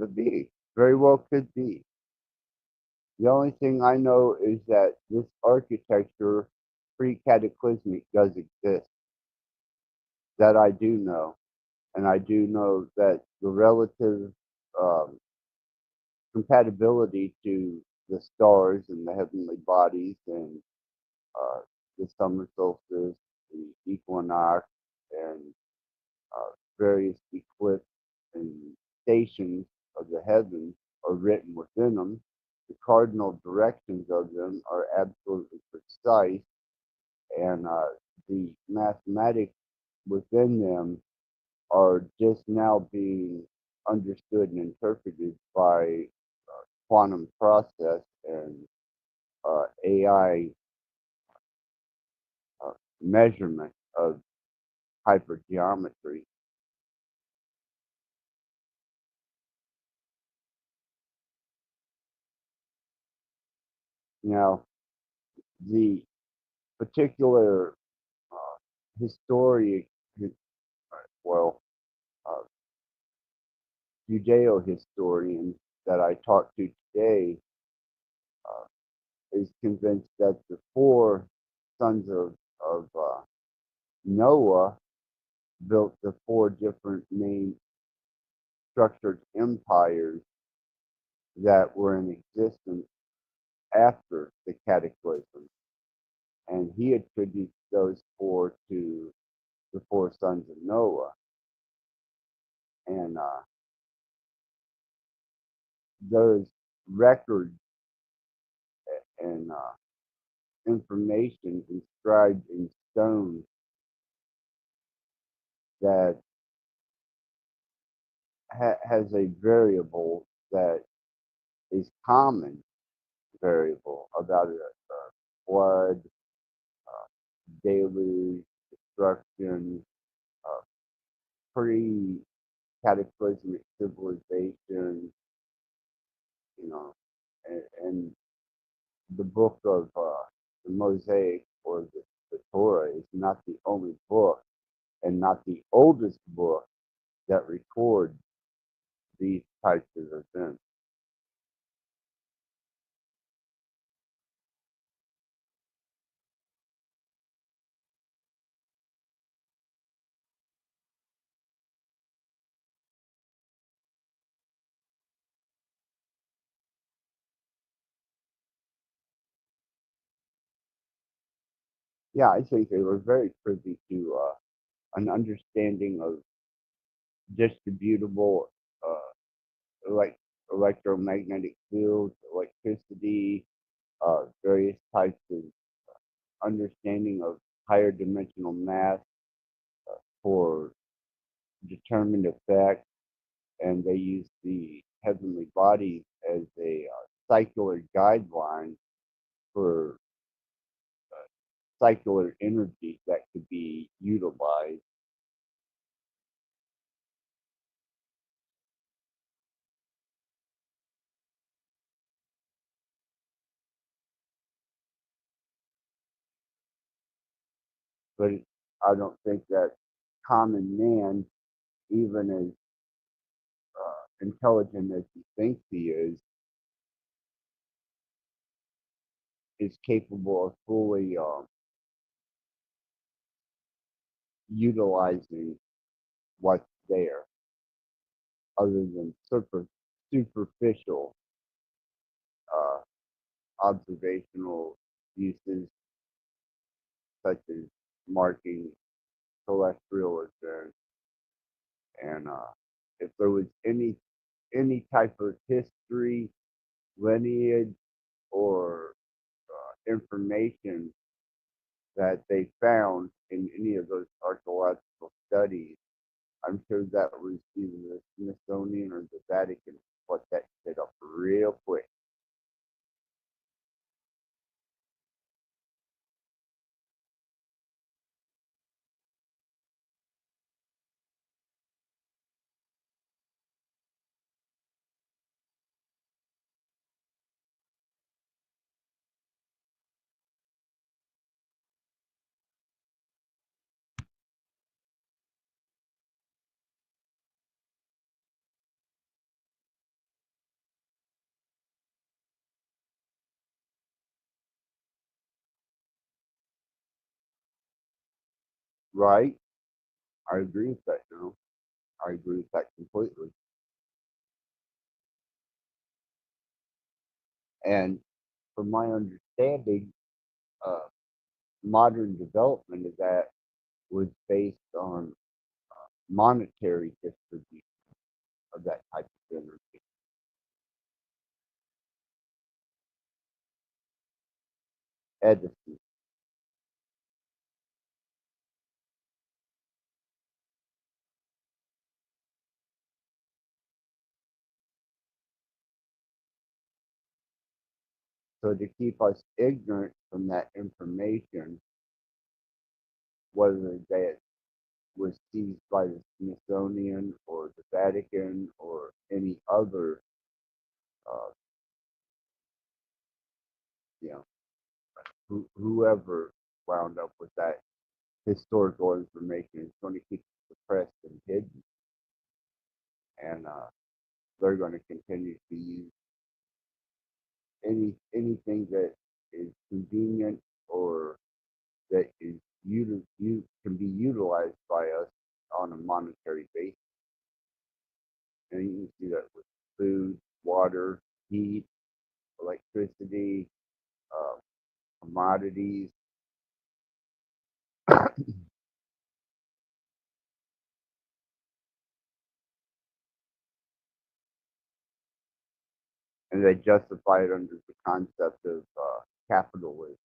Could be, very well could be. The only thing I know is that this architecture, pre-cataclysmic, does exist. That I do know. And I do know that the relative um, compatibility to the stars and the heavenly bodies and uh, the summer solstice, the equinox, and various eclipses and stations of the heavens are written within them. The cardinal directions of them are absolutely precise, and the mathematics within them are just now being understood and interpreted by quantum process and AI measurement of hypergeometry. Now, the particular historic, well, uh, Judeo-historian that I talked to today is convinced that the four sons of Noah built the four different main structured empires that were in existence after the cataclysm. And he attributes those four to the four sons of Noah. And those records and information inscribed in stone that has a variable that is common variable about flood, deluge, destruction, uh, pre-cataclysmic civilization, you know, and the book of the Mosaic or the Torah is not the only book and not the oldest book that records these types of events. Yeah, I think they were very privy to an understanding of distributable like electromagnetic fields, electricity, various types of understanding of higher dimensional math for determined effects, and they use the heavenly bodies as a cycler guideline for cycler energy that could be utilized. But I don't think that common man, even as intelligent as he thinks he is capable of fully utilizing what's there, other than superficial uh, observational uses, such as marking terrestrial events. And if there was any type of history, lineage, or information that they found in any of those archaeological studies, I'm sure that was either the Smithsonian or the Vatican put that shit up real quick. Right? I agree with that, you know. I agree with that completely. And from my understanding, modern development of that was based on monetary distribution of that type of energy. Edison. So to keep us ignorant from that information, whether that was seized by the Smithsonian or the Vatican or any other, uh, you know, whoever wound up with that historical information is going to keep it suppressed and hidden, and they're going to continue to use anything that is convenient or that is can be utilized by us on a monetary basis. And you can see that with food, water, heat, electricity, uh, commodities. And they justify it under the concept of capitalism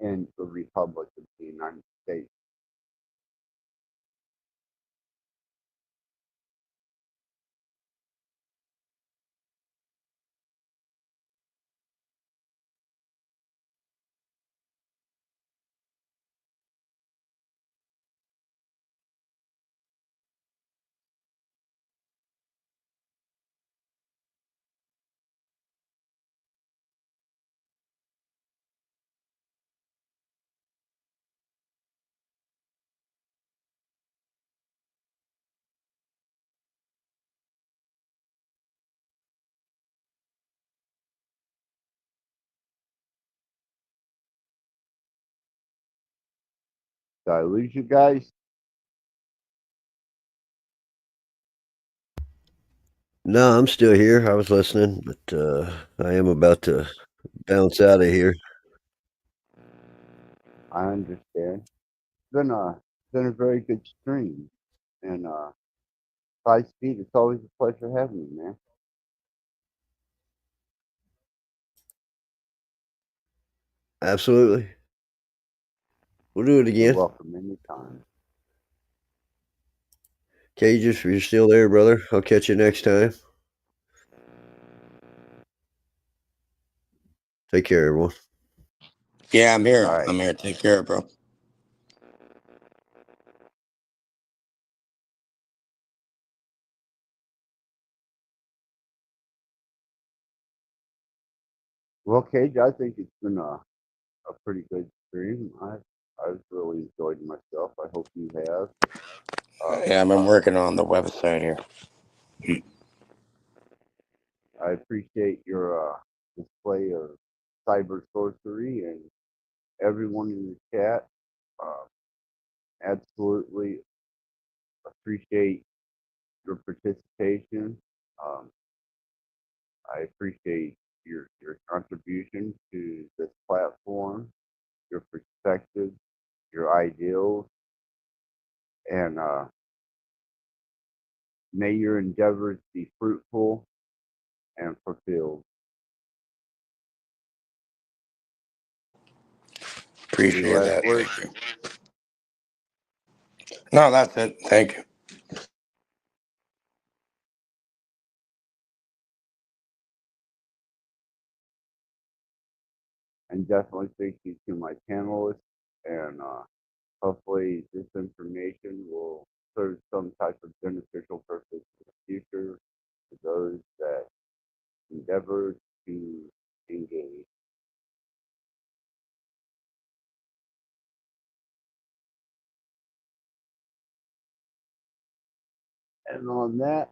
in the Republic of the United States. Did I lose you guys? No, I'm still here. I was listening, but I am about to bounce out of here. I understand. It's been a very good stream, and high speed. It's always a pleasure having you, man. Absolutely. We'll do it You're again. welcome anytime. Cages, if you're still there, brother, I'll catch you next time. Take care, everyone. Yeah, I'm here. All right. I'm here. Take care, bro. Well, Cage, I think it's been a pretty good stream. I've really enjoyed myself. I hope you have. Yeah, I've been working on the website here. I appreciate your display of cyber sorcery and everyone in the chat. Absolutely appreciate your participation. Um, I appreciate your contribution to this platform, your perspective, your ideals, and may your endeavors be fruitful and fulfilled. Any Appreciate last that. words? Thank you. No, that's it. Thank you. And definitely thank you to my panelists. And hopefully, this information will serve some type of beneficial purpose in the future to those that endeavor to engage. And on that,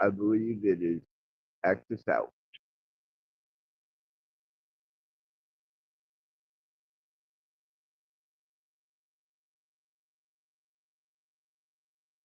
I believe it is Axis out.